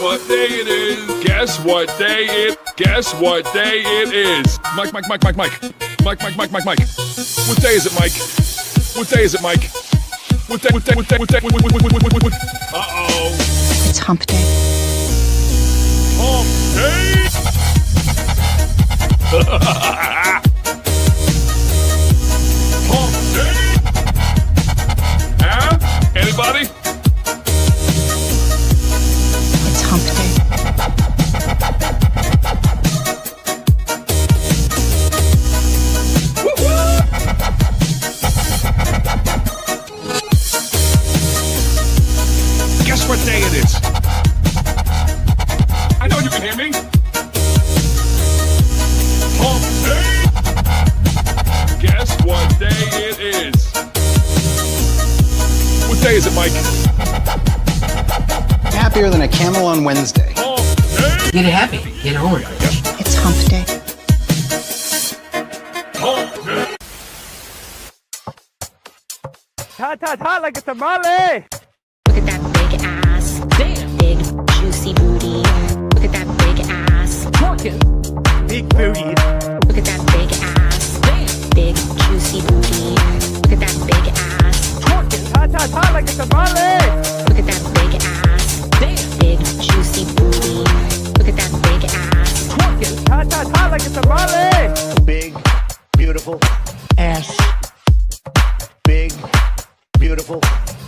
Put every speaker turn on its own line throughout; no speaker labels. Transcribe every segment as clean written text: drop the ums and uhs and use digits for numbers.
what day it is. Guess what day it. Guess what day it is. Mike. What day is it, Mike? What day is it, Mike? What day? Uh-oh.
It's Hump Day.
Hump Day. Hump Day. Huh? Anybody?
It's Hump Day.
Guess what day it is? I know you can hear me. Hump Day. Guess what day it is? What day is it, Mike?
Happier than a camel on Wednesday.
Hump Day.
Get happy. Get over it.
It's Hump Day.
Hump Day.
Hot like a tamale.
Look at that big ass.
Damn.
Big, juicy booty. Look at that big ass.
Talking.
Big booty.
Look at that big ass.
Damn.
Big, juicy booty. Look at that big ass.
Talking.
Hot like a tamale.
Look at that big ass.
Damn.
Big, juicy booty. Look at that big ass.
Talking.
Hot like a tamale.
Big, beautiful
Ass.
big, beautiful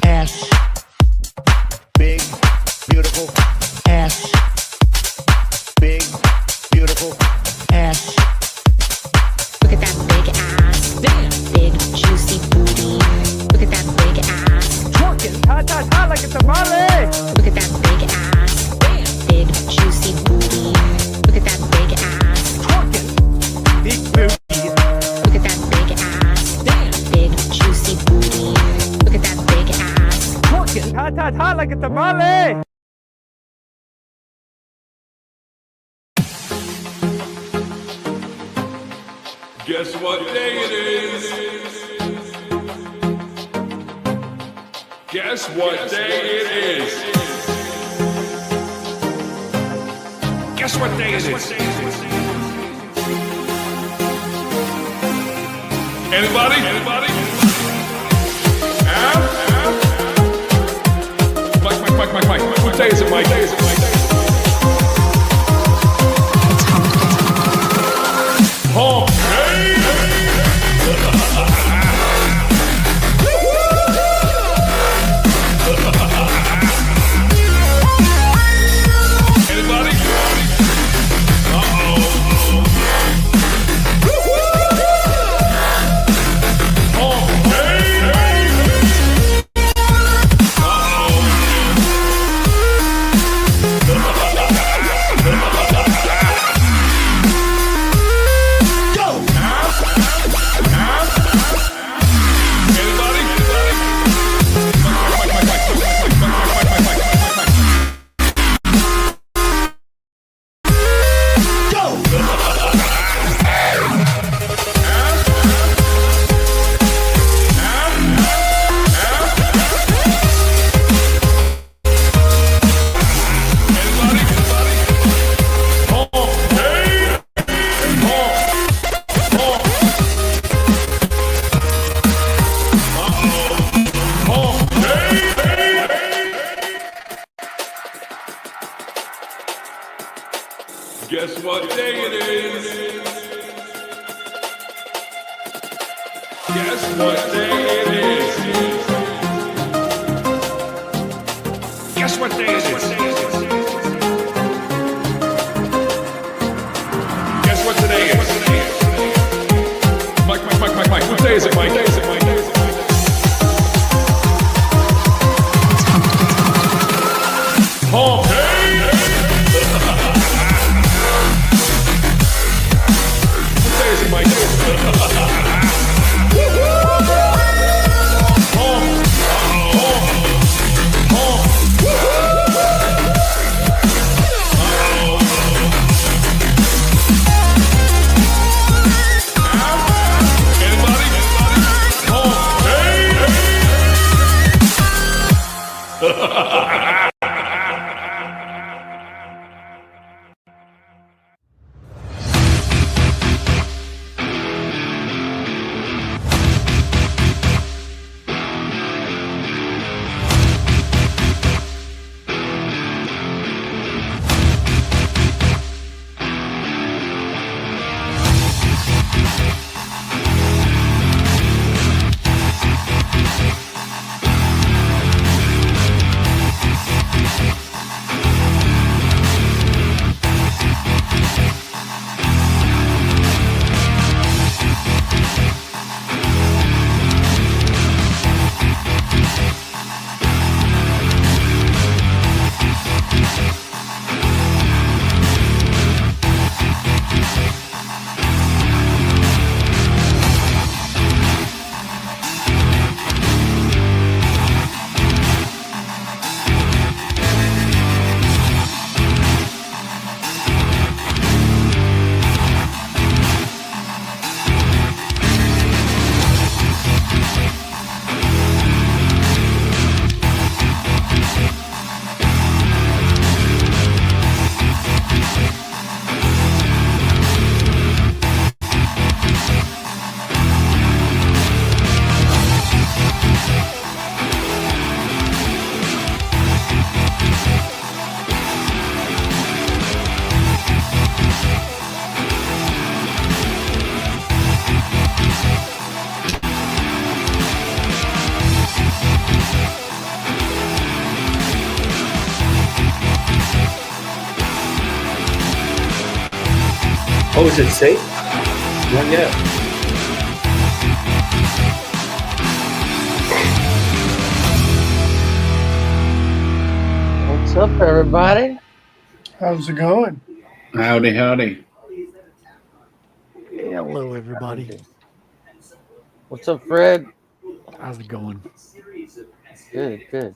Ass.
big, beautiful
Ass.
big, beautiful
Ass.
Look at that big ass.
Damn.
Big, juicy booty. Look at that big ass.
Talking.
Hot like a tamale.
Look at that big ass.
Damn.
Big, juicy booty. Look at that big ass.
Talking.
Big booty.
Look at that big ass.
Damn.
Big, juicy booty. Look at that big ass.
Talking.
Hot like a tamale.
Guess what day it is? Guess what day it is? Guess what day it is? Anybody? Huh? Mike. What day is it, Mike?
It's Hump Day.
Hump Day. Anybody? Uh-oh. Hump Guess what day it is? Guess what day it is? Guess what day it is? Guess what today is? Mike. What day is it, Mike?
It's hump day.
Hump day! What day is it, Mike?
Oh, is it safe? Not yet.
What's up, everybody?
How's it going?
Howdy.
Hello, everybody.
What's up, Fred?
How's it going?
Good.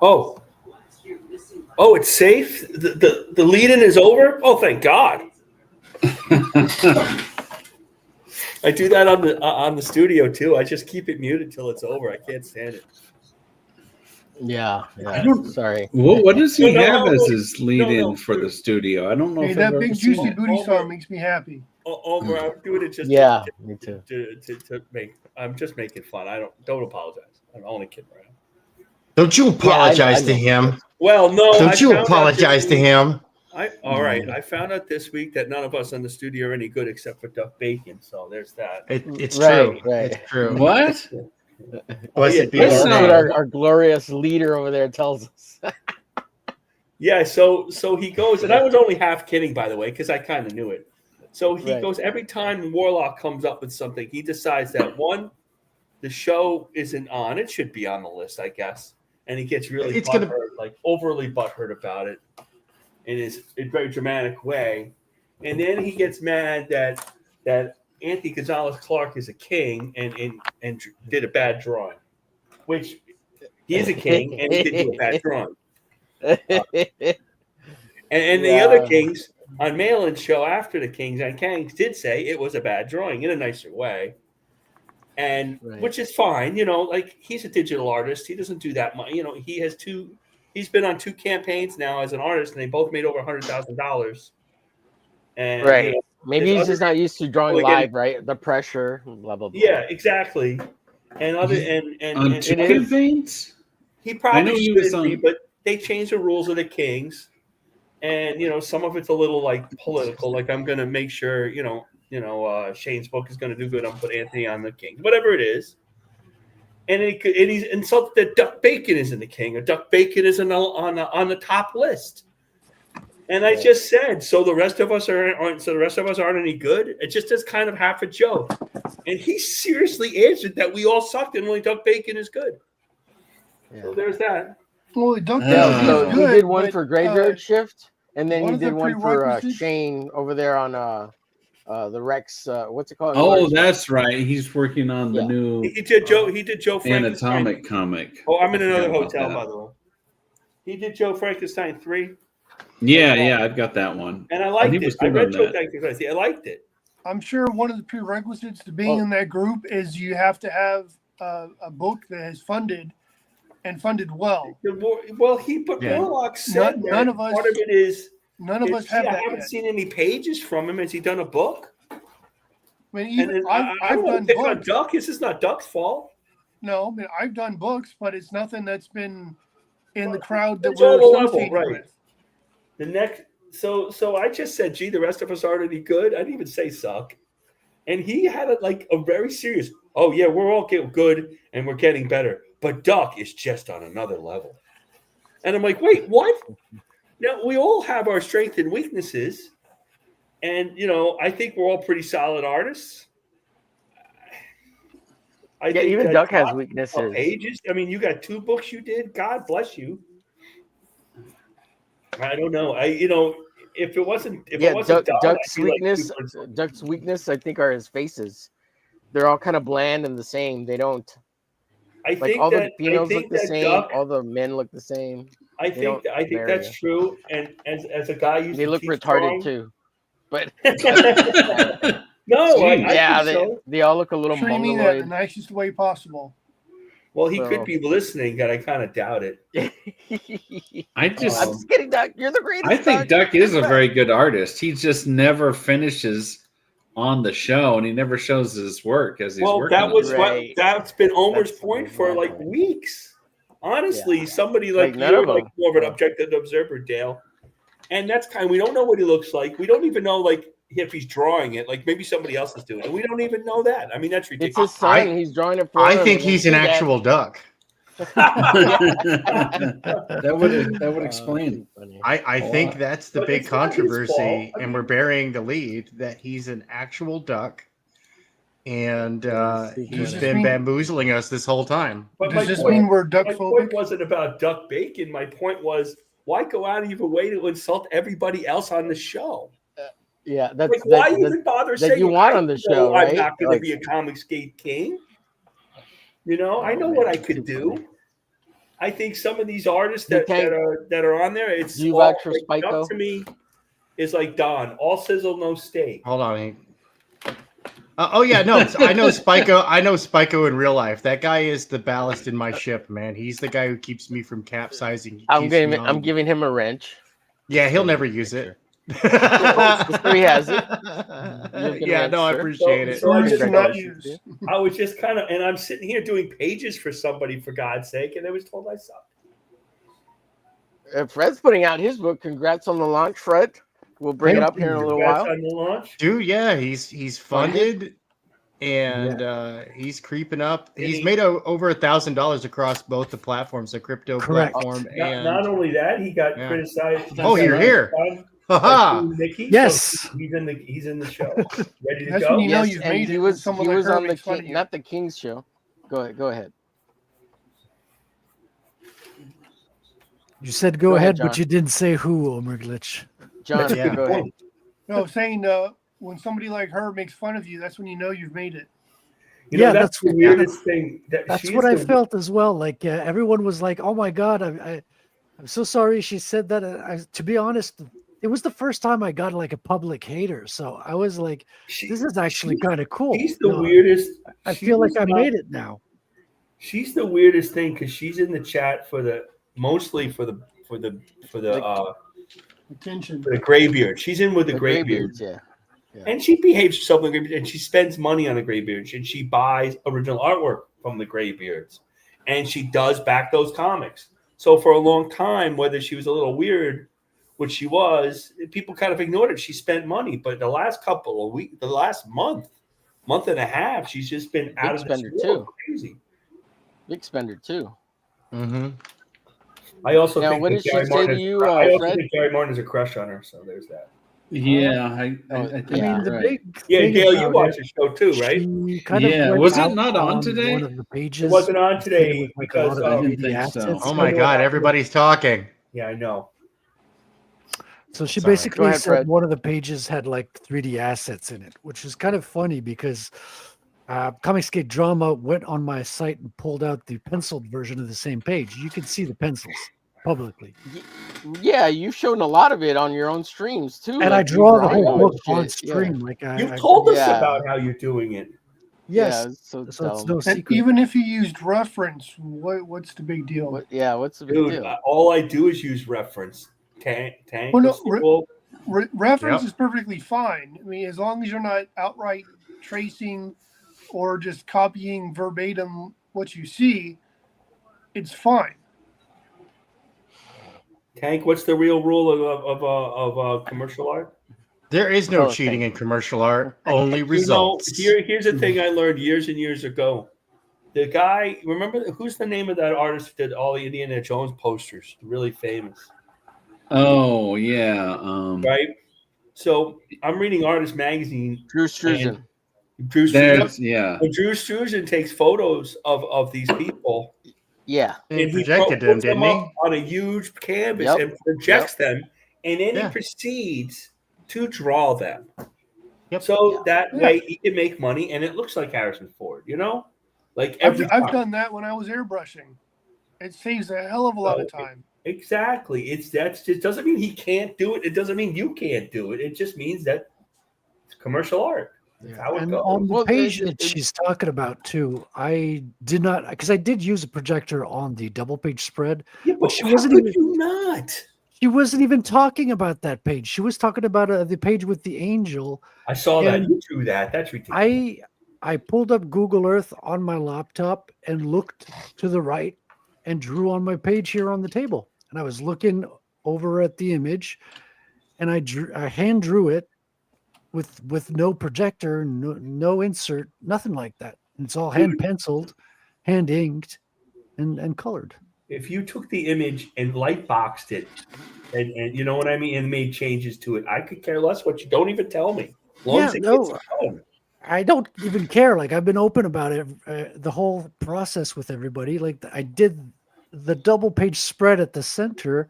Oh, it's safe. The lead-in is over. Oh, thank God. I do that on the studio too. I just keep it muted till it's over. I can't stand it.
Yeah. Sorry.
What does he
No,
have
no,
as his lead-in
no.
for the studio? I don't know.
Hey,
if
that
I've
big
ever seen
juicy
it.
booty song makes me happy.
Over. I'm doing it just
Yeah, me too.
to make. I'm just making fun. Don't apologize. I'm only kidding around.
Don't you apologize
I
to
know.
him.
Well, no.
Don't
I
you
found out
apologize
this
to
week-
him.
All right. I found out this week that none of us on the studio are any good except for Duck Bacon. So there's that.
It's
Right,
true.
right.
It's true.
What?
Blessed be
That's
the
That's
not-
what
Lord.
our glorious leader over there tells us.
Yeah, so he goes, and I was only half kidding, by the way, because I kind of knew it. So he
Right.
goes, every time Warlock comes up with something, he decides that one, the show isn't on. It should be on the list, I guess. And he gets really
It's gonna-
butthurt, like overly butthurt about it in his very dramatic way. And then he gets mad that Anthony Gonzalez Clark is a king and did a bad drawing, which he is a king and he did do a bad drawing. And the other Kings on Malin's show after the Kings and Kangs did say it was a bad drawing in a nicer way, and which is fine. You know, like he's a digital artist. He doesn't do that much. You know, he's been on 2 campaigns now as an artist, and they both made over $100,000. And
Right.
you know,
Maybe
there's
he's just not used to drawing
Well, again-
live, right? The pressure, blah blah blah.
yeah, exactly. And other and
On
and
2
it is-
campaigns?
he probably
I know he was
should be,
on-
but they changed the rules of the Kings. and some of it's a little like political. Like I'm going to make sure Shane's book is going to do good. I'm put Anthony on the King, whatever it is. And he's insulted that Duck Bacon isn't the king, or Duck Bacon isn't on the top list. And I just said, so the rest of us aren't any good. It just is kind of half a joke. And he seriously answered that we all sucked and only Duck Bacon is good.
Yeah.
So there's that.
Well, Duck
Yeah, so
Bacon
he
is good,
did one
but,
for Graveyard Shift, and then
one
he
of the
did one for
prerequisites-
Shane over there on the Rex. What's it called?
Oh, that's right. He's working on the
Yeah.
new
He did Joe Frankenstein.
anatomic comic.
Oh, I'm in
I
another
forgot about
hotel,
that.
by the way. He did Joe Frankenstein 3,
Yeah, I've got that one.
and I liked
he
it.
was
I
good
read
on
Joe
that.
Frankenstein 3. I liked it.
I'm sure one of the prerequisites to being in that group is you have to have a book that is funded and funded well.
Well, Warlock said
None of us-
part of it is.
None of us have
I
that
haven't
yet.
seen any pages from him. Has he done a book?
I mean, even
And then
I've
I don't want
done
to pick on
books.
Duck. This is not Duck's fault.
No, I mean, I've done books, but it's nothing that's been in the crowd that
It's
we're
all the level,
associated
right?
with.
The next, so I just said, gee, the rest of us aren't any good. I didn't even say suck, and he had a very serious. Oh yeah, we're all getting good and we're getting better, but Duck is just on another level. And I'm like, wait, what? Now we all have our strengths and weaknesses, and I think we're all pretty solid artists. I think
even
that
Duck has
Doc-
weaknesses.
Pages. I mean, you got 2 books you did. God bless you. I don't know. If it wasn't Doc,
Duck's
I'd be like
weakness.
super-
Duck's weakness, I think, are his faces. They're all kind of bland and the same. They don't
I
like
think
all
that,
the females
I
look
think
the
that
same.
Duck,
All the men look the same.
I
they
think
don't
I think
marry
that's
you.
true. And as a guy used
They
to
look
teach
retarded
drawing-
too. But
No, I
yeah,
think so.
they all look a little
Sure, you mean that in the
mongoloid.
nicest way possible.
Well, he
So-
could be listening, but I kind of doubt it.
I
I'm
just
just kidding, Duck. You're the greatest.
I think Duck is a very good artist. He just never finishes on the show, and he never shows his work as he's
Well,
working.
that
on
was
it.
Right.
that's been Omer's
That's
point for like
exactly.
weeks. Honestly, somebody
Like,
like
none
you're
of
like
them.
more of an objective observer, Dale. And that's we don't know what he looks like. We don't even know like if he's drawing it. Like maybe somebody else is doing it. We don't even know that. I mean, that's
It's
ridiculous.
his son. He's drawing it for
I
him,
think
and
he's
we'll
an
see that.
actual duck.
that would explain.
Funny.
I think that's the
But
big
it's not his
controversy,
fault. I
and
mean-
we're burying the lead that he's an actual duck, and he's
Does this
been
mean-
bamboozling us this whole time.
But
Does this
point-
mean we're
my
duck
point
phobic?
wasn't about Duck Bacon. My point was why go out of your way to insult everybody else on the show?
Yeah, that's
Like, why
that,
even bother
that
saying
you want
I
on the
know
show,
I'm
right?
not going to
Like-
be a Comicsgate king. I know what I could do. I think some of these artists
You
that
can't-
are on there, it's
Do you
all,
vouch for
like,
Spyco?
Duck to me is like Don, all sizzle, no steak.
Hold on. Oh yeah, no, I know Spyco. I know Spyco in real life. That guy is the ballast in my ship, man. He's the guy who keeps me from capsizing. He
I'm
keeps me
I'm
on-
giving him a wrench.
Yeah, he'll never use it.
So he has it.
Yeah, no, I appreciate it.
So I just
not use.
I was just kind of, and I'm sitting here doing pages for somebody for God's sake, and I was told I sucked.
Fred's putting out his book. Congrats on the launch, Fred. We'll bring it up here in a little
Congrats
while.
on the launch.
Dude, yeah, he's funded, and he's creeping up. He's made over $1,000 across both the platforms, the crypto
Correct.
platform and.
Not only that, he got
Yeah.
criticized.
Oh, you're here.
By
Haha.
Mickey,
Yes.
so he's in the show. Ready to
That's
go?
when you know
Yes,
you've
and
made
he
it.
was
Someone
he
like
was
her
on the
makes fun of
King,
you.
not the King's show. Go ahead.
You said
Go
go
ahead,
ahead, but
John.
you didn't say who, Omerglitch.
John,
Yeah.
go ahead.
No, saying when somebody like her makes fun of you, that's when you know you've made it.
Yeah,
that's the weirdest thing.
That's
she's
what I
the-
felt as well. Like everyone was like, "Oh my God, I'm so sorry she said that." To be honest, it was the first time I got like a public hater, so I was like, "This is actually kind of cool."
She's the
You know,
weirdest.
I
she
feel like
was
I
not-
made it now.
She's the weirdest thing because she's in the chat mostly for the
Attention.
graybeard. She's in with the
The
graybeard.
Greybeards, yeah.
And she behaves herself in the Greybeards, and she spends money on the Greybeards, and she buys original artwork from the Greybeards, and she does back those comics. So for a long time, whether she was a little weird what she was, people kind of ignored it. She spent money, but the last couple of weeks, the last month and a half, she's just been out of this
spender
world.
too.
Crazy.
Big spender too.
Mm-hmm.
I also
Now,
think
what
that
did she
Gary
say
Martin.
to you,
I also
Fred?
think Gary Martin has a crush on her. So there's that.
Yeah, I
Oh,
think
I mean,
you're
the
right.
big
Yeah,
thing
Gail, you
about
watch
it,
the show too, right?
she kind
Yeah,
of went
was it
out
not on today?
one of the pages.
It wasn't on
and said it
today
was like
because
a lot of
I didn't
the
think so.
assets.
Oh my God, everybody's talking.
Yeah, I know.
So she
Sorry.
Go
basically
ahead,
said
Fred.
one of the pages had like 3D assets in it, which is kind of funny because Comicsgate Drama went on my site and pulled out the penciled version of the same page. You can see the pencils publicly.
Yeah, you've shown a lot of it on your own streams too.
And
like
I draw the whole
drawing
book
shit.
on stream. Like
You've told us
Yeah.
about how you're doing it.
Yes,
Yeah, so
it's
dumb.
no
And
secret.
even if you used reference, what's the big deal?
What's the big
Dude,
deal?
all I do is use reference. Tank.
Well, no,
was simple.
Reference
Yep.
is perfectly fine. I mean, as long as you're not outright tracing or just copying verbatim what you see, it's fine.
Tank, what's the real rule of commercial art?
There is no
Oh,
cheating
thank
in commercial art, only results.
Here's the thing I learned years and years ago. The guy, remember who's the name of that artist who did all the Indiana Jones posters? Really famous,
Oh yeah.
right? So I'm reading Artist Magazine.
Drew Struzan.
Drew
There's
Struzan. When Drew Struzan takes photos of these people,
Yeah.
He
and
projected them,
puts them
didn't he?
up on a huge canvas
Yep.
and projects them, and then
Yeah.
he proceeds to draw them.
Yep.
So that
Yeah.
way he can make money, and it looks like Harrison Ford. You know, like
I've
every time.
done that when I was airbrushing. It saves a hell of a lot of time.
Exactly. It doesn't mean he can't do it. It doesn't mean you can't do it. It just means that it's commercial art. That's how it
And
goes.
on the
Well,
page that she's talking about too, I did not, because I did use a projector on the double page spread,
Yeah,
but she
how
wasn't
could
even.
you not?
She wasn't even talking about that page. She was talking about the page with the angel.
I saw that.
And
You drew that. That's ridiculous.
I pulled up Google Earth on my laptop and looked to the right and drew on my page here on the table. And I was looking over at the image, and I hand drew it with no projector, no insert, nothing like that. And it's all hand penciled, hand inked, and colored.
If you took the image and light boxed it, and you know what I mean, and made changes to it, I could care less what you don't even tell me. As long as it gets done.
I don't even care. Like, I've been open about it, the whole process with everybody. Like, I did the double page spread at the center.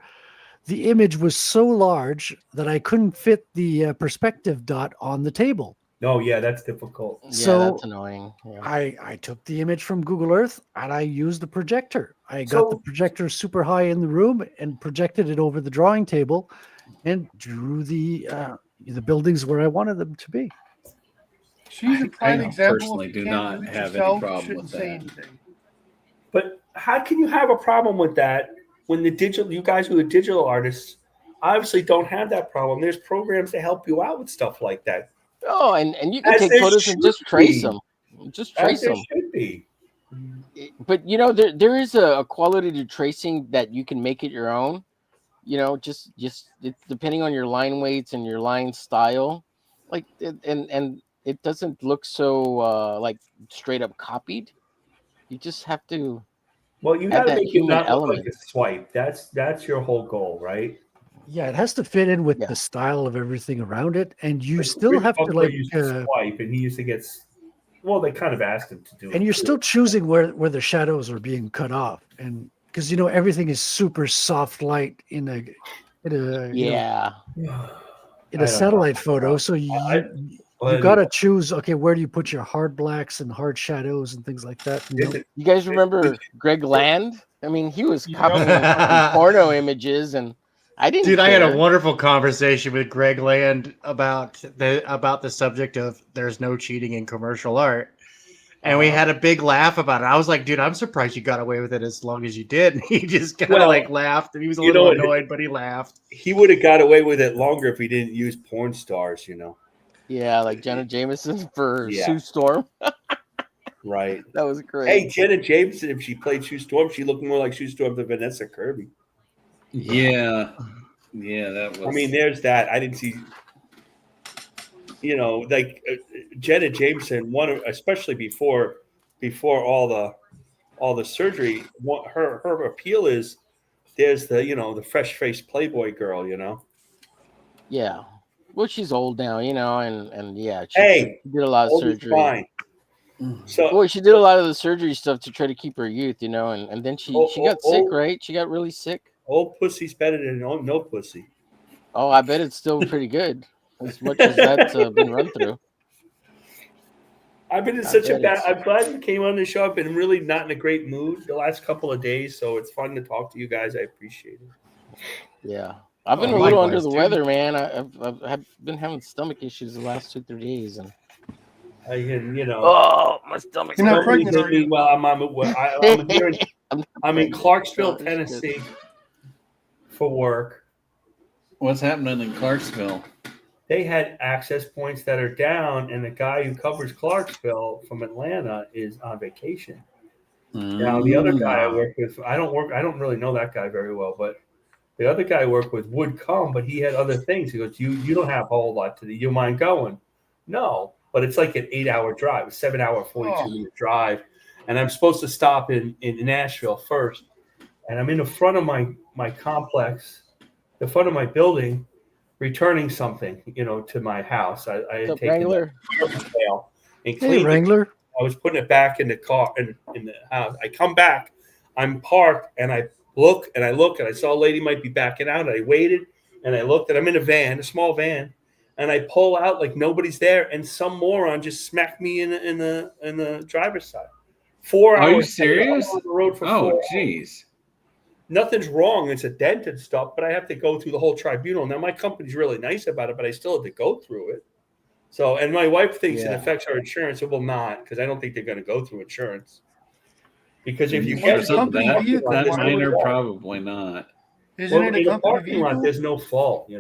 The image was so large that I couldn't fit the perspective dot on the table.
No, yeah, that's difficult.
Yeah,
So
that's annoying. Yeah.
I took the image from Google Earth and I used the projector. I got the projector super high in the room and projected it over the drawing table and drew the buildings where I wanted them to be.
She's a prime
I
example.
personally
If you
do
can't
not
do it
have any
yourself,
problem
you shouldn't
with
say
that.
anything.
But how can you have a problem with that when you guys who are digital artists obviously don't have that problem? There's programs to help you out with stuff like that.
Oh, and you can
As
take
there
photos and
should
just trace
be.
them. Just
As
trace
there
them.
should be.
But you know, there is a quality to tracing that you can make it your own. You know, just depending on your line weights and your line style, like and it doesn't look so like straight up copied. You just have to.
Well, you
add
got to
that
make it
human
not look
element.
like a swipe. That's your whole goal, right?
Yeah, it has to fit in with
Yeah.
the style of everything around it, and you
Like,
still
Rick
have to
Buckler
like,
used to swipe, and he used to get. Well, they kind of asked him to do it.
and you're
too.
still choosing where the shadows are being cut off, and because everything is super soft light in a
Yeah.
in
I
a
don't
satellite
know.
photo, so you
Well,
got to choose. Okay, where do you put your hard blacks and hard shadows and things like that?
You guys remember Greg Land? I mean, he was copying fucking porno images, and I didn't.
Dude, I had a
care.
wonderful conversation with Greg Land about the subject of there's no cheating in commercial art. And we had a big laugh about it. I was like, dude, I'm surprised you got away with it as long as you did. And he just kind of like laughed. And he was a little annoyed, but he laughed.
He would have got away with it longer if he didn't use porn stars,
Yeah, like Jenna Jameson for
Yeah.
Sue Storm.
Right.
That was great.
Hey, Jenna Jameson, if she played Sue Storm, she looked more like Sue Storm than Vanessa Kirby.
Yeah. Yeah, that was.
I mean, there's that. I didn't see. You know, like Jenna Jameson, especially before all the surgery. Her appeal is there's the fresh faced Playboy girl.
Yeah. Well, she's old now, and yeah, she
Hey,
did a lot of
old is
surgery.
fine. So
Well, she did a lot of the surgery stuff to try to keep her youth, and then she got sick, right? She got really sick.
Old pussy's better than no pussy.
Oh, I bet it's still pretty good, as much as that's been run through.
I've been in such a bad. I'm glad you came on the show. I've been really not in a great mood the last couple of days, so it's fun to talk to you guys. I appreciate it.
Yeah, I've been a little under the weather, man. I've been having stomach issues the last 2-3 days, and oh, my stomach.
You're not pregnant, are you?
Well, I'm in Clarksville, Tennessee, for work.
What's happening in Clarksville?
They had access points that are down, and the guy who covers Clarksville from Atlanta is on vacation. Now, the other guy I work with, I don't really know that guy very well, but the other guy I work with would come, but he had other things. He goes, you don't have a whole lot to do. You mind going? No, but it's like an 8-hour drive, a 7-hour, 42-minute drive. And I'm supposed to stop in Nashville first. And I'm in the front of my complex, the front of my building, returning something, to my house. I had taken
Wrangler.
And
Hey, Wrangler.
I was putting it back in the car in the house. I come back, I'm parked, and I look, and I saw a lady might be backing out. And I waited, and I looked, and I'm in a small van, and I pull out like nobody's there, and some moron just smacked me in the driver's side. 4 hours.
Are you serious?
On the road for 4 hours.
Jeez.
Nothing's wrong. It's a dent and stuff, but I have to go through the whole tribunal. Now, my company's really nice about it, but I still have to go through it. So, and my wife thinks it affects our insurance. It will not, because I don't think they're going to go through insurance. Because if you get
that minor, probably not.
Isn't it a
parking lot? There's no fault,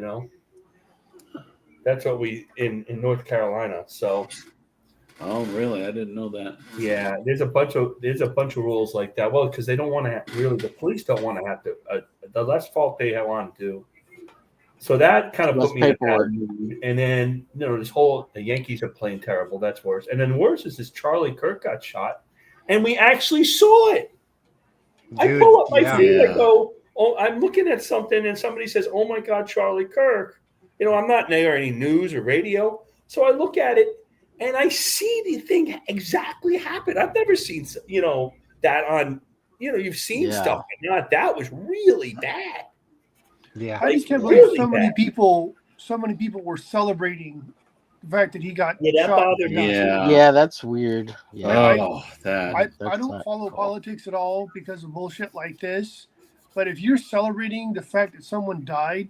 That's what we in North Carolina. So.
Oh, really? I didn't know that.
Yeah, there's a bunch of rules like that. Well, because they don't want to the police don't want to have to the less fault they want to do. So that kind of put me in a bad mood. And then the Yankees are playing terrible. That's worse. And then worse is this Charlie Kirk got shot, and we actually saw it. Dude, I pull up my feed. I go, oh, I'm looking at something, and somebody says, "Oh my God, Charlie Kirk." I'm not near any news or radio, so I look at it. And I see the thing exactly happen. I've never seen, that on, you've seen stuff, but not that was really bad.
Yeah,
I just can't believe so many people were celebrating the fact that he got shot.
Yeah, that's weird. Yeah.
I don't follow politics at all because of bullshit like this. But if you're celebrating the fact that someone died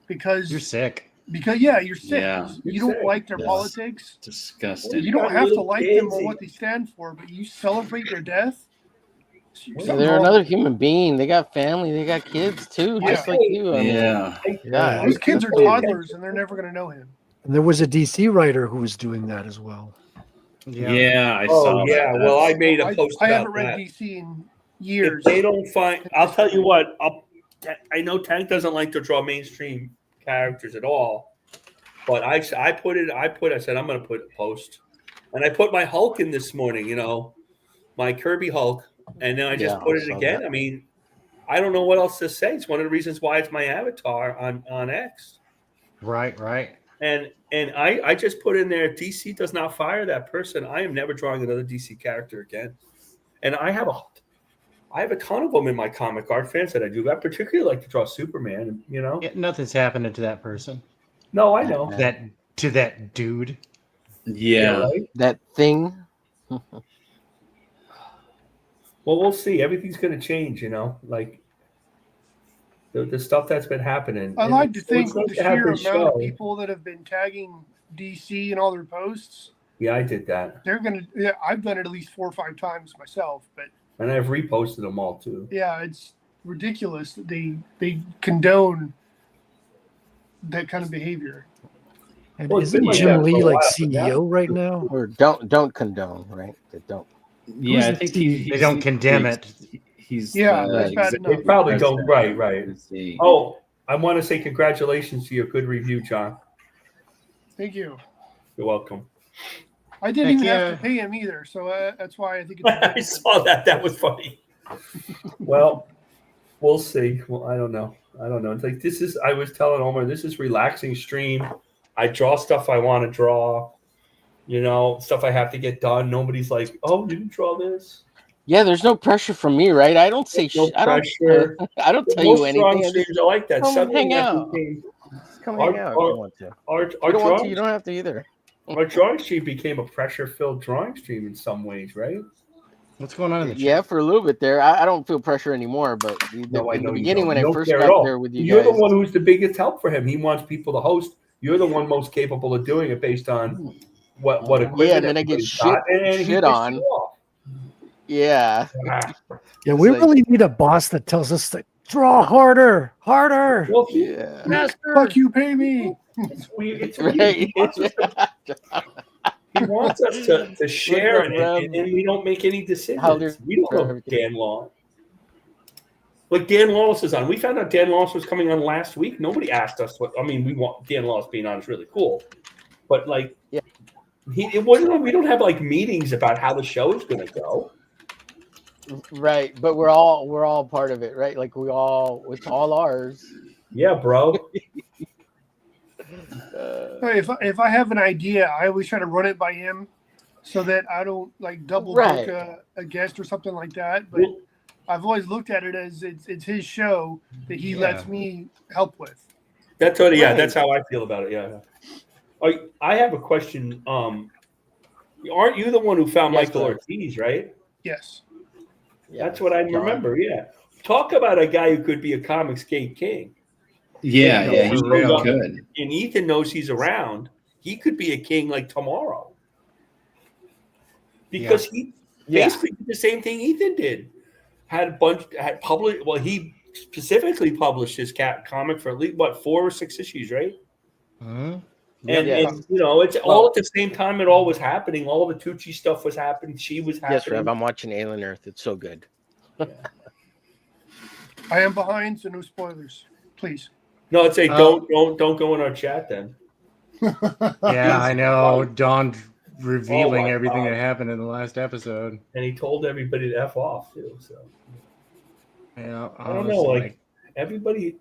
because
you're sick.
Because you're sick. Yeah. You don't like their politics.
Disgusting.
You don't have to like them or what they stand for, but you celebrate their death.
They're another human being. They got family. They got kids too, just like you.
Those kids are toddlers, and they're never going to know him.
And there was a DC writer who was doing that as well.
Yeah, I saw.
Yeah, well, I made a post.
I haven't read DC in years.
If they don't find. I'll tell you what. I know Tank doesn't like to draw mainstream characters at all, but I said I'm going to put a post, and I put my Hulk in this morning, my Kirby Hulk, and then I just put it again. I mean, I don't know what else to say. It's one of the reasons why it's my avatar on X.
Right.
And I just put in there, DC does not fire that person. I am never drawing another DC character again. And I have a ton of them in my comic art fans that I do. I particularly like to draw Superman,
Yeah, nothing's happening to that person.
No, I know.
To that dude.
Yeah.
Right?
That thing.
Well, we'll see. Everything's going to change, like the stuff that's been happening.
I like to think the sheer amount of people that have been tagging DC in all their posts.
Yeah, I did that.
I've done it at least 4 or 5 times myself, but.
And I've reposted them all too.
Yeah, it's ridiculous that they condone that kind of behavior.
And isn't Jim Lee like CEO right now?
Or don't condone, right? They don't.
Yeah, I think
they don't condemn it.
He's
that's bad enough.
They probably don't. Right. Oh, I want to say congratulations to your good review, John.
Thank you.
You're welcome.
I didn't
Heck
even have
yeah.
to pay him either, so that's why I think it's.
I saw that. That was funny. Well, we'll see. Well, I don't know. It's like this is. I was telling Omer, this is relaxing stream. I draw stuff I want to draw. You know, stuff I have to get done. Nobody's like, "Oh, you didn't draw this."
Yeah, there's no pressure from me, right? I don't say
No
shit. I
pressure.
don't tell
Most
you
strong
anything. I just
streams are like that.
come
Suddenly
hang
that
out.
became
Just come
Our-
hang out if
our-
you want to. If
our
you don't want to,
drawing,
you don't have to either.
our drawing stream became a pressure-filled drawing stream in some ways, right?
What's going on in the chat?
Yeah, for a little bit there. I don't feel pressure anymore, but
No, I
in
know
the
you
beginning
don't.
when
You
I
don't
first
care at
got
all.
there with you
You're
guys,
the one who's the biggest help for him. He wants people to host. You're the one most capable of doing it based on what equipment.
yeah, and then I get
everybody's got, and he
shit
pisses
on.
you off.
Yeah.
Ah.
Yeah,
It's
we
like-
really need a boss that tells us to draw harder, harder.
Well,
Yeah.
Master, fuck you, pay me.
it's weird. It's weird.
Right.
He wants us to share
Look
it,
at
and we don't make any
How
decisions.
they're-
We don't know Dan Law. Like Dan Lawless is on. We found out Dan Lawless was coming on last week. Nobody asked us what. I mean, we want Dan Lawless being on is really cool, but like,
Yeah.
it wasn't. We don't have like meetings about how the show is going to go.
Right, but we're all part of it, right? Like it's all ours.
Yeah, bro.
If I have an idea, I always try to run it by him, so that I don't like double
Right.
book a guest or something like that. But I've always looked at it as it's his show that he lets me help with.
That's what. Yeah,
Right.
that's how I feel about it. Yeah. I have a question. Aren't you the one who found
Yes,
Michael
sir.
Ortiz? Right.
Yes.
Yeah,
That's what I
John.
remember. Yeah. Talk about a guy who could be a comic skate king.
Yeah,
You know,
yeah,
he
he
shows
really
up,
could.
And Ethan knows he's around. He could be a king like tomorrow. Because he basically did the same thing Ethan did. Had published. Well, he specifically published his comic for at least 4 or 6 issues, right?
Mhm.
And you know, it's all at the same time. It all was happening. All the Tucci stuff was happening. She was happening.
Yes, Rev. I'm watching Alien Earth. It's so good.
I am behind, so no spoilers, please.
No, it's a don't go in our chat then.
Yeah, I know. Don revealing
Oh my
everything
God.
that happened in the last episode.
And he told everybody to F off too. So
Yeah,
I don't know, like everybody.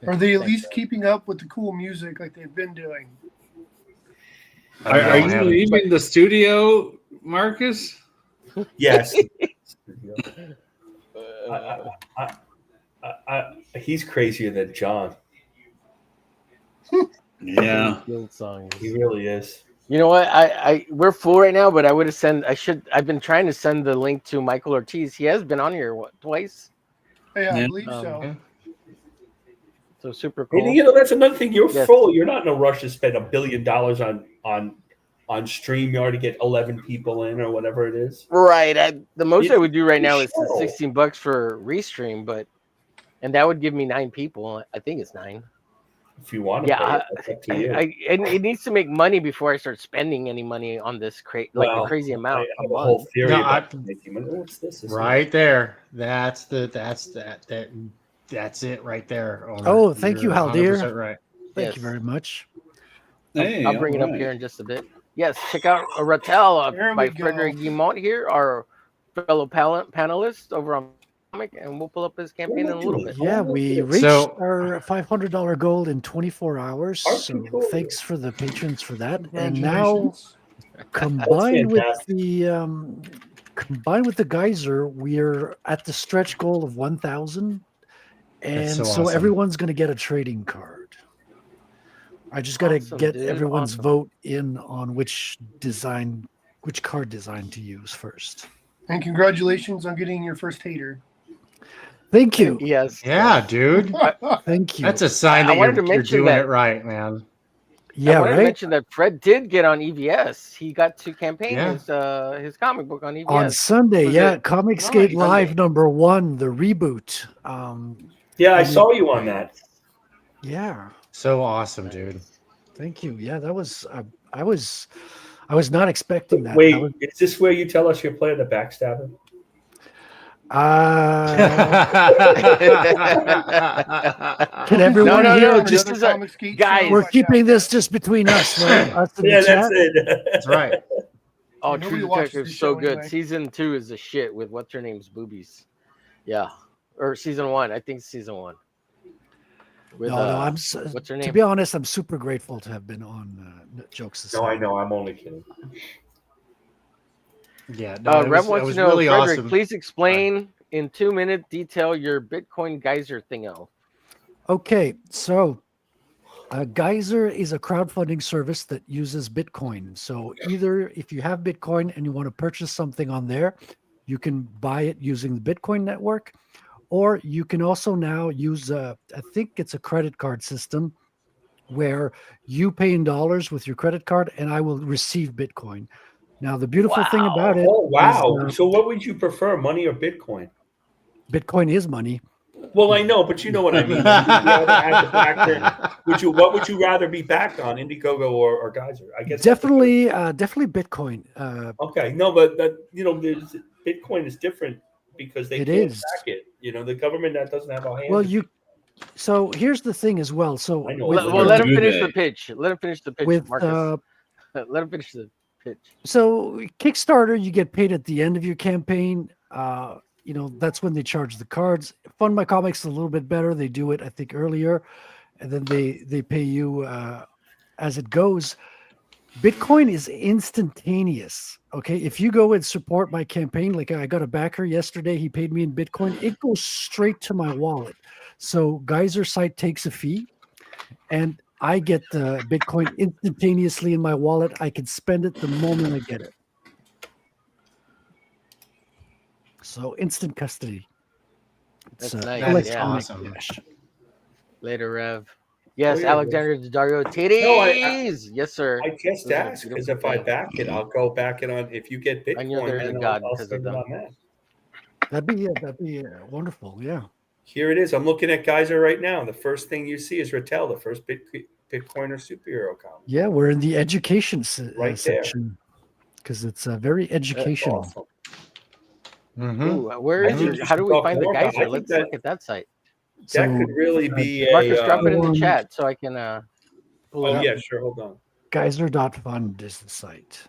Are they at least keeping up with the cool music like they've been doing?
Are you leaving the studio, Marcus?
Yes. He's crazier than John.
Yeah.
Guild song.
He really is.
You know what? We're full right now, but I've been trying to send the link to Michael Ortiz. He has been on here twice.
Yeah, I
Yeah.
believe so.
So super cool.
And you know, that's another thing. You're
Yes.
full. You're not in a rush to spend $1 billion on StreamYard to get 11 people in or whatever it is.
Right. The most I would do right now is
Sure.
$16 for Restream, and that would give me 9 people. I think it's 9.
If you want to,
Yeah,
pay it, that's up to you.
and it needs to make money before I start spending any money on this
Well,
a crazy amount.
I have
a
a whole
month.
theory
No,
about making money. What's this? This is-
Right there. That's it right there. Omer.
Oh, thank you,
You're
Haldir.
100% right.
Thank
Yes.
you very much.
Hey,
I'll bring it up
alright.
here in just a bit. Yes, check out Rattel
There
by
we go.
Frederick Guimont here, our fellow panelist over on Comic, and we'll pull up his campaign in a little bit.
Yeah, we reached
So-
our $500 goal in 24 hours. So thanks for the patrons for that. And now
Congratulations.
combined with
fantastic.
the geyser, we're at the stretch goal of 1,000. And
That's so
so
awesome.
everyone's going to get a trading card. I just got to
Awesome,
get
dude.
everyone's
Awesome.
vote in on which card design to use first.
And congratulations on getting your first hater.
Thank you.
Yes.
Yeah, dude.
Thank you.
That's a sign
I
that
wanted to
you're
mention
doing
that-
it right, man.
Yeah,
I wanted to
right.
mention that Fred did get on EVS. He got to campaign
Yeah.
his comic book on EVS.
On Sunday,
Was
yeah,
it-
Comic Skate
Nice.
Live
Sunday.
#1, the reboot.
Yeah, I saw you on that.
Yeah,
So awesome, dude.
thank you. Yeah, that was I was not expecting that.
Wait,
That was-
is this where you tell us you're playing the backstabber?
Can everyone
no,
hear?
no.
This
This is a guys.
We're keeping this just between us, right? Us in
Yeah,
the
that's
chat.
it.
That's right.
Oh,
Nobody
True
watches
Detective
this
so
show
good.
anyway.
Season 2 is the shit with what's her name's boobies. Yeah, or season 1. I think it's season 1. With,
No,
what's her
to
name?
be honest, I'm super grateful to have been on Jokes Aside.
No, I know. I'm only kidding.
Yeah, no, it
Rev
was,
wants
it was
to know,
really
Frederick,
awesome.
please explain in 2-minute detail your Bitcoin geyser thingo.
Okay, so Geyser is a crowdfunding service that uses Bitcoin. So either if you have Bitcoin and you want to purchase something on there, you can buy it using the Bitcoin network, or you can also now use, I think it's a credit card system where you pay in dollars with your credit card and I will receive Bitcoin. Now, the beautiful thing about it
Oh, wow.
is
So what would you prefer, money or Bitcoin?
Bitcoin is money.
Well, I know, but you know what I mean. Would you rather have the backer? What would you rather be backed on, Indiegogo or Geyser? I guess
Definitely Bitcoin.
Okay, no, but Bitcoin is different because they
It
can't
is.
back it. You know, the government that doesn't have a hand.
Well, so here's the thing as well. So
I know.
Let him finish the pitch. Let him finish the pitch,
with
Marcus. Let him finish the pitch.
So Kickstarter, you get paid at the end of your campaign. That's when they charge the cards. Fund My Comics is a little bit better. They do it, I think, earlier, and then they pay you as it goes. Bitcoin is instantaneous. Okay, if you go and support my campaign, like I got a backer yesterday, he paid me in Bitcoin. It goes straight to my wallet. So Geyser site takes a fee, and I get the Bitcoin instantaneously in my wallet. I can spend it the moment I get it. So instant custody.
That's
It's
nice.
That is
Yeah.
awesome.
Later, Rev. Yes,
yeah,
Alexander Daddario titties.
No,
yes, sir.
I just
Those are
asked because if
beautiful
I
things.
back it, I'll go back it on. If you get
I know
Bitcoin,
there's a
then
God
I'll
because of
spend it
them.
on that.
That'd be wonderful. Yeah.
Here it is. I'm looking at Geyser right now. The first thing you see is Rattel, the first Bitcoiner superhero comic.
Yeah, we're in the education
Right
section because it's very educational.
Awesome.
Mm-hmm.
Ooh, where
I
is
think
it?
you
How
should
do we
talk
find the
more about- I
Geyser?
think
Let's look at that site.
So,
That could really be
Marcus,
a.
drop it in the
um,
chat so I can pull it
Oh
up.
yeah, sure. Hold on.
Geyser.fund is the site.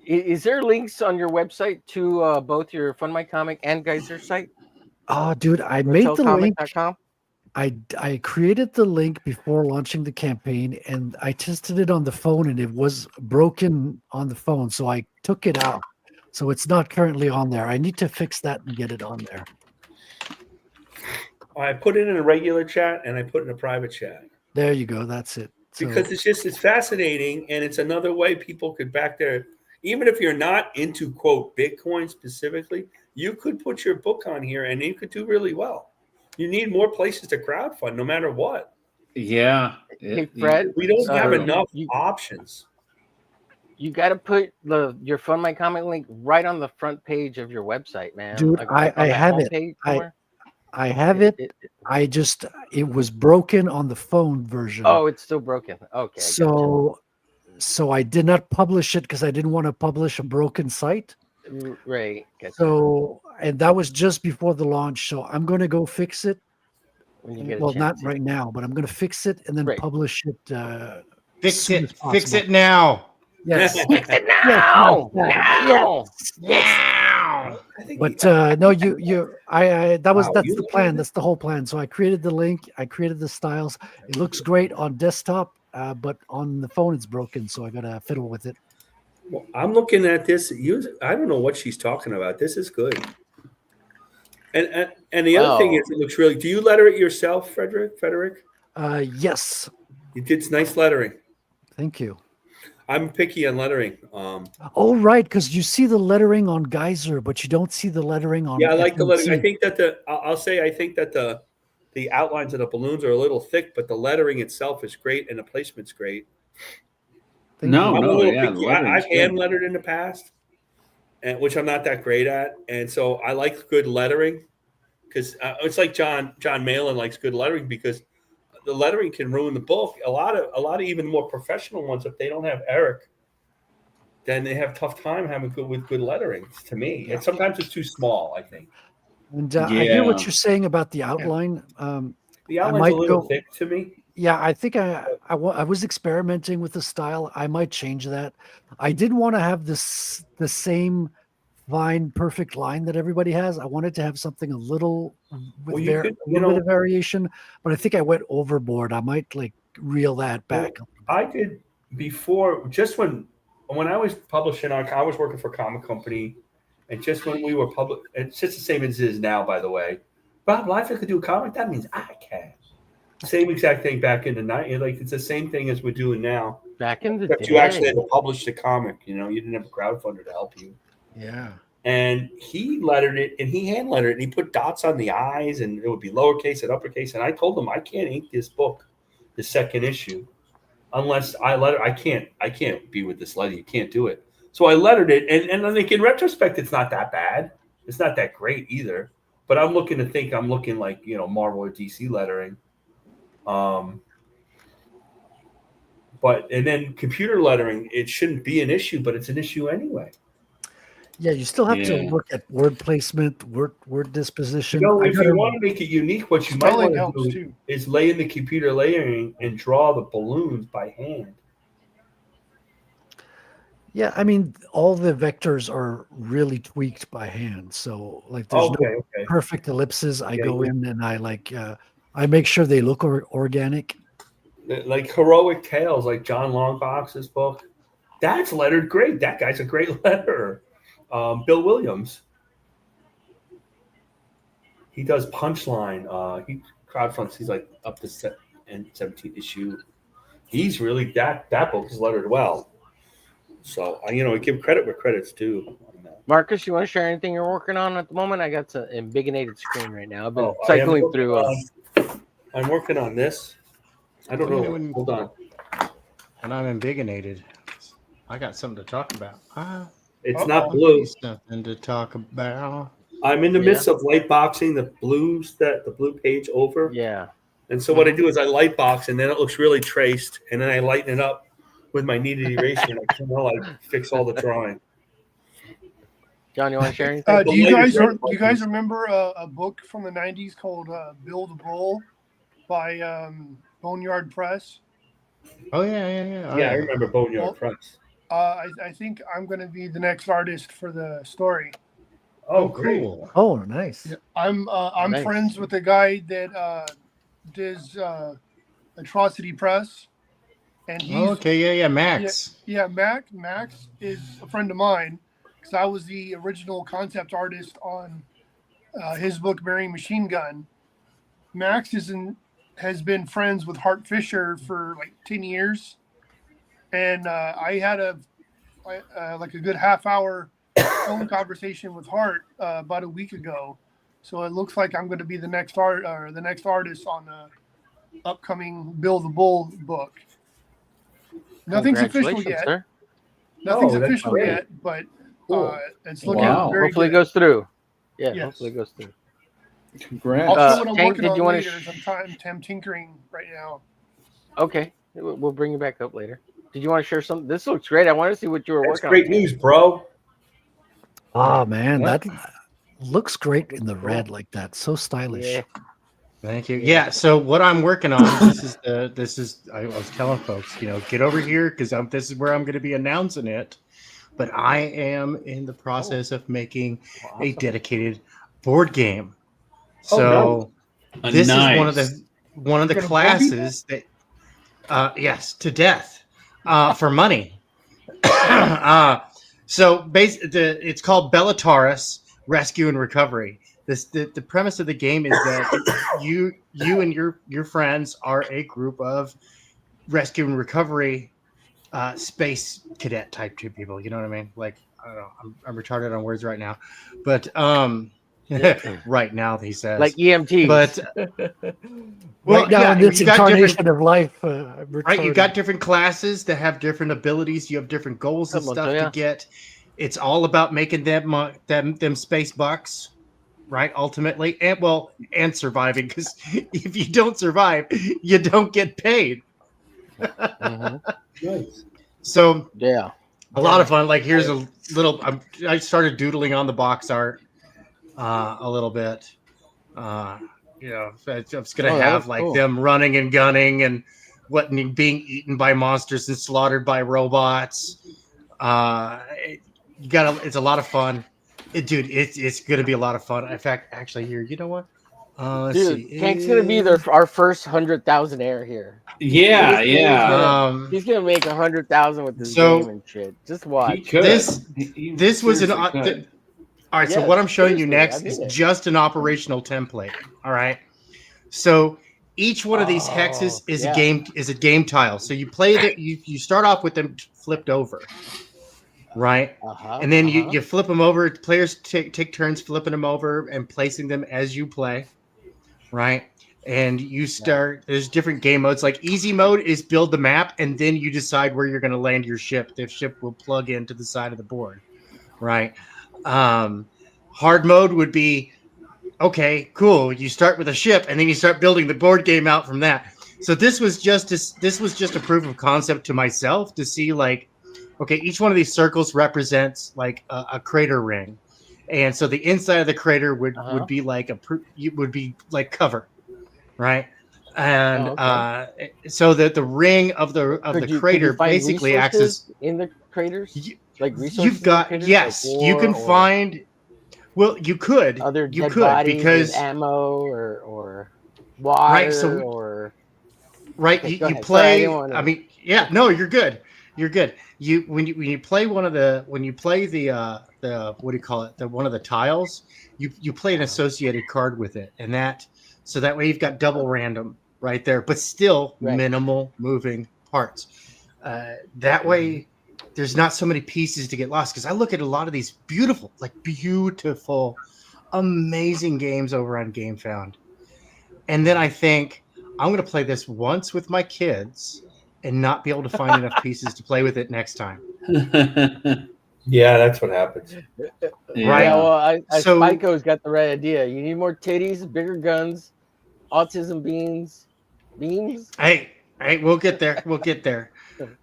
Is there links on your website to both your Fund My Comic and Geyser site?
Oh, dude, I made the link.
Retailcomic.com?
I created the link before launching the campaign, and I tested it on the phone, and it was broken on the phone, so I took it out. So it's not currently on there. I need to fix that and get it on there.
I put it in a regular chat and I put it in a private chat
There you go. That's it. So,
because it's fascinating and it's another way people could back their. Even if you're not into quote Bitcoin specifically, you could put your book on here and you could do really well. You need more places to crowdfund, no matter what.
Yeah.
Hey, Fred,
We don't have
you-
enough
you-
options.
You got to put your Fund My Comic link right on the front page of your website, man.
dude,
Like
I
on the
have it.
homepage
I
somewhere.
have it. It was broken on the phone version.
Oh, it's still broken. Okay.
So I did not publish it because I didn't want to publish a broken site.
Right. Gotcha.
So, and that was just before the launch. So I'm going to go fix it.
When you get a
Well, not
chance.
right now, but I'm going to fix it and then
Right.
publish it.
Fix
soon as
it. Fix
possible.
it now.
Yes.
Fix it now. Now.
Now.
But no, that's
you
the plan. That's the whole plan. So I created the link. I created the styles. It looks great on desktop, but on the phone it's broken. So I got to fiddle with it.
Well, I'm looking at this. I don't know what she's talking about. This is good. And the other thing is, it looks really. Do you letter it yourself, Frederick?
Yes.
It's nice lettering.
Thank you.
I'm picky on lettering.
Oh, right, because you see the lettering on Geyser, but you don't see the lettering on.
Yeah, I like the lettering. I
FMC.
think that I think that the outlines of the balloons are a little thick, but the lettering itself is great and the placement's great.
Thank you.
I'm a little
yeah,
picky.
lettering's
I've hand
good.
lettered in the past, and which I'm not that great at, and so I like good lettering because it's like John Malin likes good lettering because the lettering can ruin the book. A lot of even more professional ones, if they don't have Eric, then they have tough time having good lettering. To me, and sometimes it's too small. I think
And I hear what
Yeah.
you're saying about the outline.
the
I
outline's
might
a little
go.
thick to me.
Yeah, I think I was experimenting with the style. I might change that. I didn't want to have the same fine perfect line that everybody has. I wanted to have something a little with
Well, you
a
could,
little bit of variation, but I think I went overboard. I might like reel that back.
I did before, just when I was publishing I was working for a comic company, and just when we were public, it's just the same as it is now, by the way. Bob Liefeld could do a comic. That means I can. Same exact thing back in the night. Like it's the same thing as we're doing now.
Back in the
Except
day.
you actually had to publish the comic. You didn't have a crowdfunder to help you.
Yeah.
And he lettered it, and he hand lettered it, and he put dots on the eyes, and it would be lowercase and uppercase. And I told him I can't ink this book, the second issue, unless I letter. I can't be with this letter. You can't do it. So I lettered it, and I think in retrospect, it's not that bad. It's not that great either. But I'm looking like Marvel or DC lettering. But then computer lettering, it shouldn't be an issue, but it's an issue anyway.
Yeah, you still have to
Yeah.
look at word placement, word disposition.
If you want to make it unique, what you might
Spelling
want
helps
to do
too.
is lay in the computer layering and draw the balloons by hand.
Yeah, I mean, all the vectors are really tweaked by hand. So, like, there's no perfect ellipses. I go in and I make sure they look organic.
Like Heroic Tales, like John Longbox's book, that's lettered great. That guy's a great letterer. Bill Williams, he does Punchline. He crowdfunds. He's like up to 17th issue. He's really that book is lettered well. So I give credit where credit's due.
Marcus, you want to share anything you're working on at the moment? I got an embiggenated screen right now. I've been cycling through.
I'm working on this. I don't know. Hold on.
And I'm embiggenated. I got something to talk about.
It's not blue.
Nothing to talk about.
I'm in the midst of light boxing the blue page over.
Yeah.
And so what I do is I light box, and then it looks really traced, and then I lighten it up with my kneaded eraser, and I fix all the drawing.
John, you want to share anything?
Do you guys remember a book from the 90s called Bill the Bull by Boneyard Press?
Oh yeah.
I remember Boneyard Press.
I think I'm going to be the next artist for the story.
Oh, great!
Cool.
Oh, nice.
Yeah, I'm
Nice.
friends with the guy that does Atrocity Press, and he's
Max.
Yeah, Max is a friend of mine because I was the original concept artist on his book Marrying Machine Gun. Max has been friends with Hart Fisher for like 10 years, and I had a good half-hour phone conversation with Hart about a week ago. So it looks like I'm going to be the next artist on the upcoming Bill the Bull book. Nothing's official yet.
Sir.
Nothing's
that's
official
great.
yet, but
Cool.
it's looking
Wow.
very
Hopefully it
good.
goes through. Yeah,
Yes.
hopefully it goes through.
Congrats.
Also, what I'm
Tank,
working
did
on
you wanna
later is I'm tinkering right now.
Okay, we'll bring you back up later. Did you want to share something? This looks great. I want to see what you were
That's
working
great
on.
news, bro.
Oh man, that looks great in the red like that. So stylish.
Yeah.
Thank you. Yeah. So what I'm working on, I was telling folks, get over here because this is where I'm going to be announcing it. But I am in the process of making a dedicated board game. So this is one of the classes that, yes, to death, for money. So basically, it's called Bellatarus Rescue and Recovery. The premise of the game is that you and your friends are a group of rescue and recovery space cadet type 2 people. You know what I mean? Like, I don't know. I'm retarded on words right now, but right now he says
Like EMT.
But
Right now in this incarnation of life,
right, you got different classes that have different abilities. You have different goals and stuff to get. It's all about making them space bucks, right? Ultimately, and surviving, because if you don't survive, you don't get paid.
Nice.
So
yeah,
A lot of fun. Like here's a little. I started doodling on the box art a little bit. It's gonna have like them running and gunning and being eaten by monsters and slaughtered by robots. It's a lot of fun, dude. It's gonna be a lot of fun. In fact, actually, here, you know what?
Dude, Kank's gonna be our first 100,000 air here.
Yeah,
He's gonna make 100,000 with this game and shit. Just watch.
He could.
This was an. All right, so what I'm showing you next is just an operational template. All right, so each one of these hexes is a game tile. So you play that. You start off with them flipped over, right? And then you flip them over. Players take turns flipping them over and placing them as you play, right? And you start. There's different game modes. Like easy mode is build the map, and then you decide where you're going to land your ship. The ship will plug into the side of the board, right? Hard mode would be okay, cool. You start with a ship, and then you start building the board game out from that. So this was just a proof of concept to myself to see like, okay, each one of these circles represents like a crater ring, and so the inside of the crater would be like would be like cover, right? And so that the ring of the crater basically acts as
in the craters. Like
you've got you can find. Well, you could
other
dead
bodies
because
with ammo or water
right. So you play.
Sorry,
I mean, yeah, no, you're good. You're good. When you play the what do you call it? One of the tiles. You play an associated card with it, and that way you've got double random right there, but still minimal moving parts. That way. There's not so many pieces to get lost because I look at a lot of these beautiful, amazing games over on GameFound. And then I think I'm going to play this once with my kids and not be able to find enough pieces to play with it next time.
Yeah, that's what happens.
Right.
Yeah, well, Spiko's got the right idea. You need more titties, bigger guns, autism beams.
Hey, we'll get there. We'll get there.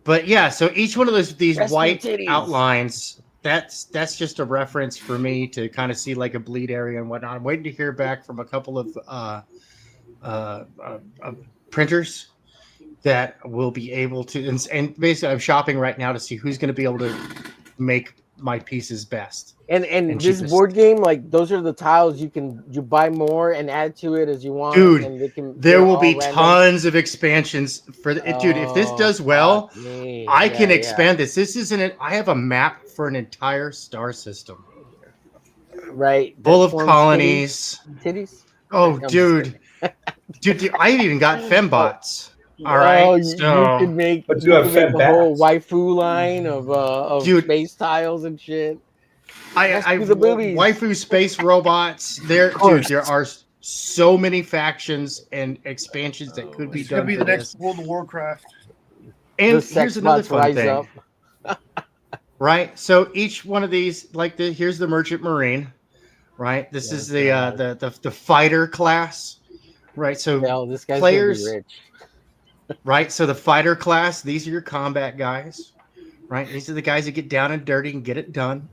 But yeah, so each one of these white outlines, that's just a reference for me to kind of see like a bleed area and whatnot. I'm waiting to hear back from a couple of printers that will be able to, and basically I'm shopping right now to see who's going to be able to make my pieces best.
And this board game, like those are the tiles you buy more and add to it as you want.
Dude,
and
there will be tons of expansions for the dude. If this does well, I can expand this. This isn't it. I have a map for an entire star system.
Right.
Full of colonies.
Titties?
Oh, dude. dude, I've even got fembots. All right.
Oh, you can make,
but you have
the whole waifu line of space tiles and shit.
I waifu space robots. There are so many factions and expansions that could be done.
Could be the next World of Warcraft.
And here's another fun thing. Right. So each one of these, here's the Merchant Marine. Right. This is the fighter class. Right. So
this guy's
players.
Gonna be rich.
Right. So the fighter class. These are your combat guys. Right. These are the guys that get down and dirty and get it done.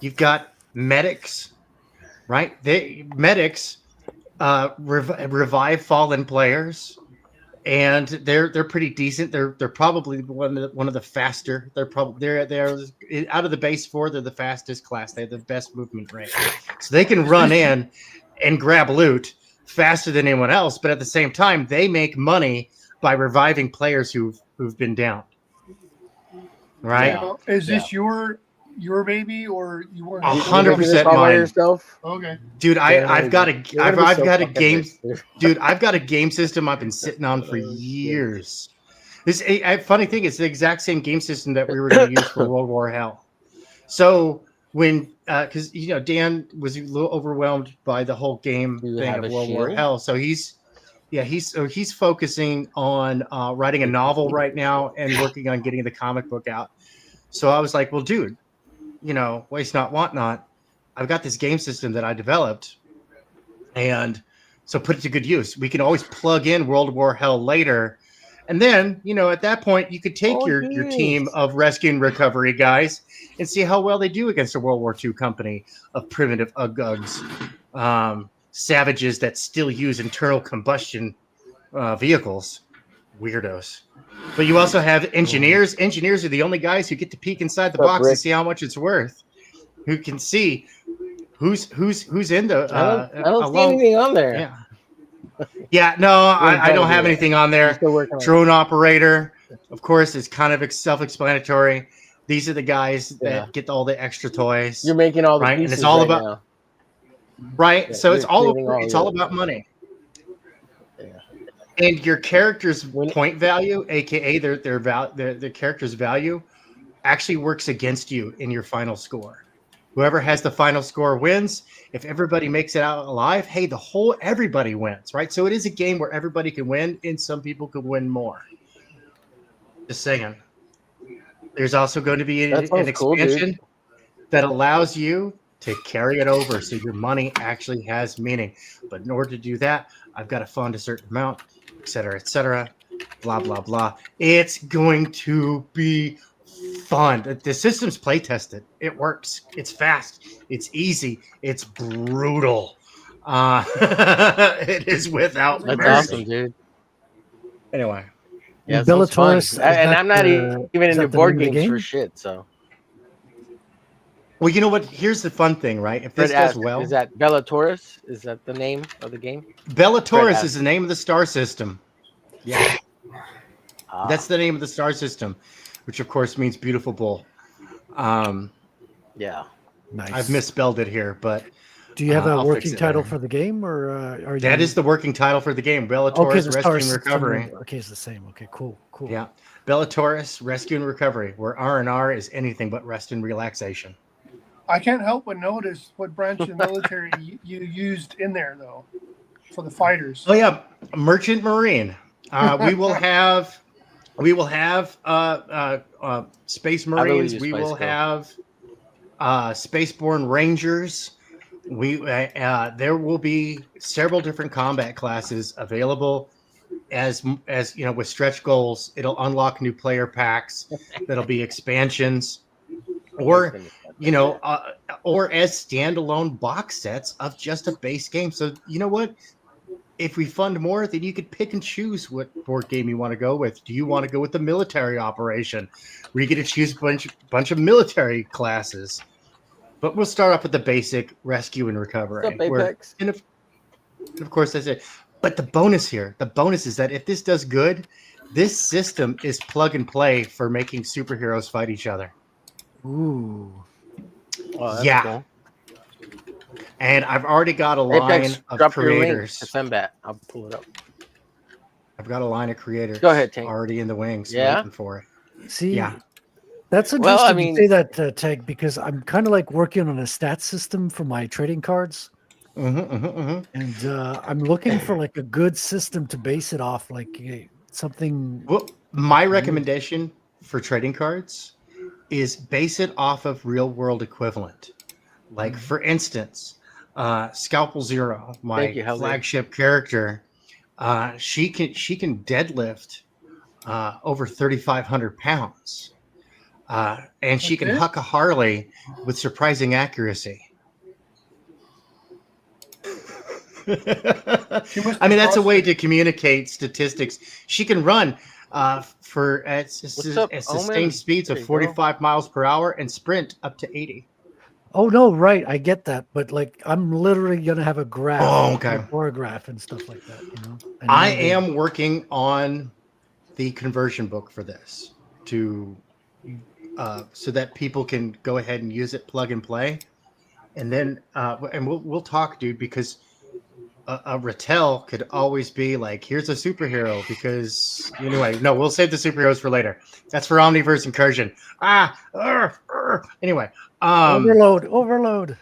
You've got medics, right? Medics revive fallen players, and they're pretty decent. They're probably one of the faster. They're out of the base 4. They're the fastest class. They have the best movement rate, so they can run in and grab loot faster than anyone else. But at the same time, they make money by reviving players who've been down. Right?
Now, is this your baby, or you want
100% mine?
Yourself?
Okay,
dude. I've got a game. Dude, I've got a game system I've been sitting on for years. Funny thing, it's the exact same game system that we were going to use for World War Hell. So when, because Dan was a little overwhelmed by the whole game thing of World War Hell, so he's focusing on writing a novel right now and working on getting the comic book out. So I was like, well, dude, waste not, want not. I've got this game system that I developed, and so put it to good use. We can always plug in World War Hell later And then, at that point, you could take
Oh,
your team of rescue and recovery guys and see how well they do against a World War II company of primitive ugugs, savages that still use internal combustion vehicles. Weirdos. But you also have engineers. Engineers are the only guys who get to peek inside the box and see how much it's worth. Who can see who's in the
I don't see anything on there.
Yeah. Yeah, no, I don't have anything on there. Drone operator, of course, is kind of self-explanatory. These are the guys that get all the extra toys.
You're making all the
right,
pieces
and it's all
right
about
now.
right.
Yeah,
So it's all
creating
about money. And your character's point value, aka their character's value, actually works against you in your final score. Whoever has the final score wins. If everybody makes it out alive, hey, everybody wins, right? So it is a game where everybody can win, and some people can win more. Just saying. There's also going to be an expansion that allows you to carry it over, so your money actually has meaning. But in order to do that, I've got to fund a certain amount, et cetera, blah, blah, blah. It's going to be fun. The system's play tested. It works. It's fast. It's easy. It's brutal. It is without
That's
mercy.
awesome, dude.
Anyway.
Yeah,
Bellatorus,
and I'm not even into board games for shit, so.
Well, you know what? Here's the fun thing, right? If this does well,
is that Bellatorus? Is that the name of the game?
Bellatorus is the name of the star system. Yeah,
Ah.
that's the name of the star system, which of course means beautiful bull.
Yeah,
nice.
I've misspelled it here, but
do you have a
I'll
working
fix it
title
later.
for the game, or are
That
you...
is the working title for the game, Bellatorus Rescue and Recovery.
Okay, it's the same. Okay, cool.
Yeah, Bellatorus Rescue and Recovery, where R&R is anything but rest and relaxation.
I can't help but notice what branch of the military you used in there, though, for the fighters.
Oh yeah, Merchant Marine. We will have Space Marines. We will have Spaceborne Rangers. There will be several different combat classes available. As with stretch goals, it'll unlock new player packs. That'll be expansions, or as standalone box sets of just a base game. So you know what? If we fund more, then you could pick and choose what board game you want to go with. Do you want to go with the military operation, where you get to choose a bunch of military classes? But we'll start off with the basic rescue and recovery.
What's up, Apex?
And of course, that's it. But the bonus is that if this does good, this system is plug and play for making superheroes fight each other.
Ooh.
Oh, that's
yeah.
cool.
And I've already got a line
Apex,
of
drop
creators.
Your link to Fembat. I'll pull it up.
I've got a line of creators.
Go ahead, Tank.
Already in the wings.
Yeah?
Waiting for it.
See,
Yeah.
that's interesting
Well, I mean-
to say that, Tag, because I'm kind of like working on a stat system for my trading cards. And I'm looking for like a good system to base it off, like something.
Well, my recommendation for trading cards is base it off of real world equivalent. Like for instance, Scalpel Zero, my flagship character, she can deadlift over 3,500 pounds, and she can huck a Harley with surprising accuracy. I mean, that's a way to communicate statistics. She can run for at sustained speeds of 45 miles per hour and sprint up to 80.
Oh no, right, I get that, but like I'm literally gonna have a graph, or a graph and stuff like that. And
I am working on the conversion book for this to so that people can go ahead and use it, plug and play, and then and we'll talk, dude, because a Rattel could always be like, here's a superhero, because anyway, no, we'll save the superheroes for later. That's for Omniverse Incursion. Anyway,
overload.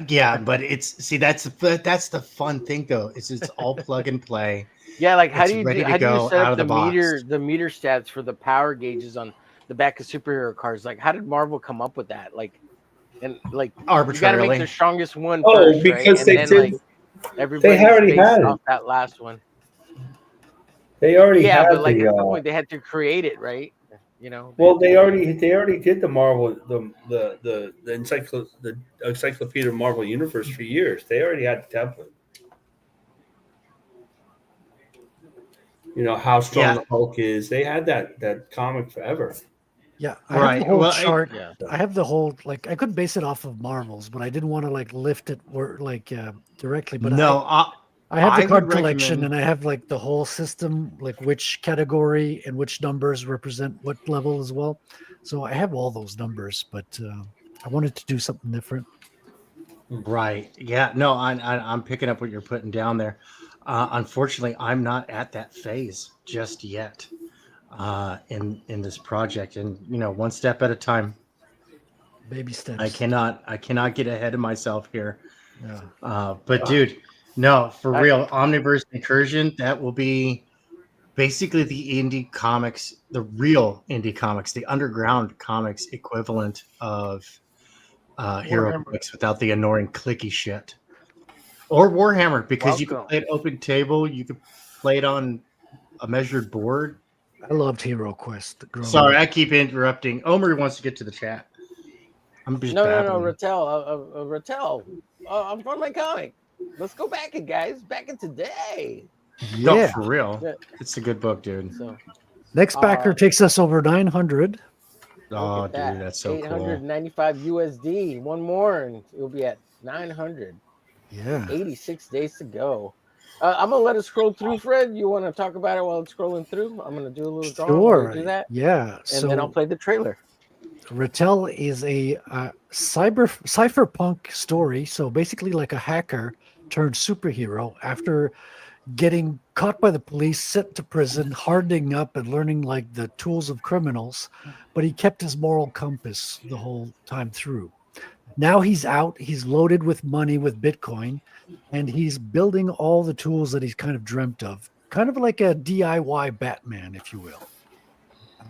Yeah, but that's the fun thing though. It's all plug and play.
Yeah, like how do you
set
up
out
the meter stats for the power gauges on the back of superhero cards? Like, how did Marvel come up with that? Like, and like
arbitrarily,
you gotta make the strongest one.
Oh,
first,
because
right?
they
and then,
did.
Everybody
They already had it.
off that last one.
They already
Yeah,
had
but like
the.
at some point they had to create it, right? You know.
Well, they already did the Marvel the Encyclopedia of Marvel Universe for years. They already had the template. You know how strong
Yeah.
the Hulk is. They had that comic forever.
Yeah, I have the
Right.
whole
Well,
chart.
Yeah.
I have the whole like I couldn't base it off of Marvels, but I didn't want to like lift it or like directly. But
no,
I have the
I would
card collection,
recommend.
and I have like the whole system, like which category and which numbers represent what level as well. So I have all those numbers, but I wanted to do something different.
Right. Yeah. No, I'm picking up what you're putting down there. Unfortunately, I'm not at that phase just yet in this project, and one step at a time.
Baby steps.
I cannot get ahead of myself here.
Yeah.
But dude, no, for real, Omniverse Incursion, that will be basically the indie comics, the real indie comics, the underground comics equivalent of Hero
Warhammer.
Clicks without the annoying clicky shit. Or Warhammer, because you can
Welcome.
play it open table, you could play it on a measured board.
I loved Hero Quest. growing
Sorry,
up.
I keep interrupting. Omer wants to get to the chat. I'm just
No,
babbling.
Rattel. I'm from my comic. Let's go back, guys. Back in today.
No,
Yeah.
for real.
Yeah.
It's a good book, dude.
So
Next backer takes us over 900.
Oh,
look
dude,
at that.
that's so cool.
895 USD. One more, and it'll be at 900.
Yeah.
86 days to go. I'm gonna let it scroll through, Fred. You want to talk about it while it's scrolling through? I'm gonna do a little drawing while
Sure.
you do that,
Yeah.
and then I'll play the trailer.
Rattel is a cypherpunk story. So basically, like a hacker turned superhero after getting caught by the police, sent to prison, hardening up, and learning like the tools of criminals. But he kept his moral compass the whole time through. Now he's out. He's loaded with money with Bitcoin, and he's building all the tools that he's kind of dreamt of, kind of like a DIY Batman, if you will.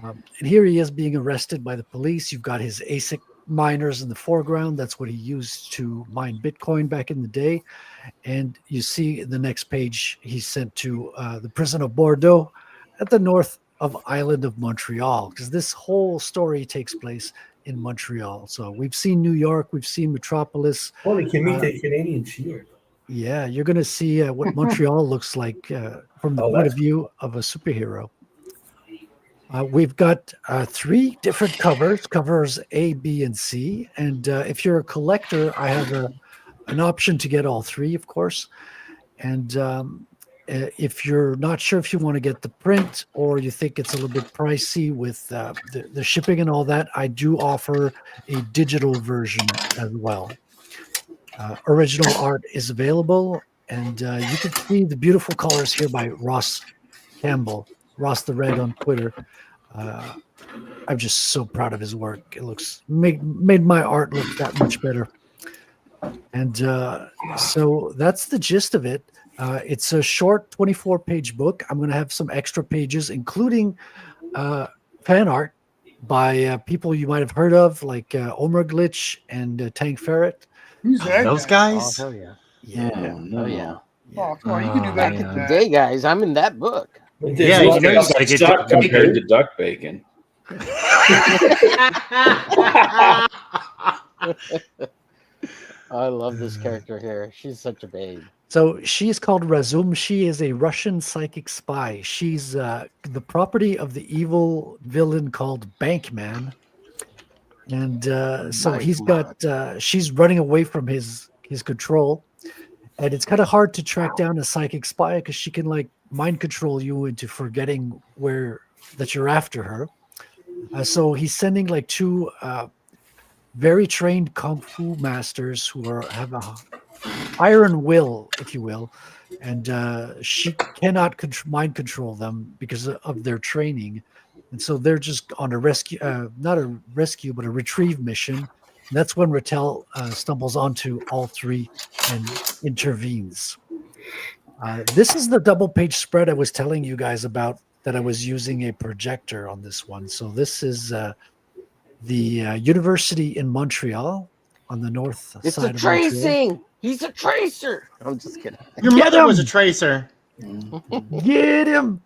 And here he is being arrested by the police. You've got his ASIC miners in the foreground. That's what he used to mine Bitcoin back in the day. And you see the next page, he's sent to the prison of Bordeaux at the north of island of Montreal, because this whole story takes place in Montreal. So we've seen New York, we've seen Metropolis.
Well, they can meet the Canadian shield.
Yeah, you're going to see what Montreal looks like from the point of view of a superhero. We've got 3 different covers A, B, and C. And if you're a collector, I have an option to get all 3, of course. And if you're not sure if you want to get the print or you think it's a little bit pricey with the shipping and all that, I do offer a digital version as well. Original art is available, and you can see the beautiful colors here by Ross Campbell, Ross the Red on Twitter. I'm just so proud of his work. It looks made my art look that much better. And so that's the gist of it. It's a short 24-page book. I'm going to have some extra pages, including fan art by people you might have heard of, like omerglitch and Tank Ferret.
Who's that?
Those
guy?
guys?
Oh, hell yeah.
Yeah.
Oh, yeah.
Oh, come on, you can do better than that.
Today, guys, I'm in that book.
Yeah, you know you got to get
Suck
your
compared to duck bacon.
I love this character here. She's such a babe.
So she's called Razum. She is a Russian psychic spy. She's the property of the evil villain called Bankman. And so he's got, she's running away from his control. And it's kind of hard to track down a psychic spy because she can like mind control you into forgetting that you're after her. So he's sending like 2 very trained kung fu masters who have a iron will, if you will, and she cannot mind control them because of their training. And so they're just on a rescue, not a rescue, but a retrieve mission. And that's when Rattel stumbles onto all 3 and intervenes. This is the double-page spread I was telling you guys about, that I was using a projector on this one. So this is the university in Montreal on the north side of Montreal.
It's a tracing. He's a tracer. I'm just kidding.
Your mother was a tracer.
Get him.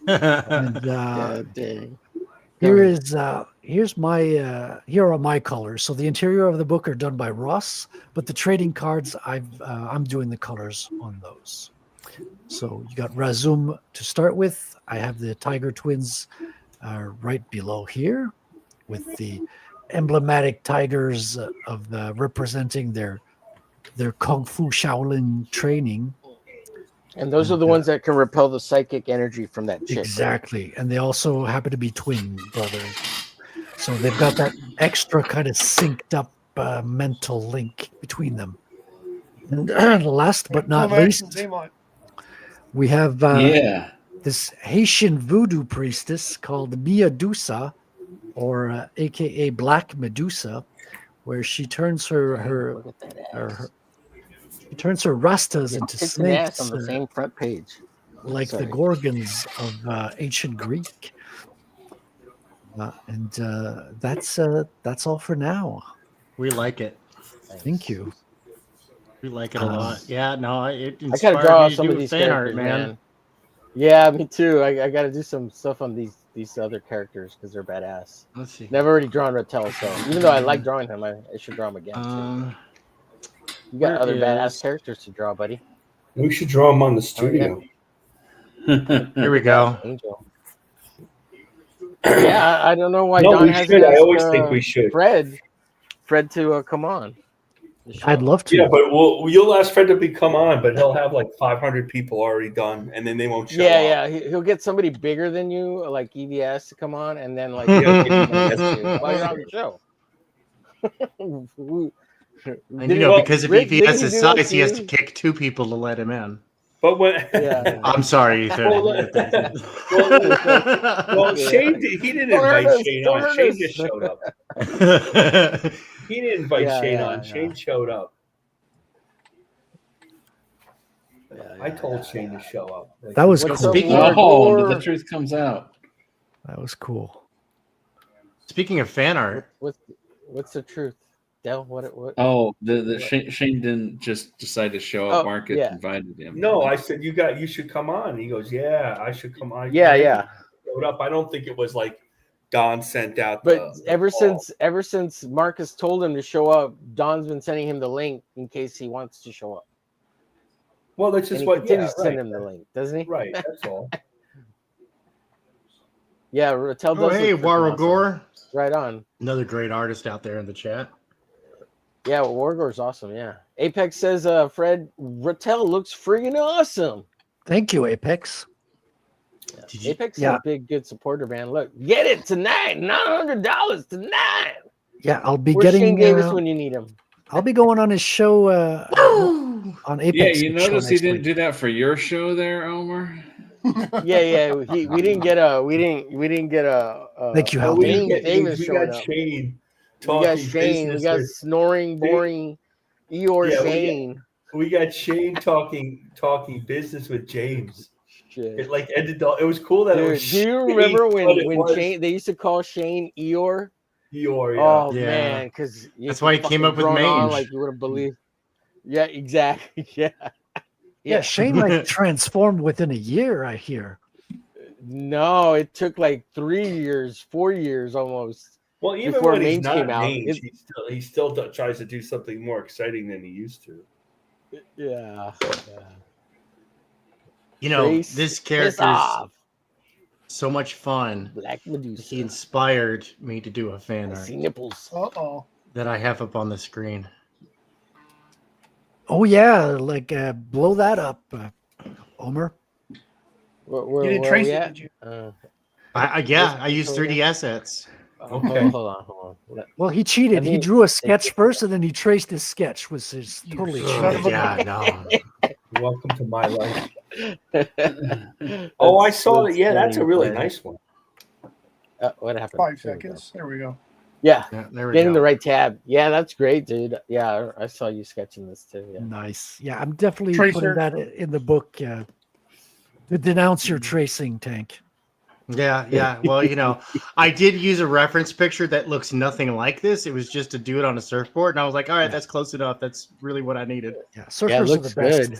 And
Yeah, dang.
here's here are my colors. So the interior of the book are done by Ross, but the trading cards I'm doing the colors on those. So you got Razum to start with. I have the Tiger Twins right below here, with the emblematic tigers of representing their kung fu Shaolin training.
And those are the ones that can repel the psychic energy from that chick.
Exactly. And they also happen to be twin brothers. So they've got that extra kind of synced up mental link between them. And last but not least, we have this Haitian voodoo priestess called Medusa, or aka Black Medusa, where she turns her rastas into
Tits and ass
snakes
on the same front page.
like the Gorgons of ancient Greek. And that's all for now.
We like it.
Thank you.
We like it a lot. Yeah, no, it
I gotta
inspired
draw
me to
some
do
of these
fan
characters,
art, man.
Yeah, me too. I gotta do some stuff on these other characters because they're badass.
Let's see.
Never already drawn Rattel, so even though I like drawing him, I should draw him again too. You got other badass characters to draw, buddy.
We should draw him on the studio.
Here we go.
Angel. Yeah, I don't know why
No,
Don
we
hasn't
should. I
asked,
always think we should.
Fred to come on.
I'd love to.
Yeah, but you'll ask Fred to come on, but he'll have like 500 people already done, and then they won't show up.
Yeah. He'll get somebody bigger than you, like EVS, to come on, and then like while you're on the show.
And because of EVS's size, he has to kick 2 people to let him in.
But when
I'm sorry, Ethan.
well, Shane he didn't invite Shane on. Shane just showed up. He didn't invite Shane on. Shane showed up. I told Shane to show up.
That was cool.
The truth comes out.
That was cool.
Speaking of fan art,
what's the truth? Del, what?
Oh, Shane didn't just decide to show up. Marcus invited him.
No, I said you should come on. He goes, yeah, I should come on.
Yeah.
Showed up. I don't think it was like Don sent out.
But ever since Marcus told him to show up, Don's been sending him the link in case he wants to show up.
Well, that's just what.
Continues to send him the link, doesn't he?
Right. That's all.
Yeah, Rattel does.
Hey, Waragor.
Awesome. Right on.
Another great artist out there in the chat.
Yeah, Waragor's awesome. Yeah. Apex says, Fred, Rattel looks friggin' awesome.
Thank you, Apex.
Yeah. Apex is a big, good supporter, man. Look, get it tonight. $900 tonight.
Yeah, I'll be
Where's
getting
Shane Davis when you need him.
I'll be going on his show on Apex.
Yeah, you notice he didn't do that for your show there, Omer.
Yeah. We didn't get a.
Thank you, Hal.
We
got Shane.
We got Shane. We got snoring, boring Eeyore Shane.
We got Shane talking business with James.
Shit.
It like ended. It was cool that it was.
Do you remember when Shane? They used to call Shane Eeyore.
Eeyore, yeah.
Oh man, because
that's why he came up with mange.
Like you wouldn't believe. Yeah, exactly.
Yeah. Shane like transformed within a year. I hear.
No, it took like 3 years, 4 years almost.
Well, even
before
when he's
mange
not
came out,
mange, he still tries to do something more exciting than he used to.
Yeah.
You know, this character is so much fun.
Black Medusa.
He inspired me to do a fan art.
See nipples.
That I have up on the screen.
Oh yeah, like blow that up, Omer.
Where
you didn't trace
we
it,
at?
did you?
I use 3D assets.
Okay.
Hold on.
Well, he cheated. He drew a sketch first, and then he traced his sketch. Was his totally cheated.
Yeah, no.
Welcome to my life. I saw it. Yeah, that's a really nice one.
What happened?
5 seconds. There we go.
Yeah,
there we
getting
go.
the right tab. Yeah, that's great, dude. Yeah, I saw you sketching this too. Yeah.
Nice. Yeah, I'm definitely
Tracer.
putting that in the book. To denounce your tracing, Tank.
Yeah. Well, you know, I did use a reference picture that looks nothing like this. It was just to do it on a surfboard, and I was like, all right, that's close enough. That's really what I needed.
Yeah,
Yeah,
surfers
it
are
looks
the best
good.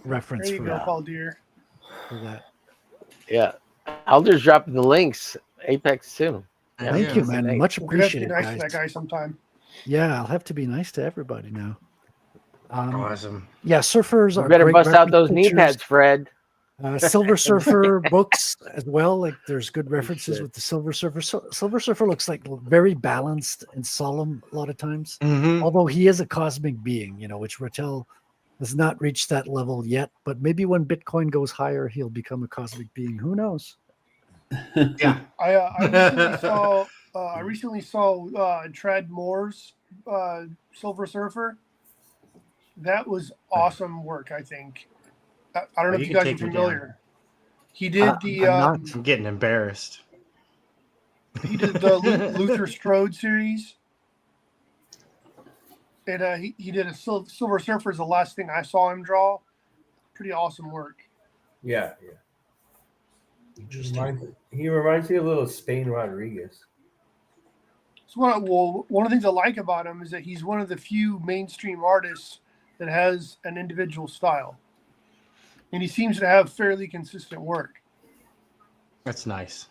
reference
There you
for
go,
that.
Paul Deere.
For that.
Yeah, I'll just drop the links. Apex too. Yeah,
Thank you,
that's
man.
nice.
Much
We're gonna have to be
appreciated,
nice to
guys.
that guy sometime.
Yeah, I'll have to be nice to everybody now.
Awesome.
Yeah, surfers
You
are
better
great
bust out
reference
those knee
pictures.
pads, Fred.
Silver Surfer books as well. Like there's good references with the Silver Surfer. Silver Surfer looks like very balanced and solemn a lot of times.
Mm-hmm.
Although he is a cosmic being, which Rattel has not reached that level yet. But maybe when Bitcoin goes higher, he'll become a cosmic being. Who knows?
Yeah.
I recently saw Trad Moore's Silver Surfer. That was awesome work. I think. I don't know if you guys are familiar. He did
I'm getting embarrassed.
He did the Luther Strode series, and he did a Silver Surfer is the last thing I saw him draw. Pretty awesome work.
Yeah. He reminds me a little of Spain Rodriguez.
So one of the things I like about him is that he's one of the few mainstream artists that has an individual style, and he seems to have fairly consistent work.
That's nice.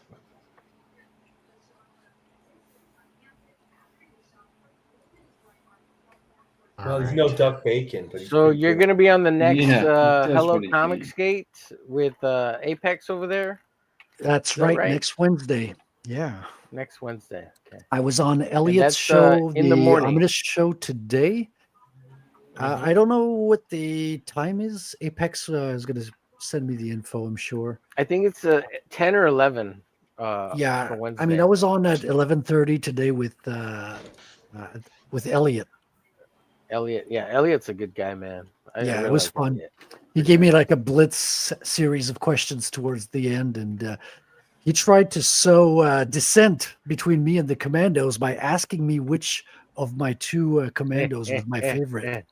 Well, there's no duck bacon, but
So you're going to be on the next
that's
Hello
pretty
Comics
sweet.
Gate with Apex over there?
That's
that
right,
right?
next Wednesday. Yeah.
Next Wednesday. Okay.
I was on Elliot's
that's,
show,
in the morning.
Ominous show today. I don't know what the time is. Apex is going to send me the info, I'm sure.
I think it's 10 or 11.
Yeah,
for Wednesday.
I mean, I was on at 11:30 today with Elliot.
Elliot. Yeah, Elliot's a good guy, man. I
Yeah,
really
it was
like
fun.
Elliot.
He gave me like a blitz series of questions towards the end, and he tried to sow dissent between me and the commandos by asking me which of my two commandos was my favorite.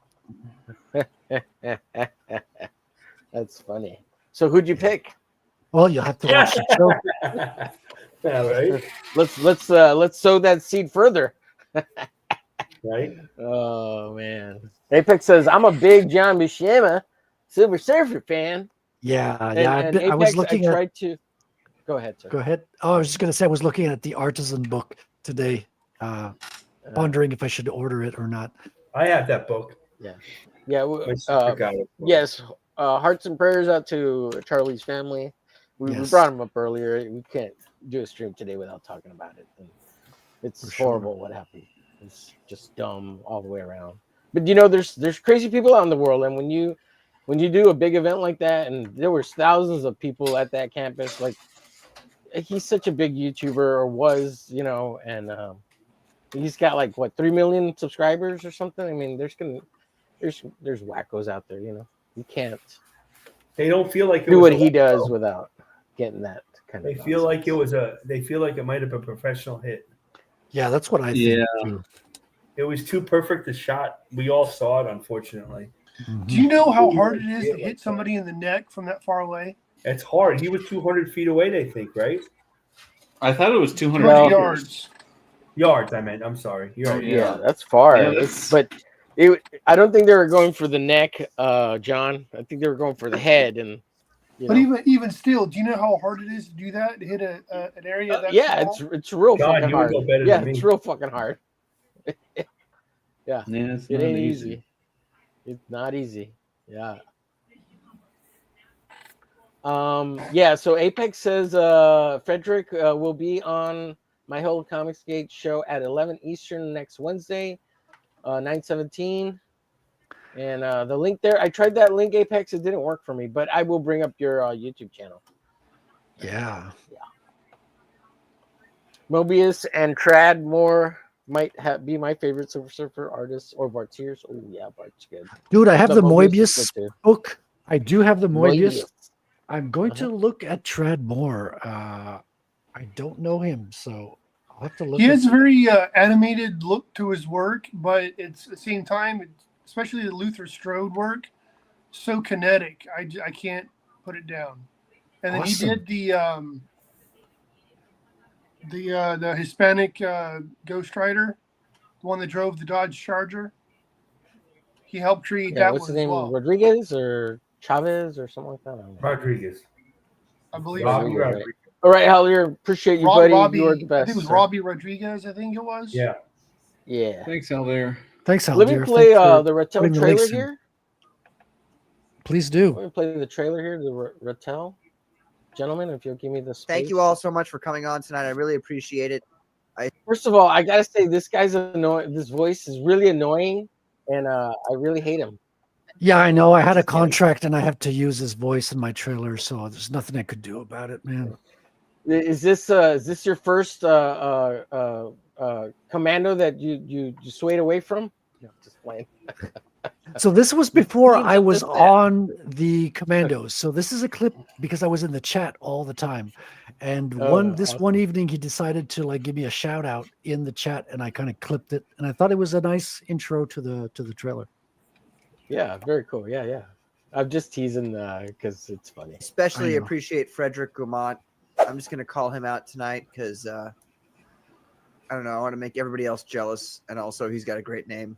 That's funny. So who'd you pick?
Well, you'll have to watch the show.
Yeah, right.
Let's sow that seed further.
Right.
Oh man. Apex says I'm a big John Buscema Silver Surfer fan.
Yeah,
And
I
Apex,
was looking at.
tried to. Go ahead, sir.
Go ahead. Oh, I was just going to say I was looking at the Artisan book today, wondering if I should order it or not.
I have that book.
Yeah.
My sister got it.
Yes. Hearts and prayers out to Charlie's family. We
Yes.
brought him up earlier. We can't do a stream today without talking about it. And it's
For
horrible what happened. It's just dumb all the way around. But there's crazy people out in the world, and when you do a big event like that, and there was thousands of people at that campus, like he's such a big YouTuber or was, and he's got like 3 million subscribers or something. I mean, there's wackos out there, You can't
They don't feel like it
do
was
what he does without getting that kind
They
of.
feel like it was They feel like it might have been a professional hit.
Yeah, that's what I think too.
It was too perfect a shot. We all saw it, unfortunately.
Do you know how hard it is to hit somebody in the neck from that far away?
It's hard. He was 200 feet away, they think, right?
I thought it was 200
200
meters.
yards.
Yards, I meant. I'm sorry. You're right.
Yeah, that's far.
Yeah,
But I don't think they were going for the neck, John. I think they were going for the head, and
But even still, do you know how hard it is to do that? To hit an area that small?
it's real
God,
fucking
you would
hard.
know better
Yeah,
than
it's
me.
real fucking hard. Yeah,
it's
it
not
ain't easy. It's not easy. Yeah. Yeah. So Apex says Frederick will be on my whole Comics Gate show at 11 Eastern next Wednesday, 9/17. And the link there, I tried that link, Apex. It didn't work for me, but I will bring up your YouTube channel.
Yeah.
Mobius and Trad Moore might be my favorite Silver Surfer artists, or Bart Sears. Oh yeah, Bart's good.
Dude, I have
But
the
Mobius is
Mobius
good, too.
book. I do have the Mobius.
Mobius.
I'm going to look at Trad Moore. I don't know him, so I'll have to look.
He
at
has a very animated look to his work, but it's at the same time, especially the Luther Strode work, so kinetic. I can't put it down. And then
Awesome.
he did the Hispanic Ghost Rider, the one that drove the Dodge Charger. He helped create
Yeah,
that
what's
one
his
as
name?
well.
Rodriguez or Chavez or something like that? I don't know.
I believe
Robbie
so.
Rodriguez, All right, Howler, appreciate you, buddy.
Robbie,
You are the
I
best.
think it was
sir.
Robbie Rodriguez. I think it was.
Yeah.
Yeah.
Thanks, Elder.
Thanks, Al.
Let me
dear.
play
Thanks for
the Rattel
putting the
trailer
links in.
here.
Please
Let
do.
me play the trailer here, the Rattel. Gentlemen, if you'll give me the space.
Thank you all so much for coming on tonight. I really appreciate it.
First of all, I gotta say this guy's annoying. This voice is really annoying, and I really hate him.
Yeah, I know. I had a contract and I have to use his voice in my trailer, so there's nothing I could do about it, man.
Is this your first commando that you swayed away from? No, just playing.
So this was before
Clean
I
up
was
this
on the commandos. So this is a clip because I was in the chat all the time. And
awesome.
one evening he decided to like give me a shout out in the chat, and I kind of clipped it, and I thought it was a nice intro to the trailer.
Yeah, very cool. Yeah. I'm just teasing because it's funny.
Especially
I know.
appreciate Frederick Gaumont. I'm just gonna call him out tonight because I don't know. I want to make everybody else jealous, and also he's got a great name.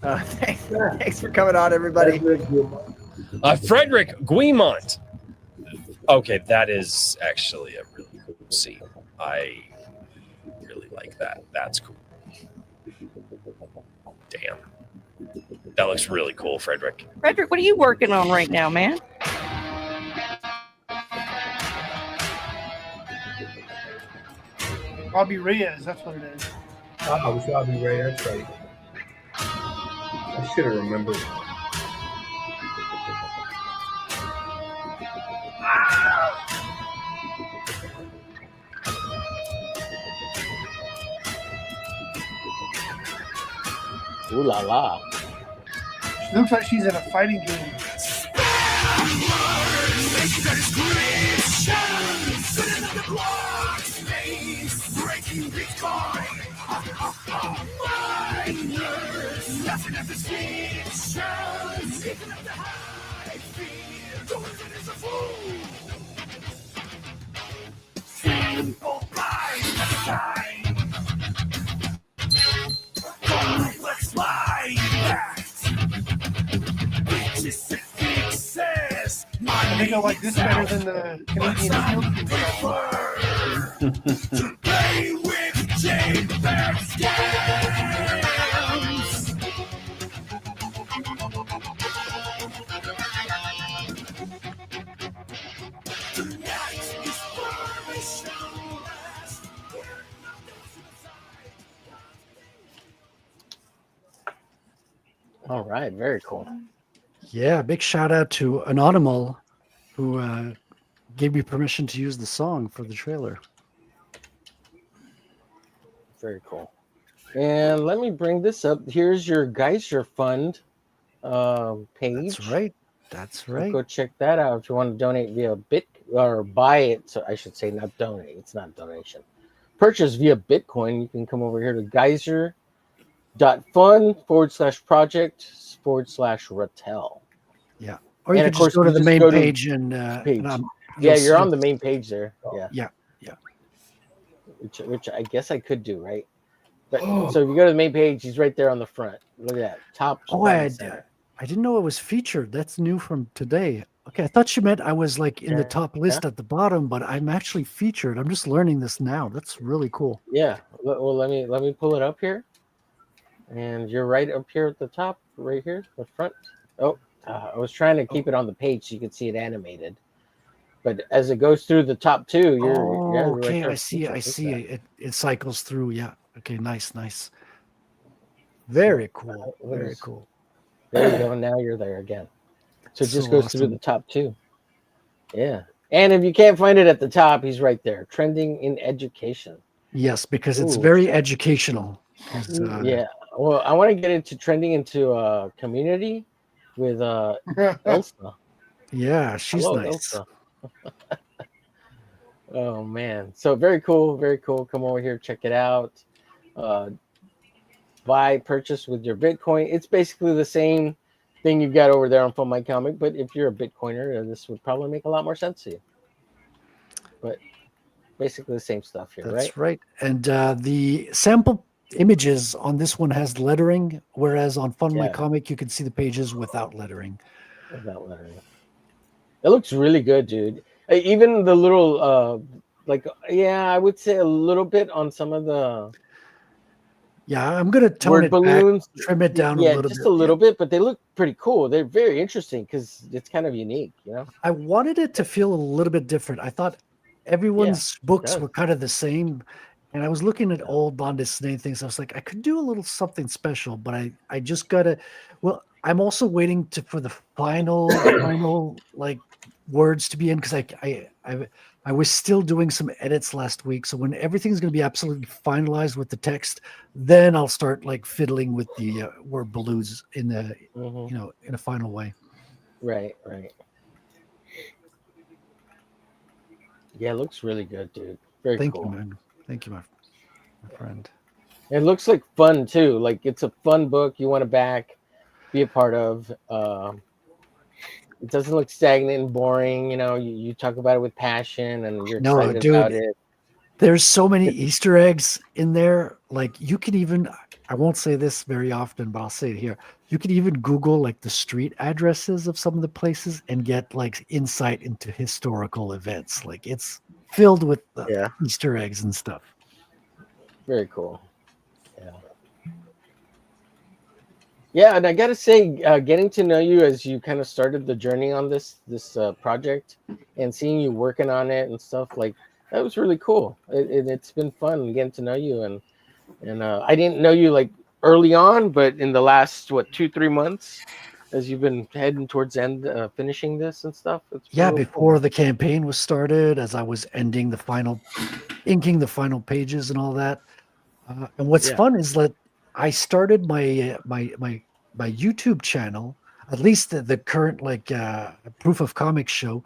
Thanks for coming on, everybody.
Frederick Guimont. Okay, that is actually a really cool scene. I really like that. That's cool. Damn. That looks really cool, Frederick.
Frederick, what are you working on right now, man?
Robbie Reyes. That's what it is.
Oh, it was Robbie Ray. That's right. I should have remembered.
Ooh la la.
She looks like she's in a fighting game. I think I like this better than the Canadian field team
All right, very cool.
Yeah, big shout out to Anonymal, who gave me permission to use the song for the trailer.
Very cool. And let me bring this up. Here's your Geyser Fund page.
That's right. That's right.
Go check that out if you want to donate via Bit or buy it. So I should say not donate. It's not donation. Purchase via Bitcoin. You can come over here to geyser.fund/project/Rattel.
Yeah. Or you
And
can
of course,
just go to
you
the
just
main
go to
page and
page.
yeah,
You're on the main page there. Yeah.
Yeah.
Which I guess I could do, right? But so if you go to the main page, he's right there on the front. Look at that. Top.
Oh, I didn't know it was featured. That's new from today. Okay, I thought you meant I was like in the top list at the bottom, but I'm actually featured. I'm just learning this now. That's really cool.
Yeah. Well, let me pull it up here, and you're right up here at the top, right here, the front. Oh, I was trying to keep it on the page so you could see it animated, but as it goes through the top two, you're
okay.
right there.
I see. It cycles through. Yeah. Okay. Nice. Very cool. Very cool.
There you go. Now you're there again. So it just
So
goes through
awesome.
the top two. Yeah. And if you can't find it at the top, he's right there. Trending in education.
Yes, because it's
Ooh.
very educational.
Yeah. Well, I want to get into trending into community with Elsa.
Yeah, she's
Hello,
nice.
Elsa. Oh man. So very cool, very cool. Come over here, check it out. Buy, purchase with your Bitcoin. It's basically the same thing you've got over there on Fund My Comic, but if you're a Bitcoiner, this would probably make a lot more sense to you. But basically the same stuff here, right?
That's right. And the sample images on this one has lettering, whereas on Fund My Comic, you can see the pages without lettering.
Without lettering. It looks really good, dude. Even the little Like, yeah, I would say a little bit on some of the
Yeah, I'm gonna tone
word
it back,
balloons.
trim it down a
Yeah,
little
just
bit.
a little bit, but they look pretty cool. They're very interesting because it's kind of unique, you know.
I wanted it to feel a little bit different. I thought
Yeah,
everyone's
it
books
does.
were kind of the same, and I was looking at old bande dessinée things. I was like, I could do a little something special, but I just gotta. Well, I'm also waiting for the final like words to be in because I was still doing some edits last week. So when everything's gonna be absolutely finalized with the text, then I'll start like fiddling with the word balloons in the
Mhm.
in a final way.
Right, right. Yeah, it looks really good, dude. Very
Thank you,
cool.
man. Thank you, my friend.
It looks like fun too. Like it's a fun book you want to back, be a part of. It doesn't look stagnant and boring. You know, you talk about it with passion and you're
No,
excited about
dude,
it.
there's so many Easter eggs in there. Like you can even, I won't say this very often, but I'll say it here. You can even Google like the street addresses of some of the places and get like insight into historical events. Like it's filled with
Yeah,
Easter eggs and stuff.
very cool. Yeah. Yeah, and I gotta say, getting to know you as you kind of started the journey on this project, and seeing you working on it and stuff like that was really cool. It's been fun getting to know you, and I didn't know you like early on, but in the last 2-3 months, as you've been heading towards end finishing this and stuff, it's been
Yeah,
real cool,
before
man.
the campaign was started, as I was inking the final pages and all that. And what's
Yeah.
fun is that I started my YouTube channel, at least the current like proof of comics show,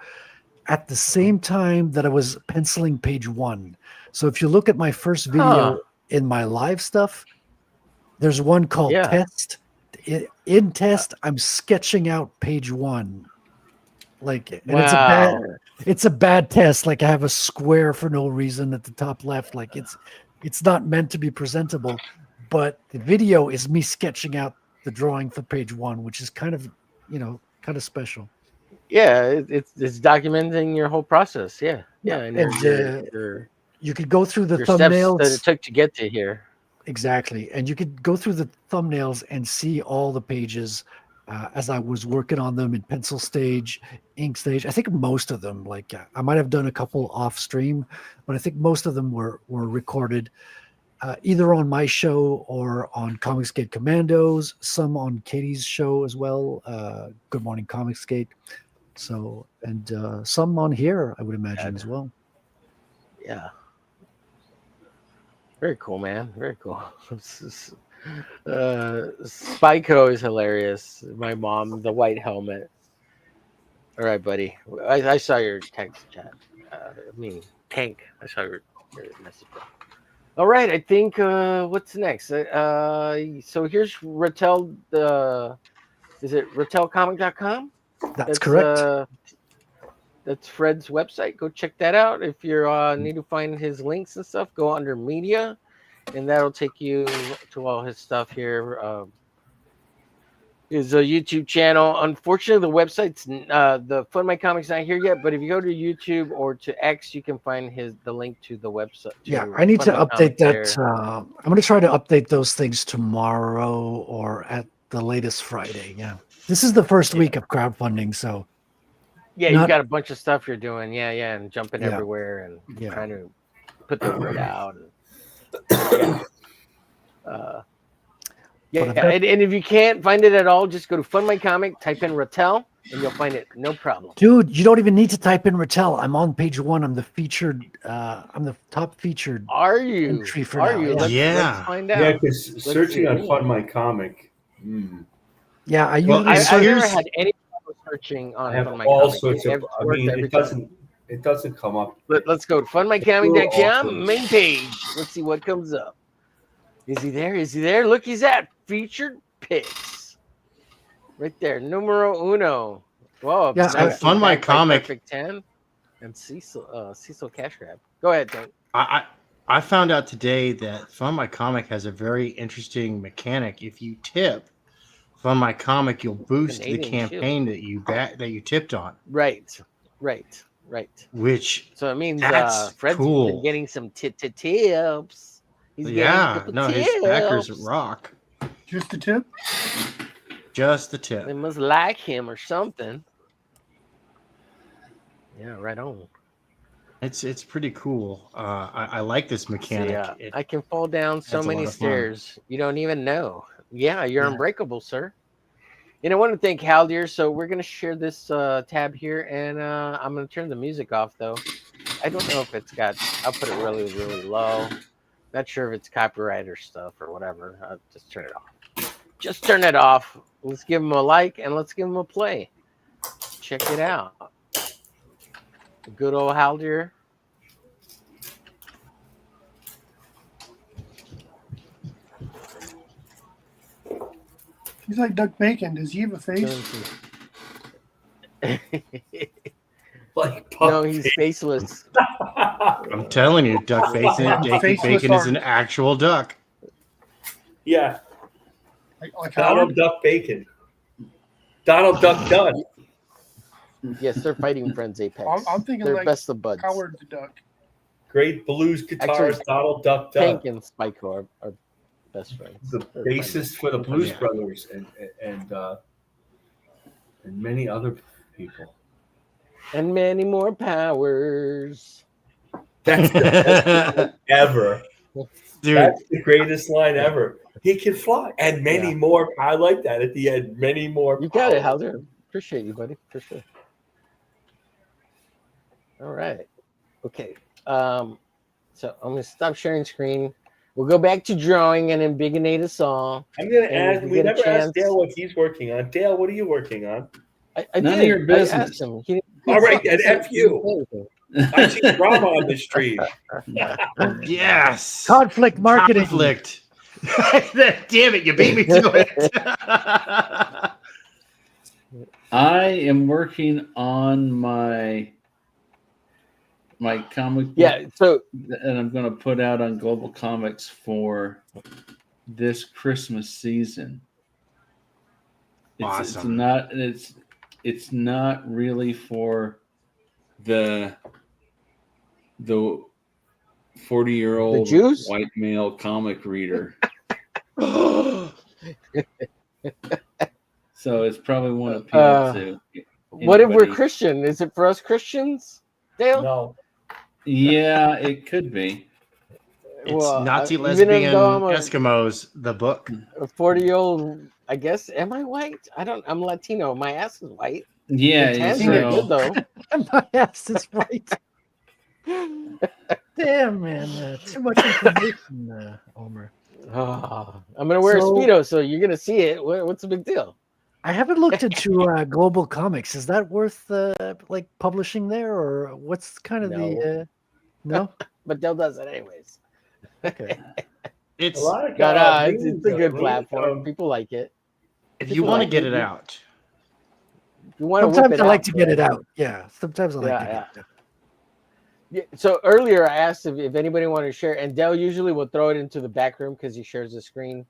at the same time that I was penciling page one. So if you look at my first
Huh.
video in my live stuff, there's one called
Yeah.
Test. In Test, I'm sketching out page one. Like, and
Wow.
it's a bad test. Like I have a square for no reason at the top left. Like it's not meant to be presentable, but the video is me sketching out the drawing for page one, which is kind of, kind of special.
Yeah, it's documenting your whole process. Yeah.
Yeah.
Yeah, and
And you could go through the
your steps that it
thumbnails.
took to get to here.
Exactly. And you could go through the thumbnails and see all the pages as I was working on them in pencil stage, ink stage. I think most of them, like I might have done a couple off stream, but I think most of them were recorded either on my show or on Comicsgate Commandos, some on Katie's show as well. Good Morning Comicsgate. So, and some on here, I would imagine as well.
Yeah. Very cool, man. Very cool. Spyco is hilarious. My mom, the white helmet. All right, buddy. I saw your text chat. Tank. I saw your message. All right, I think what's next? So here's Rattel. Is it RattelComic.com?
That's correct.
That's Fred's website. Go check that out. If you need to find his links and stuff, go under media, and that'll take you to all his stuff here. His YouTube channel. Unfortunately, the website's the Fun My Comics not here yet. But if you go to YouTube or to X, you can find the link to the website.
Yeah, I need to update that. I'm going to try to update those things tomorrow or at the latest Friday. Yeah, this is the first week of crowdfunding, so.
Yeah, you got a bunch of stuff you're doing. Yeah, and jumping
Yeah.
everywhere and
Yeah.
trying to put the word out. And, and if you can't find it at all, just go to Fun My Comic, type in Rattel, and you'll find it. No problem.
Dude, you don't even need to type in Rattel. I'm on page one. I'm the featured. I'm the top featured.
Are you?
Entry for
Are
now.
you? Let's find out.
Yeah, because searching on Fun My Comic.
Yeah,
I've never had any trouble searching on
I have
Fun My
all
Comic.
sorts of. I mean, it doesn't come up.
Let's go to funmycomic.com main page. Let's see what comes up. Is he there? Is he there? Look, he's at featured picks. Right there, numero uno. Whoa,
Yeah, so Fun My Comic.
Perfect 10 and Cecil Cash Grab. Go ahead, Tank.
I found out today that Fun My Comic has a very interesting mechanic. If you tip Fun My Comic, you'll boost
Canadian
the campaign that you tipped on.
Right. Right.
Which
So it means
that's
Fred's been
cool.
getting some tips. He's getting a
Yeah,
couple
no, his backers
tips.
rock.
Just the tip.
Just the tip.
They must like him or something. Yeah, right on.
It's pretty cool. I like this mechanic.
See, I can fall down so
adds a
many
lot of fun.
stairs. You don't even know. Yeah, you're
Yeah.
unbreakable, sir. And I want to thank Haldir. So we're gonna share this tab here, and I'm gonna turn the music off though. I don't know if it's got. I'll put it really, really low. Not sure if it's copyright or stuff or whatever. I'll just turn it off. Just turn it off. Let's give him a like and let's give him a play. Check it out. Good old Haldir.
He's like Duck Bacon. Does he have a face?
No, he's faceless.
I'm telling you, Duck Bacon, Bacon is an actual duck.
Yeah.
Like
Donald Duck Bacon. Donald Duck Duck.
Yes, they're fighting friends, Apex.
I'm thinking
they're
like
best of buds.
Howard the Duck.
Great blues guitarist,
Actually,
Donald Duck Duck.
Tank and Spyco are best friends.
The
They're
bassist
friends.
for the Blues Brothers and many other people.
And many more powers.
That's the best line ever.
Dude.
That's the greatest line ever. He can fly. And many more. I like that at the end. Many more.
You got it, Haldir. Appreciate you, buddy, for sure. All right. Okay. So I'm gonna stop sharing screen. We'll go back to drawing and embiggenate us all.
I'm gonna
And
ask.
if
We
get a
never
chance-
asked Dale what he's working on. Dale, what are you working on?
I
None of
did.
your
I
business.
asked him. He
All right,
he
and
said
F you.
he didn't
I see drama on the street.
Yes.
Conflict marketing.
Conflict. Damn it, you beat me to it.
I am working on my comic book,
Yeah, so
and I'm going to put out on Global Comics for this Christmas season.
Awesome.
It's not really for the 40-year-old
The Jews?
white male comic reader. So it's probably won't appeal to
what if we're
anybody.
Christian? Is it for us Christians, Dale?
No.
Yeah, it could be.
It's
Well,
Nazi
even
lesbian
though I'm
Eskimos, the book.
a 40-year-old, I guess. Am I white? I'm Latino. My ass is white.
Yeah,
The tans are good though.
My ass is white. Damn, man. Too much information, Omer.
Oh, I'm gonna wear a Speedo, so you're gonna see it. What's the big deal?
I haven't looked into Global Comics. Is that worth like publishing there, or what's kind of the no?
But Dell does it anyways.
Okay.
It's
A lot of
It's a good platform. People like it.
if you want to get it out.
You want to
Sometimes I like to get it out. Yeah. Sometimes I like
Yeah,
to get it out.
Yeah, so earlier I asked if anybody wanted to share, and Dell usually will throw it into the back room because he shares the screen.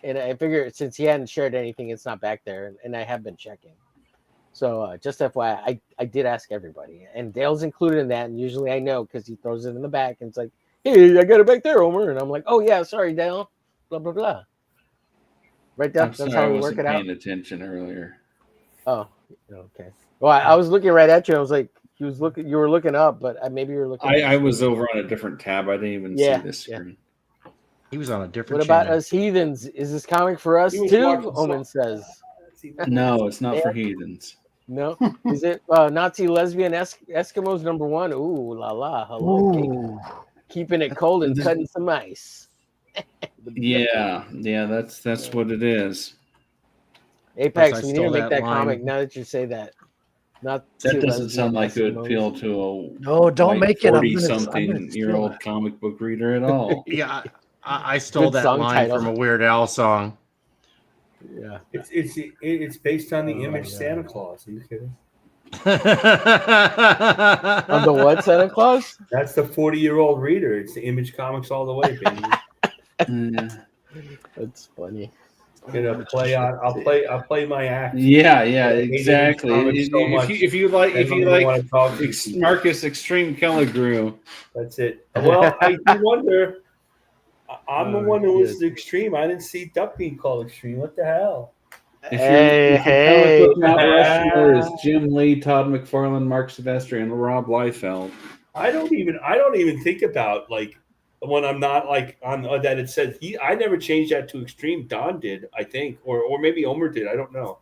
And I figure since he hadn't shared anything, it's not back there, and I have been checking. So just FYI, I did ask everybody, and Dale's included in that. And usually I know because he throws it in the back, and it's like, "Hey, I got it back there, Homer," and I'm like, "Oh yeah, sorry, Dale." Blah blah blah. Right, Dale.
I'm
That's
sorry,
how
I
we
wasn't
work it out.
paying attention earlier.
Oh, okay. Well, I was looking right at you. I was like, you were looking up, but maybe you were looking.
I was over on a different tab. I didn't even see this screen.
He was on a different
What about
channel.
us heathens? Is this comic for us
He was
too?
watching
Omen says.
No, it's not for heathens.
No. Is it Nazi lesbian Eskimos #1? Ooh la la. Hello.
Ooh.
Keeping it cold and cutting some ice.
Yeah, that's what it is.
Apex,
I
we need to
stole
make
that
that
line.
comic now that you say that. Not
That doesn't sound like it would appeal to a
No, don't make it. I'm gonna
40-something-year-old comic book reader at all.
Yeah, I stole
Good
that
song
line
title.
from a Weird Al song.
Yeah.
It's based on the image Santa Claus. Are you kidding?
On the what, Santa Claus?
That's the 40-year-old reader. It's the Image Comics all the way, baby.
Yeah.
That's funny.
Gonna play on. I'll play my act.
Yeah, yeah,
I hate
exactly.
comics so much.
If you like,
I don't even want to talk to people.
Marcus Extreme Kelligrew.
That's it. Well, I do wonder. I'm the
Oh,
one who
good.
was extreme. I didn't see Duck being called extreme. What the hell?
If
Hey,
your comic
hey.
book Mount Rushmore is Jim Lee, Todd McFarlane, Mark Silvestri, and Rob Liefeld.
I don't even think about like when I'm not like on that it said I never changed that to extreme. Don did, I think, or maybe Omer did. I don't know.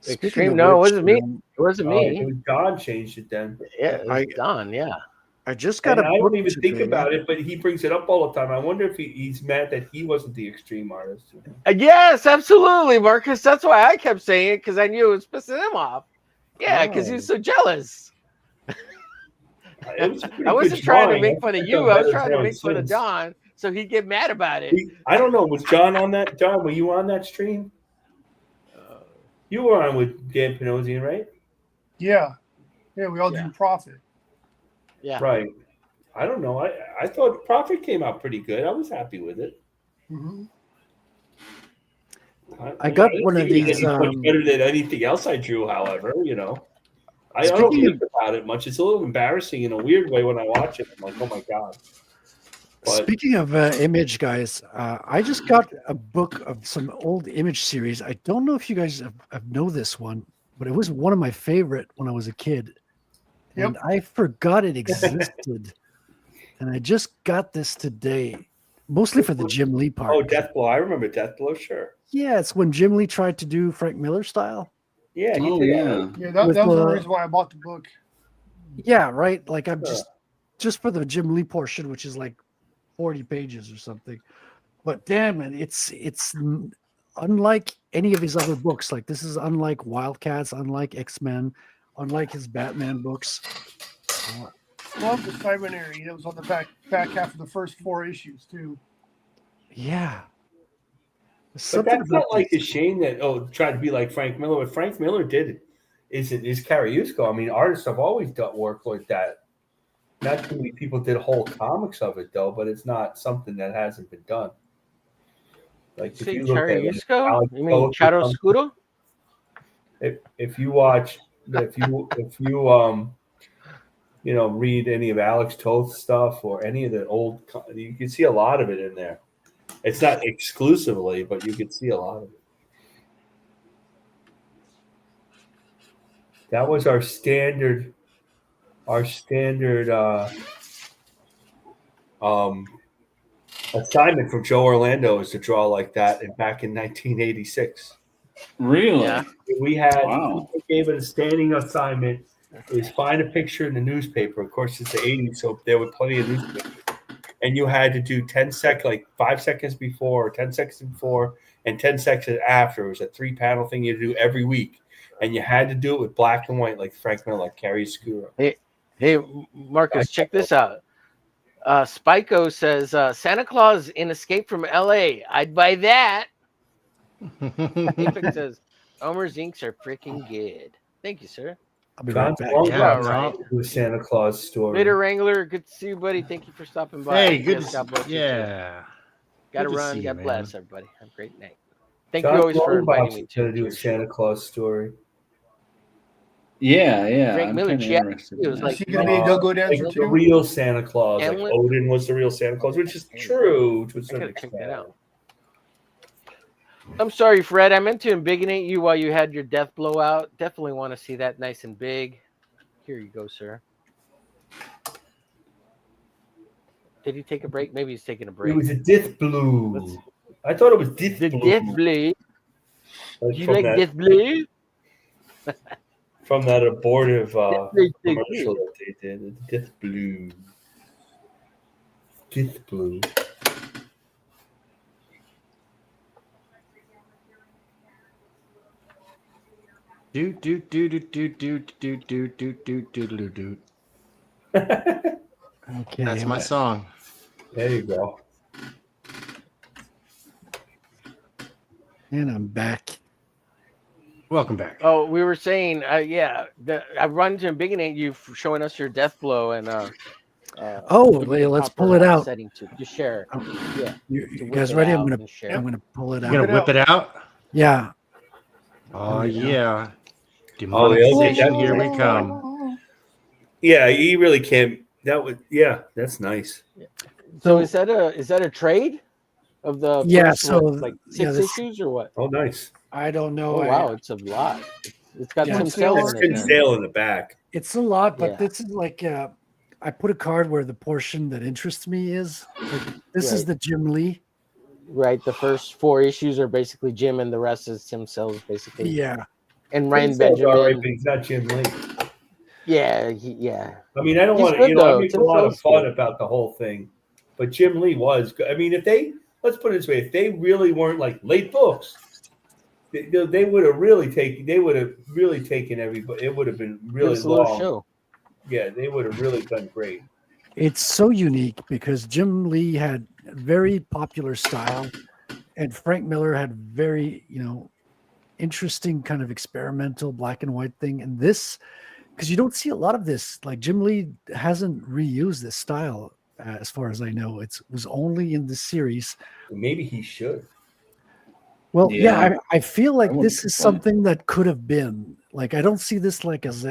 Speaking
Extreme.
of
No, it
which,
wasn't me. It wasn't
Oh, it
me.
was Don changed it then.
Yeah, it was Don. Yeah.
I just got
And
a
I
book
don't even think
today.
about it, but he brings it up all the time. I wonder if he's mad that he wasn't the extreme artist.
Yes, absolutely, Marcus. That's why I kept saying it because I knew it was pissing him off. Yeah, because he was so jealous.
It was a pretty
I wasn't
good
trying to
drawing.
make fun of
I've
you.
done
I was
better
trying to
drawings
make fun of
since.
Don, so he'd get mad about it.
I don't know. Was John on that? John, were you on that stream? You were on with Dan Panosian, right?
Yeah. Yeah, we all do profit.
Yeah.
Right. I don't know. I thought Prophet came out pretty good. I was happy with it.
Mm-hmm.
I got
don't
one of
think it
these,
was much better than anything else I drew. However, I don't
Speaking
think about it much. It's a little embarrassing in a weird way when I watch it. I'm like, oh my god. But
Speaking of image, guys, I just got a book of some old image series. I don't know if you guys have know this one, but it was one of my favorite when I was a kid.
Yep.
And I forgot it existed. And I just got this today, mostly for the Jim Lee part.
oh, Deathblow. I remember Deathblow. Sure.
Yeah, it's when Jim Lee tried to do Frank Miller style.
Yeah.
Oh, yeah.
Yeah, that was the reason why I bought the book.
Yeah, right. Like I'm just for the Jim Lee portion, which is like 40 pages or something. But damn it, it's unlike any of his other books. Like this is unlike Wildcats, unlike X-Men, unlike his Batman books.
Love the Cybernary that was on the back half of the first 4 issues too.
Yeah.
But that's not like a shame that tried to be like Frank Miller. What Frank Miller did is Karajusko. I mean, artists have always done work like that. Not too many people did whole comics of it though, but it's not something that hasn't been done. Like if you look at
Karajusko? You mean Chiaroscuro?
If you watch, if you read any of Alex Toth's stuff or any of the old, you can see a lot of it in there. It's not exclusively, but you can see a lot of it. That was our standard assignment from Joe Orlando is to draw like that. And back in 1986,
Really?
Yeah.
we had
Wow.
we gave it a standing assignment is find a picture in the newspaper. Of course, it's the 80s, so there were plenty of newspapers. And you had to do 10 seconds, like 5 seconds before, or 10 seconds before, and 10 seconds after. It was a 3-panel thing you had to do every week. And you had to do it with black and white, like Frank Miller, like Carrie Scura.
Hey, Marcus, check this out. Spyco says Santa Claus in Escape from L.A. I'd buy that. Epic says Omer's inks are freaking good. Thank you, sir.
I'll be
John
right back.
Long
Yeah,
got
right.
to do a Santa Claus story.
Later, Wrangler. Good to see you, buddy. Thank you for stopping by.
Hey, good.
Yes, God bless you, too.
Yeah.
Got to
Good to
run.
see you,
God
man.
bless everybody. Have a great night. Thank
John
you always for inviting
Longbot's
me
going
to
to do a
your
Santa
show.
Claus story.
Yeah.
Frank
I'm
Miller,
kind of
yeah,
interested.
it was
in
like
Is he gonna be a go-go dancer
Like the
too?
real Santa Claus, like
Hamlet?
Odin was the real Santa Claus, which is true to a
I
certain
gotta check
extent.
that out. I'm sorry, Fred. I meant to embiggenate you while you had your death blowout. Definitely want to see that nice and big. Here you go, sir. Did he take a break? Maybe he's taking a break.
It was a Death Blue. I thought it was Death
The
Blue.
Death Blue.
Like
You
from
like
that,
Death Blue?
from that abortive
Blue's so
commercial
good.
that they did. Death Blue. Death Blue.
Do do do do do do do do do do do do do.
Okay,
That's my song.
There you go.
and I'm back.
Welcome back.
Oh, we were saying, I run to embiggenate you for showing us your death blow, and
Oh,
give you the
let's
proper,
pull it out.
setting to just share. Yeah,
You
to whip
guys
it
ready?
out and share.
I'm gonna pull it
You're
out.
gonna whip it out?
Yeah.
Oh yeah.
yeah,
Demonetization,
that-
here we come.
Yeah, you really can't. That would, yeah, that's nice.
So is that a trade of the
Yeah,
first,
so,
like
yeah,
6
this-
issues or what?
Oh, nice.
I don't know.
Oh wow, it's a lot. It's got
Yeah,
Tim
it's
Sale
That's
in it.
Tim
man.
Sale in the back.
It's a lot, but
Yeah.
this is like I put a card where the portion that interests me is. Like, this is
Right.
the Jim Lee.
Right, the first 4 issues are basically Jim, and the rest is Tim Sale's basically.
Yeah.
And Ryan
Tim Sale's all right,
Benjamin.
but he's not Jim Lee.
Yeah, yeah.
I mean, I don't
He's
want to,
good,
you know, I
though.
make
Tim
a lot of
Sale's
fun
good.
about the whole thing, but Jim Lee was good. I mean, if they, let's put it this way, if they really weren't like late books, they would have really taken everybody. It would have been really
Give us a little
long.
show.
Yeah, they would have really done great.
It's so unique because Jim Lee had a very popular style and Frank Miller had very, interesting kind of experimental black and white thing. And this, because you don't see a lot of this, like Jim Lee hasn't reused this style as far as I know. It was only in the series.
Maybe he should.
Well, yeah,
Yeah.
I feel like
wouldn't
this is
complain.
something that could have been. Like, I don't see this like as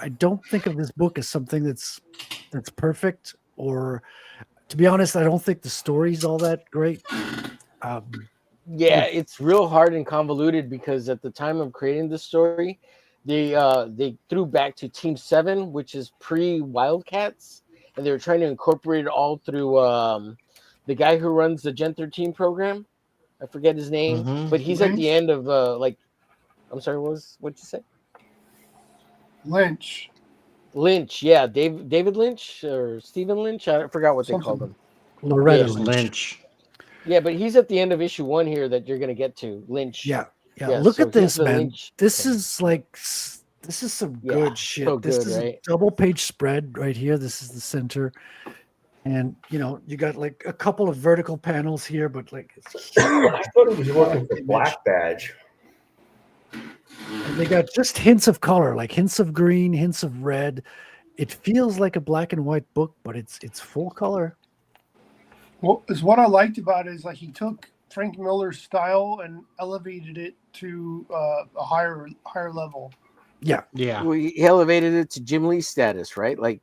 I don't think of this book as something that's perfect. Or, to be honest, I don't think the story's all that great.
Yeah, it's real hard and convoluted because at the time of creating the story, they threw back to Team 7, which is pre-Wildcats, and they were trying to incorporate it all through the guy who runs the Gen 13 program. I forget his name,
Mhm.
but he's at the end of I'm sorry, what'd you say?
Lynch.
Lynch, yeah, David Lynch or Stephen Lynch. I forgot what they called him.
Loretta
Yeah.
Lynch.
Lynch.
Yeah, but he's at the end of issue 1 here that you're gonna get to. Lynch.
Yeah.
Yeah,
Look
so
at this,
he's the
man.
Lynch
This
thing.
is like this is some
Yeah,
good shit.
so
This
good,
is
right?
a double page spread right here. This is the center. And you got like a couple of vertical panels here, but like it's huge.
I thought he was working for Black Badge.
And they got just hints of color, like hints of green, hints of red. It feels like a black and white book, but it's full color.
Well, is what I liked about it is like he took Frank Miller's style and elevated it to a higher level.
Yeah.
Yeah.
Well, he elevated it to Jim Lee status, right? Like,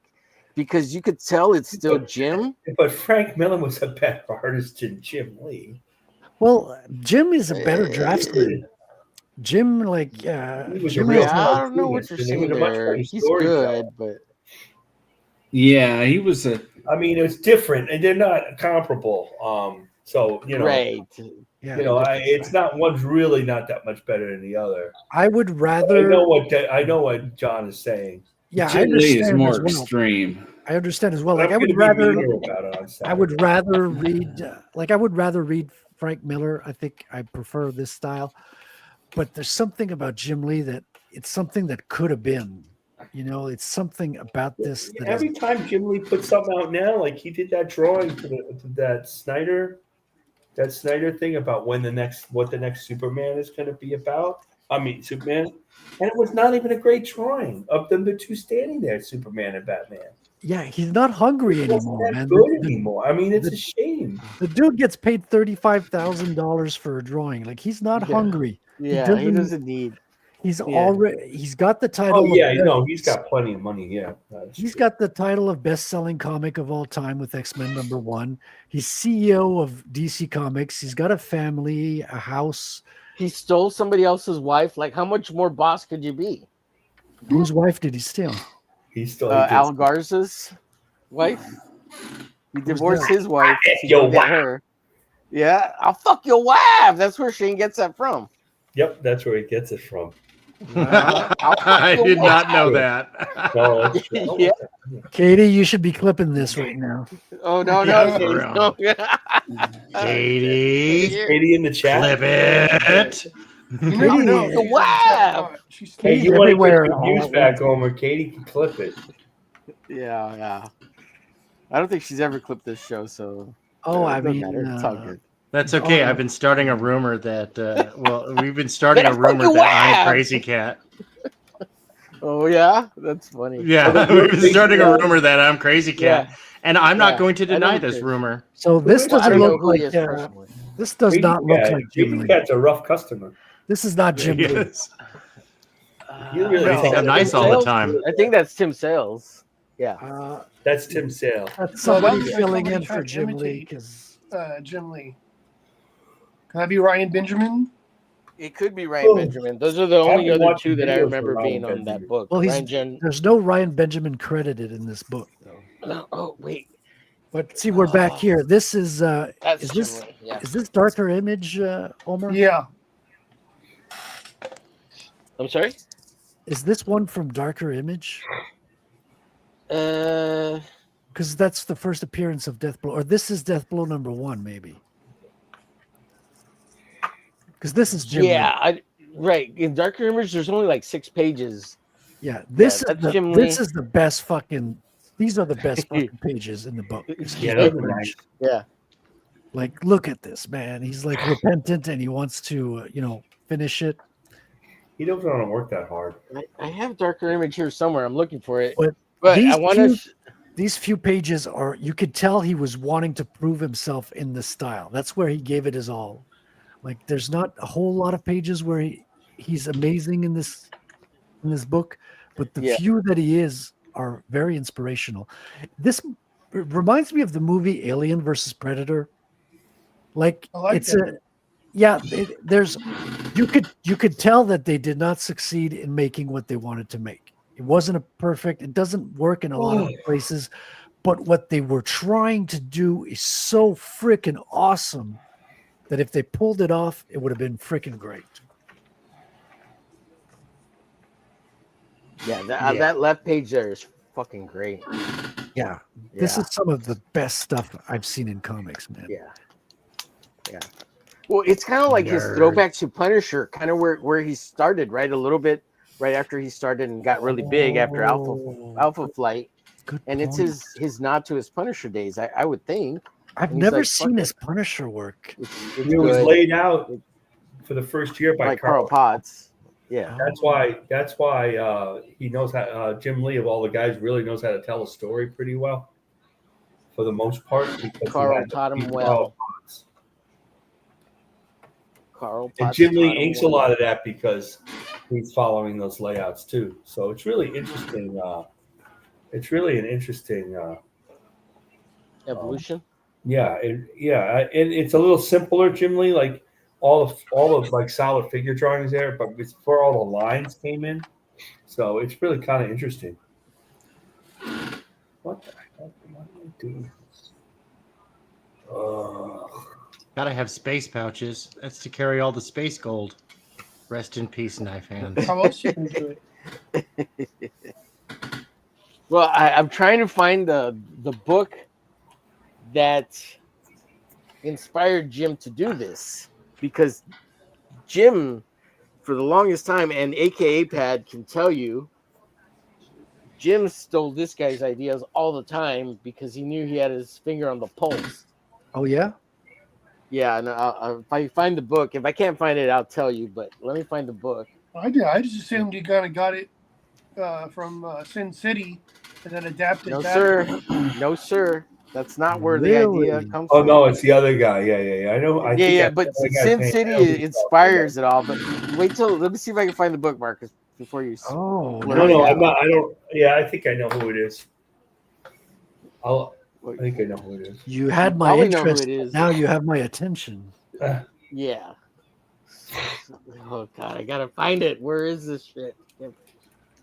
because you could tell it's still Jim.
But Frank Miller was a better artist than Jim Lee.
Well, Jim is a better draftsman. Jim, like,
He was a
Jim
real
is
Yeah, I don't know
artist,
what you're
and he
saying
was a much
there.
better
He's
storyteller.
good, but
Yeah, he was a.
I mean, it's different, and they're not comparable. So
right.
Yeah.
it's not, one's really not that much better than the other.
I would
I
rather.
know what John is saying.
Yeah, I
Jim Lee is
understand
more
as well.
extreme.
I understand as well.
But
Like, I
I'm
would
gonna be
rather.
meaner about it on
I
Saturday.
would rather read Frank Miller. I think I prefer this style. But there's something about Jim Lee that it's something that could have been. It's something about this that
Every time Jim Lee puts something out now, like he did that drawing to that Snyder thing about what the next Superman is going to be about. I mean, Superman, and it was not even a great drawing of them, the two standing there, Superman and Batman.
yeah, he's not hungry
It wasn't
anymore,
that
man.
good anymore. I mean, it's a shame.
The dude gets paid $35,000 for a drawing. Like, he's not
Yeah.
hungry.
Yeah, he doesn't need.
He's
Yeah.
already. He's got the title.
Oh yeah,
of,
he's got plenty of money. Yeah,
He's got the title of best-selling comic of all time with X-Men #1. He's CEO of DC Comics. He's got a family, a house.
He stole somebody else's wife. Like, how much more boss could you be?
Whose wife did he steal?
He's still
Al Garza's wife. He divorced his wife. to
Your
go get
wife.
her. Yeah, I'll fuck your wife. That's where Shane gets that from.
Yep, that's where he gets it from.
I did not know that.
No, that's-
Yeah.
Katie, you should be clipping this right now.
Oh no,
Yeah,
no,
for
Shane,
real.
no.
Katie,
Katie in the chat.
flip it.
You never know.
Katie,
wow.
She's
Hey,
Katie's
you want to
everywhere
get
all
your views
at
back, Homer? Katie can clip it.
Yeah. I don't think she's ever clipped this show, so
Oh, I
it doesn't
mean,
matter. It's all good.
That's okay.
Oh.
I've been starting a rumor that we've been starting a
Better fuck
rumor
your
that I'm
wife.
Crazy Cat.
Oh yeah, that's funny.
Yeah, we've been starting a rumor that I'm Crazy Cat,
Yeah.
and I'm not
Yeah,
going to
I know
deny
who
this
Crazy.
rumor.
So this
Well, I
doesn't
don't know
look
who he
like
is personally.
this does
Crazy
not look
Cat.
like Jim
Crazy
Lee.
Cat's a rough customer.
This is not Jim Lee.
Yes.
You really
I think I'm
said
nice
Tim
all the
Sales?
time.
I think that's Tim Sales. Yeah.
That's Tim Sale.
That's
No, that
somebody
looks like
filling
somebody
in for
trying to
Jim Lee
imitate,
because
Jim Lee. Can that be Ryan Benjamin?
It could be Ryan Benjamin. Those are the only
been
other
watching
two that I
videos of
remember
Ryan
being on
Benjamin.
that book.
well, there's no Ryan Benjamin credited in this book though.
No, oh wait,
But see, we're back here. This is
that's
is
Jim
this
Lee. Yeah.
is this Darker Image, Homer?
Yeah.
I'm sorry.
Is this one from Darker Image?
Uh,
Because that's the first appearance of Deathblow, or this is Deathblow number 1, maybe. Because this is Jim Lee.
yeah, right. In Darker Image, there's only like 6 pages.
Yeah, this
that's
is
Jim
this
Lee.
is the best fucking. These are the best fucking pages in the book.
Yeah, those are nice.
Yeah.
Like, look at this, man. He's like repentant and he wants to, finish it.
He doesn't want to work that hard.
I have Darker Image here somewhere. I'm looking for it.
But
I want to.
These few pages are, you could tell he was wanting to prove himself in this style. That's where he gave it his all. Like, there's not a whole lot of pages where he's amazing in this book, but the few that he is are very inspirational. This reminds me of the movie Alien versus Predator. Like, it's
that.
there's you could tell that they did not succeed in making what they wanted to make. It wasn't it doesn't work in a lot of places, but what they were trying to do is so freaking awesome that if they pulled it off, it would have been freaking great.
Yeah, that left page there is fucking great.
Yeah. This is some of the best stuff I've seen in comics, man.
Yeah. Well, it's kind of like his throwback to Punisher, kind of where he started, right? A little bit right after he started and got really big after Alpha Flight. And it's his nod to his Punisher days, I would think.
I've never seen his Punisher work.
It was laid out for the first year by
Carl Potts. Yeah,
that's why he knows how. Jim Lee, of all the guys, really knows how to tell a story pretty well, for the most part. Because
Carl taught him well. Carl
and Jim Lee inks a lot of that because he's following those layouts too. So it's really interesting. It's really an interesting
evolution.
And it's a little simpler, Jim Lee. Like all of like solid figure drawings there, but it's before all the lines came in. So it's really kind of interesting. What the heck am I doing?
Gotta have space pouches. That's to carry all the space gold. Rest in peace, knife hands.
How else you can do it?
Well, I'm trying to find the book that inspired Jim to do this, because Jim, for the longest time, and AKA Pad can tell you, Jim stole this guy's ideas all the time because he knew he had his finger on the pulse.
Oh yeah.
Yeah, and if I find the book, if I can't find it, I'll tell you. But let me find the book.
I did. I just assumed you kind of got it from Sin City and then adapted.
No,
that.
sir. No, sir. That's not where the idea comes
Oh
from.
no, it's the other guy. Yeah. I know.
But Sin City inspires it all. But wait till let me see if I can find the book, Marcus, before you.
No, I'm not. I don't. Yeah, I think I know who it is. I think I know who it is.
You had my interest. Now you have my attention.
Yeah. Oh God, I gotta find it. Where is this shit?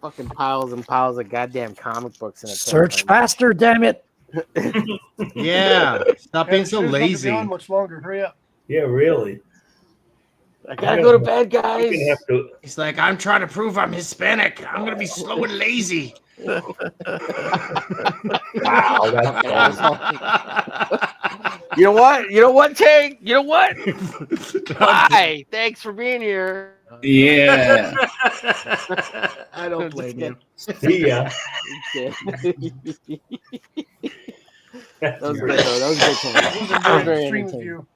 Fucking piles and piles of goddamn comic books in a
Search faster, damn it!
Yeah, stop being so lazy.
Not much longer. Hurry up.
Yeah, really.
I gotta go to bed, guys.
He's like, I'm trying to prove I'm Hispanic. I'm gonna be slow and lazy.
Wow,
You know what, Tank? You know what? Hi, thanks for being here.
Yeah.
I don't blame you.
See ya.
That was good, though. That was good. That was very
extreme
entertaining.
view.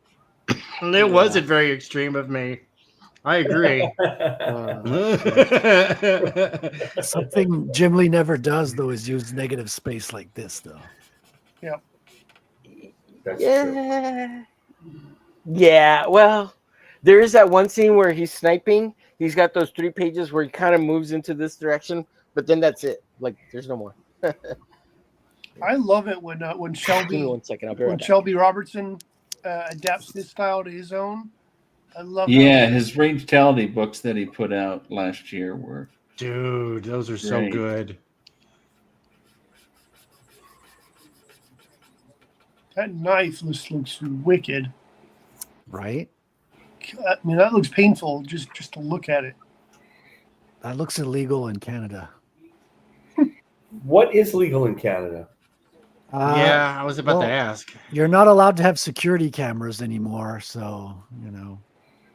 It wasn't very extreme of me. I agree.
Something Jim Lee never does though is use negative space like this though.
Yeah.
That's
Yeah. Yeah. Well, there is that one scene where he's sniping. He's got those 3 pages where he kind of moves into this direction, but then that's it. Like, there's no more.
I love it when
Give me
Shelby
1 second. I'll be right
when
back.
Shelby Robertson adapts his style to his own. I love
Yeah,
how
his rangetality books that he put out last year were
Dude, those are so
great.
good.
that knife looks wicked.
Right?
I mean, that looks painful just to look at it.
That looks illegal in Canada.
What is legal in Canada?
Yeah, I was about to ask.
You're not allowed to have security cameras anymore, so you know.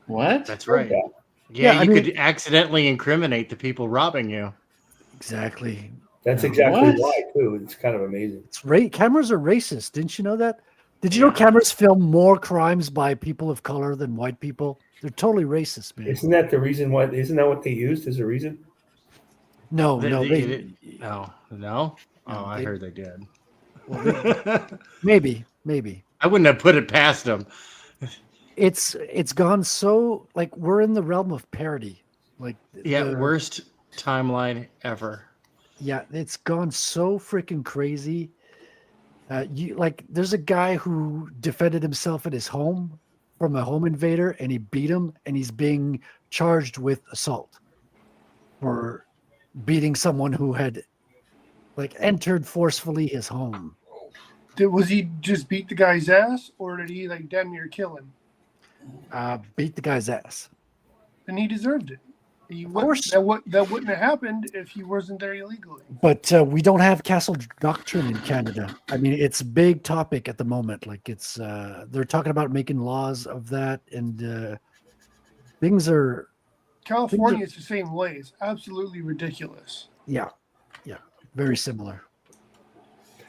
What?
That's right.
Yeah,
Yeah,
I
you
mean-
could accidentally incriminate the people robbing you.
Exactly.
That's
Yeah.
exactly
What?
why too. It's kind of amazing.
Cameras are racist. Didn't you know that? Did you know cameras film more crimes by people of color than white people? They're totally racist, man.
Isn't that the reason why? Isn't that what they used as a reason?
No,
They-
no,
they- no. Oh, I
they-
heard they did.
maybe.
I wouldn't have put it past them.
It's gone so like we're in the realm of parody. Like
Yeah,
the-
worst timeline ever.
Yeah, it's gone so freaking crazy. There's a guy who defended himself at his home from a home invader, and he beat him, and he's being charged with assault for beating someone who had entered forcefully his home.
Was he just beat the guy's ass, or did he damn near kill him?
Beat the guy's ass.
And he deserved it.
Of course.
That wouldn't have happened if he wasn't there illegally.
But we don't have castle doctrine in Canada. I mean, it's a big topic at the moment. Like they're talking about making laws of that, and things are.
California is the same way. It's absolutely ridiculous.
Yeah, very similar.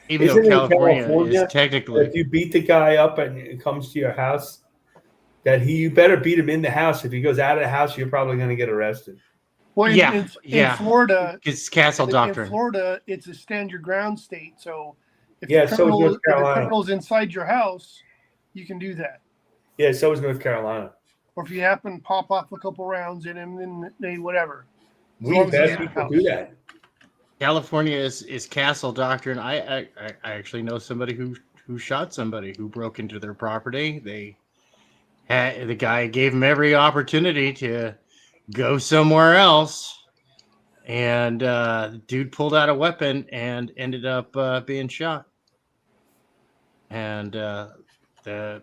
Even
Isn't
though
in
California is technically.
if you beat the guy up and it comes to your house, you better beat him in the house. If he goes out of the house, you're probably going to get arrested.
Well, in Florida,
it's castle doctrine.
In Florida, it's a stand your ground state. So if
Yeah,
the
so is North
if the
Carolina.
criminal's inside your house, you can do that.
Yeah, so is North Carolina.
Or if you happen to pop off a couple rounds in him, then they whatever. As
We
long as he's
best
in the
people
house.
do that.
California is castle doctrine. I actually know somebody who shot somebody who broke into their property. The guy gave him every opportunity to go somewhere else, and the dude pulled out a weapon and ended up being shot. And the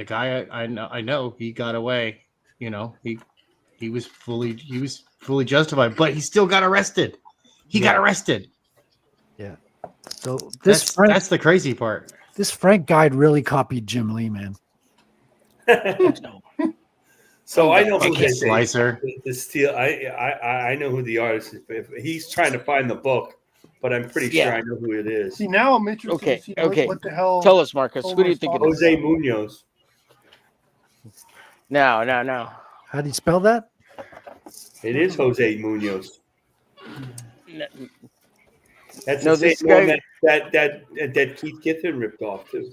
guy I know he got away. You know, he was fully justified, but he still got arrested. He got arrested.
Yeah. So
that's the crazy part.
This Frank guide really copied Jim Lee, man.
So I know who
Okay, Slicer.
the steal. I know who the artist is. If he's trying to find the book, but I'm pretty sure I know who it is.
See, now I'm interested to see what the hell.
Tell us, Marcus. Who do you think it is?
Jose Munoz.
No.
How do you spell that?
It is Jose Munoz. That's
No,
the
this
same one
guy-
that Keith Giffen ripped off too.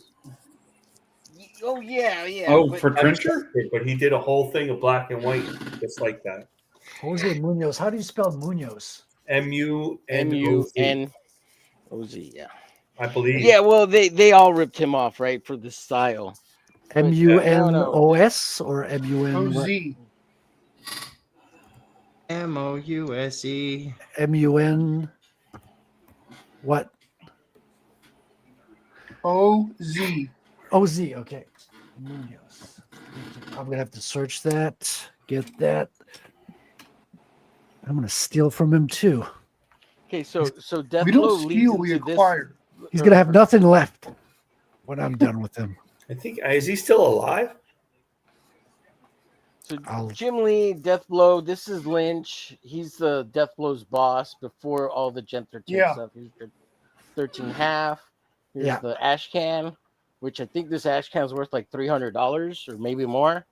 Oh yeah.
Oh,
but-
for Trencher?
But he did a whole thing of black and white, just like that.
Jose Munoz. How do you spell Munoz?
MUNOZ.
M-U-N-O-Z, yeah.
I believe.
Yeah, well, they all ripped him off, right, for the style.
MUNOS or MUN?
OZ.
MOUSE.
MUN. What?
OZ.
OZ. Okay. Munoz. I'm gonna have to search that. Get that. I'm gonna steal from him too.
Okay, so Death
We
Blow
don't
leads
steal, we
into this-
acquire.
He's gonna have nothing left when I'm done with him.
I think is he still alive?
So Jim Lee, Death Blow. This is Lynch. He's the Death Blow's boss before all the Gen 13
Yeah.
stuff. Here's the 13 half. Here's
Yeah.
the ash can, which I think this ash can is worth like $300 or maybe more.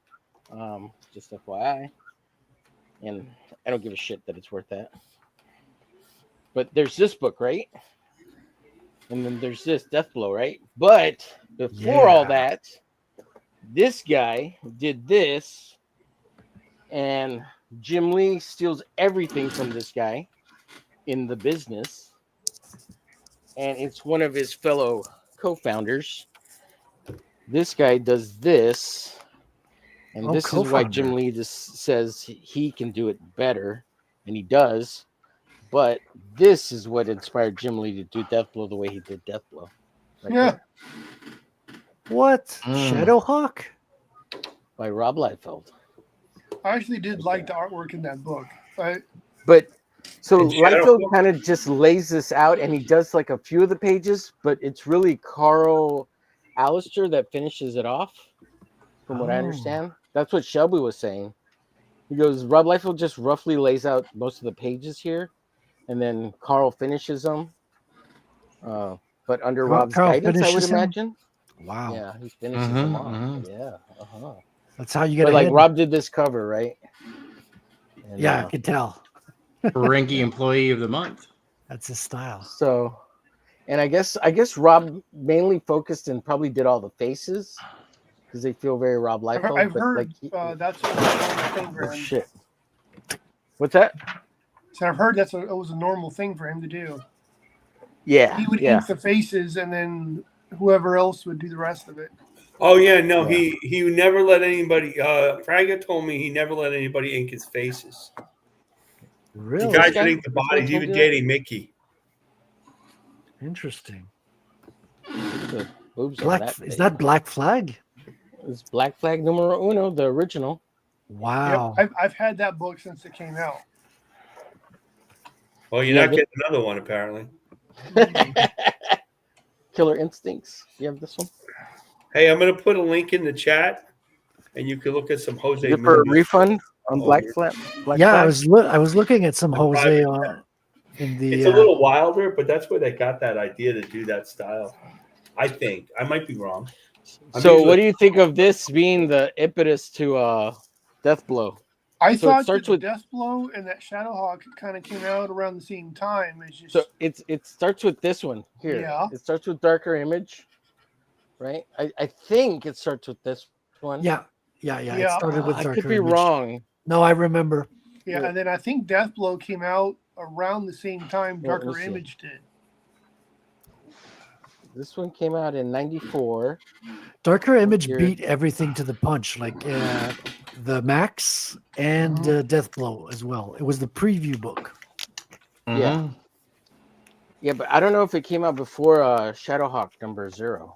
Just FYI. And I don't give a shit that it's worth that. But there's this book, right? And then there's this Deathblow, right? But before all that, this guy did this, and Jim Lee steals everything from this guy in the business. And it's one of his fellow co-founders. This guy does this, and this is why Jim Lee just says he can do it better, and he does. But this is what inspired Jim Lee to do Deathblow the way he did Deathblow. Right
Yeah.
there.
What? Shadowhawk?
By Rob Liefeld.
I actually did like the artwork in that book.
But so
And Shadow-
Liefeld kind of just lays this out, and he does like a few of the pages, but it's really Carl Alistair that finishes it off, from what I understand. That's what Shelby was saying. He goes, Rob Liefeld just roughly lays out most of the pages here, and then Carl finishes them. But under Rob's
Carl
guidance, I would
finishes them?
imagine.
Wow.
Yeah, he finishes them off. Yeah.
That's how you get
But like
ahead.
Rob did this cover, right? And,
Yeah, I could tell.
Ferengi Employee of the Month.
That's his style.
So, and I guess Rob mainly focused and probably did all the faces because they feel very Rob Liefeld.
I've
but
heard
like,
that's a normal thing for
oh,
him.
shit. What's that?
So I've heard it was a normal thing for him to do.
Yeah,
He would ink the faces, and then whoever else would do the rest of it.
Oh yeah, no, he never let anybody. Fraga told me he never let anybody ink his faces.
Really?
The guys would ink the bodies, even Danny Mickey.
Interesting.
The boobs on
Black,
that
is
thing.
that Black Flag?
It's Black Flag numero uno, the original.
Wow.
Yep, I've had that book since it came out.
Well, you're not getting another one apparently.
Killer Instincts. You have this one?
Hey, I'm going to put a link in the chat, and you can look at some Jose.
Is it for a
Munoz.
refund on Black Flag?
Yeah, I was looking at some Jose in the.
It's a little wilder, but that's where they got that idea to do that style. I think I might be wrong.
So, what do you think of this being the impetus to Deathblow?
I
So it
thought
starts
that
with
Deathblow and that Shadowhawk kind of came out around the same time. It's just
so it starts with this one here.
Yeah.
It starts with Darker Image, right? I think it starts with this one.
Yeah. It started with
I
Darker
could be
Image.
wrong.
No, I remember.
yeah, and then I think Deathblow came out around the same time
Yeah, let me
Darker
see.
Image did.
This one came out in '94.
Darker Image
year?
beat everything to the punch, like the Max and Deathblow as well. It was the preview book.
Yeah. Yeah, but I don't know if it came out before Shadowhawk number 0.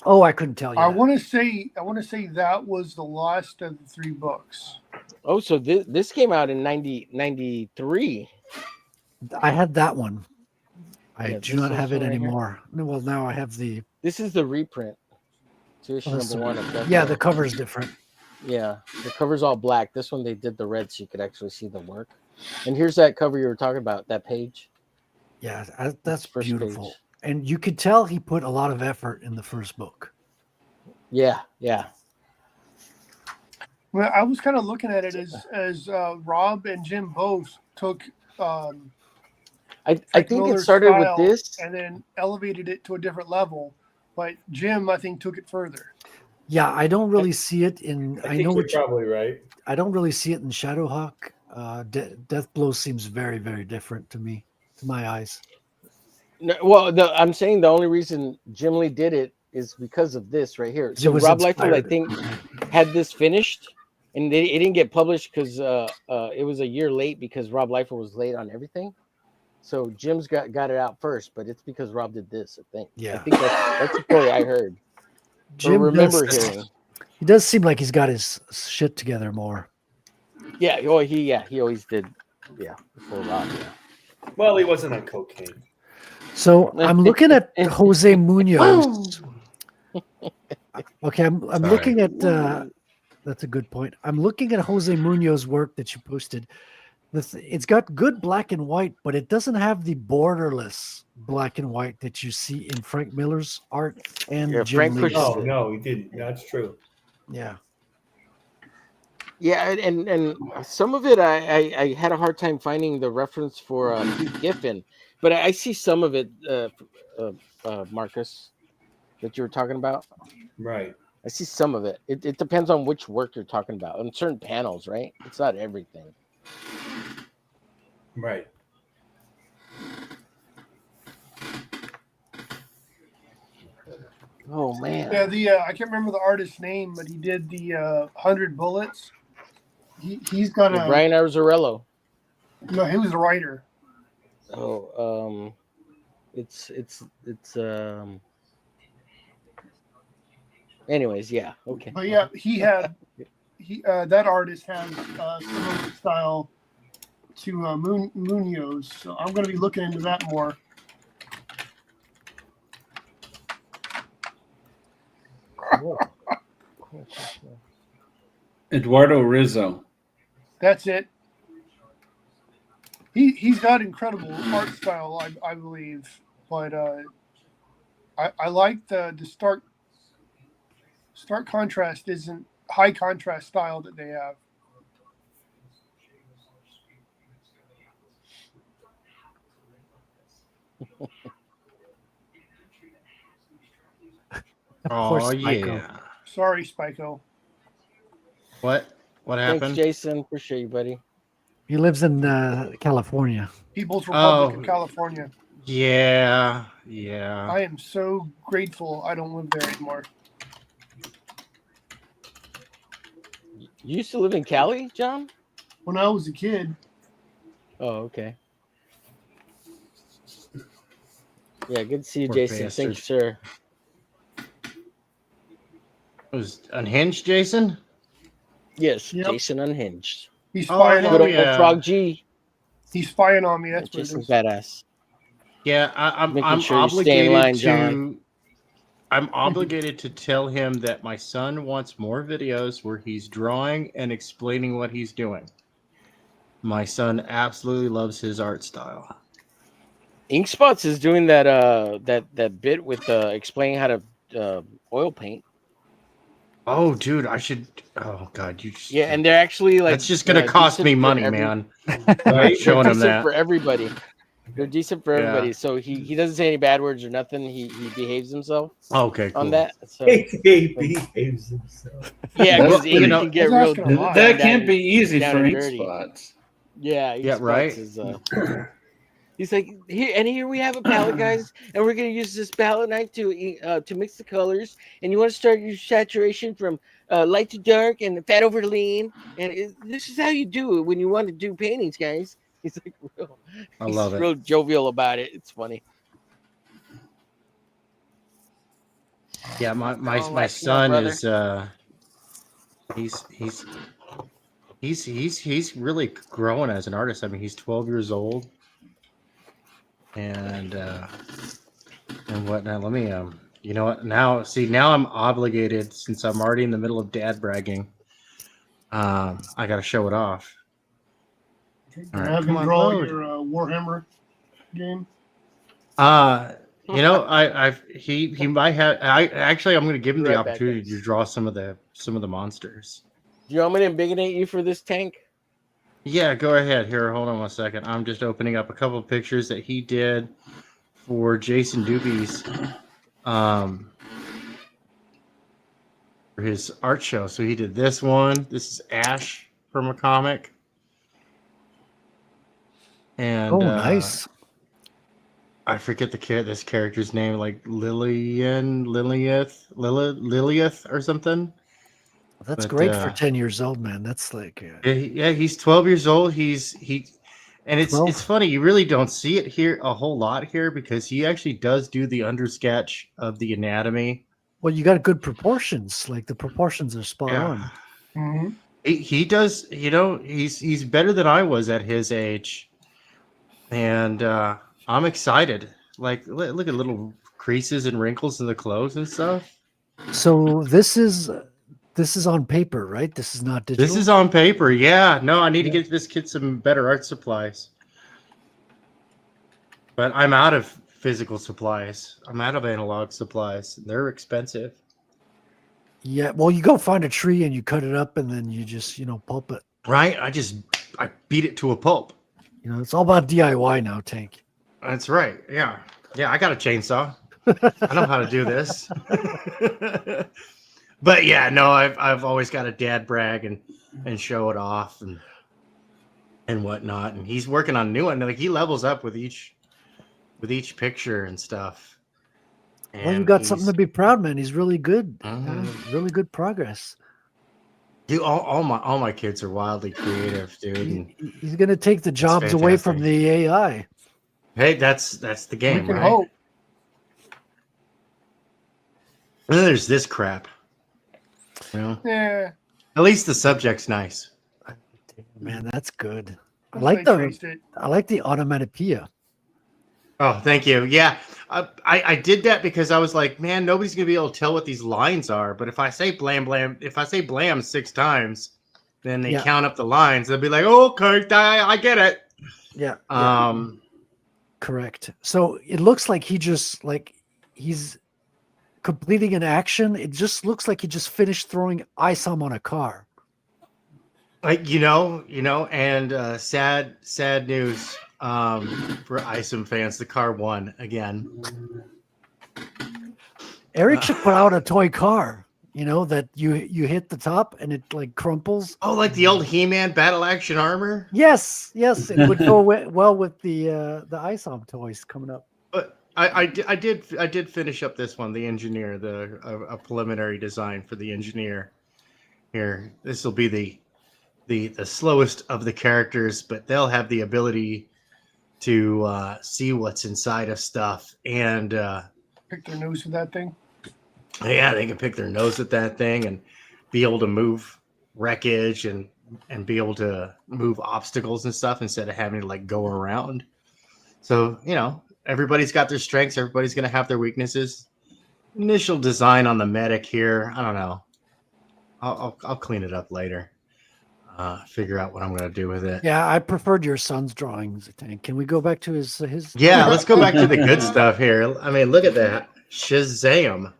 Oh, I couldn't tell you.
I
that.
want to say that was the last of the 3 books.
Oh, so this came out in 93.
I had that one. I
Yeah,
do
this
not
is
have it
one right here.
anymore. Well, now I have the.
This is the reprint. So issue
that's
number
the-
1 of
yeah,
Deathblow.
the cover's different.
Yeah, the cover's all black. This one they did the red so you could actually see the work. And here's that cover you were talking about, that page.
Yeah, that's
First
beautiful.
page.
And you could tell he put a lot of effort in the first book.
Yeah.
Well, I was kind of looking at it as Rob and Jim both took.
I think it
Miller's
started with
style
this.
and then elevated it to a different level. But Jim, I think, took it further.
Yeah, I don't really see it in. I,
think
know
you're
what
probably right.
I don't really see it in Shadowhawk. Deathblow seems very, very different to me, to my eyes.
No, well, I'm saying the only reason Jim Lee did it is because of this right here. So
was
Rob Liefeld, I
inspired.
think, had this finished, and it didn't get published because it was a year late because Rob Liefeld was late on everything. So Jim's got it out first, but it's because Rob did this. I think.
Yeah.
I think that's the story I heard.
Jim
remember
does,
hearing.
He does seem like he's got his shit together more.
Yeah. Oh, he always did. Yeah. Before Rob. Yeah.
Well, he wasn't on cocaine.
So I'm looking at Jose Munoz. Okay, I'm looking at. That's a good point. I'm looking at Jose Munoz's work that you posted. It's got good black and white, but it doesn't have the borderless black and white that you see in Frank Miller's art and
Yeah,
Jim
Frank
Lee's.
pushes
Oh no, he didn't. That's true.
Yeah.
Yeah, and some of it I had a hard time finding the reference for Hugh Giffen, but I see some of it, Marcus, that you were talking about.
Right.
I see some of it. It depends on which work you're talking about. On certain panels, right? It's not everything.
Right.
Oh man.
Yeah, I can't remember the artist's name, but he did the 100 Bullets. He's got
Yeah,
a
Brian Azzarello.
no. He was a writer.
Oh, it's anyways, yeah, okay.
But yeah, that artist has similar style to Munoz. So I'm going to be looking into that more.
Eduardo Rizzo.
That's it. He's got incredible art style, I believe, but I like the stark contrast isn't high contrast style that they have.
Oh yeah.
Sorry, Spyco.
What happened?
Thanks, Jason. Appreciate you, buddy.
He lives in California.
People's Republic of California.
Yeah.
I am so grateful I don't live there anymore.
You used to live in Cali, John?
When I was a kid.
Oh, okay. Yeah, good to see you,
Poor
Jason.
bastard.
Thank you, sir.
It was Unhinged, Jason?
Yes,
Yep.
Jason Unhinged.
He's spying
Good
on me.
old Frog G.
He's spying on me. That's what it
Jason's
is.
badass.
Yeah, I'm
Making sure you stay in
obligated
line,
to.
John.
I'm obligated to tell him that my son wants more videos where he's drawing and explaining what he's doing. My son absolutely loves his art style.
Inkspots is doing that that bit with explaining how to oil paint.
Oh, dude, I should. Oh, God, you. Just,
Yeah, and they're actually like
that's just gonna cost me
decent for
money, man.
Right?
Showing
They're
him
decent
that.
for everybody. They're decent for
Yeah.
everybody. So he doesn't say any bad words or nothing. He behaves himself.
Okay, cool.
On that. So,
He behaves himself.
yeah,
Well,
because Ink can get real.
that can't be easy
down
for
and
ink
dirty.
spots.
Yeah,
Yeah,
Inkspots
right.
Is, he's like, here we have a palette, guys, and we're gonna use this palette knife to mix the colors. And you want to start your saturation from light to dark and fat over to lean. And this is how you do it when you want to do paintings, guys. He's like
I love it.
real jovial about it. It's funny.
Yeah, my
like my
son
brother.
is he's really growing as an artist. I mean, he's 12 years old, and whatnot. Let me you know what? Now I'm obligated since I'm already in the middle of dad bragging. I got to show it off. All right,
Have
come
him
on,
draw
load.
your Warhammer game.
You know, he might have. I'm going to give him the
Right back,
opportunity
guys.
to draw some of the monsters.
Do you want me to embiggenate you for this tank?
Yeah, go ahead. Here, hold on one second. I'm just opening up a couple of pictures that he did for Jason Doobie's for his art show. So he did this one. This is Ash from a comic. And
nice.
I forget this character's name, like Lilith or something.
That's
But,
great for 10 years old, man. That's like
yeah, he's 12 years old. And it's
12?
funny, you really don't see it here a whole lot here because he actually does do the undersketch of the anatomy.
well, you got good proportions. Like the proportions are spot on.
Mm-hmm.
He does, you know, he's better than I was at his age. And I'm excited. Like look at little creases and wrinkles in the clothes and stuff.
So this is on paper, right? This is not digital.
This is on paper. Yeah. No, I need to get this kid some better art supplies. But I'm out of physical supplies. I'm out of analog supplies. They're expensive.
Yeah, well, you go find a tree and you cut it up, and then you just pulp it.
Right? I beat it to a pulp.
It's all about DIY now, Tank.
That's right. Yeah. Yeah, I got a chainsaw. I know how to do this. But yeah, no, I've always got a dad brag and show it off and whatnot. And he's working on a new one. Like he levels up with each picture and stuff.
Well, you got something to be proud, man. He's really good. Really good progress.
Dude, all my kids are wildly creative, dude.
He's gonna take the jobs away from the AI.
Hey, that's the game,
We can
right?
hope.
And then there's this crap.
Yeah.
At least the subject's nice.
Man, that's good. I
Once
like
they traced it.
the onomatopoeia.
Oh, thank you. Yeah, I did that because I was like, man, nobody's gonna be able to tell what these lines are. But if I say blam blam, if I say blam 6 times, then they count up the lines. They'll be like, oh, okay, I get it.
Yeah. Correct. So it looks like he's completing an action. It just looks like he just finished throwing ISOM on a car.
Like and sad news for ISOM fans. The car won again.
Eric should put out a toy car. That you hit the top and it like crumples.
Oh, like the old He-Man battle action armor.
Yes, it would go well with the ISOM toys coming up.
But I did finish up this one, the engineer, a preliminary design for the engineer. Here, this will be the slowest of the characters, but they'll have the ability to see what's inside of stuff and
Pick their nose with that thing.
yeah, they can pick their nose at that thing and be able to move wreckage and be able to move obstacles and stuff instead of having to like go around. So everybody's got their strengths. Everybody's going to have their weaknesses. Initial design on the medic here. I don't know. I'll clean it up later. Figure out what I'm going to do with it.
Yeah, I preferred your son's drawings. Tank. Can we go back to his?
Yeah, let's go back to the good stuff here. I mean, look at that. Shazam.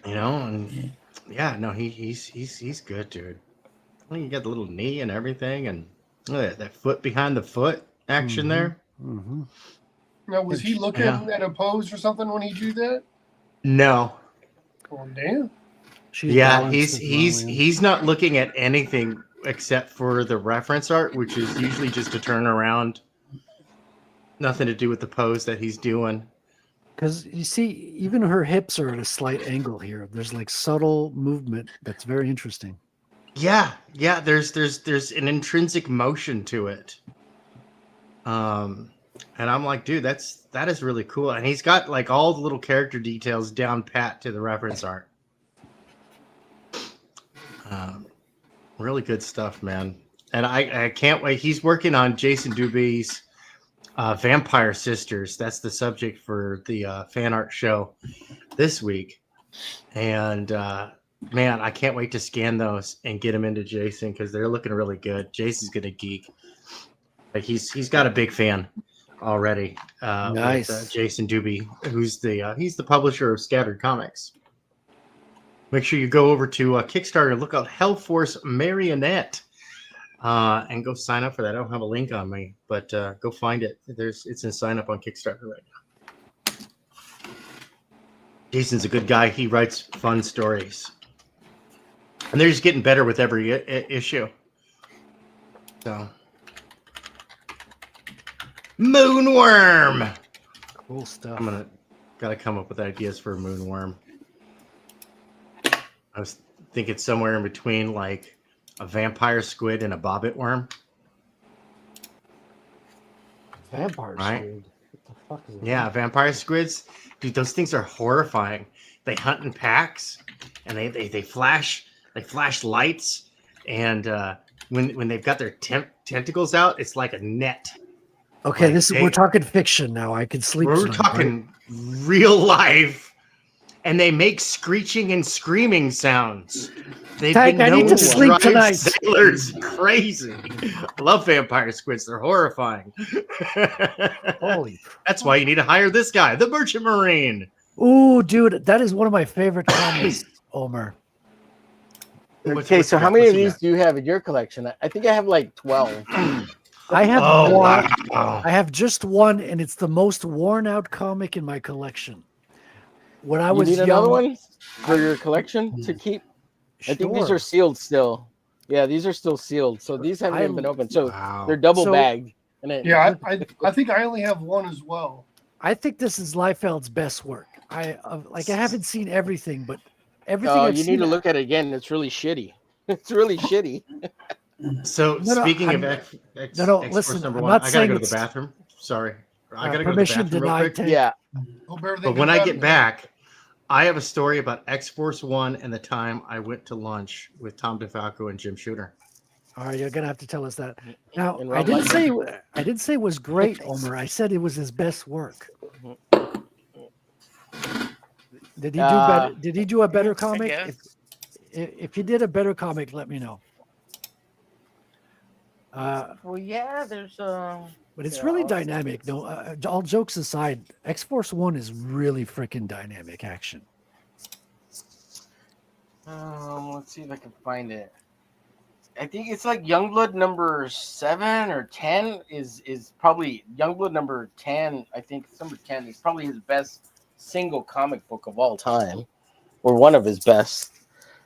And yeah, no, he's good, dude. Well, you got the little knee and everything, and look at that foot behind the foot action there.
Mm-hmm.
Now, was he looking at a pose or something when he drew that?
No.
Oh, damn.
He's not looking at anything except for the reference art, which is usually just a turn around. Nothing to do with the pose that he's doing.
Because you see, even her hips are at a slight angle here. There's like subtle movement that's very interesting.
Yeah. There's an intrinsic motion to it. And I'm like, dude, that is really cool. And he's got like all the little character details down pat to the reference art. Really good stuff, man. And I can't wait. He's working on Jason Dubé's Vampire Sisters. That's the subject for the fan art show this week. And man, I can't wait to scan those and get them into Jason because they're looking really good. Jason's gonna geek. Like he's got a big fan already.
Nice.
With, Jason Dubé, who's he's the publisher of Scattered Comics. Make sure you go over to Kickstarter and look out Hellforce Marionette and go sign up for that. I don't have a link on me, but go find it. It's in sign up on Kickstarter right now. Jason's a good guy. He writes fun stories. And they're just getting better with every issue. So, Moonworm.
Cool stuff.
Gotta come up with ideas for a Moonworm. I was thinking somewhere in between like a vampire squid and a bobbit worm.
Vampire
squid?
What the fuck is that?
Yeah, vampire squids. Dude, those things are horrifying. They hunt in packs and they flash lights, and when they've got their tentacles out, it's like a net.
Okay,
Like
we're talking fiction now. I can sleep.
We're
tonight,
talking real life. And they make screeching and screaming sounds. They've
Tank,
been
I need
known
to sleep
drive
tonight.
Sailors crazy. I love vampire squids. They're horrifying.
Holy!
That's why you need to hire this guy, the Merchant Marine.
Ooh, dude, that is one of my favorite comics, Omer.
Okay, so how many of these do you have in your collection? I think I have like 12.
I have
Oh,
one.
wow.
I have just one, and it's the most worn out comic in my collection. When I
You
was
need
young,
another one for your collection to keep? I think these
Sure.
are sealed still. Yeah, these are still sealed. So these haven't even been opened. So
Wow.
they're double
So-
bagged. And it,
Yeah, I think I only have one as well.
I think this is Liefeld's best work. I haven't seen everything, but everything I've
you
seen.
need to look at it again. It's really shitty. It's really shitty.
So
No,
speaking of
I'm-
X
no,
Force
listen,
number
I'm
one,
not
I gotta
saying
go to the
it's-
bathroom. Sorry, I gotta go to the
permission
bathroom real
denied.
quick.
Tank.
Yeah.
Hope everything
But when
goes
I
out
get
okay.
back, I have a story about X Force One and the time I went to lunch with Tom DeFalco and Jim Shooter.
All right, you're gonna have to tell us that. Now,
And
I
Rob
didn't
Liefeld.
say I didn't say it was great, Omer. I said it was his best work. Did he do better? Did he do a better comic? If he did a better comic, let me know.
Well, yeah, there's
But it's really dynamic. No, all jokes aside, X Force One is really freaking dynamic action.
let's see if I can find it. I think it's like Youngblood number 7 or 10 is probably Youngblood number 10. I think it's number 10 is probably his best single comic book of all time, or one of his best.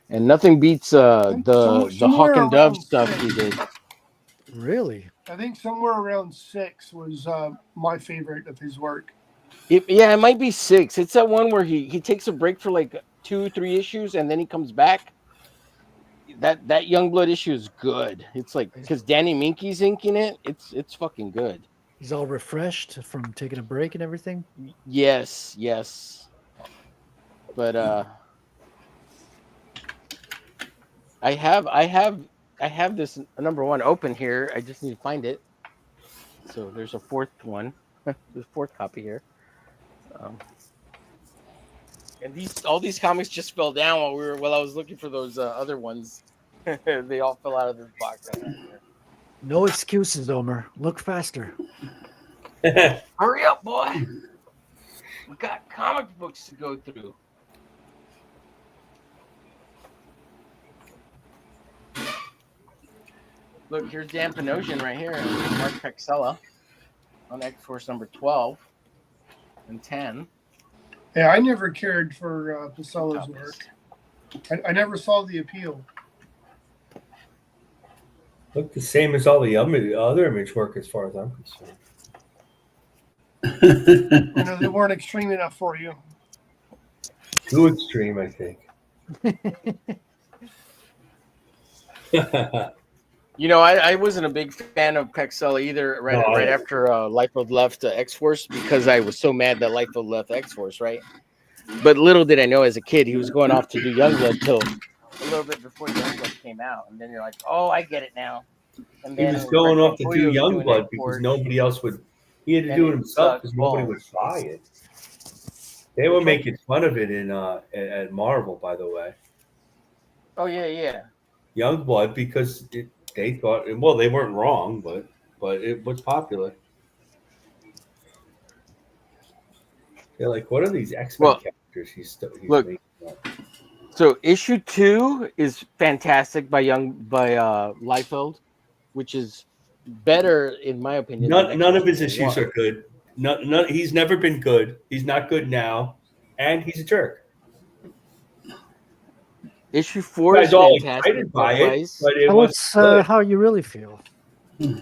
And nothing beats the
somewhere
Hawk and Dove
around
stuff
6.
he did.
Really?
I think somewhere around 6 was my favorite of his work.
It might be 6. It's that one where he takes a break for like 2-3 issues and then he comes back. That Youngblood issue is good. It's like because Danny Minky's inking it. It's fucking good.
He's all refreshed from taking a break and everything.
Yes. But I have this number 1 open here. I just need to find it. So there's a fourth one. There's a fourth copy here. And all these comics just fell down while I was looking for those other ones. They all fell out of this box.
No excuses, Omer. Look faster.
Hurry up, boy! We got comic books to go through. Look, here's Dan Panosian right here, and Mark Pexella on X Force number 12 and 10.
Yeah, I never cared for Pacella's work. I never saw the appeal.
Look the same as all the other image work as far as I'm concerned.
You know, they weren't extreme enough for you.
Too extreme, I think.
You know, I wasn't a big fan of Pexella either right after Liefeld left X Force because I was so mad that Liefeld left X Force, right? But little did I know as a kid he was going off to do Youngblood till a little bit before Youngblood came out. And then you're like, oh, I get it now. And
He
then
was going off to
before
do
he was doing
Youngblood
X
because
Force,
nobody else would. He had to
and
do it
it
himself
sucked
because nobody would
balls.
buy it. They were making fun of it at Marvel, by the way.
Oh yeah.
Youngblood because they thought, well, they weren't wrong, but it was popular. They're like, what are these X-Men characters he's making up?
So issue 2 is fantastic by Liefeld, which is better in my opinion.
None of his issues are good. None, he's never been good. He's not good now, and he's a jerk.
Issue 4 is
all
fantastic.
excited by it, but it
Tell
was
us how you really feel.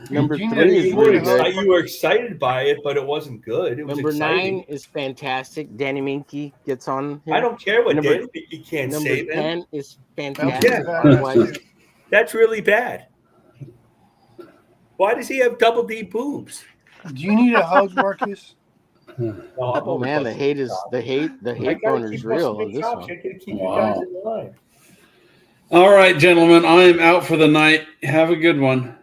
Number 3 is really good.
You were excited by it, but it wasn't good. It was
Number
exciting.
9 is fantastic. Danny Minky gets on here.
I don't care what
Number,
Danny Minky can't
number
say.
10 is
Yeah,
fantastic.
that's really bad. Why does he have double D boobs?
Do you need a hug, Marcus?
Oh man, the hate boner is real on this one.
Wow. All right, gentlemen, I am out for the night. Have a good one.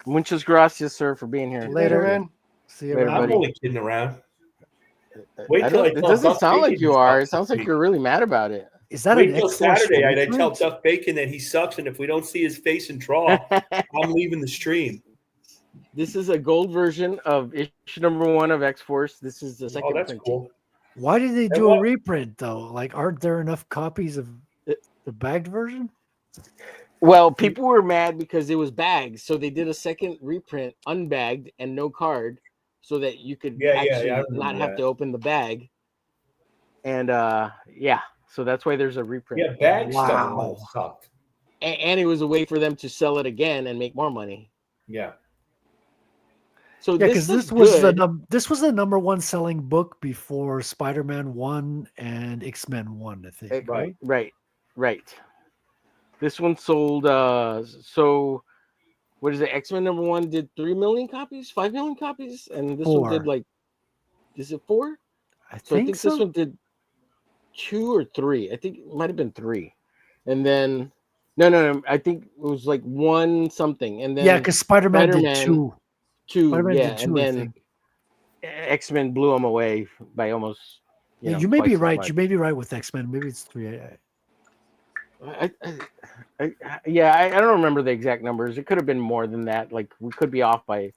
Muchas gracias, sir, for being here.
Later, man.
See you,
Later,
I'm
buddy.
only kidding around.
It doesn't sound like you are. It sounds like you're really mad about it.
Is that
Wait
an
till
X-Force
Saturday. I
reprint?
tell Duff Bacon that he sucks, and if we don't see his face and draw, I'm leaving the stream.
This is a gold version of issue number 1 of X Force. This is the second
Oh, that's
printing.
cool.
Why did they
And
do a
what-
reprint though? Like, aren't there enough copies of the bagged version?
Well, people were mad because it was bagged, so they did a second reprint, unbagged and no card, so that you could
Yeah,
actually
I remember
not have
that.
to open the bag. And yeah, so that's why there's a reprint.
Yeah, bag stuff
Wow.
sucked.
And it was a way for them to sell it again and make more money.
Yeah.
So
Yeah, because
this
this was
good.
this was the number one selling book before Spider-Man 1 and X-Men 1, I think.
Right. This one sold so what is it? X-Men number 1 did 3 million copies, 5 million copies, and this one
4.
did like, is it 4?
I
So I
think
think
so.
this one did 2 or 3. I think it might have been 3. And then no, I think it was like 1 something. And then
Yeah, because Spider-Man did
Spider-Man
2.
2,
Spider-Man
yeah,
did 2,
and
I
then
think.
X-Men blew them away by almost
Yeah, you may be
twice as
right.
much.
You may be right with X-Men. Maybe it's 3.
I don't remember the exact numbers. It could have been more than that. Like we could be off by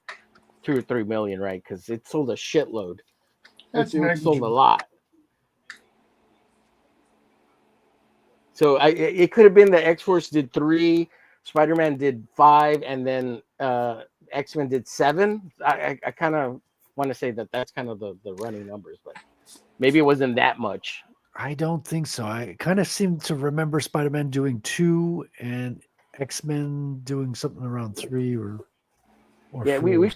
2 or 3 million, right? Because it sold a shitload.
That's
It sold a
negligible.
lot. So it could have been that X-Force did 3, Spider-Man did 5, and then X-Men did 7. I kind of want to say that that's kind of the running numbers, but maybe it wasn't that much.
I don't think so. I kind of seem to remember Spider-Man doing 2 and X-Men doing something around 3 or
Yeah,
4.
we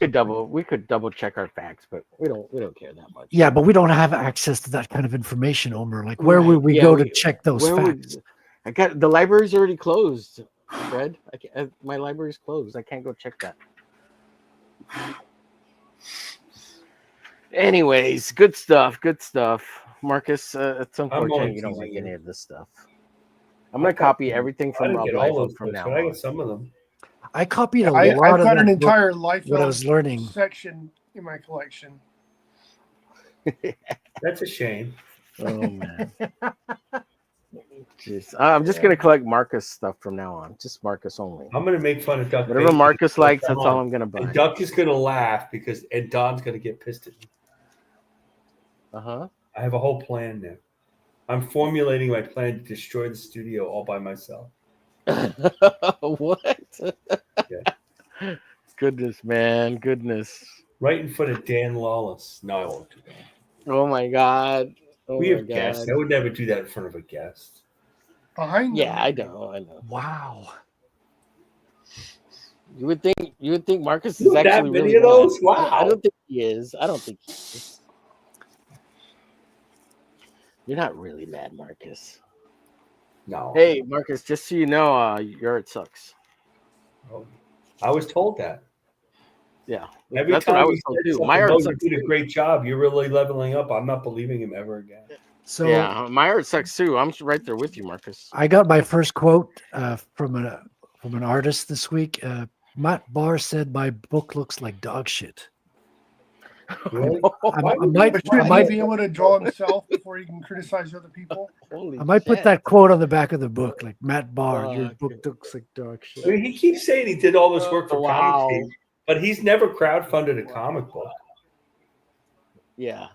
could double check our facts, but we don't care that much.
Yeah, but we don't have access to that kind of information, Omer. Like, where would we
Yeah,
go to check those facts?
I got the library's already closed, Fred. My library's closed. I can't go check that. Anyways, good stuff. Marcus, it's unfortunate you don't like any of this stuff. I'm gonna copy everything from Rob Liefeld from now
I
on.
get some of them.
I copied a
I've
lot of
got an
that book
entire
when I
Liefeld
was learning.
section in my collection.
That's a shame.
Oh man. Jeez. I'm just gonna collect Marcus stuff from now on. Just Marcus only.
I'm gonna make fun of Duck.
Whatever Marcus likes, that's all I'm gonna buy.
And Duck is gonna laugh and Don's gonna get pissed at me.
Uh-huh.
I have a whole plan now. I'm formulating my plan to destroy the studio all by myself.
What?
Yeah.
Goodness, man. Goodness.
Right in front of Dan Lawless. No, I won't do that.
Oh my God. Oh
We
my
have guests.
God.
I would never do that in front of a guest.
Behind
Yeah,
them.
I know.
Wow.
You would think Marcus
You
is
have that
actually
many
really
of those?
mad.
Wow.
I don't think he is. You're not really mad, Marcus.
No.
Hey, Marcus, just so you know, your art sucks.
Oh, I was told that.
Yeah.
Every
That's
time
what I
he
was told
said
too.
something,
My art
"Oh,
sucks
you did a
too.
great job. You're really leveling up." I'm not believing him ever again.
So
Yeah, my art sucks too. I'm right there with you, Marcus.
I got my first quote from an artist this week. Matt Barr said my book looks like dog shit.
Really?
I
But
might
should he be able to draw himself before he can criticize other people?
Holy
I might put
shit.
that quote on the back of the book, like Matt Barr, your
Fuck.
book looks like dog
I
shit.
mean, he keeps saying he did all this work for
Wow.
Comic Page, but he's never crowdfunded a comic book.
Yeah.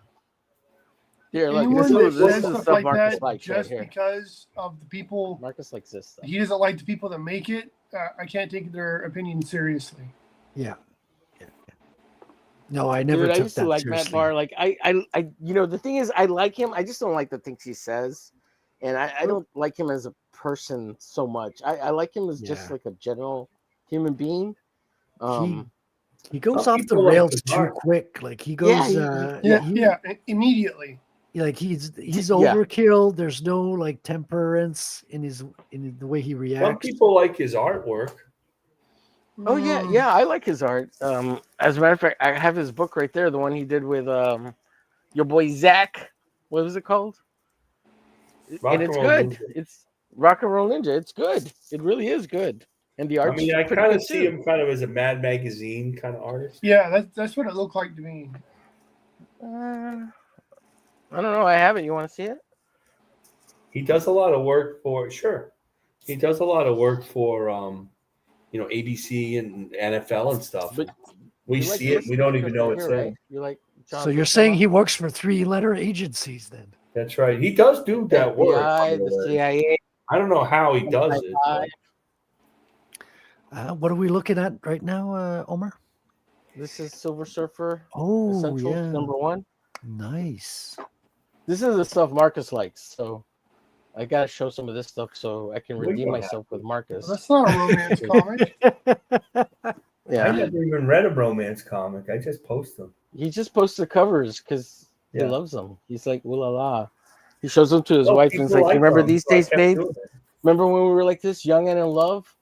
Here, look,
Anyone
this
that
is
says
the
stuff
stuff
like
Marcus
that
likes right
just
here.
because of the people
Marcus likes this stuff.
he doesn't like the people that make it, I can't take their opinion seriously.
Yeah. No, I never
Dude, I
took
used
that
to like
seriously.
Matt Barr. Like I, the thing is, I like him. I just don't like the things he says, and I don't like him as a person so much. I like him as just
Yeah.
like a general human being.
He goes
Some
off the
people like
rails
the
too
dark.
quick. Like he
Yeah,
goes,
Immediately.
like he's
Yeah.
overkill. There's no like temperance in the way he
Some
reacts.
people like his artwork.
Oh yeah, I like his art. As a matter of fact, I have his book right there, the one he did with your boy Zach. What was it called?
Rock
and it's
and Roll
good.
Ninja.
It's Rock and Roll Ninja. It's good. It really is good. And the
I
art.
mean, I kind of see him kind of as a Mad Magazine kind of artist.
Yeah, that's what it looked like to me.
I don't know. I have it. You want to see it?
He does a lot of work for He does a lot of work for ABC and NFL and stuff.
But
we
you like
see it.
this
We don't
picture
even know
right
it's
here,
him.
right? You like
So you're saying he works for 3-letter agencies then?
That's right. He does do that work.
FBI, the CIA.
I don't know how he does it.
What are we looking at right now, Omar?
This is Silver Surfer.
Oh,
Essentials
yeah.
#1.
Nice.
This is the stuff Marcus likes, so I gotta show some of this stuff so I can
We
redeem
don't
myself with Marcus.
That's not a romance comic.
Yeah,
I never even read a romance comic. I just post them.
he just posts the covers because he
Yeah.
loves them. He's like, ooh la la. He shows them to his
Oh,
wife and he's
people
like, you remember
them,
these
so I
days,
kept
babe?
doing it.
Remember when we were like this, young and in love?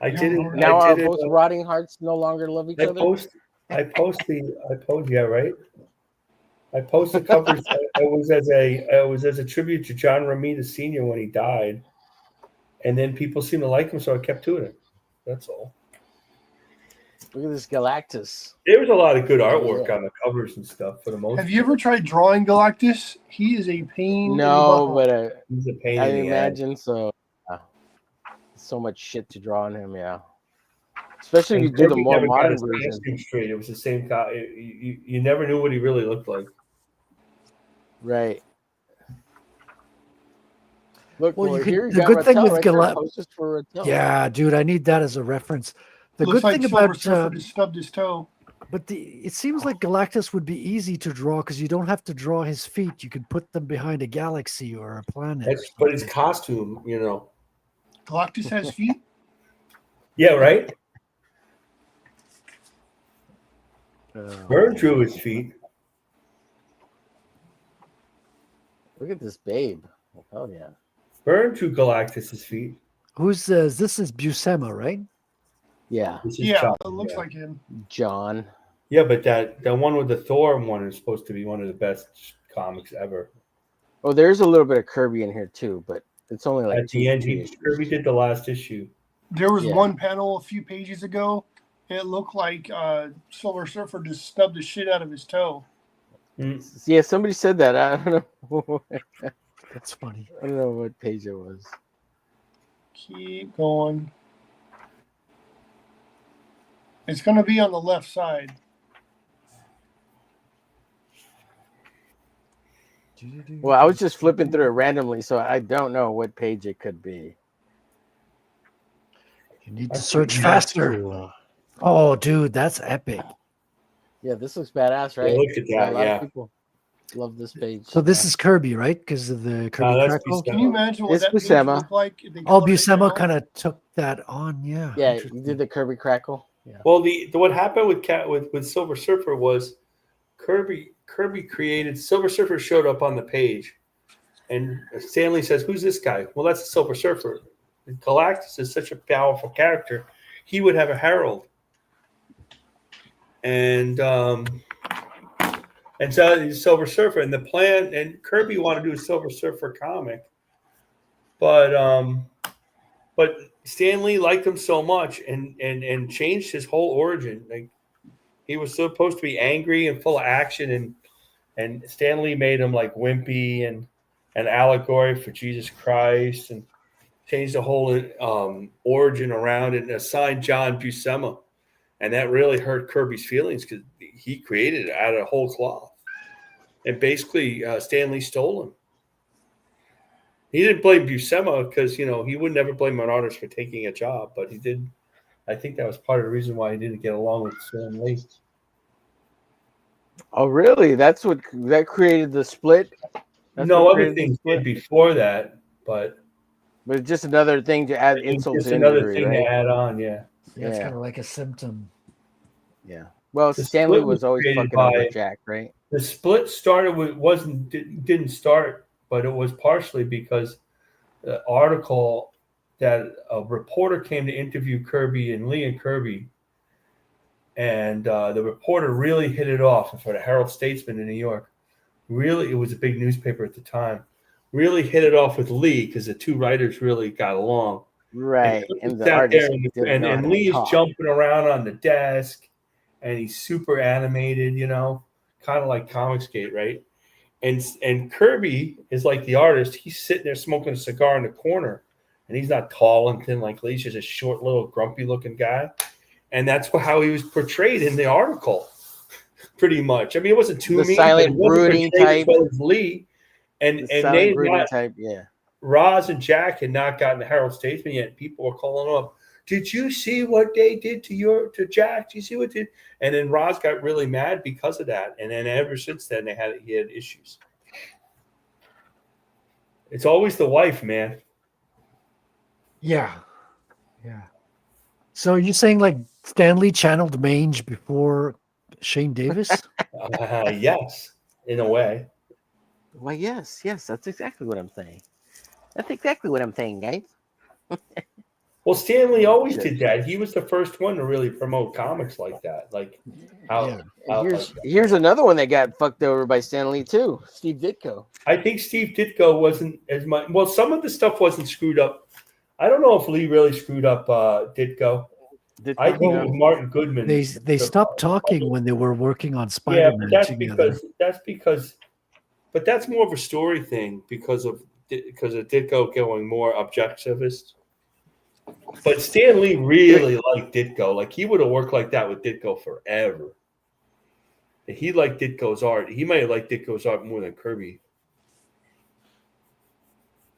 I didn't.
Now
I
our
didn't.
both rotting hearts no longer love each
I
other.
post. Yeah, right. I posted covers. It was as a tribute to John Romita Sr. when he died, and then people seemed to like him, so I kept doing it. That's all.
Look at this Galactus.
There was a lot of good artwork on the covers and stuff for the most.
Have you ever tried drawing Galactus? He is a pain.
No, but
he's a pain.
I
in the ass.
imagine so. So much shit to draw on him, yeah. Especially if you do the
Kirby
more
never got
modern
his
version.
costume straight. It was the same guy. You never knew what he really looked like.
Right. Look,
Well, you
here
could,
you
the
got
good thing
Rattel
with
right there,
Galactus.
posters for Rattel.
Yeah, dude, I need that as a reference. The
Looks
good
like
thing
Silver
about
Surfer just stubbed his toe.
but it seems like Galactus would be easy to draw because you don't have to draw his feet. You can put them behind a galaxy or a planet.
But his costume,
Galactus has feet.
Yeah, right. Vern drew his feet.
Look at this babe. Oh yeah.
Vern drew Galactus's feet.
Who's this is Buscema, right?
Yeah.
This is
Yeah,
John.
it looks like him.
John.
Yeah, but that one with the Thor one is supposed to be one of the best comics ever.
Oh, there's a little bit of Kirby in here too, but it's only like
At the end,
issues.
Kirby did the last issue.
There was
Yeah.
one panel a few pages ago. It looked like Silver Surfer just stubbed the shit out of his toe.
Yeah, somebody said that. I don't know.
That's funny.
I don't know what page it was.
Keep going. It's going to be on the left side.
Well, I was just flipping through it randomly, so I don't know what page it could be.
You need to search faster. Oh, dude, that's epic.
Yeah, this looks badass, right?
look at that,
A lot
yeah.
of people love this page.
So this is Kirby, right? Because of the Kirby
that's
crackle.
Can you imagine what
It's
that page
Buscema.
looked like? If they
Oh,
colored it
Buscema
down?
kind of took that on. Yeah.
Yeah,
Interesting.
you did the Kirby crackle. Yeah.
Well, what happened with Silver Surfer was Kirby created Silver Surfer showed up on the page, and Stanley says, "Who's this guy?" Well, that's the Silver Surfer. Galactus is such a powerful character; he would have a herald, and so he's Silver Surfer. And the plan, and Kirby wanted to do a Silver Surfer comic, but Stan Lee liked him so much and changed his whole origin. Like he was supposed to be angry and full of action, and Stan Lee made him like wimpy and an allegory for Jesus Christ, and changed the whole origin around it and assigned John Buscema, and that really hurt Kirby's feelings because he created it out of whole cloth, and basically Stan Lee stole him. He didn't blame Buscema because, he would never blame an artist for taking a job, but he did. I think that was part of the reason why he didn't get along with Stan Lee.
Oh, really? That's what that created the split. That's
No,
what
other
created the
things
split?
did before that, but
But it's just another thing to add
it's
insult
just
to
another
injury,
thing
right?
to add on. Yeah.
Yeah, it's
Yeah.
kind of like a symptom.
Yeah. Well,
The
Stanley
split was
was always
created
fucking over
by-
Jack, right?
The split started with didn't start, but it was partially because the article that a reporter came to interview Kirby and Lee and Kirby, and the reporter really hit it off for the Herald Statesman in New York. Really, it was a big newspaper at the time. Really hit it off with Lee because the two writers really got along.
Right.
And,
And the
sat
artist
there
didn't know how
and
to
Lee's
talk.
jumping around on the desk, and he's super animated, kind of like Comicsgate, right? And Kirby is like the artist. He's sitting there smoking a cigar in the corner, and he's not tall and thin like Lee. He's just a short, little, grumpy-looking guy, and that's how he was portrayed in the article. pretty much. I mean, it wasn't too
The
mean,
silent
but it wasn't
brooding
portrayed as
type.
well as Lee. And
The
and
silent
they
brooding
not
type, yeah.
Roz and Jack had not gotten the Herald Statesman yet. People were calling them up. Did you see what they did to Jack? Do you see what did? And then Roz got really mad because of that. And then ever since then, he had issues. It's always the wife, man.
Yeah. Yeah. So you're saying like Stanley channeled Mange before Shane Davis?
Yes, in a way.
Well, yes, that's exactly what I'm saying. That's exactly what I'm saying, guys.
Well, Stanley always did that. He was the first one to really promote comics like that. Like,
Here's another one that got fucked over by Stanley too. Steve Ditko.
I think Steve Ditko wasn't as much. Well, some of the stuff wasn't screwed up. I don't know if Lee really screwed up Ditko. I think it was Martin Goodman.
They stopped talking when they were working on Spider-Man together.
But that's more of a story thing because of Ditko going more objectivist. But Stan Lee really liked Ditko. Like he would have worked like that with Ditko forever. He liked Ditko's art. He might have liked Ditko's art more than Kirby.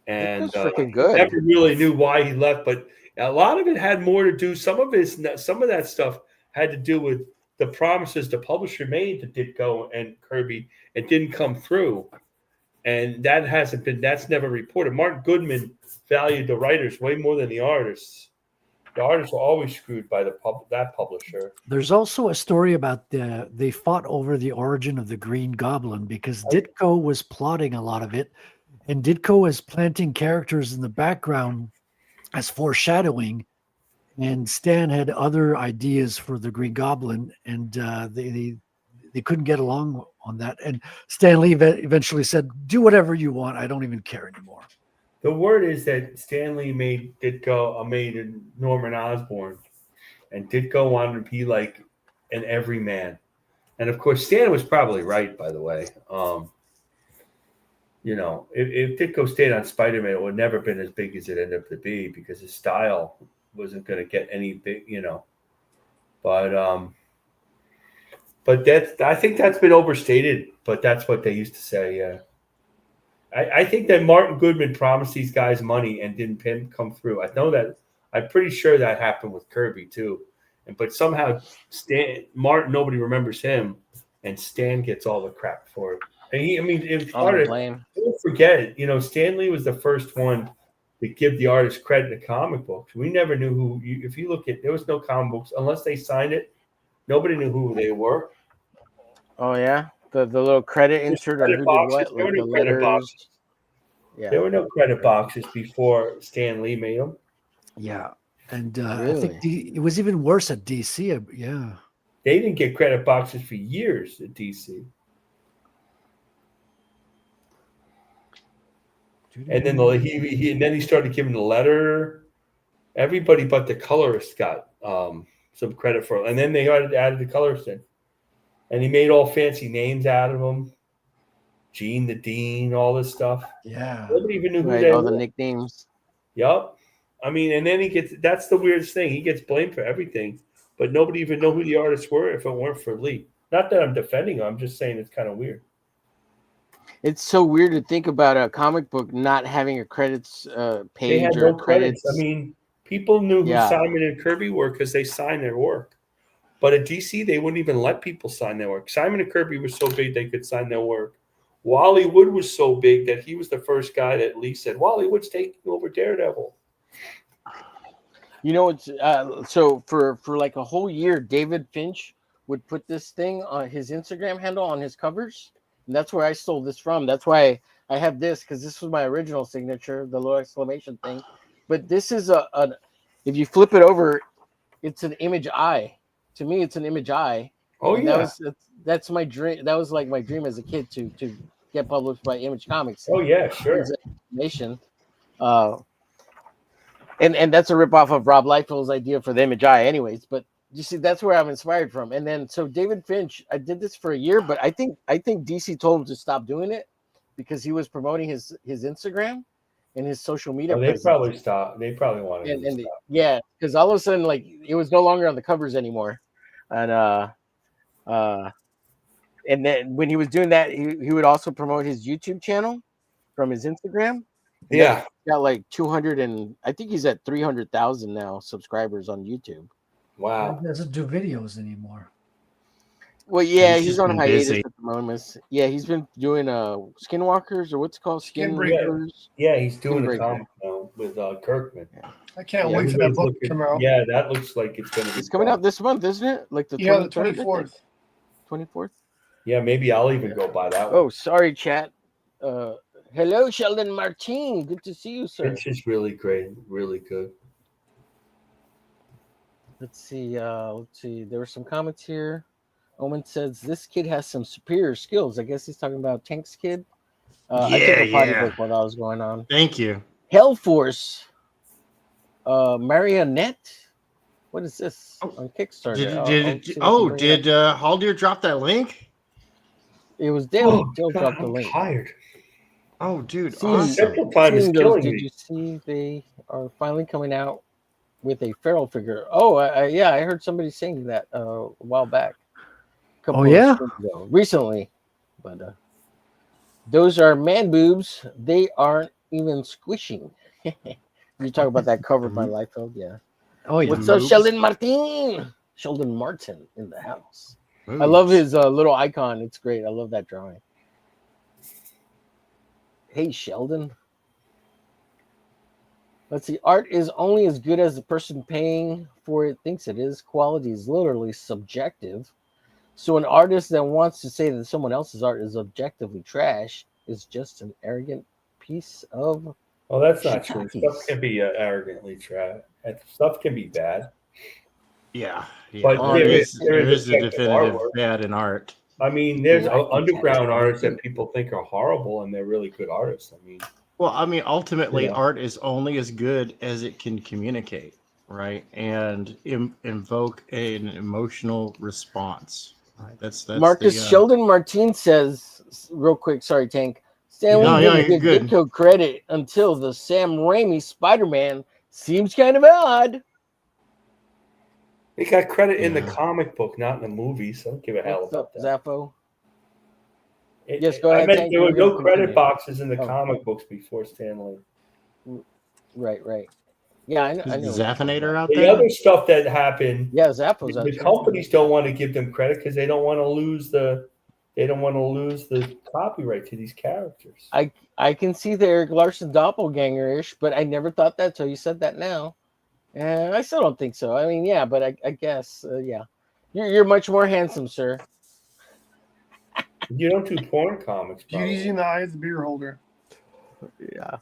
And
freaking good.
Never really knew why he left, but a lot of it had more to do. Some of that stuff had to do with the promises the publisher made to Ditko and Kirby and didn't come through. And that's never reported. Martin Goodman valued the writers way more than the artists. The artists were always screwed by that publisher.
There's also a story about they fought over the origin of the Green Goblin because Ditko was plotting a lot of it, and Ditko was planting characters in the background as foreshadowing, and Stan had other ideas for the Green Goblin, and they couldn't get along on that. And Stan Lee eventually said, "Do whatever you want. I don't even care anymore."
The word is that Stan Lee made Ditko made Norman Osborn, and Ditko wanted to be like an everyman. And of course, Stan was probably right, by the way. If Ditko stayed on Spider-Man, it would never have been as big as it ended up to be because his style wasn't going to get any big, But I think that's been overstated. But that's what they used to say. Yeah. I think that Martin Goodman promised these guys money and didn't come through. I know that. I'm pretty sure that happened with Kirby too. But somehow Martin, nobody remembers him, and Stan gets all the crap for it. And don't forget, Stan Lee was the first one to give the artist credit in comic books. We never knew who. If you look at, there was no comic books unless they signed it. Nobody knew who they were.
Oh yeah, the little credit insert or who did what, like the letters. Yeah,
there were no credit boxes before Stan Lee made them.
Yeah, and I think it was even worse at DC. Yeah,
they didn't get credit boxes for years at DC. And then he started giving the letter. Everybody but the colorist got some credit for it. And then they added the colorist in. And he made all fancy names out of them. Gene the Dean, all this stuff.
Yeah.
Nobody even knew who they
all
were.
the nicknames.
Yep. And then that's the weirdest thing. He gets blamed for everything, but nobody even know who the artists were if it weren't for Lee. Not that I'm defending him. I'm just saying it's kind of weird.
It's so weird to think about a comic book not having a credits page.
They had
or
no credits. People knew who
Yeah.
Simon and Kirby were because they signed their work. But at DC, they wouldn't even let people sign their work. Simon and Kirby were so big they could sign their work. Wally Wood was so big that he was the first guy that Lee said, Wally Wood's taking over Daredevil.
It's so for like a whole year, David Finch would put this thing on his Instagram handle on his covers. And that's where I stole this from. That's why I have this, because this was my original signature, the little exclamation thing. But this is if you flip it over, it's an image eye. To me, it's an image eye.
Oh,
and
yeah.
That's my dream. That was like my dream as a kid to get published by Image Comics.
Oh, yeah, sure.
Animation. And that's a ripoff of Rob Liefeld's idea for the image eye anyways. But you see, that's where I'm inspired from. And then, so David Finch, I did this for a year, but I think DC told him to stop doing it because he was promoting his Instagram and his social media.
They probably stopped. They probably wanted him to stop.
Yeah, because all of a sudden, like, it was no longer on the covers anymore. And And then when he was doing that, he would also promote his YouTube channel from his Instagram.
Yeah.
Got like 200 and I think he's at 300,000 now subscribers on YouTube.
Wow.
He doesn't do videos anymore.
Well, yeah,
He's
he's
just
on
been
hiatus
busy.
at the moment. Yeah, he's been doing skinwalkers or what's it called skin breakers.
Yeah, he's doing a
Breaker.
comic now with Kirkman.
I can't
Yeah,
wait for that book to come out.
Yeah, that looks like it's going to be.
It's coming out this month, isn't it? Like the
24th.
24th.
Yeah, maybe I'll even go buy that one.
Oh, sorry, chat. Hello, Sheldon Martin. Good to see you, sir.
It's just really great, really good.
Let's see. There were some comments here. Omen says this kid has some superior skills. I guess he's talking about Tank's kid. I took a potty break while that was going on.
Thank you.
Hellforce. Marionette. What is this on Kickstarter?
Did Haldir drop that link?
It was Dale. Dale dropped the
I'm
link.
tired.
Oh, dude,
Seeing-
Simple Time is
seeing those,
killing
did
me.
you see they are finally coming out with a feral figure? Oh, yeah, I heard somebody saying that a while back.
Oh, yeah?
Recently. But those are man boobs. They aren't even squishing. You talk about that cover by Liefeld, yeah.
Oh, yeah.
What's up, Sheldon Martin? Sheldon Martin in the house. I love his little icon. It's great. I love that drawing. Hey, Sheldon. Let's see. Art is only as good as the person paying for it thinks it is. Quality is literally subjective. So an artist that wants to say that someone else's art is objectively trash is just an arrogant piece of...
Oh, that's not true.
shiitakes.
Stuff can be arrogantly trash. Stuff can be bad.
Yeah.
But there is
a
objective
definitive
artwork.
bad in art.
I mean, there's
Right.
underground artists that people think are horrible, and they're really good artists. I mean,
Ultimately,
Yeah.
art is only as good as it can communicate, right? And invoke an emotional response. Right? That's
Marcus Sheldon Martin says, real quick, sorry, Tank. Stan Lee
you're
didn't
good.
give Ditko credit until the Sam Raimi Spider-Man. Seems kind of odd.
They got credit in the comic book, not in the movie, so don't give a hell
What's
about
up,
that.
Zaffo? Yes, go ahead,
I meant
Tank,
there
you
were
were
no
gonna
credit
continue.
boxes in the
Oh.
comic books before Stan Lee.
Right. Yeah, I know.
Is the Zaffinator out
The
there?
other stuff that happened,
Yeah, Zappo's out
the
there.
companies don't want to give them credit because they don't want to lose the copyright to these characters.
I can see the Eric Larson doppelganger-ish, but I never thought that till you said that now. And I still don't think so. I mean, yeah, but I guess, yeah. You're much more handsome, sir.
You don't do porn comics,
Beauty's in the eye of the beer holder.
Yeah.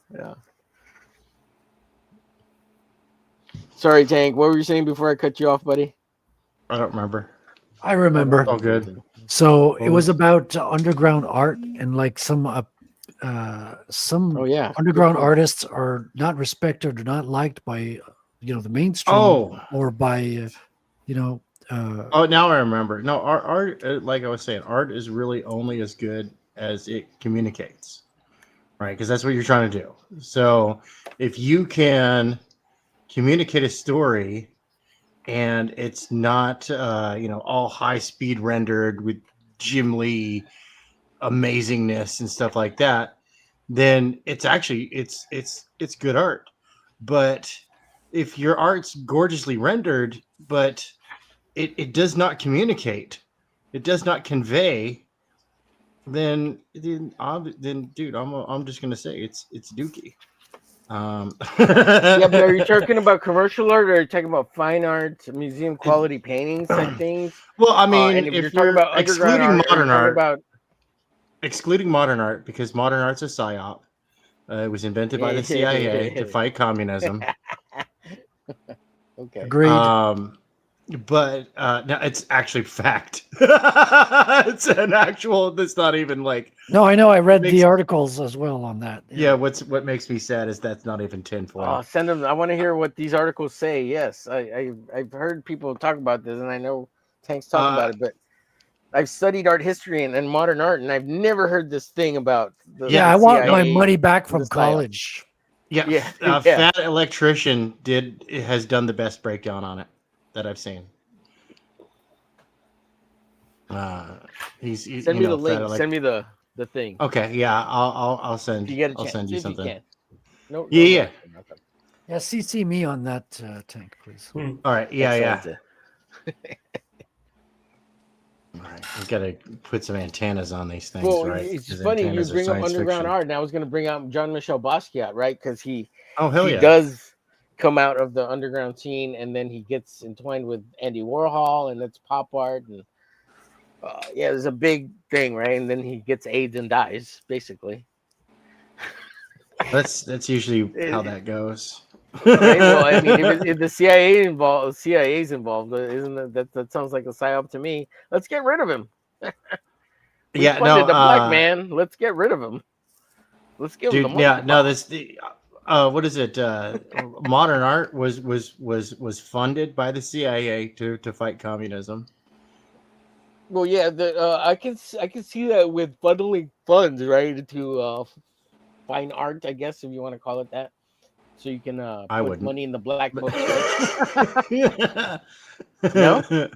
Sorry, Tank. What were you saying before I cut you off, buddy?
I don't remember.
I remember.
Oh, good.
So it was about underground art and like some underground artists are not respected or not liked by the mainstream or by
now I remember. No, art like I was saying, art is really only as good as it communicates, right? Because that's what you're trying to do. So if you can communicate a story and it's not all high speed rendered with Jim Lee amazingness and stuff like that, then it's actually it's good art. But if your art's gorgeously rendered but it does not communicate, it does not convey, then dude, I'm just gonna say it's dookie.
Yeah, but are you talking about commercial art or are you talking about fine art, museum quality paintings type things?
Well, I mean,
and
if
you're
you're
talking about
excluding
underground
modern
are you
art,
talking
excluding modern art, because modern art's a psyop. It was invented by the CIA to fight communism.
Okay.
Agreed.
But no, it's actually fact. It's an actual. That's not even like.
No, I know. I read the articles as well on that.
Yeah. What makes me sad is that's not even tinfoil.
Oh, send them. I want to hear what these articles say. Yes, I've heard people talk about this, and I know Tank's talking about it, but I've studied art history and modern art, and I've never heard this thing about.
I want my money back from college.
Yeah. Fat Electrician has done the best breakdown on it that I've seen. He's
Send me the
emailed Fred,
link.
like,
Send me the thing.
Okay, yeah, I'll send.
If you get a
I'll
chance.
send
See
you
if you
something.
can. No,
Yeah,
no
yeah.
rush or nothing.
Yeah, CC me on that tank, please.
All right, yeah,
Excellent.
All right, we gotta put some antennas on these things,
Well,
right?
it's
'Cause
funny you
antennas are
bring up
science
underground
fiction.
art, and I was going to bring up Jean-Michel Basquiat, right? Because he
hell yeah.
does come out of the underground scene, and then he gets entwined with Andy Warhol, and it's pop art, and yeah, there's a big thing, right? And then he gets AIDS and dies, basically.
That's usually how that goes.
Right? Well, I mean, if the CIA's involved, isn't that sounds like a psyop to me? Let's get rid of him. We
Yeah,
funded
no,
a black man. Let's get rid of him. Let's give him the
dude,
monkey
yeah, no,
paw.
what is it? Modern art was funded by the CIA to fight communism.
Well, yeah, I can see that with bundling funds, right, to fine art, I guess, if you want to call it that. So you can
I
put
wouldn't.
money in the black books, right? No?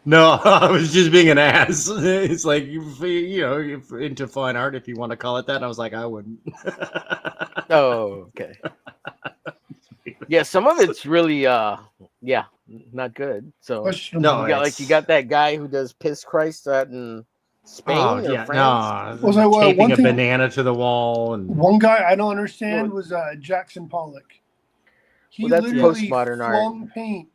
No, I was just being an ass. It's like you know, you're into fine art, if you want to call it that. And I was like, I wouldn't.
Oh, okay. Yeah, some of it's really yeah, not good. So
Questionable.
you got that guy who does Piss Christ out in Spain or
yeah,
France.
no,
Was I
taping
one
a
thing?
banana to the wall and
One guy I don't understand was Jackson Pollock. He
Well, that's
literally
postmodern art.
flung paint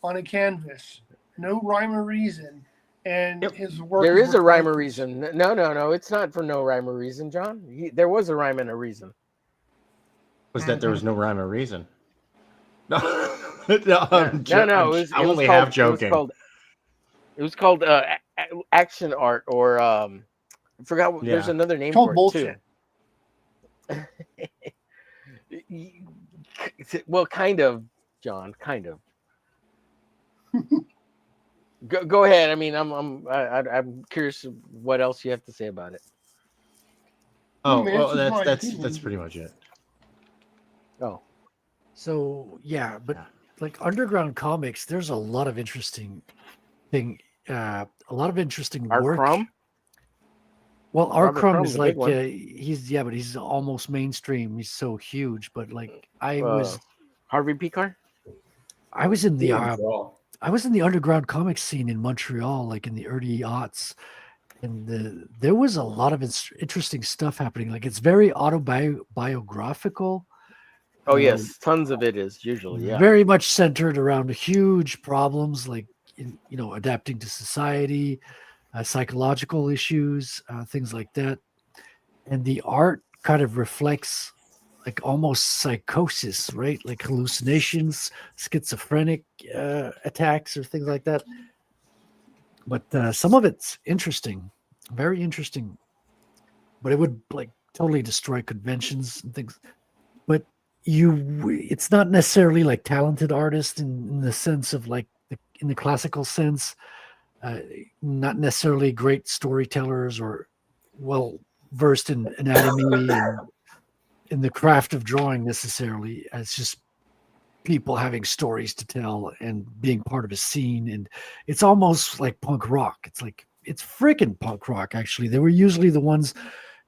on a canvas, no rhyme or reason, and his work.
There is
were
a rhyme or
priceless.
reason. No, it's not for no rhyme or reason, John. There was a rhyme and a reason.
was that there was no rhyme or reason. No,
No,
I'm only half joking.
It was called action art, or I forgot. There's
Yeah.
another name
Called
for
bullshit.
it too. Well, kind of, John. Kind of. Go ahead. I mean, I'm curious what else you have to say about it.
Oh,
Man,
well,
this is my
that's
opinion.
pretty much it.
Oh,
So yeah, but like underground comics, there's a lot of interesting a lot of interesting
Art
work.
Crumb?
Well, R.
Robert
Crumb
Crumb's
is
a big
like
one.
but he's almost mainstream. He's so huge. But like I was
Harvey Picar.
I was in the
Draw.
I was in the underground comic scene in Montreal, like in the early aughts, and there was a lot of interesting stuff happening. Like it's very autobiographical.
Oh yes, tons of it is usually
Very much centered around huge problems like adapting to society, psychological issues, things like that. And the art kind of reflects like almost psychosis, right? Like hallucinations, schizophrenic attacks or things like that. But some of it's interesting, very interesting. But it would like totally destroy conventions and things. But it's not necessarily like talented artists in the sense of like in the classical sense, not necessarily great storytellers or well versed in anatomy and in the craft of drawing necessarily. It's just people having stories to tell and being part of a scene. And it's almost like punk rock. It's freaking punk rock. Actually, they were usually the ones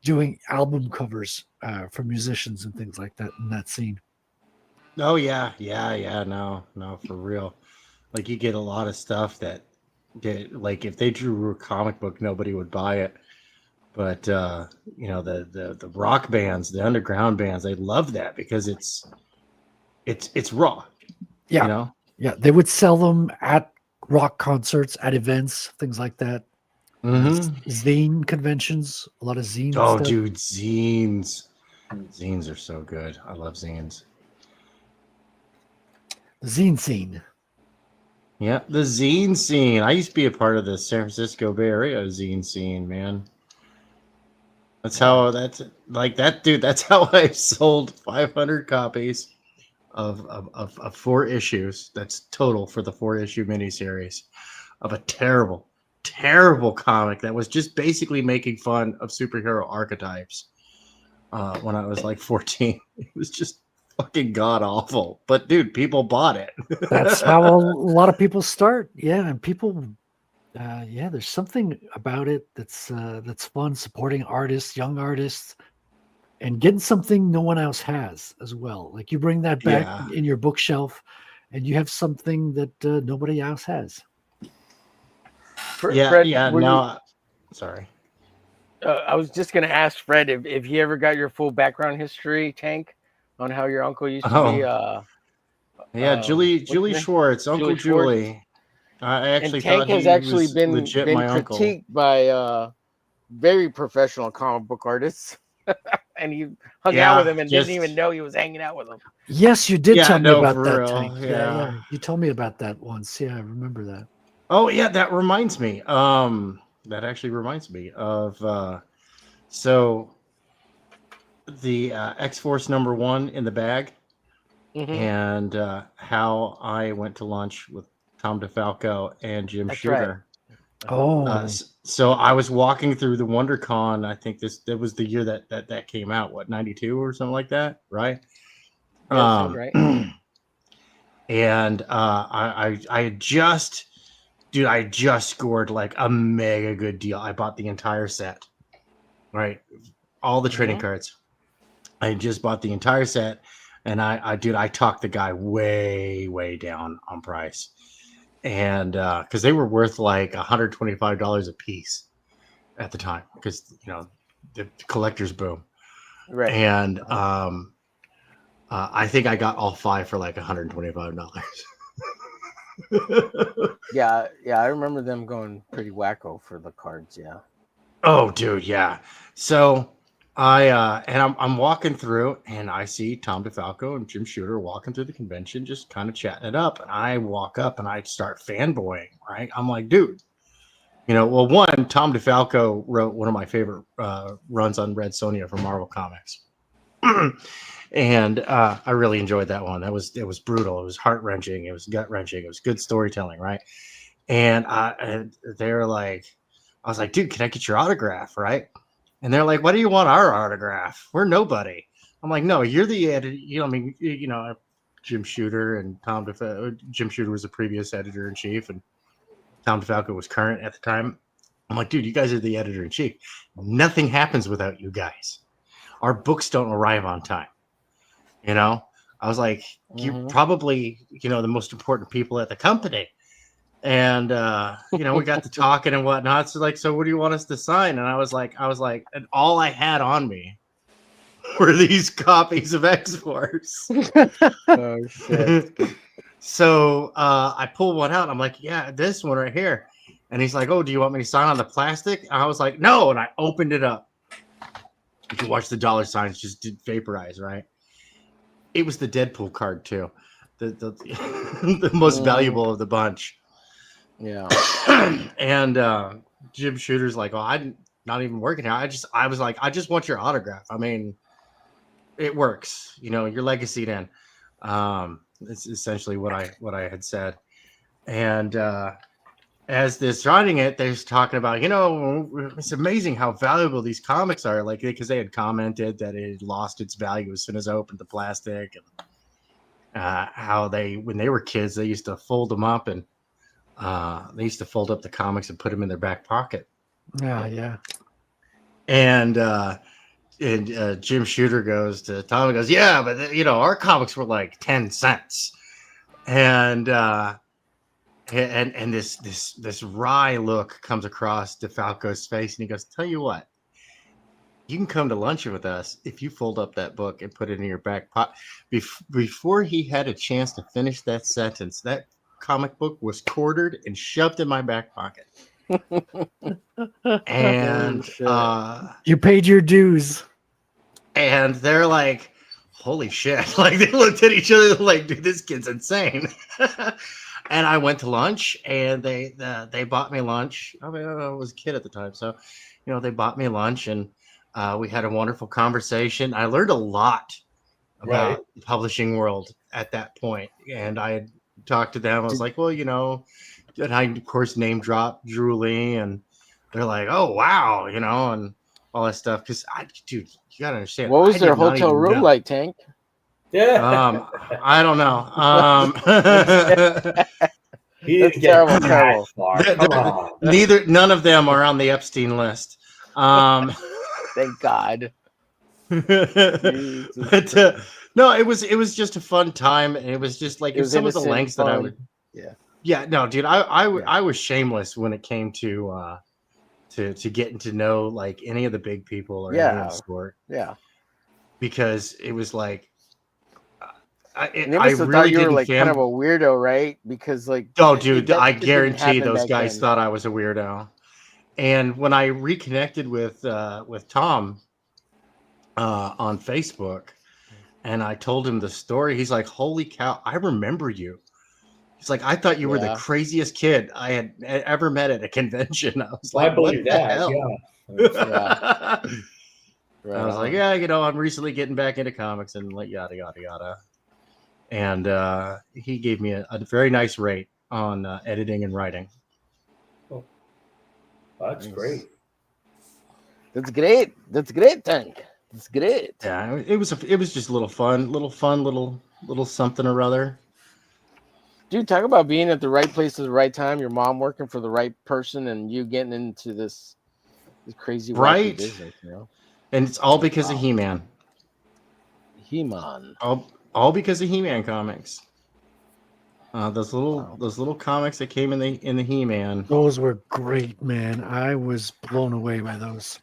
doing album covers for musicians and things like that in that scene.
Oh yeah, no, for real. Like you get a lot of stuff that like if they drew a comic book, nobody would buy it. But the rock bands, the underground bands, they love that because it's raw.
Yeah, yeah, they would sell them at rock concerts, at events, things like that. Zine conventions, a lot of zines.
Oh,
stuff.
dude, zines are so good. I love zines.
The zine scene.
Yeah, the zine scene. I used to be a part of the San Francisco Bay Area zine scene, man. That's how that's how I sold 500 copies of 4 issues. That's total for the 4-issue miniseries of a terrible comic that was just basically making fun of superhero archetypes. When I was like 14, it was just fucking god awful. But dude, people bought it.
That's how a lot of people start. Yeah, and people Yeah, there's something about it that's fun, supporting artists, young artists, and getting something no one else has as well. Like you bring that back
Yeah.
in your bookshelf, and you have something that nobody else has.
Yeah,
Fred,
yeah.
were you?
No, sorry.
I was just gonna ask Fred if he ever got your full background history, Tank, on how your uncle used to be.
Oh, yeah.
What's
Julie
his name?
Schwartz,
Julie
Uncle
Schwartz.
Julie. I
And
actually
Tank
thought
has
he
actually
was legit
been
my uncle.
critiqued by very professional comic book artists, and he hung out with
Yeah,
him and didn't even
just
know he was hanging out with him.
Yes, you did
yeah.
tell me
No,
about
for
that, Tank.
real.
Yeah, yeah.
Yeah.
You told me about that once. Yeah, I remember that.
Oh, yeah. That reminds me. That actually reminds me of so the X Force #1 in the bag,
Hmm.
and how I went to lunch with Tom DeFalco and Jim
That's right.
Shooter.
Oh,
So I was walking through the WonderCon. I think that was the year that came out. What, 92 or something like that, right?
Yeah, sounds right.
And I had just, dude, I just scored like a mega good deal. I bought the entire set, right? All the trading
Mhm.
cards. I just bought the entire set, and I talked the guy way down on price, and because they were worth like $125 a piece at the time, because the collector's boom,
Right.
and I think I got all 5 for like $125.
Yeah, I remember them going pretty wacko for the cards. Yeah.
Oh, dude, yeah. So I'm walking through, and I see Tom DeFalco and Jim Shooter walking through the convention, just kind of chatting it up. And I walk up and I start fanboying, right? I'm like, dude, well, one, Tom DeFalco wrote one of my favorite runs on Red Sonja from Marvel Comics. And I really enjoyed that one. It was brutal. It was heart wrenching. It was gut wrenching. It was good storytelling, right? And they're like, I was like, dude, can I get your autograph, right? And they're like, why do you want our autograph? We're nobody. I'm like, no, you're the editor. Jim Shooter and Tom DeFalco. Jim Shooter was the previous editor in chief, and Tom DeFalco was current at the time. I'm like, dude, you guys are the editor in chief. Nothing happens without you guys. Our books don't arrive on time. I was like, you're probably, the most important people at the company. And we got to talking and whatnot. So like, so what do you want us to sign? And I was like, and all I had on me were these copies of X-Force.
Oh shit.
So I pulled one out. I'm like, yeah, this one right here. And he's like, oh, do you want me to sign on the plastic? And I was like, no. And I opened it up. You can watch the dollar signs just vaporize, right? It was the Deadpool card too, the most valuable of the bunch.
Yeah.
And Jim Shooter's like, oh, I'm not even working here. I was like, I just want your autograph. I mean, it works, your legacy then. It's essentially what I had said. And as they're starting it, they're talking about, it's amazing how valuable these comics are. Like, because they had commented that it had lost its value as soon as I opened the plastic, and how when they were kids, they used to fold them up, and they used to fold up the comics and put them in their back pocket.
Yeah.
And Jim Shooter goes to Tom and goes, yeah, but our comics were like 10 cents. And this wry look comes across DeFalco's face, and he goes, tell you what, you can come to lunch with us if you fold up that book and put it in your back pocket. Before he had a chance to finish that sentence, that comic book was quartered and shoved in my back pocket. And
you paid your dues.
And they're like, holy shit. Like, they looked at each other like, dude, this kid's insane. And I went to lunch, and they bought me lunch. I mean, I was a kid at the time, so they bought me lunch, and we had a wonderful conversation. I learned a lot about the publishing world at that point, and I had talked to them. I was like, well, and I of course name dropped Drew Lee, and they're like, oh wow, and all that stuff. Because dude, you gotta understand.
What was their hotel room like, Tank?
Yeah.
I don't know.
He
That's
didn't get
terrible,
that
terrible.
far. Come on.
None of them are on the Epstein list.
Thank God.
But no, it was just a fun time, and it was just like
It was
some of the
innocent,
lengths that I would.
fun. Yeah.
Yeah, no, dude, I was shameless when it came to getting to know like any of the big people or any of
Yeah.
the sport,
Yeah.
because it was like
And they
I
must have
really
thought you were
didn't
like kind of a weirdo, right? Because like,
Oh, dude,
that
I
shit didn't
guarantee
happen
those
back
guys
then.
thought I was a weirdo. And when I reconnected with Tom on Facebook, and I told him the story, he's like, "Holy cow, I remember you." He's like, "I thought you were the
Yeah.
craziest kid I had ever met at a convention." I was
I
like, "What
believe
the
that.
hell?"
Yeah.
Right
I was like,
on.
"Yeah, I'm recently getting back into comics and like yada yada yada." And he gave me a very nice rate on editing and writing.
Oh, that's great.
That's great. That's great, Tank. That's great.
Yeah, it was just a little something or other.
Dude, talk about being at the right place at the right time. Your mom working for the right person, and you getting into this crazy wacky
Right?
business. You know,
And it's all because of He-Man.
He-Man.
All because of He-Man comics. Those little comics that came in the He-Man.
Those were great, man. I was blown away by those.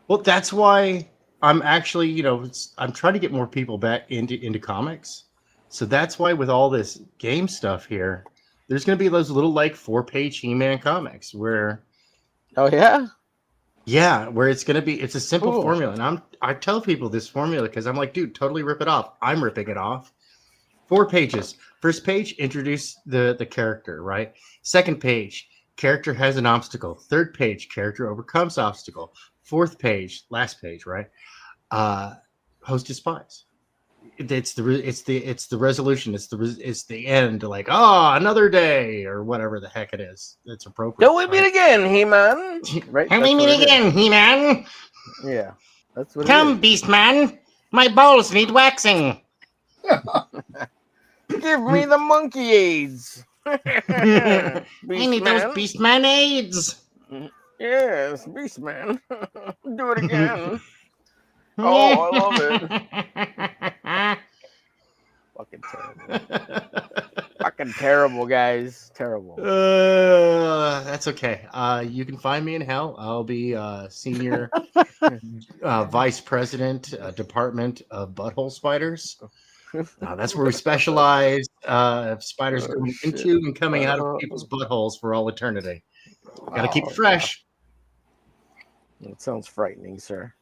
Well, that's why I'm actually, I'm trying to get more people back into comics. So that's why with all this game stuff here, there's going to be those little like 4-page He-Man comics where.
Oh yeah.
Yeah, where it's a simple
Cool.
formula, and I tell people this formula because I'm like, dude, totally rip it off. I'm ripping it off. 4 pages. First page, introduce the character, right? Second page, character has an obstacle. Third page, character overcomes obstacle. Fourth page, last page, right? Host despies. It's the resolution. It's the end. Like, another day or whatever the heck it is. It's appropriate.
Don't we meet again, He-Man? Right?
Can we meet again, He-Man?
Yeah, that's what.
Come, Beastman. My balls need waxing.
Give me the monkey aids.
I need those Beastman aids.
Yes, Beastman. Do it again. Oh, I love it. Fucking terrible. Fucking terrible, guys. Terrible.
That's okay. You can find me in hell. I'll be senior vice president, Department of Butthole Spiders. That's where we specialize. Spiders going into and coming out of people's buttholes for all eternity. Got to keep it fresh.
That sounds frightening, sir.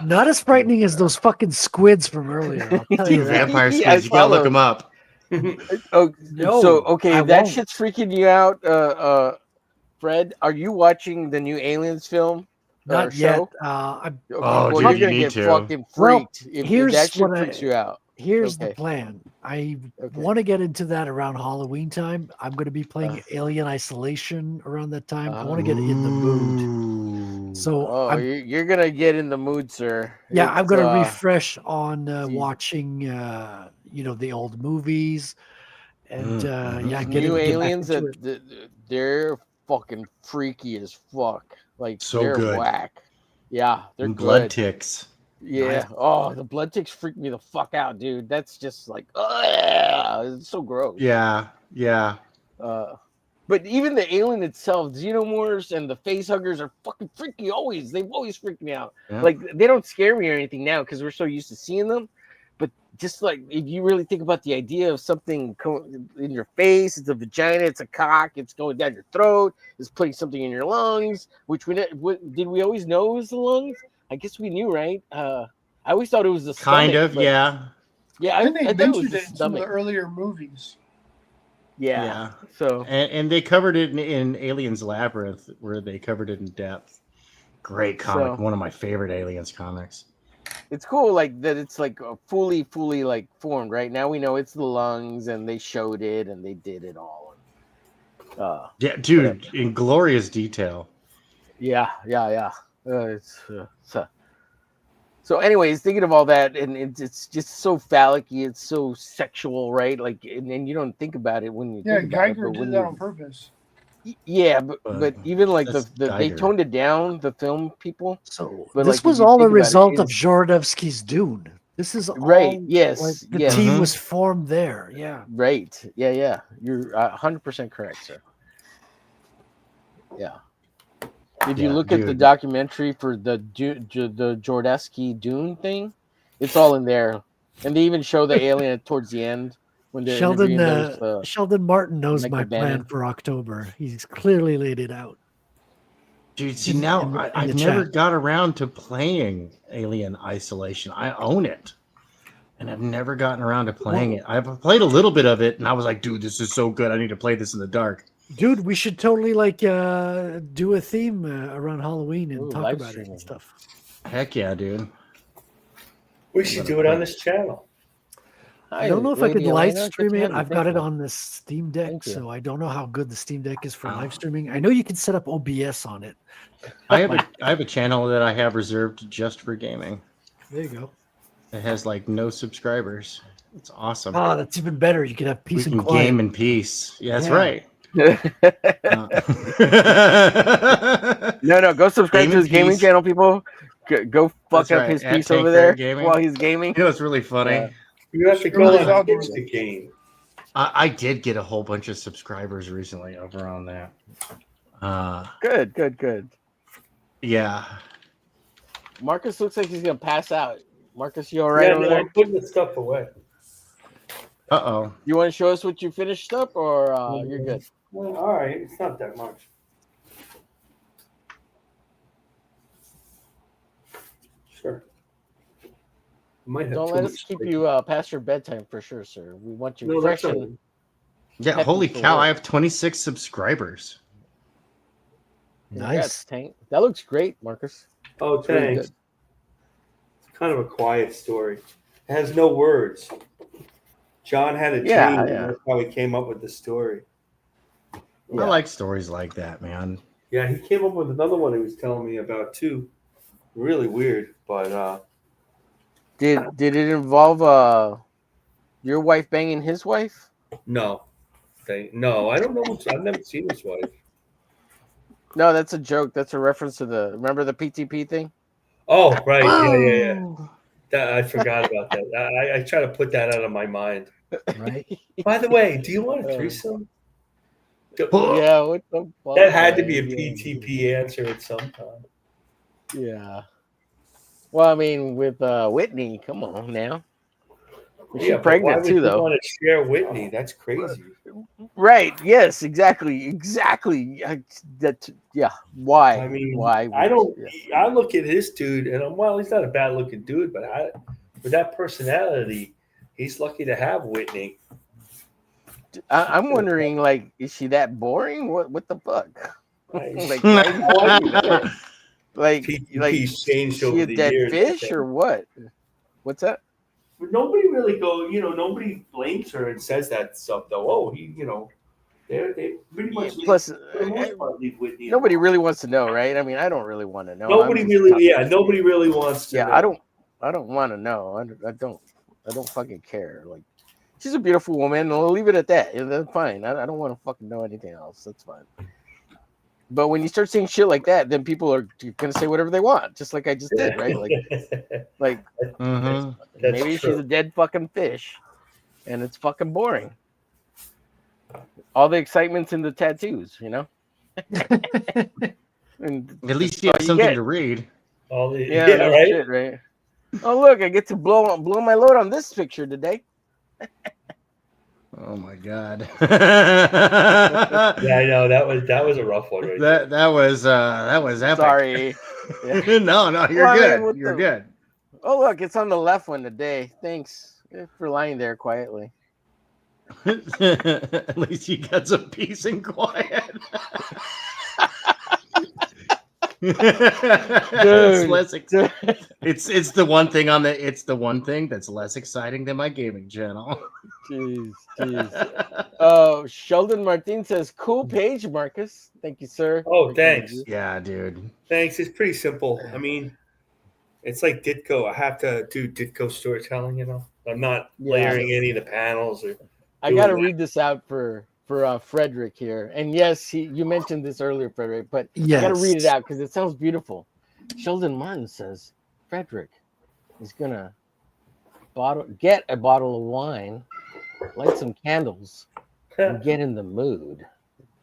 Not as frightening as those fucking squids from earlier. I'll tell you that.
Vampire squids. You gotta look them up.
Oh,
No,
so okay,
I
if that
won't.
shit's freaking you out, Fred, are you watching the new Aliens film?
Not
show?
yet. Okay,
Oh,
well,
dude,
you're
you
gonna
need
get
to.
fucking
Well,
freaked if
here's
that shit
what
freaks you out.
Here's the
Okay.
plan. I want to get into that around Halloween time. I'm going to be playing Alien Isolation around that time. I want to get in the mood. So
you're gonna get in the mood, sir.
yeah, I'm
It's,
going to refresh on watching, the old movies, and
these
get
new
back
aliens
into it.
they're fucking freaky as fuck. Like
So
they're
good.
whack. Yeah, they're
Blood
good.
ticks.
Yeah.
Nice.
Oh, the blood ticks freak me the fuck out, dude. That's just like, it's so gross.
Yeah.
But even the alien itself, xenomorphs and the face huggers are fucking freaky. They've always freaked me out.
Yeah.
Like they don't scare me or anything now because we're so used to seeing them. But just like if you really think about the idea of something in your face, it's a vagina, it's a cock, it's going down your throat, it's putting something in your lungs. Which did we always know it was the lungs? I guess we knew, right? I always thought it was the
Kind
stomach,
of,
but-
yeah.
Yeah,
I think
I
they
thought it was
mentioned
the
it in some of the
stomach.
earlier movies.
Yeah. So
and they covered it in Aliens Labyrinth, where they covered it in depth. Great comic,
So-
one of my favorite Aliens comics.
it's cool, like that. It's like fully like formed. Right now we know it's the lungs, and they showed it, and they did it all.
Yeah, dude, in glorious detail.
Yeah. It's So, anyways, thinking of all that, and it's just so phallic-y, it's so sexual, right? Like, and you don't think about it when you
Yeah,
think about it,
Geiger
but
did
when
that
you,
on purpose.
yeah, but even like
That's
they
Geiger.
toned it down, the film people.
So
But
this
like, if
was
you
all a
think about
result
it,
of Zhordovsky's Dune. This is
right?
all like
Yes,
the
yes,
team was formed there. Yeah.
right. Yeah. You're 100% correct, sir. Yeah. Did you
Yeah,
look at the
dude.
documentary for the Jordesky Dune thing? It's all in there, and they even show the alien towards the end when they're interviewing those.
Sheldon Martin knows
Michael
my plan
Bannon.
for October. He's clearly laid it out.
Dude, see, now
in the
I've never
chat.
got around to playing Alien Isolation. I own it, and I've never gotten around to playing it. I've played a little bit of it, and I was like, dude, this is so good. I need to play this in the dark.
Dude, we should totally like do a theme around Halloween and talk
live
about it
streaming.
and stuff.
Heck yeah, dude.
We should do it on this channel.
I don't know if I could
Lady
live
Elena, good
stream
to
it.
have you.
I've
Thank
got it
you.
on this Steam Deck,
Thank you.
so I don't know how good the Steam Deck is for live streaming. I know you can set up OBS on it.
I have a channel that I have reserved just for gaming.
There you go.
It has like no subscribers. It's awesome.
Oh, that's even better. You can have peace
we
and
can
quiet.
game in peace. Yeah, that's
Yeah.
right.
No, go subscribe
Game
to
in
his gaming
peace.
channel, people. Go fuck
That's
up
right,
his
at
piece
Tank
over
Bear
there
Gaming.
while he's gaming.
You know, it's really funny.
Yeah.
You have to
Screw
go
his
on
algorithm.
the game.
I did get a whole bunch of subscribers recently over on that.
Good.
Yeah.
Marcus looks like he's gonna pass out. Marcus, you all right
Yeah,
over
no,
there?
I'm putting the stuff away.
Uh-oh.
You want to show us what you finished up, or you're good?
Well, all right, it's not that much. Sure. Might have
Don't
too
let us
much
keep
space.
you past your bedtime for sure, sir. We want you
No,
fresh
that's all
and
Yeah,
happy
holy
for
cow,
work.
I have 26 subscribers.
Congrats, Tank. That looks great, Marcus.
Oh,
It's really
thanks.
good.
It's kind of a quiet story. It has no words. John had a
Yeah,
dream,
yeah.
and that's how he came up with the story.
I like stories like that, man.
Yeah, he came up with another one he was telling me about too. Really weird, but
Did it involve your wife banging his wife?
no. No, I don't know. I've never seen his wife.
No, that's a joke. That's a reference to remember the PTP thing?
Oh, right. Yeah. That, I forgot about that. I try to put that out of my mind.
Right.
By the way, do you want a threesome?
Yeah, what the fuck?
That had to be a
man?
PTP answer at some time.
Yeah. Well, I mean, with Whitney, come on now. She's
Yeah, but why
pregnant
would
too,
you
though.
want to share Whitney? That's crazy.
Right? Yes, exactly. Yeah. Why?
I mean,
why?
I don't.
Yeah.
I look at this dude, and he's not a bad looking dude, but with that personality, he's lucky to have Whitney.
I'm wondering, like, is she that boring? What the fuck?
Like,
like,
PTP's changed
she
over
a
the
dead
years.
fish or what? What's that?
But nobody really nobody blames her and says that stuff though. Oh, they pretty much
Plus,
for the most part leave Whitney.
nobody really wants to know, right? I mean, I don't really want to know.
Nobody really wants to.
Yeah,
know.
I don't want to know. I don't fucking care. Like, she's a beautiful woman. And I'll leave it at that. Yeah, that's fine. I don't want to fucking know anything else. That's fine. But when you start saying shit like that, then people are gonna say whatever they want, just like I just did, right? Like maybe she's a dead fucking fish, and it's fucking boring. All the excitement's in the tattoos, you know. And
at least you have something to read.
Yeah, right? Shit, right? Oh look, I get to blow my load on this picture today.
Oh my god.
Yeah, I know that was a rough one. Right
that was epic.
Sorry. Yeah.
no, you're
Well, I
good.
mean,
You're good.
Oh look, it's on the left one today. Thanks for lying there quietly.
At least you got some peace and quiet. It's less it's the one thing that's less exciting than my gaming channel.
Jeez. Oh, Sheldon Martin says, "Cool page, Marcus. Thank you, sir."
Oh, thanks.
Yeah, dude.
Thanks. It's pretty simple. I mean, It's like Ditko. I have to do Ditko storytelling. I'm not
Yeah.
layering any of the panels or.
I got to read this out for Frederick here. And yes, you mentioned this earlier, Frederick, but I got to read it
Yes.
out because it sounds beautiful. Sheldon Martin says Frederick is gonna get a bottle of wine, light some candles, and get in the mood.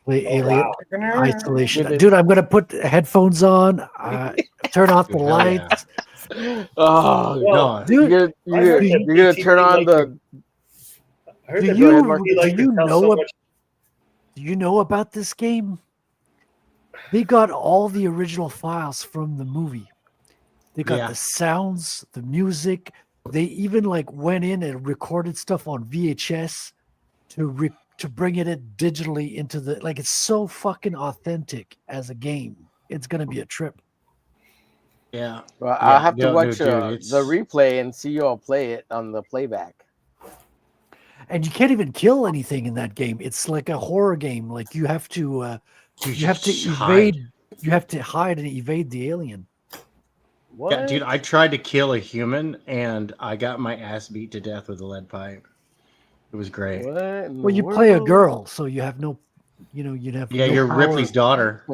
Play Alien Isolation.
With it-
Dude, I'm gonna put headphones on, turn off the
Hell yeah.
lights.
Oh,
No,
Dude,
you're gonna turn on the.
I heard
do
that
you,
he liked
do you
to tell
know
so
ab-
much.
do you know about this game? They got all the original files from the movie. They got
Yeah.
the sounds, the music. They even like went in and recorded stuff on VHS to bring it in digitally into the like. It's so fucking authentic as a game. It's gonna be a trip.
Yeah.
Well, I'll have to
no,
watch
dude, it's
the replay and see you all play it on the playback.
And you can't even kill anything in that game. It's like a horror game. Like you have to
just
evade.
hide.
You have to hide and evade the alien.
What?
Yeah, dude, I tried to kill a human and I got my ass beat to death with a lead pipe. It was great.
What in
Well,
the
you play a
world?
girl, so you have no, you'd have
Yeah,
no
you're
power.
Ripley's daughter.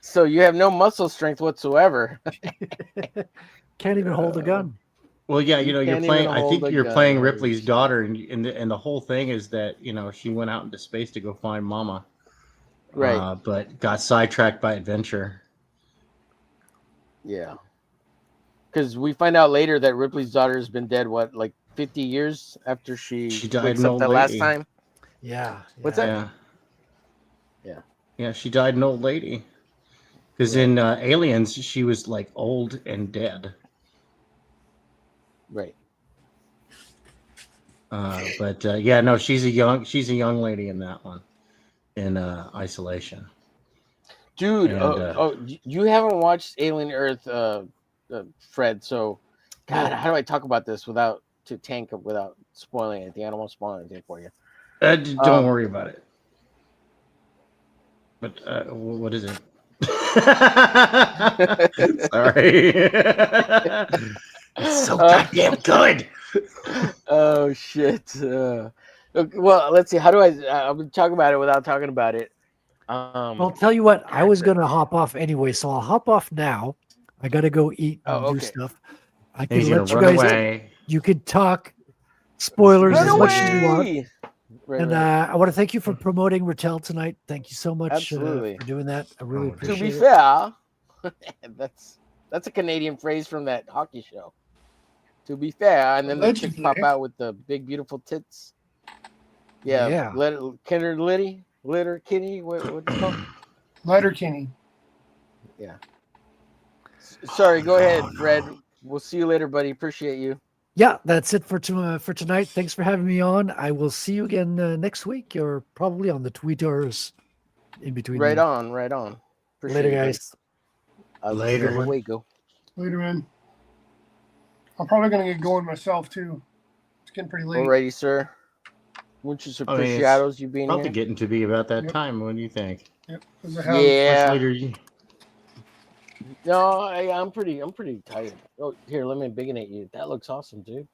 So you have no muscle strength whatsoever.
Can't even hold a gun.
Well, yeah,
You
you're
can't
playing.
even
I think
hold a
you're
gun.
playing Ripley's daughter, and the whole thing is that she went out into space to go find Mama,
Right.
but got sidetracked by adventure.
Yeah. Because we find out later that Ripley's daughter has been dead, what, like 50 years after she
died
wakes
an
up
old
that last
lady.
time?
Yeah.
What's that?
Yeah,
Yeah.
yeah, she died an old lady. Because in Aliens, she was like old and dead.
Right.
But yeah, no, she's a young lady in that one, in Isolation.
Dude,
And,
you haven't watched Alien Earth, Fred. So, God, how do I talk about this without spoiling anything? I don't want to spoil anything for you.
Don't worry about it. But what is it? Sorry. It's so goddamn good.
Oh shit. Well, let's see. How do I'll talk about it without talking about it.
Well, tell you what, I was gonna hop off anyway, so I'll hop off now. I gotta go eat and do
okay.
stuff. I
And
can
he's
let you
gonna run
guys.
away.
You could talk spoilers
Run
as much as you want.
away! Right,
And
right.
I want to thank you for promoting Rattel tonight. Thank you so much
Absolutely.
for doing that. I really
To
appreciate
be
it.
fair, that's a Canadian phrase from that hockey show. To be fair, and then the chicks pop out with the big beautiful tits. Yeah.
Yeah.
Litter Kitty. What's it called?
Letterkenny.
Yeah. Sorry, go ahead, Fred. We'll see you later, buddy. Appreciate you.
Yeah, that's it for tonight. Thanks for having me on. I will see you again next week, or probably on the Tweeters in between.
Right
then.
on, right on. Appreciate
Later,
you, buddy.
guys.
Later.
Go away, go.
Later, man. I'm probably gonna get going myself too. It's getting pretty late.
Alrighty, sir. Muchos
I mean, it's
apreciados you being
Probably
here.
getting to be about that time. What do you think?
Yep. 'Cause I have-
Yeah.
Much later,
No, I'm pretty tired. Oh, here, let me bigonate you. That looks awesome, dude.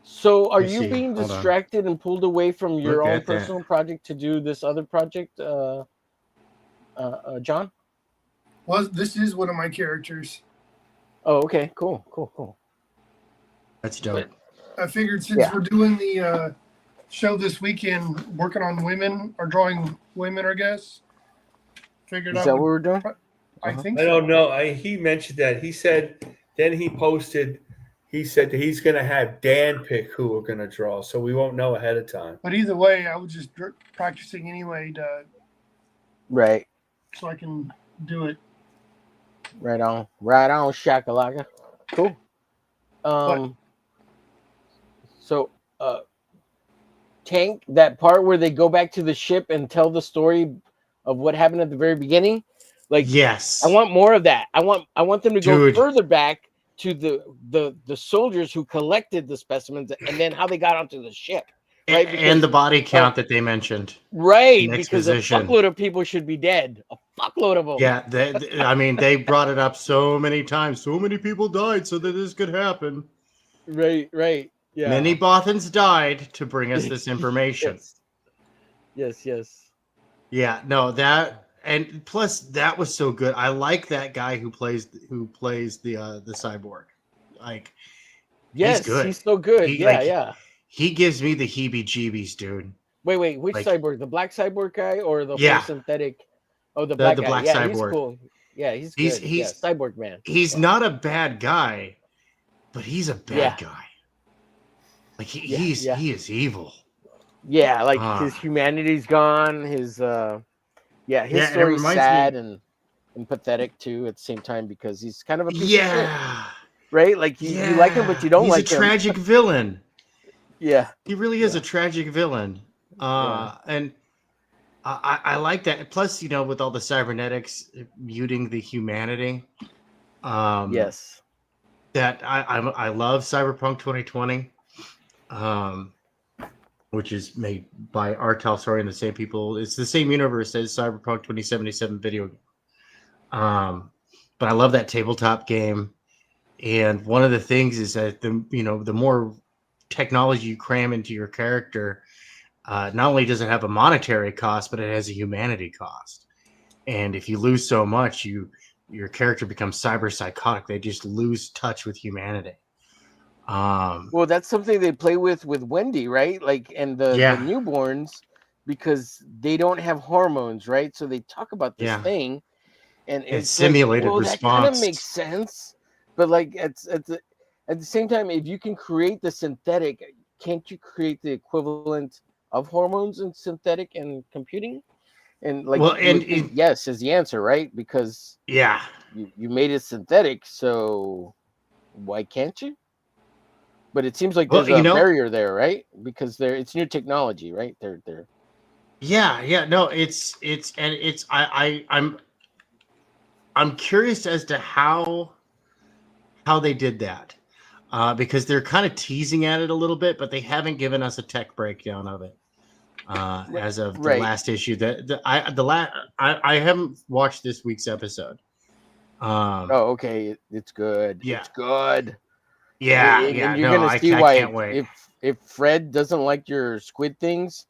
So, are
Let me
you
see.
being
Hold on.
distracted and pulled away from your
Look
own
at that.
personal project to do this other project, John?
Well, this is one of my characters.
Oh, okay, cool.
That's dope.
I figured since
Yeah.
we're doing the show this weekend, working on women or drawing women, I guess. Figured
Is
I
that what
would.
we're doing?
I think
I
so.
don't know. He mentioned that. He said, then he posted, he said that he's going to have Dan pick who we're going to draw. So we won't know ahead of time.
But either way, I was just practicing anyway
Right.
so I can do it.
Right on, shakalaka. Cool. So, Tank, that part where they go back to the ship and tell the story of what happened at the very beginning, like,
Yes.
I want more of that. I want them to
Dude.
go further back to the soldiers who collected the specimens and then how they got onto the ship. right?
And the body count that they mentioned.
Right,
in
because a
exposition.
fuckload of people should be dead. A fuckload of them.
Yeah, I mean, they brought it up so many times. So many people died so that this could happen.
Right. Yeah.
Many Bothans died to bring us this information.
Yes.
Yeah, no, that and plus that was so good. I like that guy who plays the cyborg. Like,
Yes,
he's good.
he's so good.
He,
Yeah.
He gives me the heebie-jeebies, dude.
Wait, which
Like,
cyborg? The black cyborg guy or the
Yeah.
full synthetic? Oh, the
The
black guy.
black
Yeah, he's
cyborg.
cool. Yeah, he's good. Cyborg man.
He's not a bad guy, but he's a bad guy. Like he is evil.
Yeah, like his humanity's gone. His
and it
story's
reminds
sad
me-
and pathetic too at the same time because he's kind of a piece of shit,
Yeah.
right? Like you like him, but you don't
He's
like
a
him.
tragic villain.
Yeah,
he really is a tragic villain. And I like that. Plus, with all the cybernetics muting the humanity.
Yes.
That I love Cyberpunk 2020. Which is made by Artel Story and the same people. It's the same universe as Cyberpunk 2077 video game. But I love that tabletop game. And one of the things is that the more technology you cram into your character, not only does it have a monetary cost, but it has a humanity cost. And if you lose so much, your character becomes cyber psychotic. They just lose touch with humanity.
Well, that's something they play with Wendy, right? Like, and the newborns, because they don't have hormones, right? So they talk about this thing, and it's
simulated
like, well,
response.
that kind of makes sense, but like at the same time, if you can create the synthetic, can't you create the equivalent of hormones in synthetic and computing? And like, yes is the answer, right? Because you made it synthetic, so why can't you? But it seems like there's a barrier there, right? Because it's new technology, right? They're
I'm curious as to how they did that, because they're kind of teasing at it a little bit, but they haven't given us a tech breakdown of it as of the last issue. I haven't watched this week's episode.
Okay, it's good.
Yeah.
It's good.
And
you're gonna see why. If Fred doesn't like your squid things,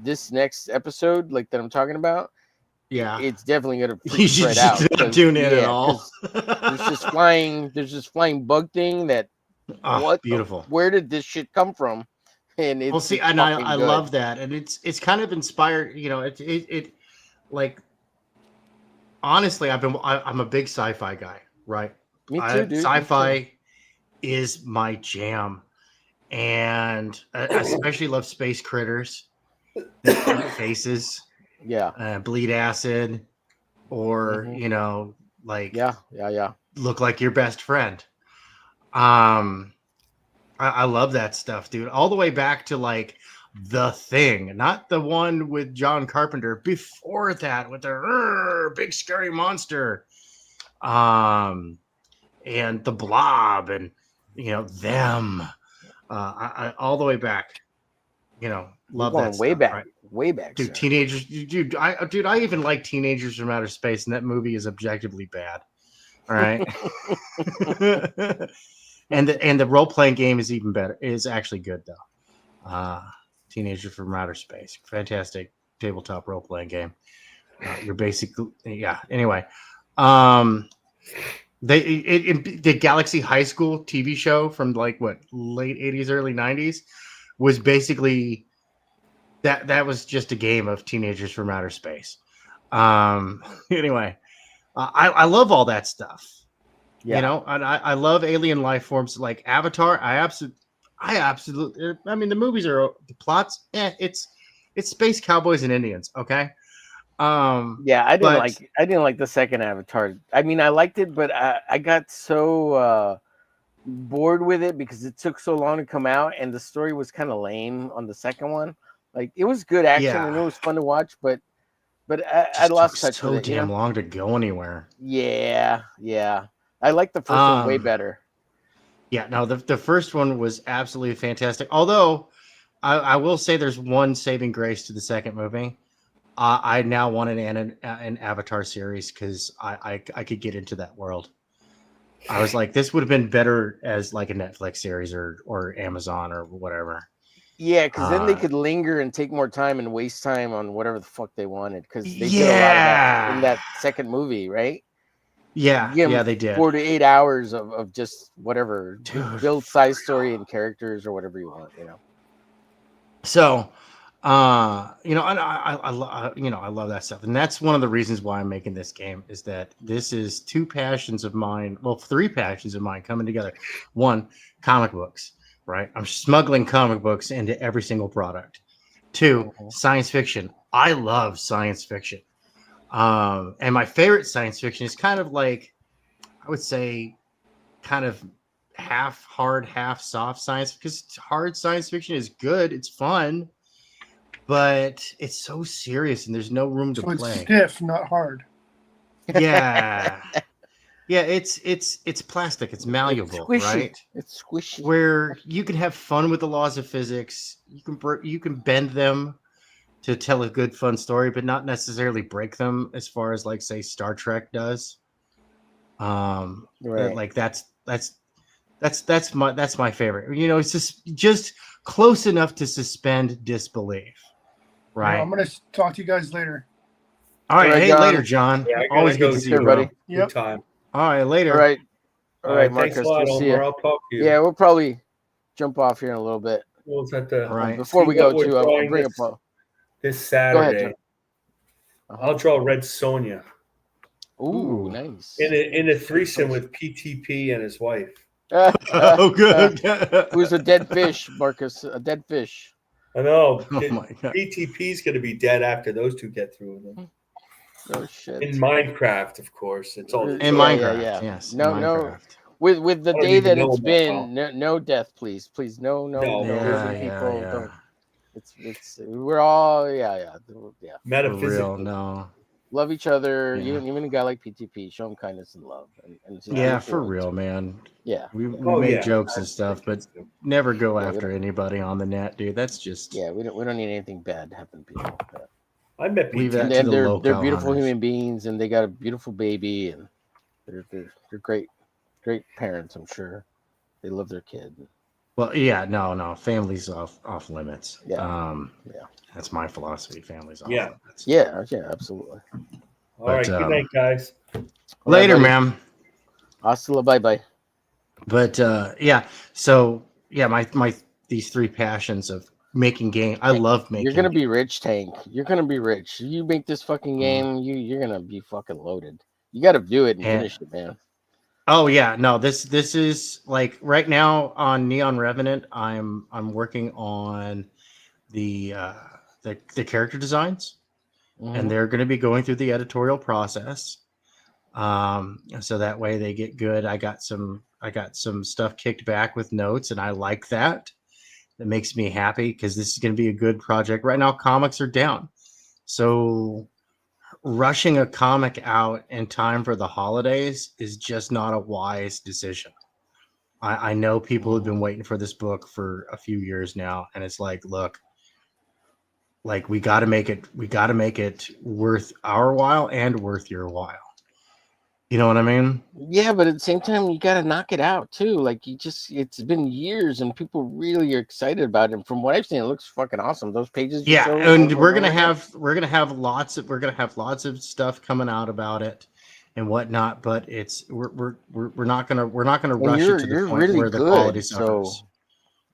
this next episode, like that I'm talking about, it's definitely gonna freak Fred out.
Not tune in at all.
There's this flying bug thing that.
Beautiful.
Where did this shit come from? And it's
I love that, and it's kind of inspired. It like honestly, I'm a big sci-fi guy, right?
Me too, dude.
Sci-fi is my jam, and I especially love space critters that eat faces, bleed acid, or look like your best friend. I love that stuff, dude. All the way back to like The Thing, not the one with John Carpenter. Before that, with the big scary monster, and the Blob, and them. I all the way back. Love that stuff,
way back,
right?
way back,
dude.
Sir.
Teenagers, dude. I even like Teenagers from Outer Space, and that movie is objectively bad. All right. And the role playing game is even better. Is actually good though. Teenager from Outer Space, fantastic tabletop role playing game. You're basically Anyway, the Galaxy High School TV show from like late 80s, early 90s was basically that was just a game of Teenagers from Outer Space. Anyway, I love all that stuff. And I love alien life forms like Avatar. I absolutely. I mean, the movies are the plots. It's space cowboys and Indians. Okay.
I didn't like the second Avatar. I mean, I liked it, but I got so bored with it because it took so long to come out, and the story was kind of lame on the second one. Like, it was good action and it was fun to watch, but I lost touch with it.
So damn long to go anywhere.
Yeah. I like the first one way better.
Yeah, no, the first one was absolutely fantastic. Although I will say there's one saving grace to the second movie. I now want an Avatar series because I could get into that world. I was like, this would have been better as like a Netflix series or Amazon or whatever.
Yeah, because then they could linger and take more time and waste time on whatever the fuck they wanted. Because they did a lot of that in that second movie, right?
Yeah,
Yeah,
they did.
4 to 8 hours of just whatever,
Dude,
build size story and characters or whatever you want, you know.
So, you know, and I love that stuff, and that's one of the reasons why I'm making this game is that this is two passions of mine, well, three passions of mine coming together. One, comic books, right? I'm smuggling comic books into every single product. Two, science fiction. I love science fiction, and my favorite science fiction is kind of like, I would say, kind of half hard, half soft science, because hard science fiction is good, it's fun, but it's so serious and there's no room to
So it's
play.
stiff, not hard.
Yeah. Yeah, it's plastic, it's malleable,
It's squishy.
right?
It's squishy.
Where you can have fun with the laws of physics, you can bend them to tell a good fun story, but not necessarily break them as far as like say Star Trek does.
Right.
Like that's my favorite. You know, it's just close enough to suspend disbelief. Right.
Yeah, I'm gonna talk to you guys later.
All right. Hey,
John.
later, John.
Yeah, I gotta
Always
go
good to see
too,
you,
buddy.
bro.
Yep.
Good time.
All right, later.
All right. All right,
Thanks
Marcus.
a lot,
We'll see
Omar.
you.
I'll talk to you.
Yeah, we'll probably jump off here in a little bit.
We'll have to,
All right.
Before we
see
go
what we're
to, I'll
drawing
bring up.
this
Go ahead,
Saturday.
John.
I'll draw Red Sonja
Ooh, nice.
in a threesome with PTP and his wife.
Oh, good.
Who's a dead fish, Marcus? A dead fish.
I know.
Oh my God.
PTP's going to be dead after those two get through with him.
Oh shit.
In Minecraft, of course. It's all
In Minecraft, yes.
No,
in
no.
Minecraft.
With the
I don't
day
even
that
know
it's
about
been, no death, please, no
No.
hurting
Yeah,
people.
yeah.
Don't. It's we're all yeah.
For
metaphysical.
real, no.
Love each other.
Yeah.
Even a guy like PTP, show him kindness and love. And it's just
Yeah,
beautiful.
for real, man.
Yeah.
We
Oh,
make
yeah.
jokes and stuff, but never go
Yeah, we
after anybody on the net, dude. That's just
Yeah, we don't need anything bad to happen to people.
I met
leave
PTP.
that
And,
to
and
the
they're
local
beautiful
hunters.
human beings, and they got a beautiful baby, and they're great parents. I'm sure they love their kid.
Well, yeah, no, family's off limits.
Yeah.
Yeah, that's my philosophy. Family's off
Yeah.
limits.
Yeah, absolutely.
All right.
But,
Good night, guys.
Later,
buddy.
ma'am.
Hasta la bye.
But yeah, so yeah, my these three passions of making game. I love making.
You're gonna be rich, Tank. You're gonna be rich. You make this fucking game, you're gonna be fucking loaded. You got to do it and
Yeah.
finish it, man.
Oh yeah, no, this is like right now on Neon Revenant. I'm working on the character designs, and they're going to be going through the editorial process. So that way they get good. I got some stuff kicked back with notes, and I like that. That makes me happy because this is going to be a good project. Right now, comics are down, so rushing a comic out in time for the holidays is just not a wise decision. I know people have been waiting for this book for a few years now, and it's like, look, like we got to make it worth our while and worth your while. You know what I mean?
Yeah, but at the same time, you got to knock it out too. Like it's been years, and people really are excited about it. And from what I've seen, it looks fucking awesome. Those pages. you
Yeah,
showed
and
over
we're
and
gonna
over again.
have lots of stuff coming out about it and whatnot. But we're not gonna
And
rush it to the
you're
point
really
where the
good.
quality
So
suffers.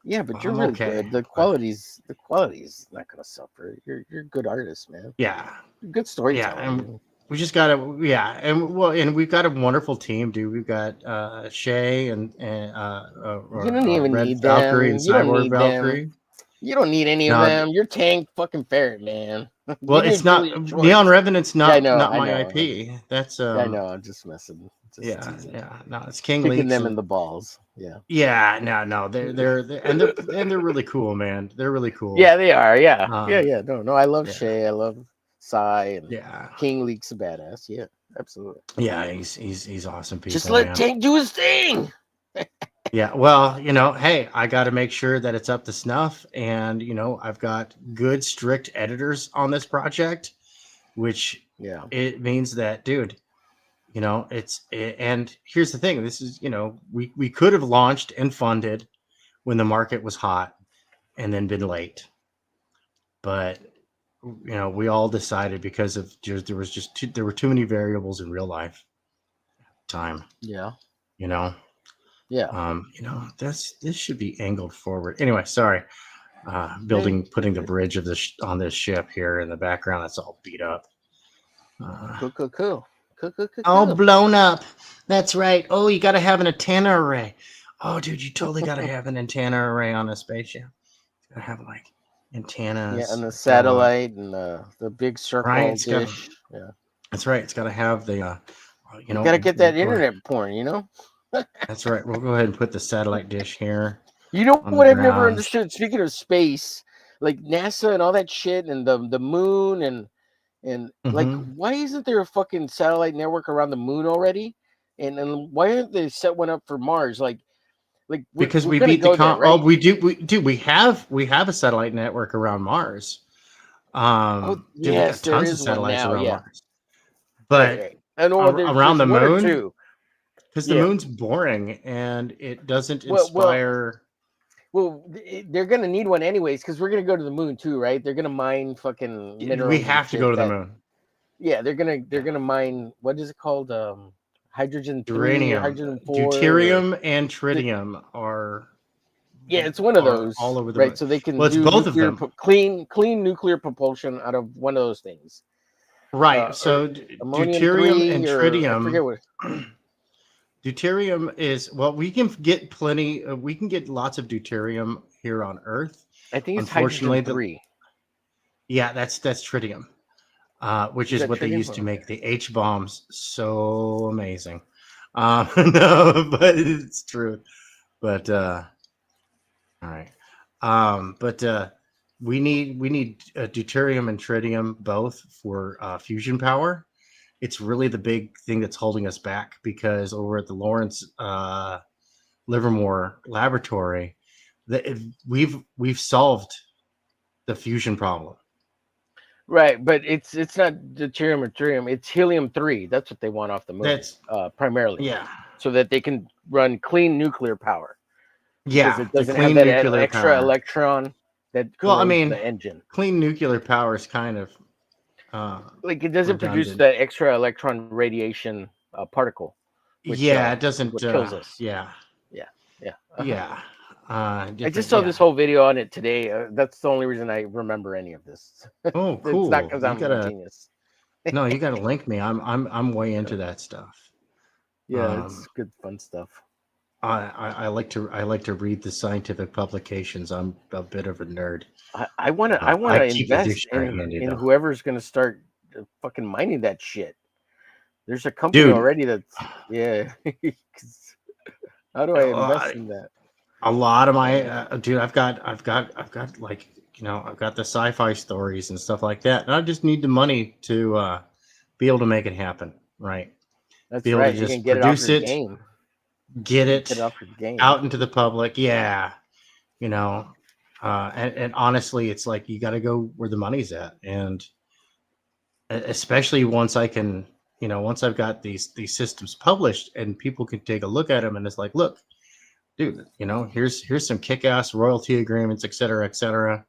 yeah, but you're
I'm
really
okay,
good. The quality's not gonna suffer. You're a good artist, man.
Yeah,
You're good
yeah,
storyteller.
and we just gotta and we've got a wonderful team, dude. We've got Shay and
You don't even
Red
need
Valkyrie
them.
and
You don't
Cyborg
need
Valkyrie.
them. You don't need any of
No,
them. You're Tank fucking Ferret, man.
well,
You
it's
made
not
brilliant choice.
Neon Revenant's
Yeah, I
not
know. I
my
know.
IP. That's
I know. I'm just messing. Just
yeah,
teasing.
yeah. No, it's King
Kicking
Leaks
them in
and
the balls. Yeah.
yeah, no, they're really cool, man. They're really cool.
Yeah, they are. Yeah.
Um,
Yeah. No, I love
yeah.
Shay. I love Psy and
Yeah,
King Leak's a badass. Yeah, absolutely.
yeah. He's awesome. People,
Just let
man.
Tank do his thing.
Yeah, well, hey, I got to make sure that it's up to snuff, and I've got good, strict editors on this project, which it means that, dude, and here's the thing: this is, we could have launched and funded when the market was hot, and then been late, but we all decided because of there were too many variables in real life time.
Yeah.
Yeah. This should be angled forward. Anyway, sorry. Putting the bridge of this on this ship here in the background. That's all beat up.
Cool.
All blown up. That's right. Oh, you got to have an antenna array. Oh, dude, you totally got to have an antenna array on a spaceship. You got to have like antennas.
Yeah, and the satellite and the big circle
right?
dish. Yeah.
That's right. It's got to have the.
You got to get that internet porn.
That's right. We'll go ahead and put the satellite dish here.
You know what I've never understood? Speaking of space, like NASA and all that shit, and the moon, and like, why isn't there a fucking satellite network around the moon already? And why aren't they set one up for Mars?
Because we
gonna
beat the
go there, right?
Oh, we do. We have a satellite network around Mars.
Yes,
there is tons of satellites around Mars. But
right. And
around the moon,
too.
Because the moon's boring and it doesn't inspire.
Well, they're gonna need one anyways because we're gonna go to the moon too, right? They're gonna mine fucking minerals.
We have to go to the moon.
Yeah, they're gonna mine. What is it called? Hydrogen 3,
uranium,
hydrogen 4,
deuterium, and tritium are.
Yeah, it's one of those
all over the
right.
moon.
So they can
it's
do
both of them.
Clean nuclear propulsion out of one of those things.
Right. So deuterium and tritium.
I forget what.
Deuterium is we can get plenty. We can get lots of deuterium here on Earth.
I think it's hydrogen 3.
Yeah, that's tritium, which is what they used to make the H bombs so amazing. No, but it's true. But all right. We need deuterium and tritium both for fusion power. It's really the big thing that's holding us back because over at the Lawrence Livermore laboratory, we've solved the fusion problem.
Right, but it's not deuterium or tritium. It's helium-3. That's what they want off the moon.
That's
primarily.
Yeah.
So that they can run clean nuclear power.
Yeah,
it doesn't have that extra electron that corrodes the engine.
Clean nuclear power is kind of
it doesn't produce that extra electron radiation particle. Which,
it doesn't.
What kills us.
Yeah.
Yeah.
I
just saw this whole video on it today. That's the only reason I remember any of this.
Oh, cool!
It's not because I'm a genius.
No, you got to link me. I'm way into that stuff.
Yeah, it's good fun stuff.
I like to read the scientific publications. I'm a bit of a nerd.
I want to invest in whoever's going to start fucking mining that shit. There's a company already that's How do I invest in that?
A lot of my dude, I've got like I've got the sci-fi stories and stuff like that, and I just need the money to be able to make it happen. Right?
That's
be able
right.
to just
you can get
produce
it off your game.
Get it
off your game.
out into the public. Yeah, and honestly, it's like you got to go where the money's at, and especially once I can, once I've got these systems published and people can take a look at them, and it's like, look, dude, here's some kick-ass royalty agreements, et cetera, et cetera.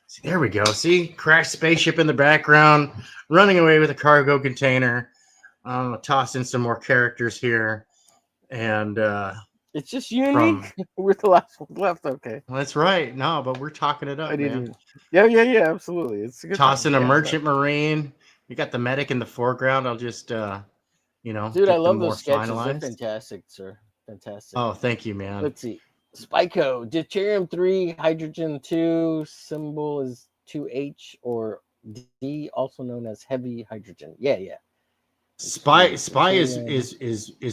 See, there we go. See, crashed spaceship in the background, running away with a cargo container. Toss in some more characters here. And
it's just unique. We're the last one left. Okay,
well, that's right. No, but we're talking it up, man.
Yeah, absolutely. It's a good
toss in a merchant marine. You got the medic in the foreground. I'll just dude,
I love those sketches. They're fantastic, sir. Fantastic.
Oh, thank you, man.
Let's see. Spyco, deuterium-3, hydrogen-2, symbol is 2H or D, also known as heavy hydrogen. Yeah.
Spy is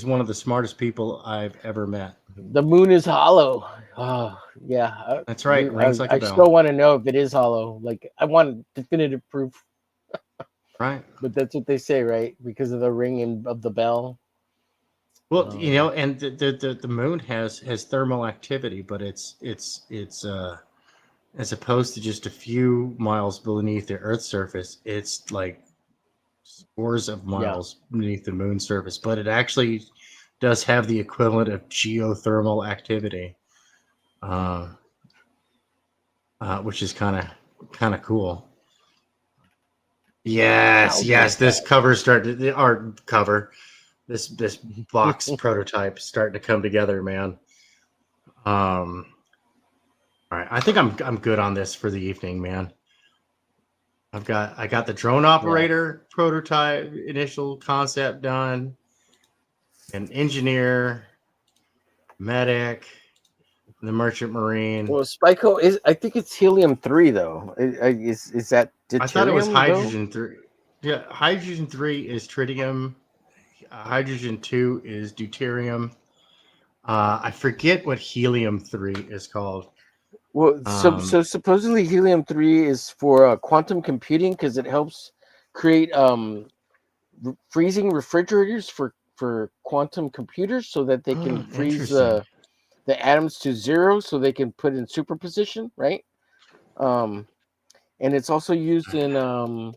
one of the smartest people I've ever met.
The moon is hollow. Oh, yeah.
That's right.
I still want to know if it is hollow. Like, I want definitive proof.
Right.
But that's what they say, right? Because of the ringing of the bell.
Well, you know, and the moon has thermal activity, but it's as opposed to just a few miles beneath the Earth's surface, it's like scores of miles beneath the moon's surface. But it actually does have the equivalent of geothermal activity, which is kind of cool. Yes, yes. This cover started the art cover. This box prototype starting to come together, man. All right, I think I'm good on this for the evening, man. I got the drone operator prototype, initial concept done, an engineer, medic, the merchant marine.
Well, Spyco is. I think it's helium-3 though. Is that deuterium?
I thought it was hydrogen-3. Yeah, hydrogen-3 is tritium. Hydrogen-2 is deuterium. I forget what helium-3 is called.
Well, so supposedly helium-3 is for quantum computing because it helps create freezing refrigerators for quantum computers so that they can freeze the atoms to zero so they can put in superposition, right? And it's also used in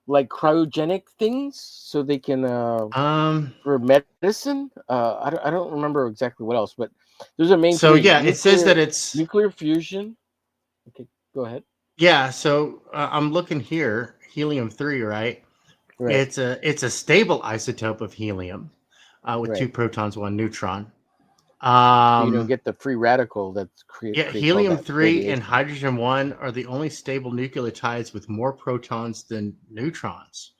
like cryogenic things so they can for medicine. I don't remember exactly what else, but there's a main.
So yeah, it says that it's
nuclear fusion. Okay, go ahead.
Yeah, so I'm looking here, helium-3, right? It's a stable isotope of helium with 2 protons, 1 neutron.
So you don't get the free radical that's created.
Yeah, helium-3 and hydrogen-1 are the only stable nucleotides with more protons than neutrons.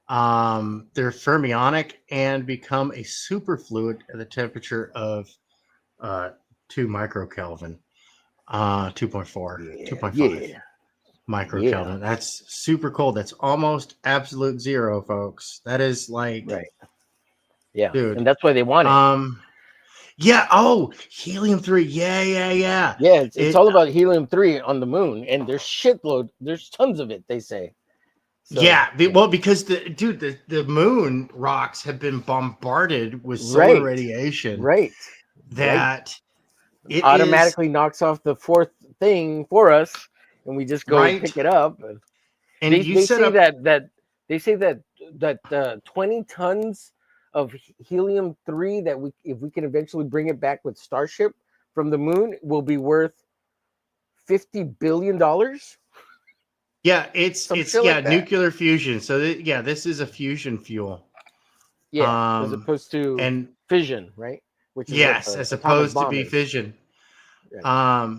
They're fermionic and become a superfluid at the temperature of 2 microkelvin, 2.4, 2.5 microkelvin. That's super cold. That's almost absolute zero, folks. That is like, dude,
and that's why they want it.
Yeah. Oh, helium-3. Yeah.
It's all about helium-3 on the moon, and there's tons of it. They say.
So, well, because the moon rocks have been bombarded with solar radiation, that it
automatically knocks off the fourth thing for us, and we just go pick it up. And they say that 20 tons of helium-3 that if we can eventually bring it back with Starship from the moon will be worth $50 billion.
Yeah, it's nuclear fusion. So this is a fusion fuel.
Yeah, as opposed to fission, right? Which is
as opposed to be fission. Right.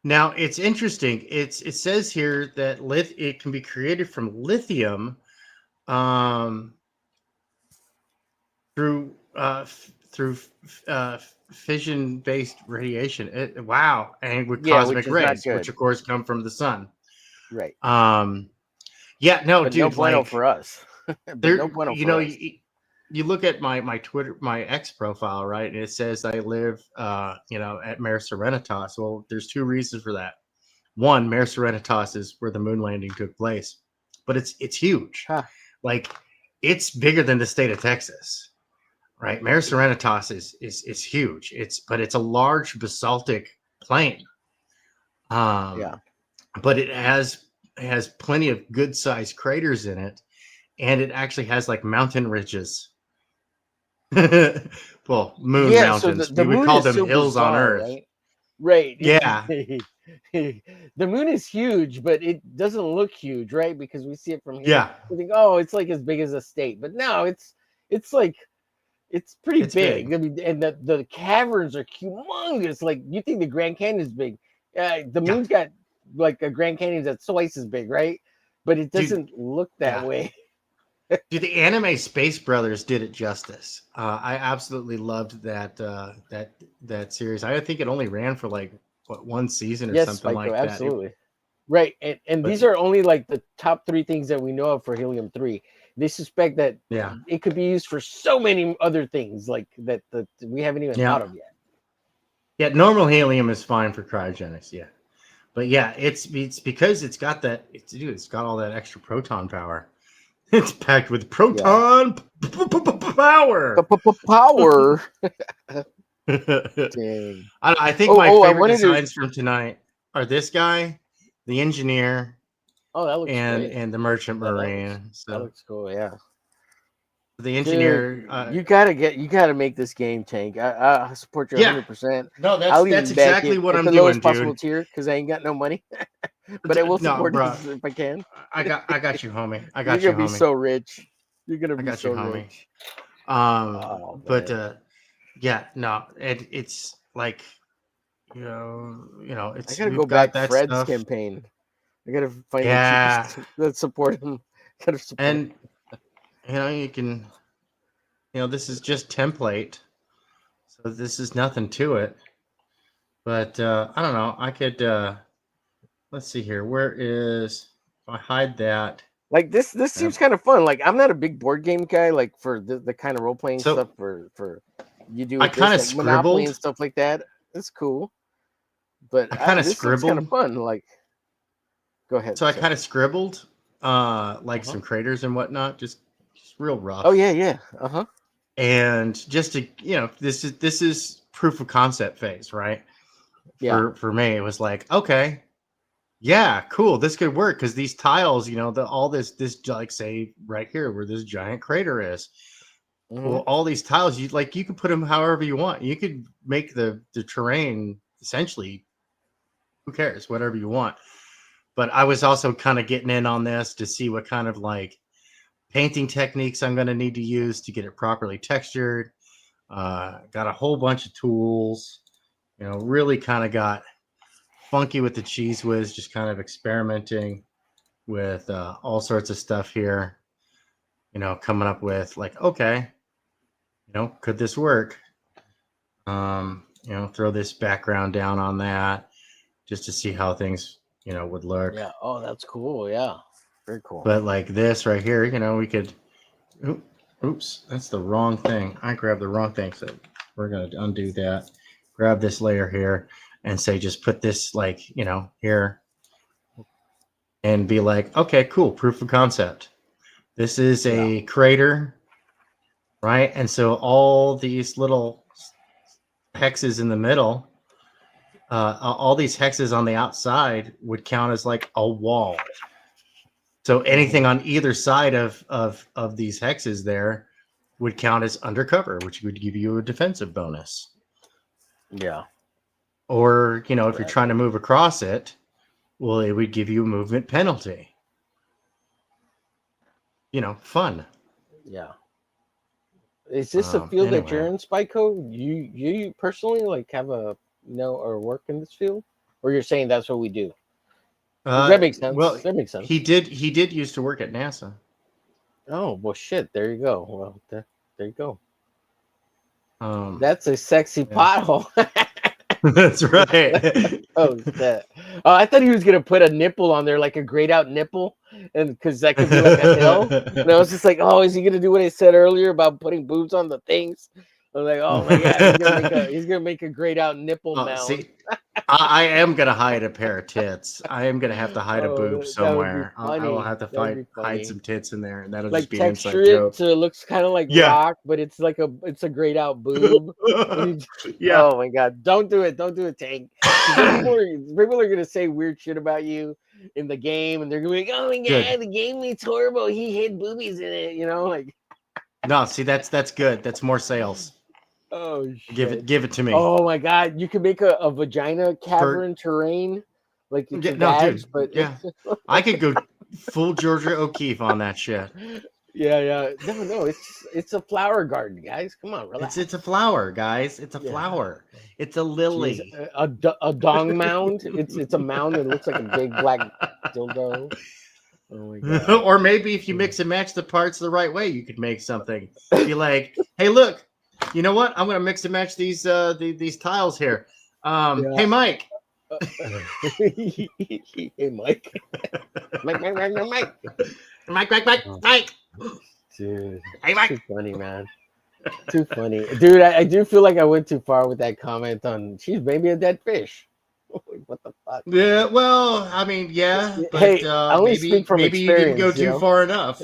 Now it's interesting. It says here that it can be created from lithium, through fission-based radiation. And with cosmic rays, which of course come from the sun.
Right.
But dude,
no bueno for us.
You look at my Twitter, my X profile, right, and it says I live, at Mare Serenitatis. Well, there's 2 reasons for that. One, Mare Serenitatis is where the moon landing took place, but it's huge. Like, it's bigger than the state of Texas. Right, Mare Serenitatis is huge. But it's a large basaltic plain. But it has plenty of good sized craters in it, and it actually has like mountain ridges. Well, moon mountains.
So the
we
moon
call
is
them
so
hills on
bizarre,
Earth.
Right.
Yeah.
The moon is huge, but it doesn't look huge, right? Because we see it from here.
Yeah.
We think, oh, it's like as big as a state, but no, it's like. It's pretty big. I mean, and the caverns are humongous. Like, you think the Grand Canyon is big. The moon's got like a Grand Canyon that's twice as big, right? But it doesn't look that way.
Dude, the anime Space Brothers did it justice. I absolutely loved that series. I think it only ran for like 1 season or something like that.
Absolutely. Right. And these are only like the top 3 things that we know of for helium-3. They suspect that it could be used for so many other things like that we haven't even thought of yet.
Yeah, normal helium is fine for cryogenics, but it's because it's got all that extra proton power It's packed with proton power.
Power. Dang.
I think my favorite designs from tonight are this guy, the engineer,
that looks great.
and the merchant marine.
That looks cool. Yeah.
The engineer,
dude, you gotta make this game, Tank. I support you 100%.
No, that's exactly what I'm doing,
lowest
dude.
possible tier because I ain't got no money, but I will support it if I can.
I got you, homie. I got
You're
you,
gonna
homie.
be so rich. You're gonna be so rich.
Yeah, no, it's like you know, it's.
I gotta go back to Fred's campaign. I gotta find the cheapest that support him. Gotta support him.
You can, this is just template, so this is nothing to it. But I don't know. I could. Let's see here. Where is? If I hide that.
Like this seems kind of fun. Like I'm not a big board game guy. Like for the kind of role playing stuff for you do.
I kind of
like Monopoly
scribbled
and stuff like that. It's cool. But
I kind of
this
scribbled.
Kind of fun. Like, go ahead.
So I kind of scribbled, some craters and whatnot, just real rough.
Oh yeah.
And just to this is proof of concept phase, right?
Yeah.
For me, it was like, okay, yeah, cool, this could work because these tiles, all this like say right here where this giant crater is. Well, all these tiles, you could put them however you want. You could make the terrain essentially, who cares, whatever you want. But I was also kind of getting in on this to see what kind of like painting techniques I'm going to need to use to get it properly textured. Got a whole bunch of tools, really kind of got funky with the cheese whiz, just kind of experimenting with all sorts of stuff here, coming up with like, okay, could this work? Throw this background down on that just to see how things, would look.
Yeah. Oh, that's cool. Yeah. Very cool.
But like this right here, we could, oops, that's the wrong thing. I grabbed the wrong thing. So we're going to undo that. Grab this layer here and say, just put this like, here and be like, okay, cool. Proof of concept. This is a crater, right? And so all these little hexes in the middle, all these hexes on the outside would count as like a wall. So anything on either side of these hexes there would count as undercover, which would give you a defensive bonus.
Yeah.
Or, if you're trying to move across it, well, it would give you a movement penalty. Fun.
Yeah. Is this a field that you're in, Spyco? You personally like have a or work in this field? Or you're saying that's what we do? That makes sense.
Well,
that makes sense.
He did used to work at NASA.
Oh well, shit. There you go. Well, there you go.
That's
a sexy pothole.
That's right.
Oh, that. I thought he was gonna put a nipple on there, like a grayed out nipple, and because that could be like a hill. And I was just like, oh, is he gonna do what I said earlier about putting boobs on the things? I was like, oh my god, he's gonna make a grayed out nipple mound.
See, I am gonna hide a pair of tits. I am gonna have to hide a boob somewhere. I will have to hide some tits in there, and that'll
like
just be an inside
texture
joke.
it so it looks kind of like rock, but it's like a grayed out boob.
Yeah.
Oh my god, don't do it, Tank. People are gonna say weird shit about you in the game, and they're gonna be like, oh my god, the game needs horrible. He hid boobies in it, like.
No, see, that's good. That's more sales.
Oh shit.
Give it to me.
Oh my god, you can make a vagina cavern terrain, like it's
dude,
but
yeah, I could go full Georgia O'Keeffe on that shit.
Yeah. No, it's a flower garden, guys. Come on, relax.
It's a flower, guys. It's a flower. It's a lily.
Jeez, a dong mound. It's a mound that looks like a big black dildo. Oh my god.
Or maybe if you mix and match the parts the right way, you could make something. Be like, hey, look. You know what? I'm gonna mix and match these tiles here. Hey, Mike.
Hey, Mike.
Mike.
Dude,
hey, Mike.
Too funny, man. Too funny, dude. I do feel like I went too far with that comment on. She's maybe a dead fish. What the fuck?
Yeah. Well, I mean, yeah. But,
hey, I only speak from
maybe
experience.
You didn't go too far enough.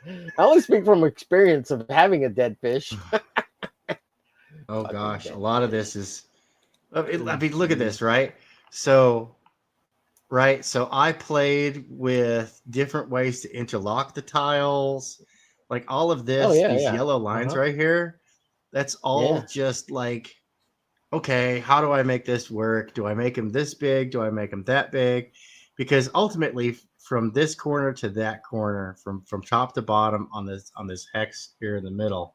I only speak from experience of having a dead fish.
Oh gosh, a lot of this is. I mean, look at this, right? So, so I played with different ways to interlock the tiles, like all of this.
Oh, yeah,
these
yeah.
yellow lines
Uh-huh.
right here. That's all
Yeah.
just like, okay, how do I make this work? Do I make them this big? Do I make them that big? Because ultimately, from this corner to that corner, from top to bottom on this hex here in the middle,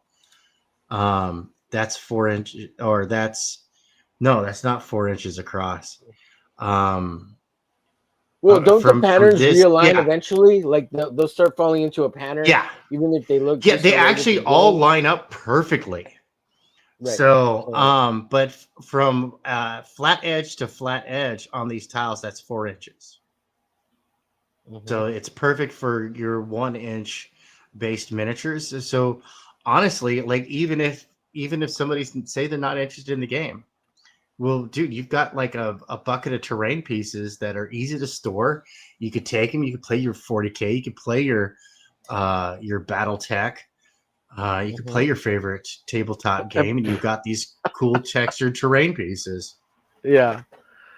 that's 4 inches, or that's not 4 inches across.
Well, don't the
From
patterns
this,
realign
yeah,
eventually? Like they'll start falling into a pattern,
yeah,
even if they look
yeah,
just
they
related to
actually
the
all
beginning.
line up perfectly.
Right.
So, but from flat edge to flat edge on these tiles, that's 4 inches. So it's perfect for your 1 inch based miniatures. So honestly, like even if somebody say they're not interested in the game, well, dude, you've got like a bucket of terrain pieces that are easy to store. You could take them. You could play your 40K. You could play your BattleTech. You could play your favorite tabletop game, and you've got these cool textured terrain pieces.
Yeah.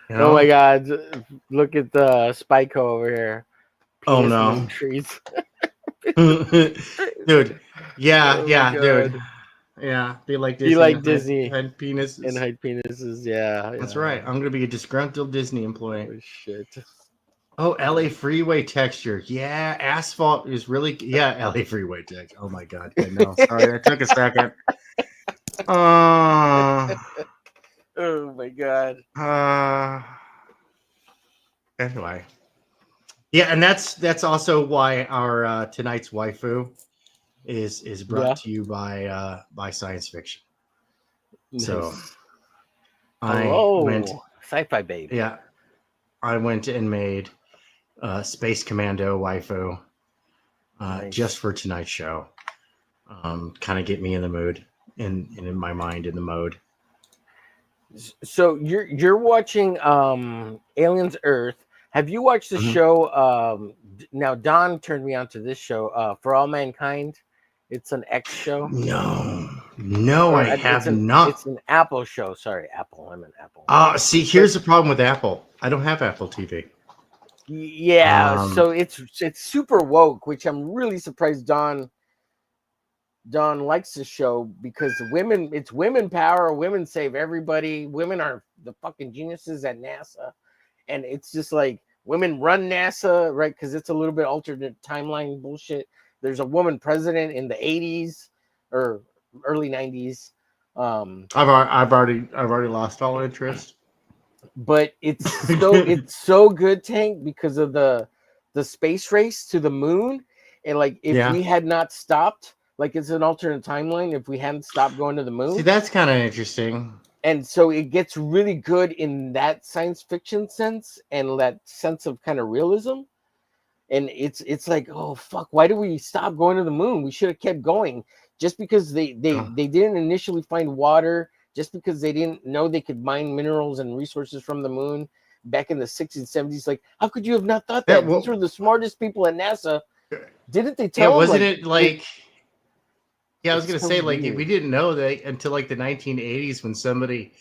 You
Oh my
know?
God! Look at the Spyco over here.
Oh
Penis
no,
moon trees.
dude. Yeah,
Oh my
yeah, dude.
God.
Yeah, be like
Be
Disney
like
and hide,
Disney
hide penises.
and hide penises. Yeah.
That's
Yeah.
right. I'm gonna be a disgruntled Disney employee.
Oh shit.
Oh, LA freeway texture. Yeah, asphalt is really. Yeah, LA freeway texture. Oh my God. Yeah, no, sorry, that took a second.
Oh my God.
Anyway. Yeah, and that's also why our tonight's waifu is brought to you by science fiction. So
Nice.
I went,
Hello, sci-fi baby.
yeah, I went and made Space Commando waifu
Nice.
just for tonight's show. Kind of get me in the mood and in my mind in the mode.
So you're watching Aliens Earth. Have you watched the
Mhm.
show? Now Don turned me on to this show, For All Mankind. It's an X show.
No, I have
It's
not.
an Apple show. Sorry, Apple. I'm an Apple.
See, here's the problem with Apple. I don't have Apple TV.
Yeah, so it's super woke, which I'm really surprised Don likes the show, because it's women power, women save everybody, women are the fucking geniuses at NASA, and it's just like women run NASA, right? Because it's a little bit alternate timeline bullshit. There's a woman president in the 80s or early 90s.
I've already lost all interest.
But it's so good, Tank, because of the space race to the moon, and like if we had not stopped, like it's an alternate timeline, if we hadn't stopped going to the moon.
See, that's kind of interesting.
And so it gets really good in that science fiction sense and that sense of kind of realism. And it's like, oh fuck, why do we stop going to the moon? We should have kept going. Just because they didn't initially find water, just because they didn't know they could mine minerals and resources from the moon back in the 60s and 70s. Like, how could you have not thought that? These were the smartest people at NASA. Didn't they tell them?
Wasn't
like,
it like? Yeah, I was gonna
so
say, like,
weird.
we didn't know that until like the 1980s when somebody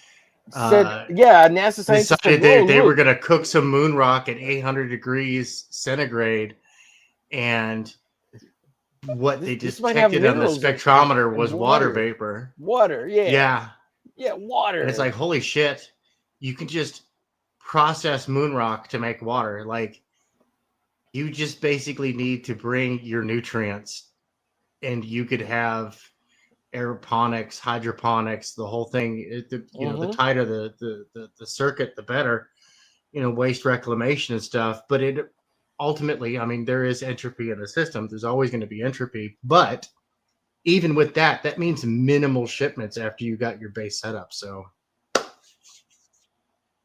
said, yeah, NASA scientists
decided
said,
they were gonna cook some moon rock at 800 degrees centigrade, and what they detected on the spectrometer was water vapor.
Water, yeah.
Yeah,
water.
And it's like, holy shit, you can just process moon rock to make water. Like, you just basically need to bring your nutrients, and you could have aeroponics, hydroponics, the whole thing. The tighter the circuit, the better. Waste reclamation and stuff. But it ultimately, I mean, there is entropy in the system. There's always going to be entropy, but even with that, that means minimal shipments after you got your base set up. So,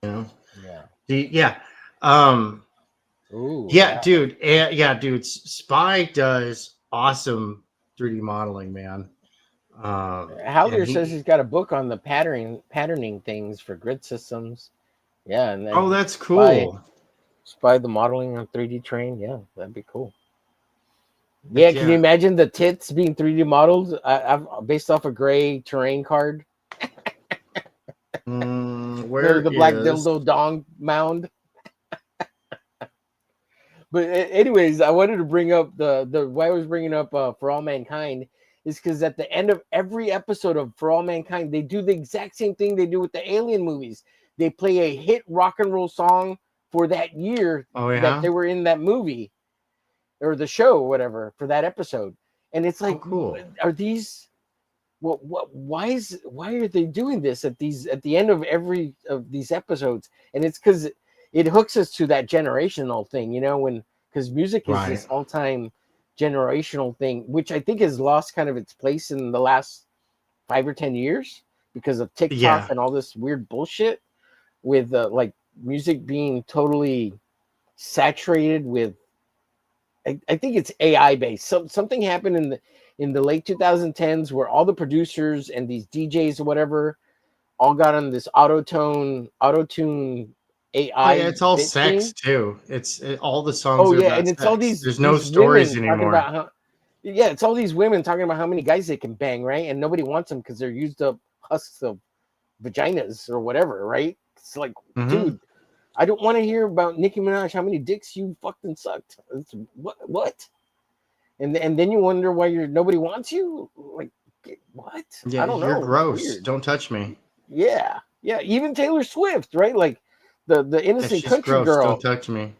dude. Spy does awesome 3D modeling, man.
Hallier says he's got a book on the patterning things for grid systems. Yeah, and then
that's cool.
Spy the modeling on 3D train. Yeah, that'd be cool. Yeah, can you imagine the tits being 3D modeled? Based off a gray terrain card.
Where
The black
is
dildo dong mound. But anyways, I wanted to bring up the why I was bringing up For All Mankind is because at the end of every episode of For All Mankind, they do the exact same thing they do with the Alien movies. They play a hit rock and roll song for that year that they were in that movie or the show or whatever for that episode. And it's like,
cool.
Are these why are they doing this at the end of every of these episodes? And it's because it hooks us to that generational thing, because music is this all-time generational thing, which I think has lost kind of its place in the last 5 or 10 years because of TikTok and all this weird bullshit with like music being totally saturated with. I think it's AI based. Something happened in the late 2010s where all the producers and these DJs or whatever all got on this auto-tune AI.
It's all sex
thing.
too. All the songs are about
and it's
sex.
all these
There's no
these
stories
women talking
anymore.
about it's all these women talking about how many guys they can bang, right? And nobody wants them because they're used up husks of vaginas or whatever, right? It's like, dude, I don't want to hear about Nicki Minaj, how many dicks you fucked and sucked. It's, what? And then you wonder why nobody wants you. Like, what?
Yeah,
I don't know.
You're gross. Don't touch me.
Yeah. Even Taylor Swift, right? Like the innocent
she's
country
gross.
girl.
Don't touch me.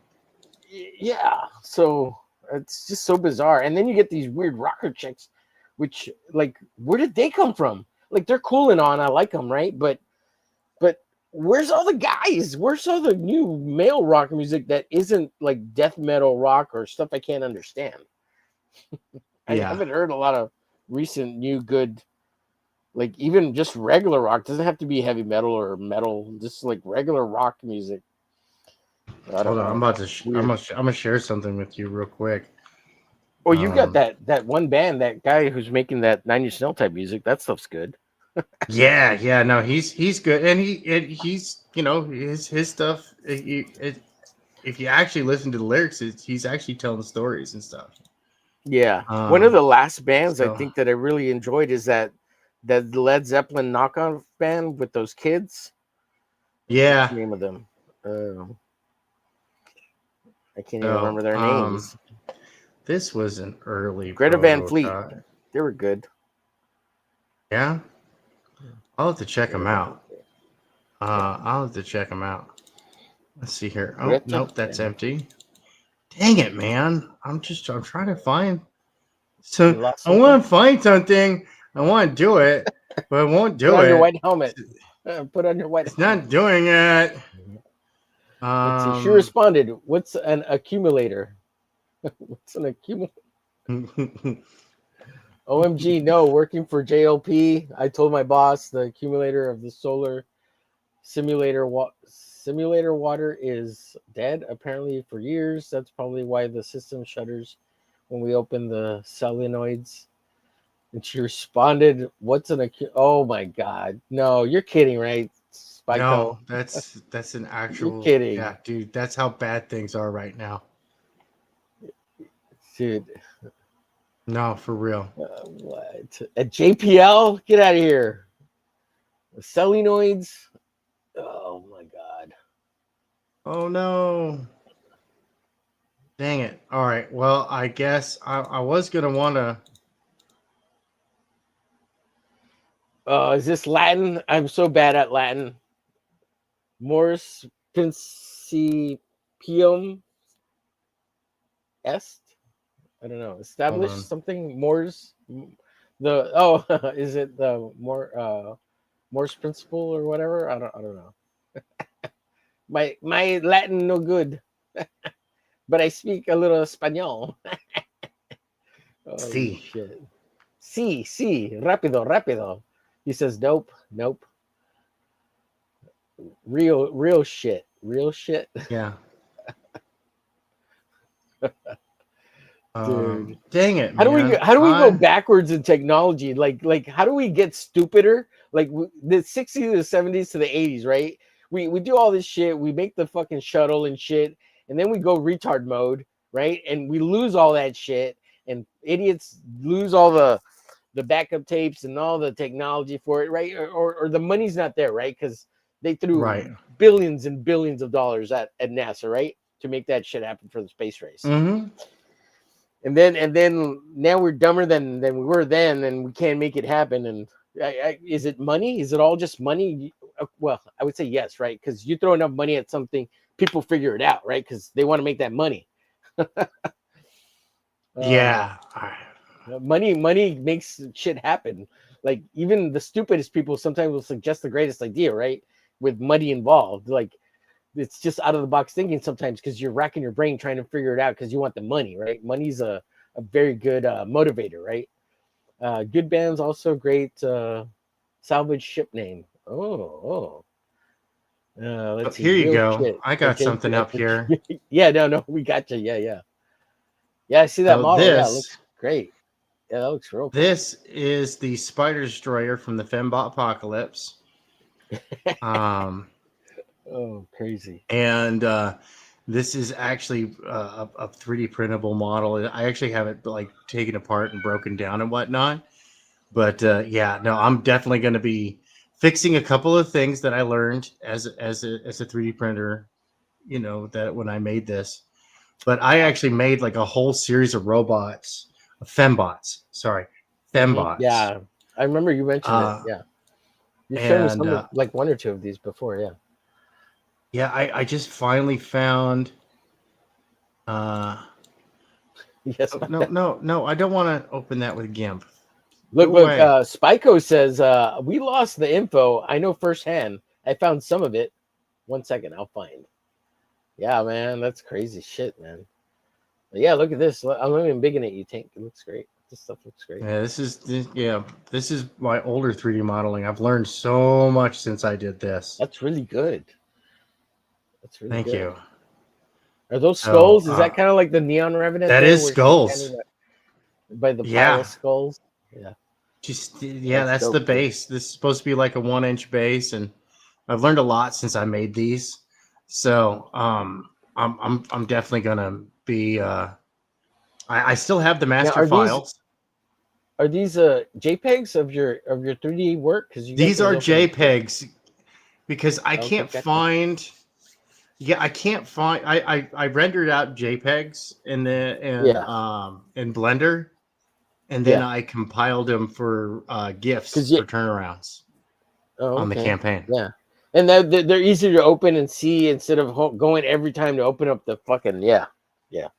Yeah. So it's just so bizarre. And then you get these weird rocker chicks, which, like, where did they come from? Like, they're cool and on. I like them, right? But where's all the guys? Where's all the new male rock music that isn't like death metal rock or stuff I can't understand? I haven't heard a lot of recent new good, like even just regular rock. Doesn't have to be heavy metal or metal, just like regular rock music.
Hold on, I'm about to. I'm gonna share something with you real quick.
Oh, you got that one band, that guy who's making that 9 Inch Nails type music. That stuff's good.
Yeah, no, he's good, and he's his stuff. If you actually listen to the lyrics, he's actually telling stories and stuff.
Yeah, one of the last bands I think that I really enjoyed is that Led Zeppelin knockoff band with those kids.
Yeah,
what's the name of them? I can't even remember their names.
This was an early
Greta Van Fleet. They were good.
Yeah, I'll have to check them out. I'll have to check them out. Let's see here. Oh, nope, that's empty. Dang it, man! I'm trying to find. So I want to find something. I want to do it, but I won't do it.
Put on your white helmet. Put on your white.
It's not doing it.
Let's see. She responded, "What's an accumulator? What's an accumulator?" OMG, no, working for JLP. I told my boss the accumulator of the solar simulator water is dead apparently for years. That's probably why the system shutters when we open the solenoids. And she responded, "What's an oh my god. No, you're kidding, right? Spyco?"
No, that's an actual.
You're kidding.
Yeah, dude, that's how bad things are right now.
Dude.
No, for real.
What? At JPL? Get out of here. The solenoids. Oh my god.
Oh no. Dang it. All right. Well, I guess I was gonna wanna.
Is this Latin? I'm so bad at Latin. Mors principium est. I don't know. Established something. Mors. Is it the Morse principle or whatever? I don't know. my Latin no good, but I speak a little Espanol.
Sí.
Shit. Sí, rápido. He says, nope. Real shit.
Yeah.
Dude,
dang it!
How do we
man.
go backwards in technology? Like how do we get stupider? Like the 60s to the 70s to the 80s, right? We do all this shit. We make the fucking shuttle and shit, and then we go retard mode, right? And we lose all that shit. and idiots lose all the backup tapes and all the technology for it, right? Or the money's not there, right? Because they threw
Right.
billions and billions of dollars at NASA, right, to make that shit happen for the space race.
Mm-hmm.
And then now we're dumber than we were then, and we can't make it happen. And is it money? Is it all just money? Well, I would say yes, right? Because you throw enough money at something, people figure it out, right? Because they want to make that money.
Yeah.
Money makes shit happen. Like even the stupidest people sometimes will suggest the greatest idea, right? With money involved, like it's just out of the box thinking sometimes because you're racking your brain trying to figure it out because you want the money, right? Money's a very good motivator, right? Good bands also great salvage ship name. Let's see.
Here you
Real
go.
shit.
I got something up here.
Yeah, no, we got you. Yeah. I see that
So
model. Yeah, it
this-
looks great. Yeah, that looks real cool.
This is the Spider Destroyer from the Fembot Apocalypse.
Oh, crazy.
And this is actually a 3D printable model. I actually have it like taken apart and broken down and whatnot. But yeah, no, I'm definitely going to be fixing a couple of things that I learned as a 3D printer, you know, that when I made this. But I actually made like a whole series of robots, fembots. Sorry, fembots.
Yeah, I remember you mentioned it. Yeah, you showed me some of, like one or two of these before. Yeah.
Yeah, I just finally found.
Yes.
No, I don't want to open that with GIMP.
Look,
Go away.
Spyco says we lost the info. I know firsthand. I found some of it. 1 second, I'll find. Yeah, man, that's crazy shit, man. But yeah, look at this. I'm not even bigging at you, Tank. It looks great. This stuff looks great.
Yeah, this is my older 3D modeling. I've learned so much since I did this.
That's really good. That's really
Thank
good.
you.
Are those skulls? Is that kind of like the Neon Revenant?
That is skulls.
By the pile of skulls. Yeah.
That's the base. This is supposed to be like a 1-inch base, and I've learned a lot since I made these. So I'm definitely gonna be. I still have the master files.
Are these JPEGs of your 3D work? Because
these are JPEGs because I can't find. Yeah, I can't find. I rendered out JPEGs in Blender, and then I compiled them for GIFs for turnarounds on the campaign.
Yeah, and they're easier to open and see instead of going every time to open up the fucking
Yeah, and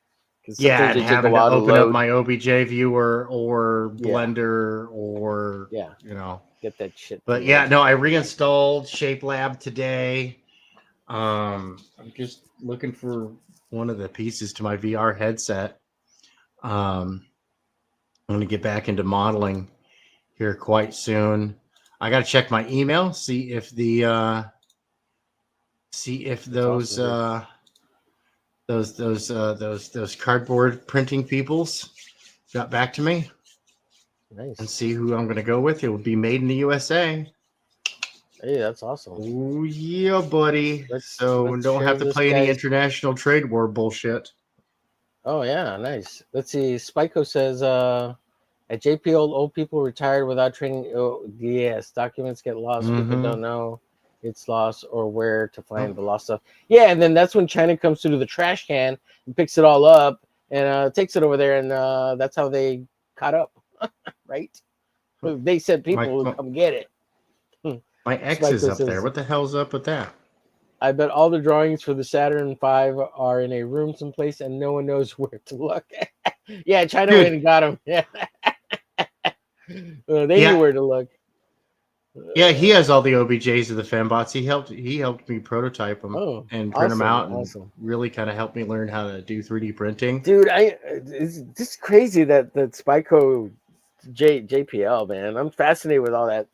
having to open up my OBJ viewer or Blender or you know,
get that shit.
But yeah, no, I reinstalled ShapeLab today. I'm just looking for one of the pieces to my VR headset. I'm going to get back into modeling here quite soon. I got to check my email, see if those cardboard printing peoples got back to me.
Nice.
And see who I'm going to go with. It will be made in the USA.
Hey, that's awesome.
Oh yeah, buddy. Let's don't have to play any international trade war bullshit.
Oh yeah, nice. Let's see. Spyco says at JP old people retired without training. Oh, yes, documents get lost. People don't know it's lost or where to find the lost stuff. Yeah, and then that's when China comes to the trash can and picks it all up and takes it over there, and that's how they caught up, right? They said people would come get it.
My X is up there. What the hell's up with that?
I bet all the drawings for the Saturn V are in a room someplace and no one knows where to look. Yeah, China went and got them. Yeah. They knew where to look.
Yeah, he has all the OBJs of the fembots. He helped me prototype them and print them out and really kind of helped me learn how to do 3D printing.
Dude, it's just crazy that Spyco JPL, man. I'm fascinated with all that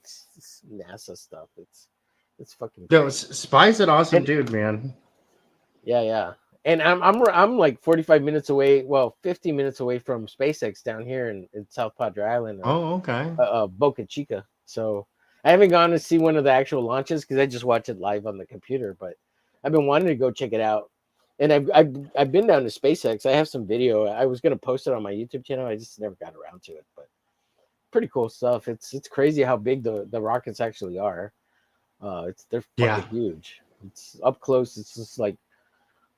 NASA stuff. It's fucking
crazy. No, Spy's an awesome dude, man.
Yeah. And I'm like 45 minutes away, 50 minutes away from SpaceX down here in South Padre Island.
Okay.
Boca Chica. So I haven't gone to see one of the actual launches because I just watch it live on the computer, but I've been wanting to go check it out. And I've been down to SpaceX. I have some video. I was gonna post it on my YouTube channel. I just never got around to it, but pretty cool stuff. It's crazy how big the rockets actually are. They're fucking huge. It's up close. It's just like,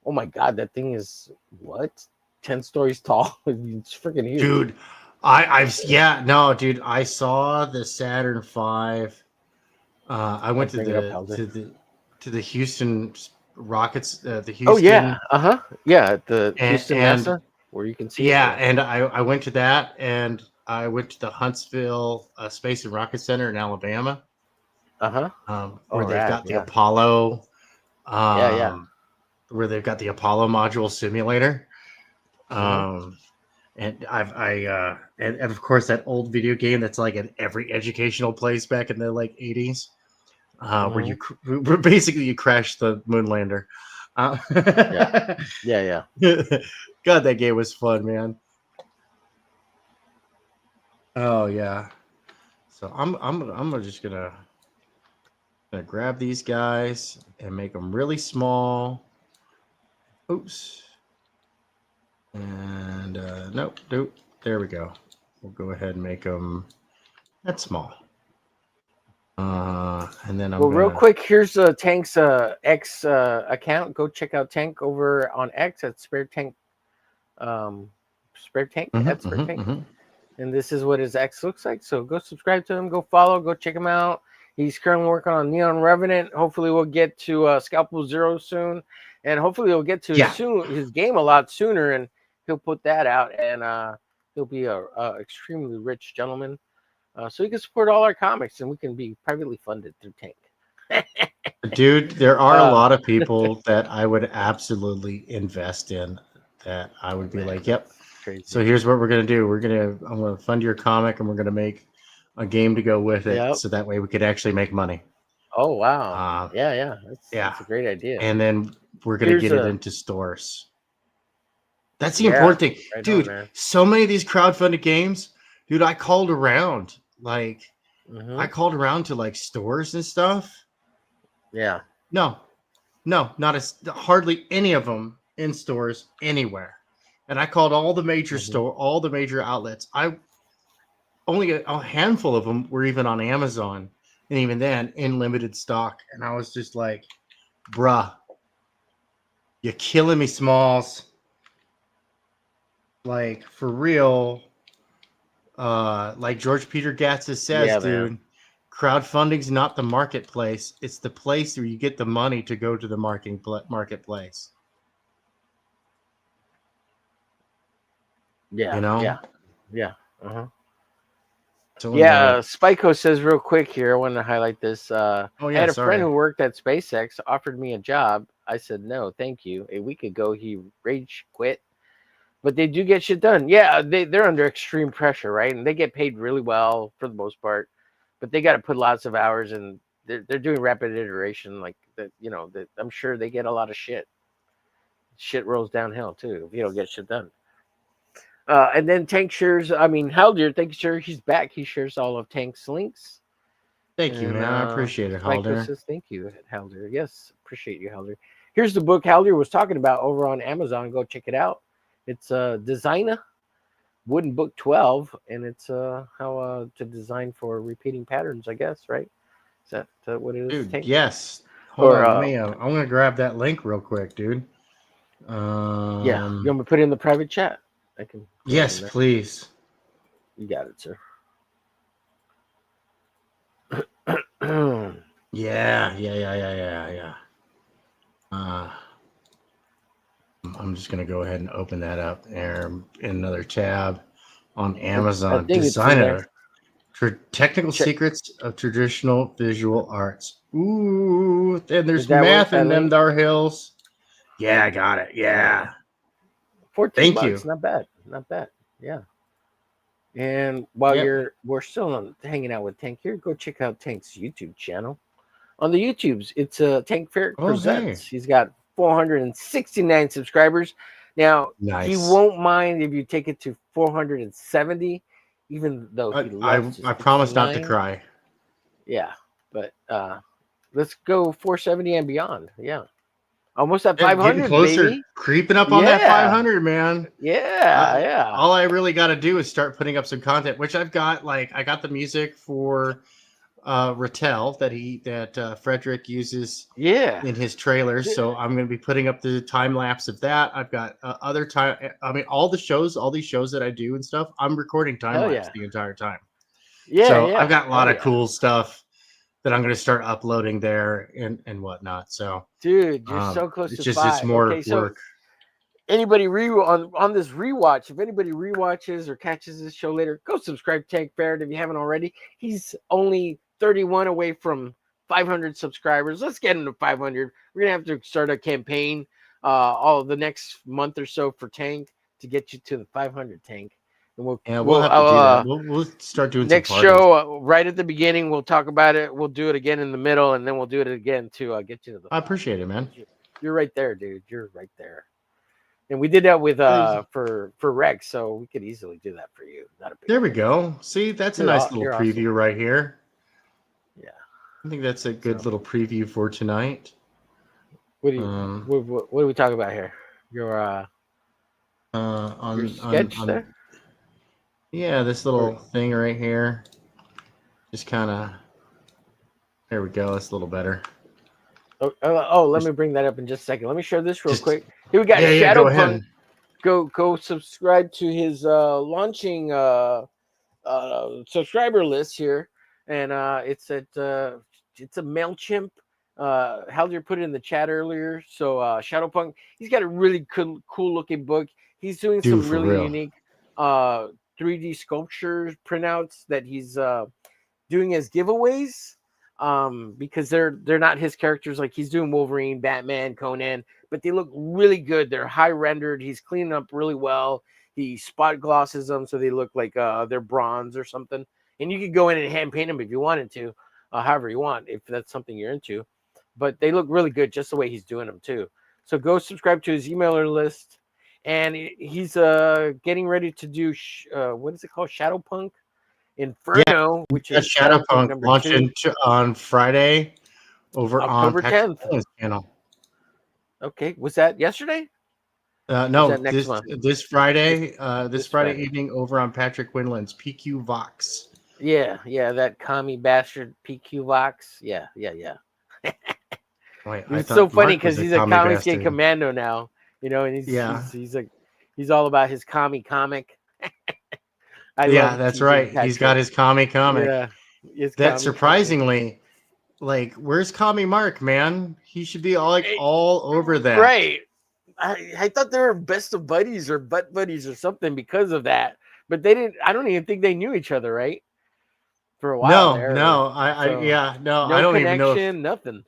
oh my god, that thing is what 10 stories tall. It's freaking huge,
dude. Dude. I saw the Saturn V. I went to the Houston Rockets. The Houston.
Oh yeah, at the Houston NASA, where you can see.
Yeah, and I went to that, and I went to the Huntsville Space and Rocket Center in Alabama. Where they've got the Apollo. Where they've got the Apollo module simulator. And and of course that old video game that's like in every educational place back in the like 80s, where basically you crash the moon lander.
Yeah.
God, that game was fun, man. Oh yeah. So I'm just gonna grab these guys and make them really small. Oops. And nope. There we go. We'll go ahead and make them that small. And then
real quick, here's Tank's X account. Go check out Tank over on X at Spare Tank. Spare Tank at Spare Tank. And this is what his X looks like. So go subscribe to him. Go follow. Go check him out. He's currently working on Neon Revenant. Hopefully, we'll get to Scalpel Zero soon, and hopefully, we'll get to his game a lot sooner. And he'll put that out, and he'll be a extremely rich gentleman. So he can support all our comics, and we can be privately funded through Tank.
Dude, there are a lot of people that I would absolutely invest in. That I would be like, yep.
Crazy.
So here's what we're gonna do. I'm gonna fund your comic, and we're gonna make a game to go with it, so that way we could actually make money.
Oh wow! That's a great idea.
And then we're gonna get it into stores. That's the important thing, dude. So many of these crowdfunded games, dude. I called around, I called around to like stores and stuff.
Yeah.
No, hardly any of them in stores anywhere. And I called all the major all the major outlets. Only a handful of them were even on Amazon, and even then in limited stock. And I was just like, bruh, you're killing me, Smalls. Like, for real. Like George Peter Gatzis says, dude, crowdfunding's not the marketplace. It's the place where you get the money to go to the marketplace.
Yeah.
You know?
Yeah.
So
Spyco says real quick here, I want to highlight this. I had a friend who worked at SpaceX, offered me a job. I said, no, thank you. A week ago, he rage quit. But they do get shit done. Yeah, they're under extreme pressure, right? And they get paid really well for the most part. But they got to put lots of hours, and they're doing rapid iteration. Like, I'm sure they get a lot of shit. Shit rolls downhill, too, if you don't get shit done. And then Tank shares, Haldir, thank you, sir. He's back. He shares all of Tank's links.
Thank you, man. I appreciate it, Haldir.
Says, thank you, Haldir. Yes, appreciate you, Haldir. Here's the book Haldir was talking about over on Amazon. Go check it out. It's Designer, Wooden Book 12, and it's how to design for repeating patterns, I guess, right? Is that what it is?
Dude, yes. Hold on, I'm going to grab that link real quick, dude.
You want me to put it in the private chat? I can.
Yes, please.
You got it, sir.
Yeah. I'm just gonna go ahead and open that up there in another tab on Amazon. Designer for technical secrets of traditional visual arts. Ooh, and there's math in them dar hills. Yeah, I got it. Yeah.
14
Thank
bucks,
you.
Not bad. Yeah. And while we're still hanging out with Tank here, go check out Tank's YouTube channel. On the YouTubes, it's Tank Ferrick Presents.
Hey.
He's got 469 subscribers. Now, he won't mind if you take it to 470, even though he loves
I promise not to cry.
Yeah, but let's go 470 and beyond. Yeah. Almost at
Getting
500,
closer,
baby.
creeping up on that 500, man.
Yeah.
All I really got to do is start putting up some content, which I've got. Like, I got the music for Rattel that Frederick uses in his trailers. So I'm going to be putting up the time lapse of that. I've got other time. I mean, all these shows that I do and stuff, I'm recording time
Hell
lapse
yeah.
the entire time.
Yeah,
So
yeah.
I've got a lot
Hell
of
yeah.
cool stuff that I'm going to start uploading there and whatnot. So,
dude, you're so close to
it's
5.
more
Okay, so
work.
anybody on this rewatch, if anybody rewatches or catches this show later, go subscribe to Tank Barrett if you haven't already. He's only 31 away from 500 subscribers. Let's get him to 500. We're gonna have to start a campaign all the next month or so for Tank to get you to the 500, Tank. And we'll
have to do that. We'll start doing
next
some parties.
show right at the beginning. We'll talk about it. We'll do it again in the middle, and then we'll do it again to get you to the.
I appreciate it, man.
You're right there, dude. You're right there. And we did that with for Rex, so we could easily do that for you. Not a big
There we go. See, that's a nice little preview
awesome.
right here.
Yeah,
I think that's a good little preview for tonight.
What do you what are we talking about here? Your your sketch there?
Yeah, this little thing right here. Just kind of. There we go. That's a little better.
Let me bring that up in just a second. Let me share this real quick. Here we got Shadow Punk. Go subscribe to his launching subscriber list here, and it's a MailChimp. Halder put it in the chat earlier. So Shadow Punk, he's got a really cool looking book. He's doing some really unique 3D sculptures printouts that he's doing as giveaways. Because they're not his characters. Like, he's doing Wolverine, Batman, Conan, but they look really good. They're high rendered. He's cleaning up really well. He spot glosses them so they look like they're bronze or something. And you could go in and hand paint them if you wanted to, however you want, if that's something you're into. But they look really good just the way he's doing them too. So go subscribe to his emailer list. And he's getting ready to do what is it called? Shadow Punk Inferno, which is
Shadow Punk launching on Friday over
October
on 10th channel.
Okay, was that yesterday?
No,
next month?
This Friday, this Friday evening over on Patrick Winland's PQ Vox.
Yeah, that commie bastard PQ Vox. Yeah.
Wait,
it's so funny because he's a comic skate commando now, and he's all about his commie comic.
That's right. He's got his commie comic.
Yeah,
that surprisingly, like, where's Commie Mark, man? He should be all over that.
Right. I thought they were best of buddies or butt buddies or something because of that, but they didn't. I don't even think they knew each other, right? For a while.
No. I don't even know.
Nothing.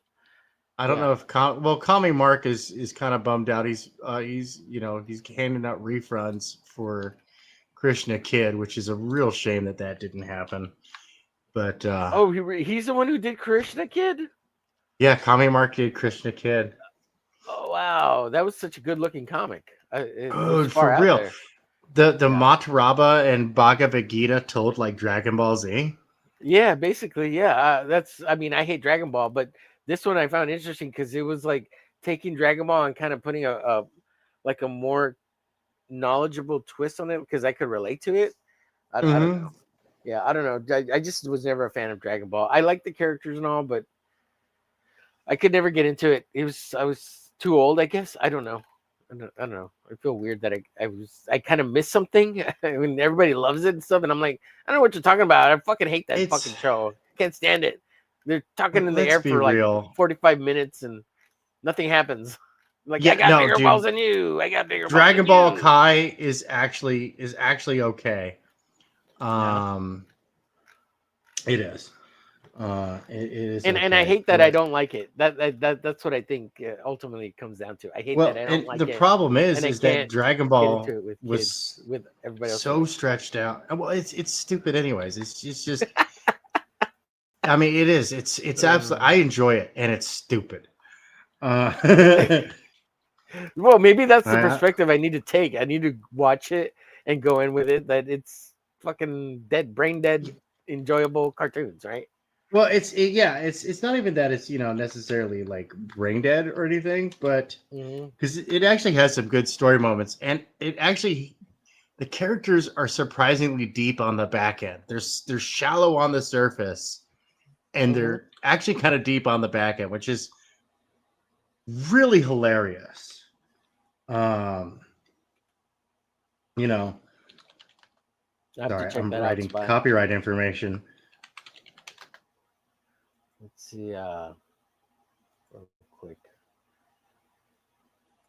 I don't know if Commie Mark is kind of bummed out. He's handing out refunds for Krishna Kid, which is a real shame that didn't happen. But
he's the one who did Krishna Kid?
Yeah, Commie Mark did Krishna Kid.
Oh wow, that was such a good looking comic.
For real. The Mataraba and Bhagavad Gita told like Dragon Ball Z.
Yeah, basically, yeah. I hate Dragon Ball, but this one I found interesting because it was like taking Dragon Ball and kind of putting a more knowledgeable twist on it because I could relate to it. I don't know. Yeah, I don't know. I just was never a fan of Dragon Ball. I like the characters and all, but I could never get into it. I was too old, I guess. I don't know. I don't know. I feel weird that I kind of missed something. I mean, everybody loves it and stuff, and I'm like, I don't know what you're talking about. I fucking hate that fucking show. Can't stand it. They're talking in the air for like 45 minutes and nothing happens. Like, I got bigger balls than you. I got bigger balls than you.
Dragon Ball Kai is actually okay. It is. It is.
And I hate that I don't like it. That's what I think ultimately comes down to. I hate that I don't like it.
The problem is that Dragon Ball was
with everybody else.
So stretched out. Well, it's stupid anyways. It's just. I mean, it is. It's absolutely. I enjoy it, and it's stupid.
Well, maybe that's the perspective I need to take. I need to watch it and go in with it that it's fucking brain dead, enjoyable cartoons, right?
Well, it's not even that it's necessarily like brain dead or anything, but because it actually has some good story moments, and the characters are surprisingly deep on the back end. They're shallow on the surface, and they're actually kind of deep on the back end, which is really hilarious. You know,
I have to
sorry,
check
I'm
that out,
writing
Spy.
copyright information.
Let's see. Real quick.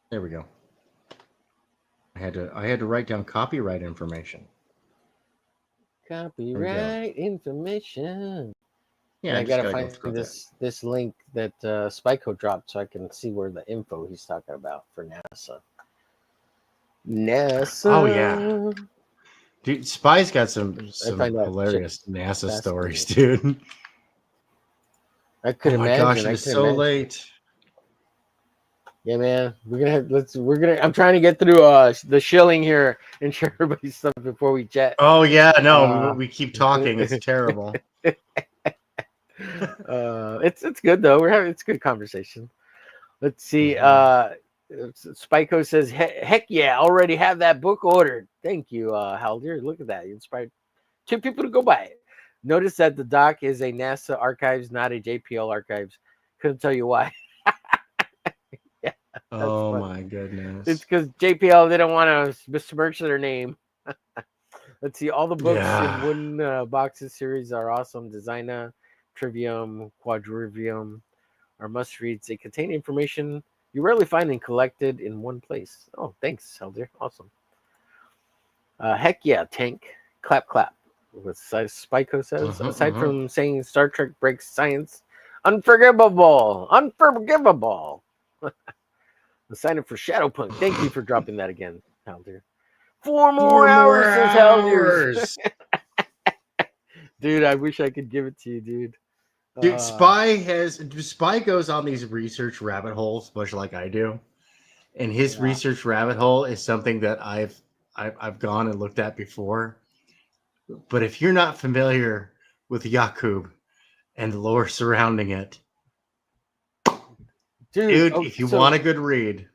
There we go. I had to write down copyright information.
Copyright information.
Yeah,
And
I
I
just
gotta
gotta go
find
through
this link that Spyco dropped so I can see where the info he's talking about for NASA. NASA.
Oh yeah, dude, Spy's got some
I find that
hilarious
shit
NASA stories,
fascinating.
dude.
I could
Oh my
imagine.
gosh, it
I
is
could
so
imagine.
late.
Yeah, man. I'm trying to get through the shilling here and share everybody's stuff before we chat.
Oh yeah, no, we keep talking. It's terrible.
It's good though. It's good conversation. Let's see. Spyco says, "Heck yeah, already have that book ordered. Thank you, Haldir. Look at that. You inspired 2 people to go buy it. Notice that the doc is a NASA archives, not a JPL archives. Couldn't tell you why." Yeah,
oh
funny.
my goodness.
It's because JPL didn't want to besmirch their name. Let's see. All the books in wooden boxes series are awesome. Designer, Trivium, Quadrivium are must reads. They contain information you rarely find and collected in one place. Oh, thanks, Helder. Awesome. Heck yeah, Tank. Clap, clap. What Spyco says. Aside from saying Star Trek breaks science, unforgivable. Unforgivable. Sign up for Shadowpunk. Thank you for dropping that again, Helder. 4 more hours, says Helder's. Dude, I wish I could give it to you, dude.
Dude, Spy goes on these research rabbit holes, much like I do. And his research rabbit hole is something that I've gone and looked at before. But if you're not familiar with Yakub and the lore surrounding it, dude, if you want a good read,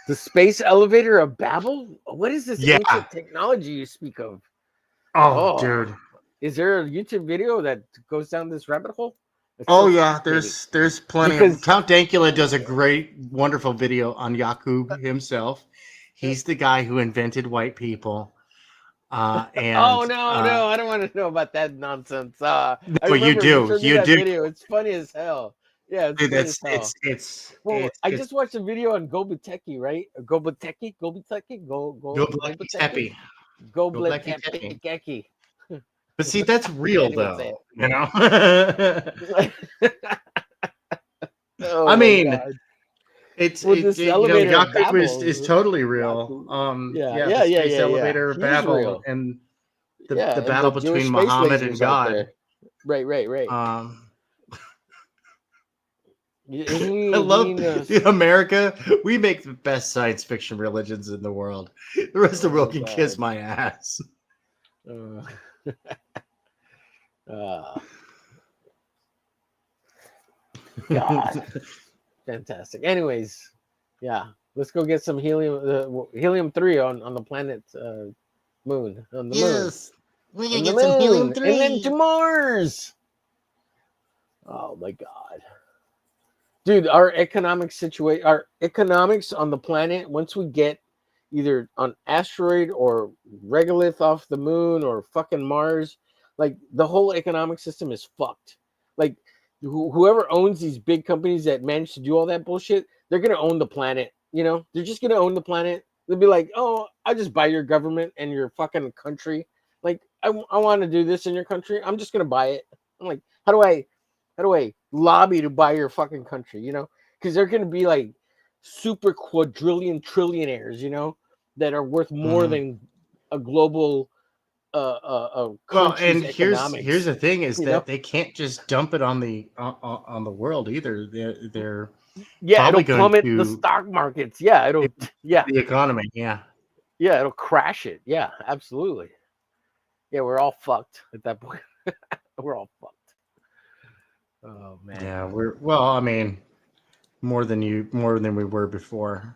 the space elevator of Babel? What is this ancient technology you speak of?
Oh, dude.
Is there a YouTube video that goes down this rabbit hole?
There's plenty of Count Dankula does a great, wonderful video on Yakub himself. He's the guy who invented white people. And
no, I don't want to know about that nonsense.
Well, you do.
Video. It's funny as hell. Yeah, it's
dude,
funny as hell.
It's
I just watched a video on Gobleteki, right? Gobleteki.
But see, that's real though, you know. I mean, Yakub is totally real. The space elevator of Babel and the battle between Muhammad and God.
Right.
I love America. We make the best science fiction religions in the world. The rest of the world can kiss my ass.
God, fantastic. Anyways, let's go get some helium-3 on the planet moon. On the moon.
We're gonna get some helium-3
and then to Mars. Oh my God, dude, our economics on the planet. Once we get either on asteroid or regolith off the moon or fucking Mars, like the whole economic system is fucked. Like whoever owns these big companies that manage to do all that bullshit, they're gonna own the planet. You know, they're just gonna own the planet. They'll be like, oh, I'll just buy your government and your fucking country. Like, I want to do this in your country. I'm just gonna buy it. I'm like, how do I lobby to buy your fucking country? You know, because they're gonna be like super quadrillion trillionaires, you know, that are worth more than a global
well, and
economics.
here's the thing is that they can't just dump it on the world either. They're
it'll plummet the stock markets. The
economy.
It'll crash it. Yeah, absolutely. Yeah, we're all fucked at that point. We're all fucked. Oh man.
Yeah, I mean, more than we were before.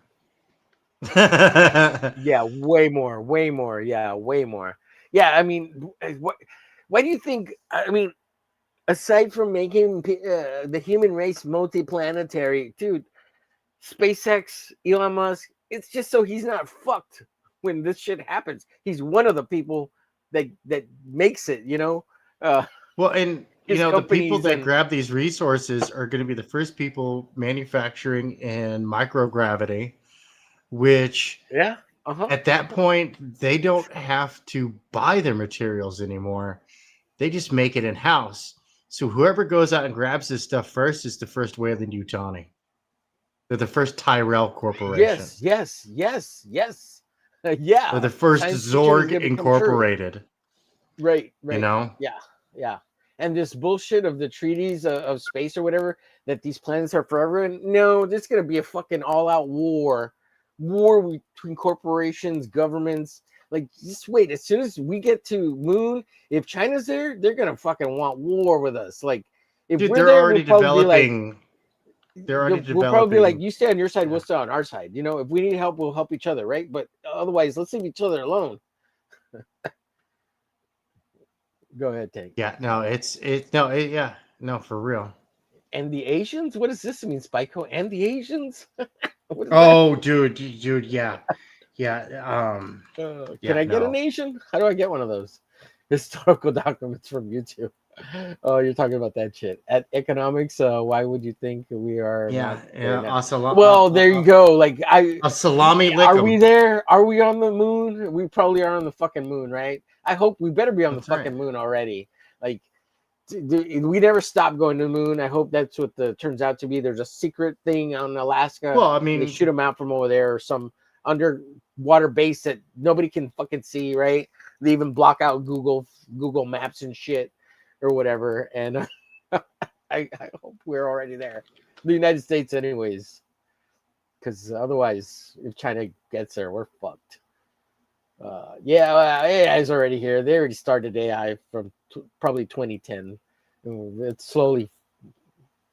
Yeah, way more, way more. Yeah, way more. Yeah, I mean, why do you think? I mean, aside from making the human race multiplanetary, dude, SpaceX, Elon Musk, it's just so he's not fucked when this shit happens. He's one of the people that makes it, you know.
Well, and
his
the people
companies
that
and
grab these resources are going to be the first people manufacturing in microgravity, which
yeah, uh-huh.
at that point they don't have to buy their materials anymore. They just make it in house. So whoever goes out and grabs this stuff first is the first Wayland Yutani. They're the first Tyrell Corporation.
Yes, yes, yes, yes. Yeah.
They're the first
Science fiction is
Zorg
gonna become true.
Incorporated.
Right,
You know?
Yeah, yeah. And this bullshit of the treaties of space or whatever, that these planets are forever. And no, there's gonna be a fucking all-out war between corporations, governments. Like, just wait. As soon as we get to moon, if China's there, they're gonna fucking want war with us. Like, if
Dude,
we're
they're
there,
already
we'll probably be like,
developing. They're already
we'll probably be like,
developing.
you stay on your side, we'll stay on our side. You know, if we need help, we'll help each other, right? But otherwise, let's leave each other alone. Go ahead, Tank.
Yeah, no, no, for real.
And the Asians? What does this mean, Spyco? And the Asians?
Oh, dude, yeah.
Can I get an Asian? How do I get one of those historical documents from YouTube? Oh, you're talking about that shit. At economics, why would you think we are? Well, there you go. Like
a salami.
Are we there? Are we on the moon? We probably are on the fucking moon, right? I hope we better be on the fucking moon already. Like, we never stop going to the moon. I hope that's what turns out to be. There's a secret thing on Alaska.
Well, I mean,
they shoot them out from over there, or some underwater base that nobody can fucking see, right? They even block out Google Maps and shit or whatever. And I hope we're already there. The United States, anyways, because otherwise, if China gets there, we're fucked. AI is already here. They already started AI from probably 2010. It's slowly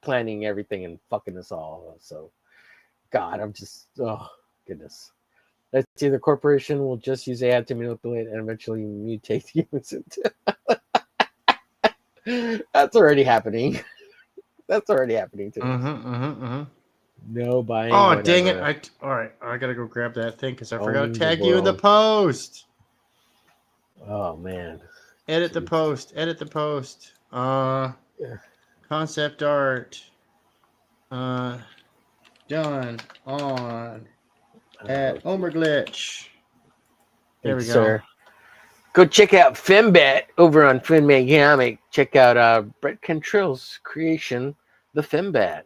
planning everything and fucking us all. So, God, I'm just, oh, goodness. Let's see, the corporation will just use AI to manipulate and eventually mutate humans into. That's already happening. That's already happening too. No buying.
Oh,
whatever.
dang it! All right, I gotta go grab that thing because I forgot to tag you in the post.
Oh man!
Edit the post. Concept art. Done on at omerglitch. There we go.
Sir. Go check out Fembet over on Finmay. Check out Brett Cantrell's creation, the Fembet.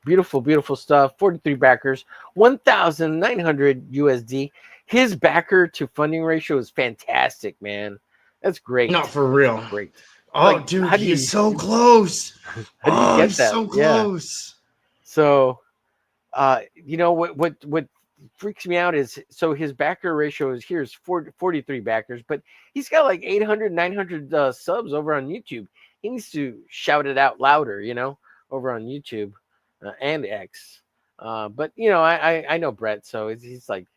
Beautiful, beautiful stuff. 43 backers, 1,900 USD. His backer to funding ratio is fantastic, man. That's great.
Not for real.
That's great.
Oh,
Like,
dude,
how do
he's so close.
How do you get
he's
that?
so close.
So, you know what freaks me out is, so his backer ratio is 43 backers, but he's got like 800, 900 subs over on YouTube. He needs to shout it out louder, you know, over on YouTube and X. But you know, I know Brett, so he's like,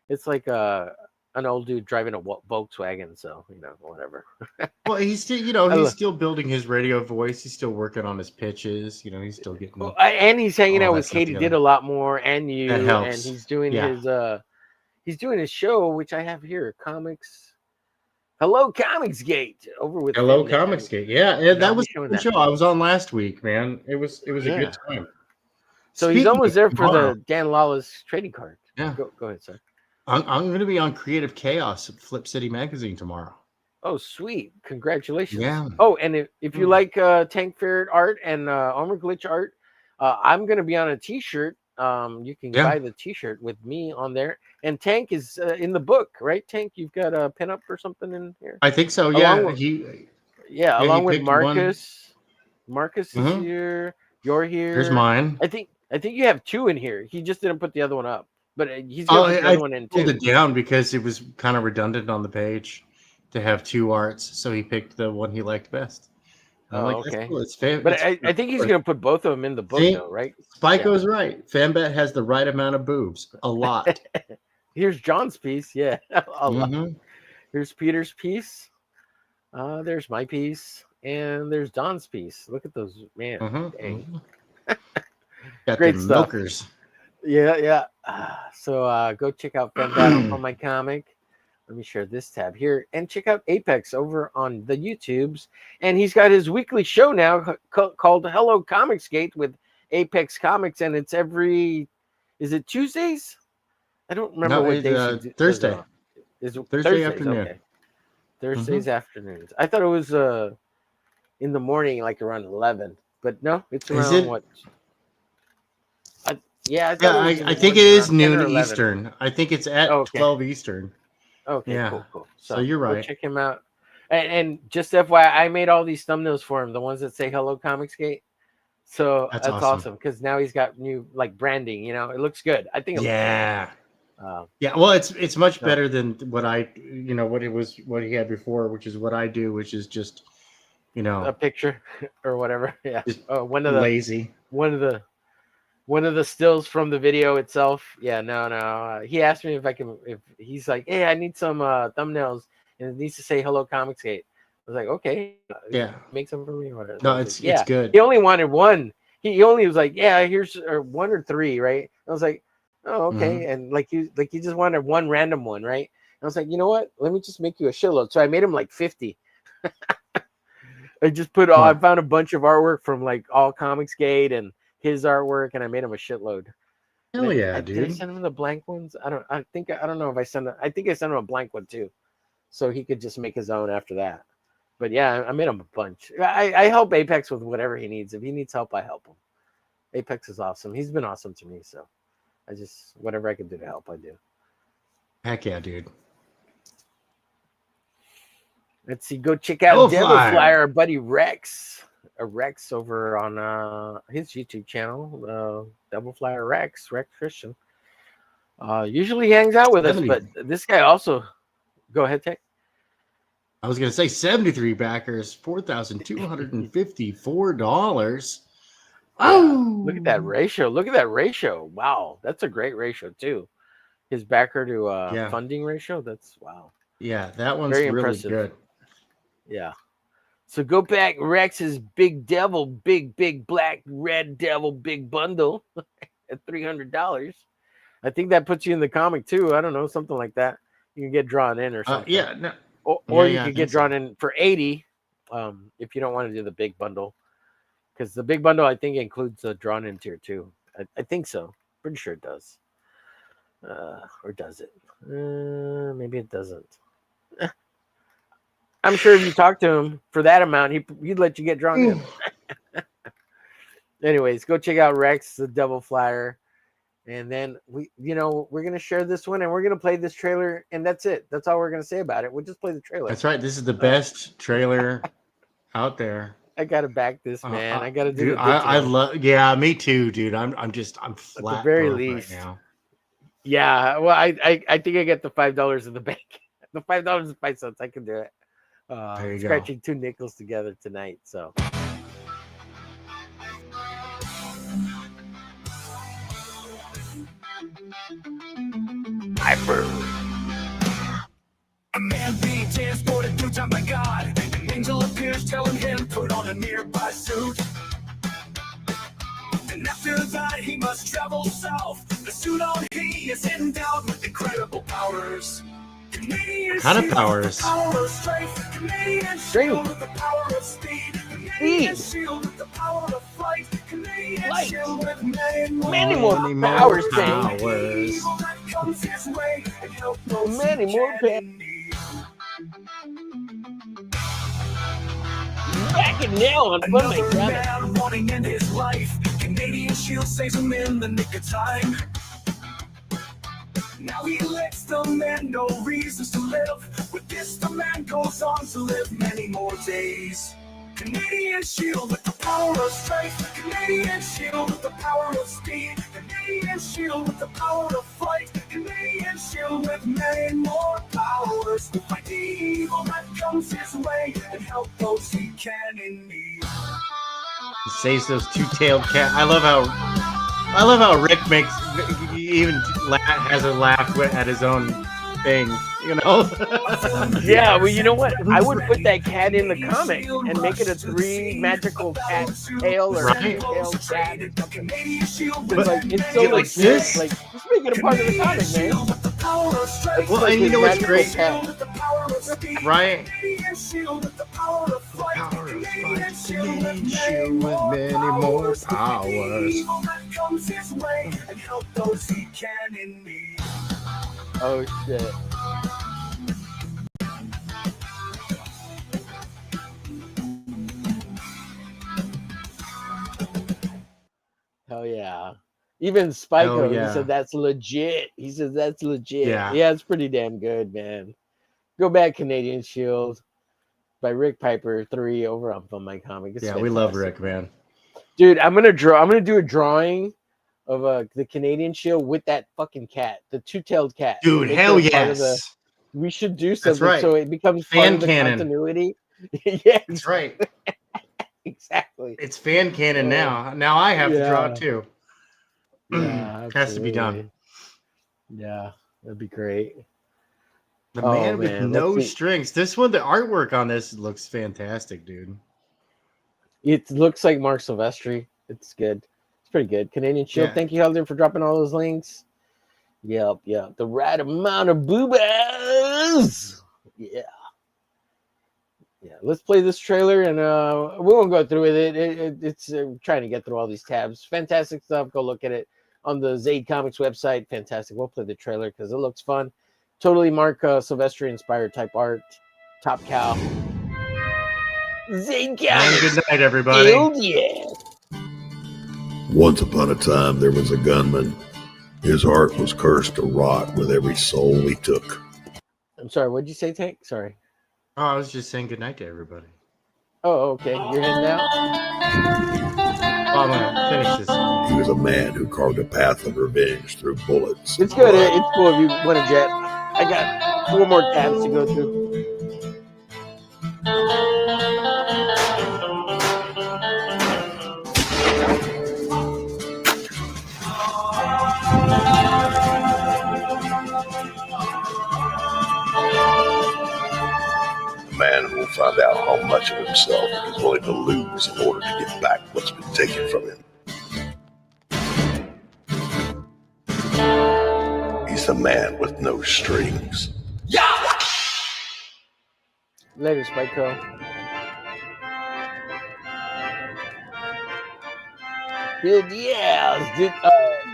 it's like an old dude driving a Volkswagen, so you know, whatever.
Well, he's still, he's still building his radio voice. He's still working on his pitches. He's still getting.
And he's hanging out with Katie Did a lot more, and you,
that helps.
and he's doing his show, which I have here, comics. Hello, Comicsgate, over with.
Hello, Comicsgate. Yeah, that was the show I was on last week, man. It was a good time.
So he's almost there for the Dan Lawless trading card.
Yeah,
go ahead, sir.
I'm going to be on Creative Chaos at Flip City Magazine tomorrow.
Oh, sweet! Congratulations.
Yeah.
Oh, and if you like Tank Ferret art and omerglitch art, I'm going to be on a T-shirt. You can buy the T-shirt with me on there. And Tank is in the book, right? Tank, you've got a pinup or something in here.
I think so.
Along
With,
with Marcus. Marcus is here. You're here.
Here's mine.
I think you have two in here. He just didn't put the other one up, but he's got the other one in too.
I pulled it down because it was kind of redundant on the page to have two arts, so he picked the one he liked best. I'm
Oh,
like, that's
okay.
cool. It's fan.
But
It's
I think he's gonna put both of them in the book,
See,
though, right?
Spiko's right. Fanbet has the right amount of boobs. A lot.
Here's John's piece. Yeah, a lot.
Mhm.
Here's Peter's piece. There's my piece, and there's Don's piece. Look at those, man. Dang.
Got
Great
the
stuff.
milkers.
Yeah. So go check out Fanbet on my comic. Let me share this tab here and check out Apex over on the YouTubes. And he's got his weekly show now called Hello Comicsgate with Apex Comics, and it's is it Tuesdays? I don't remember
No,
what
it's,
days. He
Thursday.
does it on. Is it
Thursday
Thursdays?
afternoon.
Okay. Thursdays afternoons. I thought it was in the morning, like around 11, but no, it's
Is
around
it?
what? Yeah,
I think it is noon Eastern. I think it's at 12 Eastern.
Okay,
Yeah.
cool.
So you're
go
right.
check him out. And just FYI, I made all these thumbnails for him, the ones that say "Hello Comicsgate." So
That's
that's awesome because now he's got new like branding. You know, it looks good. I think. It looks good.
Yeah. Well, it's much better than what what he had before, which is what I do, which is just
a picture or whatever. Yeah. One of the stills from the video itself. Yeah, no. He asked me if he's like, hey, I need some thumbnails and it needs to say "Hello Comicsgate." I was like, okay, make some for me. Or whatever.
No,
it's
good.
He only wanted one. He only was like, yeah, here's one or three, right? I was like, oh, okay, and like he just wanted one random one, right? I was like, you know what? Let me just make you a shitload. So I made him like 50. I just put I found a bunch of artwork from like all Comicsgate and his artwork, and I made him a shitload.
Hell yeah, dude!
Did I send him the blank ones? I don't know if I sent. I think I sent him a blank one too, so he could just make his own after that. But yeah, I made him a bunch. I help Apex with whatever he needs. If he needs help, I help him. Apex is awesome. He's been awesome to me, so I just whatever I can do to help, I do.
Heck yeah, dude!
Let's see. Go check out Devil Flyer, our buddy Rex. Rex over on his YouTube channel, Devil Flyer Rex Christian. Usually he hangs out with us, but this guy also. Go ahead, Tech.
I was gonna say 73 backers, $4,254.
Oh, look at that ratio! Wow, that's a great ratio too. His backer to funding ratio. That's wow.
Yeah, that one's
very
really
impressive.
Good.
Yeah. So go back Rex's big black red devil big bundle at $300. I think that puts you in the comic too. I don't know, something like that. You can get drawn in or something. Or you could get drawn in for 80 if you don't want to do the big bundle. Because the big bundle I think includes a drawn in tier too. I think so. Pretty sure it does. Or does it? Maybe it doesn't. I'm sure if you talk to him for that amount, he'd let you get drawn in. Anyways, go check out Rex, the Devil Flyer. And then we're gonna share this one and we're gonna play this trailer, and that's it. That's all we're gonna say about it. We'll just play the trailer.
That's right. This is the best trailer out there.
I gotta back this, man. I gotta do.
Dude, I love. Yeah, me too, dude. I'm flat.
At the very least.
Right now.
Yeah. Well, I think I get the $5 in the bank. The $5.05. I can do it.
There you
Scratching 2 nickels together tonight. So. Hyper.
A man being transported through time by God. An angel appears telling him put on a nearby suit. And after that he must travel south. The suit on he is endowed with incredible powers. Canadian
kind of powers?
Power of strength. Canadian shield with the power of speed. Canadian shield with the power of flight. Canadian shield with many more
powers.
Many more powers.
Back and nail on
another man wanting in his life. Canadian shield saves him in the nick of time. Now he lets the man no reasons to live. With this, the man goes on to live many more days. Canadian shield with the power of strength. Canadian shield with the power of speed. Canadian shield with the power of flight. Canadian shield with many more powers to fight the evil that comes his way and help those he can in need.
saves those two-tailed cat. I love how Rick makes has a laugh at his own thing. You know?
Yeah, well, you know what? I would put that cat in the comic and make it a 3 magical cat tail or
Right?
2-tailed cat or something.
But
Like it's so
like
legit.
this?
Like just make it a part of the comic, man. Like,
Well,
like
and you
his
know what's
magical
great?
cat.
Right? The power of fight, Canadian shield with many more powers.
Oh shit. Hell yeah. Even Spyco, he said that's legit. He says that's legit.
Yeah.
Yeah, it's pretty damn good, man. Go back, Canadian Shield by Rick Piper 3 over on Film My Comic. It's
We love
fantastic.
Rick, man.
Dude, I'm gonna do a drawing of the Canadian Shield with that fucking cat, the two-tailed cat.
Dude,
Make
hell
it part of
yes.
we should do
That's
something
right.
so it becomes part
Fan
of the
canon.
continuity. Yeah,
That's right.
exactly.
It's fan canon now. Now I have to draw it too.
Yeah,
Has to be done.
Yeah, that'd be great.
The man with
man,
no
let's see.
strings. This one, the artwork on this looks fantastic, dude.
It looks like Mark Silvestri. It's good. It's pretty good. Canadian Shield.
Yeah.
Thank you, Helder, for dropping all those links. Yep. The right amount of boobas. Yeah. Let's play this trailer, and we won't go through with it. It's trying to get through all these tabs. Fantastic stuff. Go look at it on the Zaid Comics website. Fantastic. We'll play the trailer because it looks fun. Totally Mark Silvestri inspired type art. Top cow. Zaid Comics.
And good night, everybody.
Hell yeah.
Once upon a time, there was a gunman. His heart was cursed to rot with every soul he took.
I'm sorry. What'd you say, Tank? Sorry.
Oh, I was just saying good night to everybody.
Oh, okay. You're heading out?
Oh, I'm gonna finish this.
He was a man who carved a path of revenge through bullets.
It's good. It's cool if you want to jet. I got 4 more tabs to go through.
A man who will find out how much of himself he is willing to lose in order to get back what's been taken from him. He's the man with no strings.
Later, Spyco. Dude, yeah. Dude,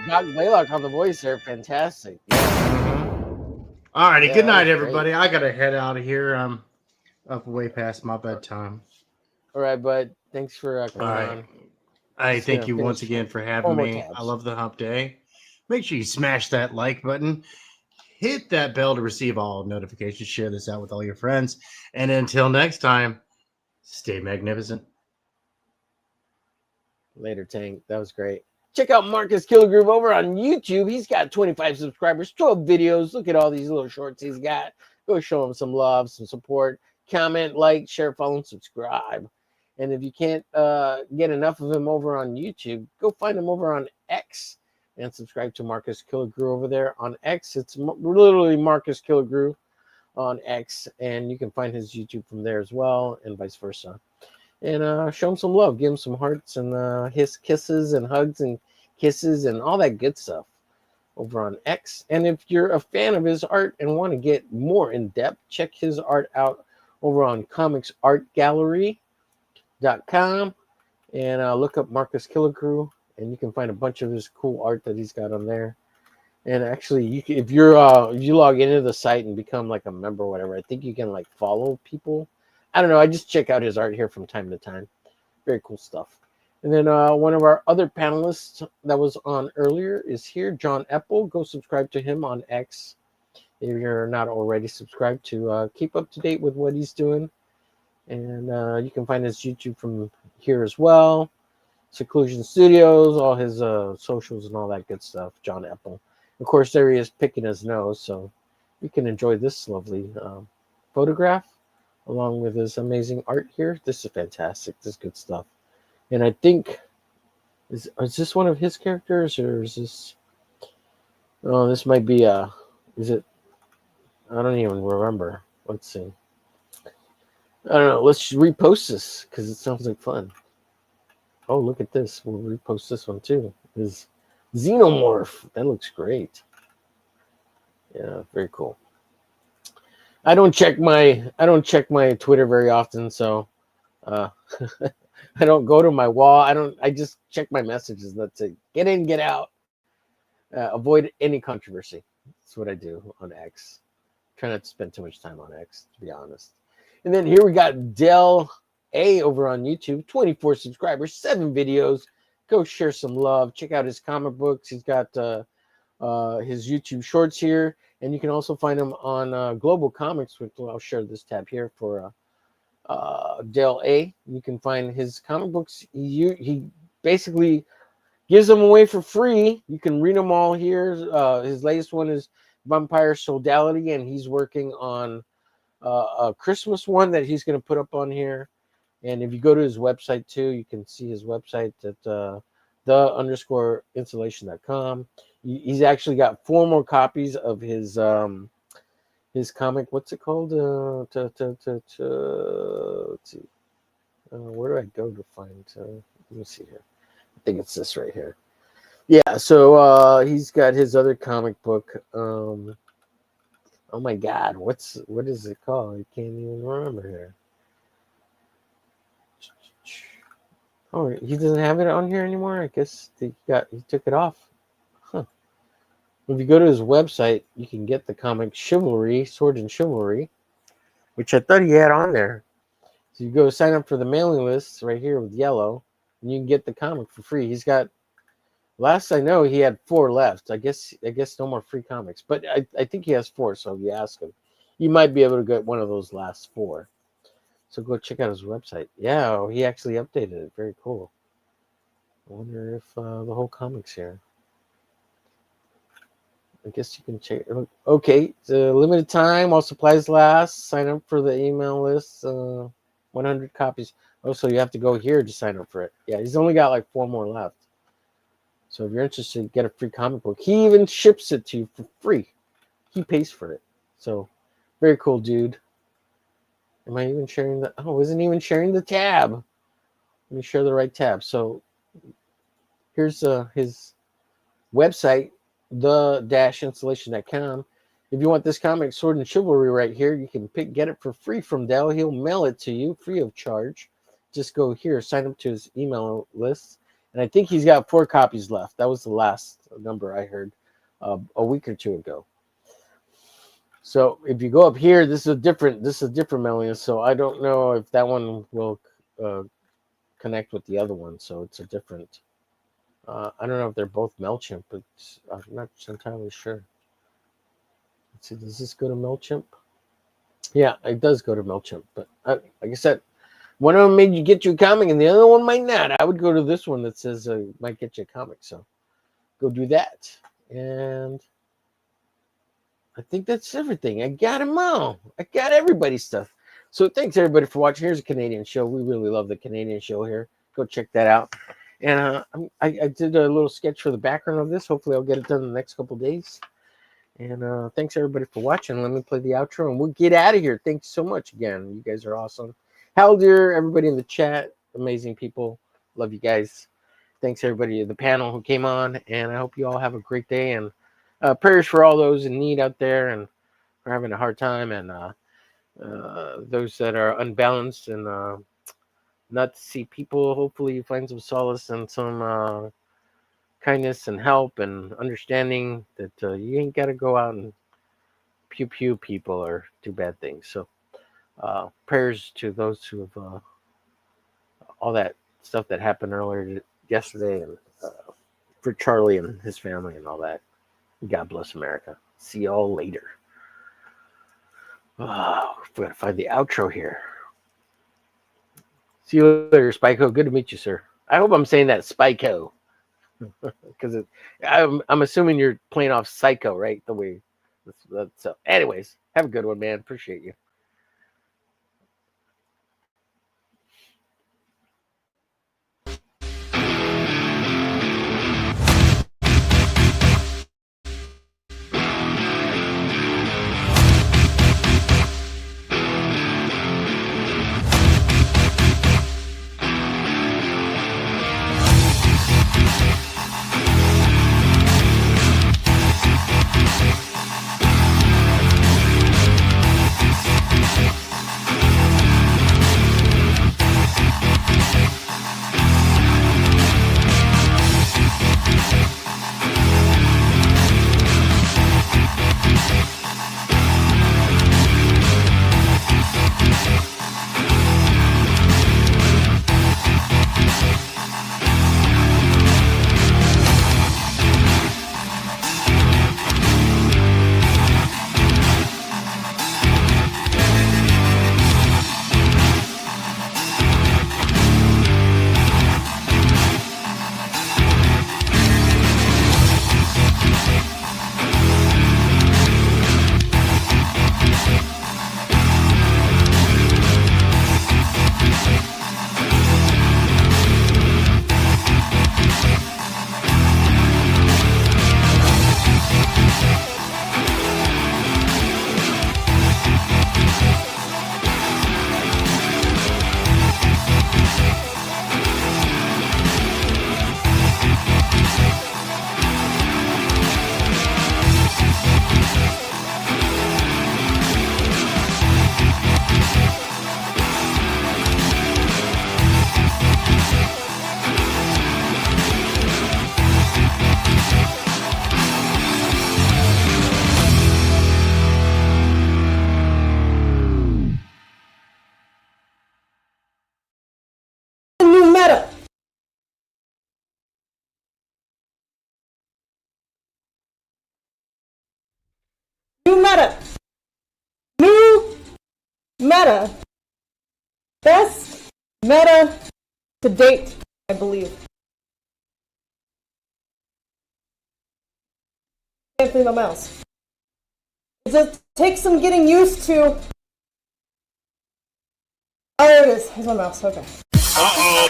Doc Blaylock on the voice there. Fantastic.
All righty.
Yeah,
Good night,
that was
everybody.
great.
I gotta head out of here. I'm up way past my bedtime.
All right, bud. Thanks for coming
All right.
on.
I
Just
thank
gonna
you once
finish
again for
4
having
more
me.
tabs.
I love the hump day. Make sure you smash that like button. Hit that bell to receive all notifications. Share this out with all your friends. And until next time, stay magnificent.
Later, Tank. That was great. Check out Marcus Killigrew over on YouTube. He's got 25 subscribers, 12 videos. Look at all these little shorts he's got. Go show him some love, some support. Comment, like, share, follow, and subscribe. And if you can't get enough of him over on YouTube, go find him over on X and subscribe to Marcus Killigrew over there on X. It's literally Marcus Killigrew on X, and you can find his YouTube from there as well, and vice versa. And show him some love, give him some hearts and his kisses and hugs and kisses and all that good stuff over on X. And if you're a fan of his art and want to get more in depth, check his art out over on comicsartgallery.com and look up Marcus Killigrew, and you can find a bunch of his cool art that he's got on there. And actually, you can, if you log into the site and become like a member or whatever, I think you can like follow people. I don't know. I just check out his art here from time to time. Very cool stuff. And then one of our other panelists that was on earlier is here, John Epple. Go subscribe to him on X if you're not already subscribed to keep up to date with what he's doing. And you can find his YouTube from here as well. Seclusion Studios, all his socials and all that good stuff. John Epple. Of course, there he is picking his nose, so you can enjoy this lovely photograph along with his amazing art here. This is fantastic. This is good stuff. And I think is this one of his characters, or is this? Oh, this might be Is it? I don't even remember. Let's see. I don't know. Let's repost this because it sounds like fun. Oh, look at this. We'll repost this one too. Is Xenomorph. That looks great. Yeah, very cool. I don't check my Twitter very often, so I don't go to my wall. I just check my messages. That's it. Get in, get out. Avoid any controversy. That's what I do on X. Try not to spend too much time on X, to be honest. And then here we got Del A over on YouTube, 24 subscribers, 7 videos. Go share some love. Check out his comic books. He's got his YouTube shorts here, and you can also find him on Global Comics, which I'll share this tab here for Del A. You can find his comic books. He basically gives them away for free. You can read them all here. His latest one is Vampire Soldality, and he's working on a Christmas one that he's going to put up on here. And if you go to his website too, you can see his website at the_installation.com. He's actually got 4 more copies of his comic. What's it called? Let's see. Where do I go to find? Let me see here. I think it's this right here. Yeah, so he's got his other comic book. Oh my God, what is it called? I can't even remember here. Oh, he doesn't have it on here anymore. I guess he took it off. Huh. If you go to his website, you can get the comic Chivalry, Sword and Chivalry, which I thought he had on there. So you go sign up for the mailing list right here with yellow, and you can get the comic for free. He's got, last I know, he had 4 left. I guess no more free comics, but I think he has 4. So if you ask him, you might be able to get one of those last 4. So go check out his website. Yeah, he actually updated it. Very cool. I wonder if the whole comic's here. I guess you can check. Okay, it's a limited time. While supplies last. Sign up for the email list. 100 copies. Oh, so you have to go here to sign up for it. Yeah, he's only got like 4 more left. So if you're interested, get a free comic book. He even ships it to you for free. He pays for it. So very cool, dude. Am I even sharing the? Oh, isn't even sharing the tab. Let me share the right tab. So here's his website, the-installation.com. If you want this comic, Sword and Chivalry, right here, you can get it for free from Dell. He'll mail it to you free of charge. Just go here, sign up to his email list, and I think he's got 4 copies left. That was the last number I heard a week or 2 ago. So if you go up here, this is a different mailing list. So I don't know if that one will connect with the other one. So it's a different. I don't know if they're both MailChimp, but I'm not entirely sure. Let's see, does this go to MailChimp? Yeah, it does go to MailChimp. But like I said, one of them made you get you a comic, and the other one might not. I would go to this one that says might get you a comic. So go do that. And I think that's everything. I got them all. I got everybody's stuff. So thanks everybody for watching. Here's a Canadian show. We really love the Canadian show here. Go check that out. And I did a little sketch for the background of this. Hopefully I'll get it done in the next couple days. And thanks everybody for watching. Let me play the outro and we'll get out of here. Thanks so much again. You guys are awesome. Hal dear, everybody in the chat, amazing people. Love you guys. Thanks everybody at the panel who came on. And I hope you all have a great day. And prayers for all those in need out there and are having a hard time, and those that are unbalanced and not to see people. Hopefully you find some solace and some kindness and help and understanding that you ain't got to go out and pew people or do bad things. So prayers to those who have all that stuff that happened earlier yesterday, and for Charlie and his family and all that. God bless America. See y'all later. Oh, we gotta find the outro here. See you later, Spyco. Good to meet you, sir. I hope I'm saying that Spyco, because I'm assuming you're playing off Psycho, right? The way. So, anyways, have a good one, man. Appreciate you.
meta. Best meta to date, I believe. Can't find my mouse. It just takes some getting used to. Oh, there it is. Here's my mouse. Okay.
Uh-oh.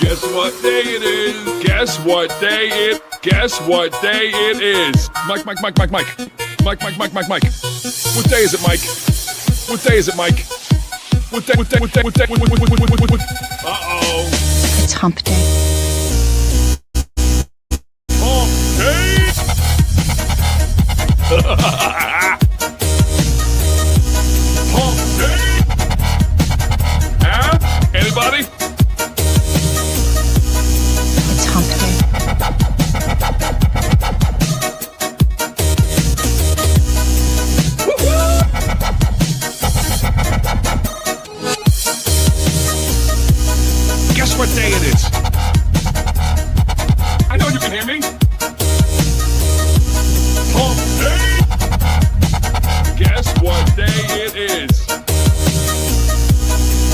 Guess what day it is? Guess what day it? Guess what day it is? Mike. Mike. What day is it, Mike? What day is it, Mike? What day? Uh-oh.
It's hump day.
Hump day. Hump day. Anybody?
It's hump day.
Guess what day it is? I know you can hear me. Hump day. Guess what day it is?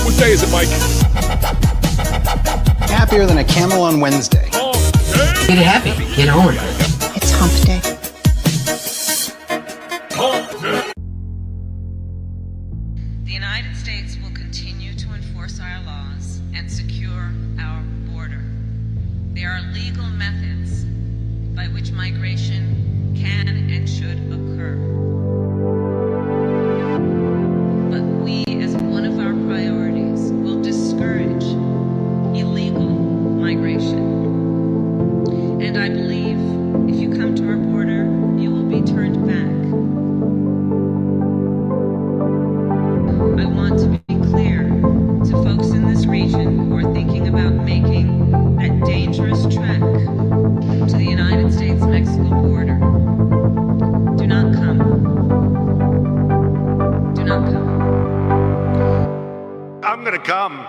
What day is it, Mike?
Happier than a camel on Wednesday.
Get
happy. Get on.
It's hump day.
The United States will continue to enforce our laws and secure our border. There are legal methods by which migration can and should occur. But we, as one of our priorities, will discourage illegal migration. And I believe if you come to our border, you will be turned back. I want to be clear to folks in this region who are thinking about making that dangerous trek to the United States-Mexico border. Do not come. Do not come.
I'm gonna come.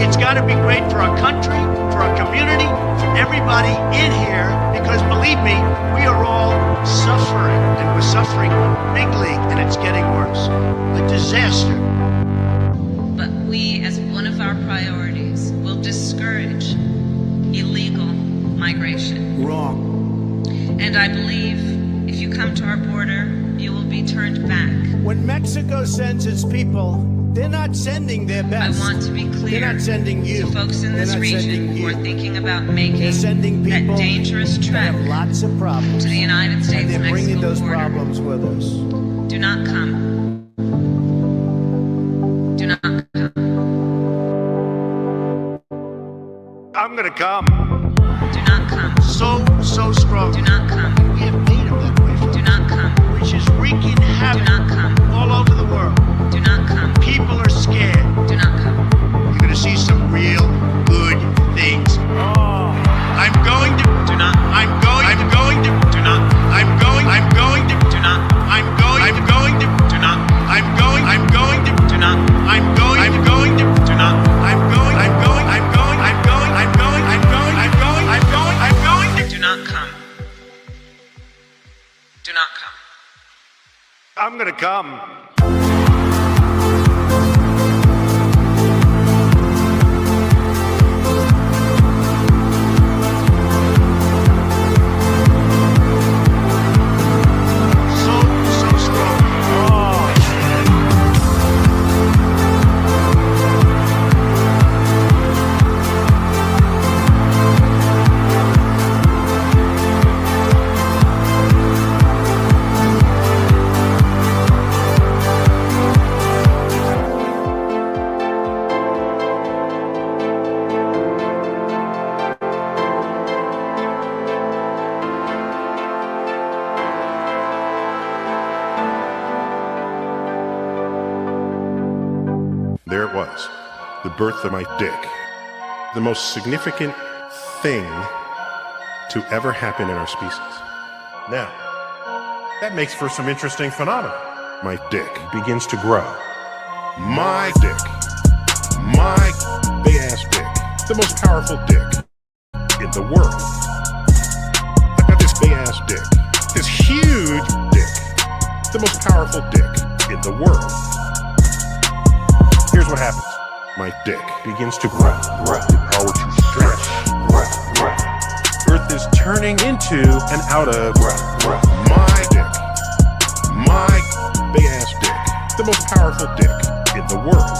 It's got to be great for our country, for our community, for everybody in here, because believe me, we are all suffering, and we're suffering big league, and it's getting worse. A disaster.
But we, as one of our priorities, will discourage illegal migration.
Wrong.
And I believe if you come to our border, you will be turned back.
When Mexico sends its people, they're not sending their best.
I want to be clear
They're not sending you.
to folks in this
They're not
region
sending
who
you.
are thinking about making
They're sending
that
people
dangerous
that
trek
have lots of problems.
to the United
And
States
they're bringing
Mexico
those
border.
problems with us.
Do not come. Do not come.
I'm gonna come.
Do not come.
So strong.
Do not come.
We have made them that way, folks.
Do not come.
Which is wreaking havoc
Do not come.
all over the world.
Do not come.
People are scared.
Do not come.
You're gonna see some real good things. I'm going to.
Do not.
I'm going to.
Do not.
I'm going to.
Do not.
I'm going to.
Do not.
I'm going to.
Do not.
I'm going to.
Do not.
I'm going to.
Do not come. Do not come.
I'm gonna come. So strong.
the birth of my dick. The most significant thing to ever happen in our species. Now, that makes for some interesting phenomena. My dick begins to grow. My dick. My big ass dick. The most powerful dick in the world. I've got this big ass dick. This huge dick. The most powerful dick in the world. Here's what happens. My dick begins to grow. The power to stretch. Earth is turning into and out of my dick. My big ass dick. The most powerful dick in the world.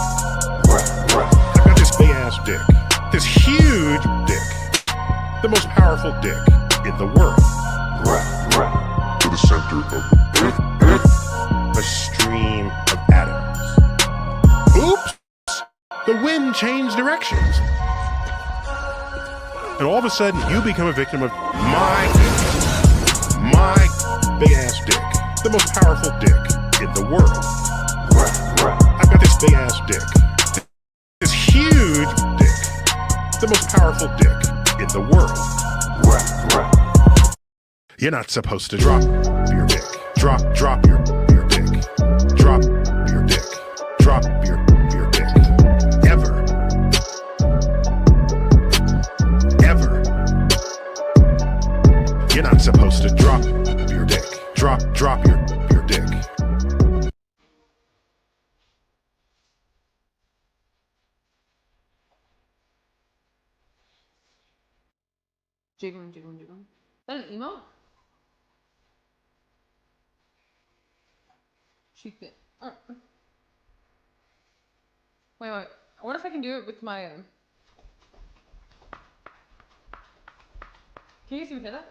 I've got this big ass dick. This huge dick. The most powerful dick in the world. To the center of Earth. A stream of atoms. Oops! The wind changed directions. And all of a sudden, you become a victim of my big ass dick. The most powerful dick in the world. I've got this big ass dick. This huge dick. The most powerful dick in the world. You're not supposed to drop your dick. Drop your dick. Drop your dick. Drop your dick. Ever. You're not supposed to drop your dick. Drop your dick.
Jiggling. Is that an emote? She can. Wait. I wonder if I can do it with my. Can you guys even hear that?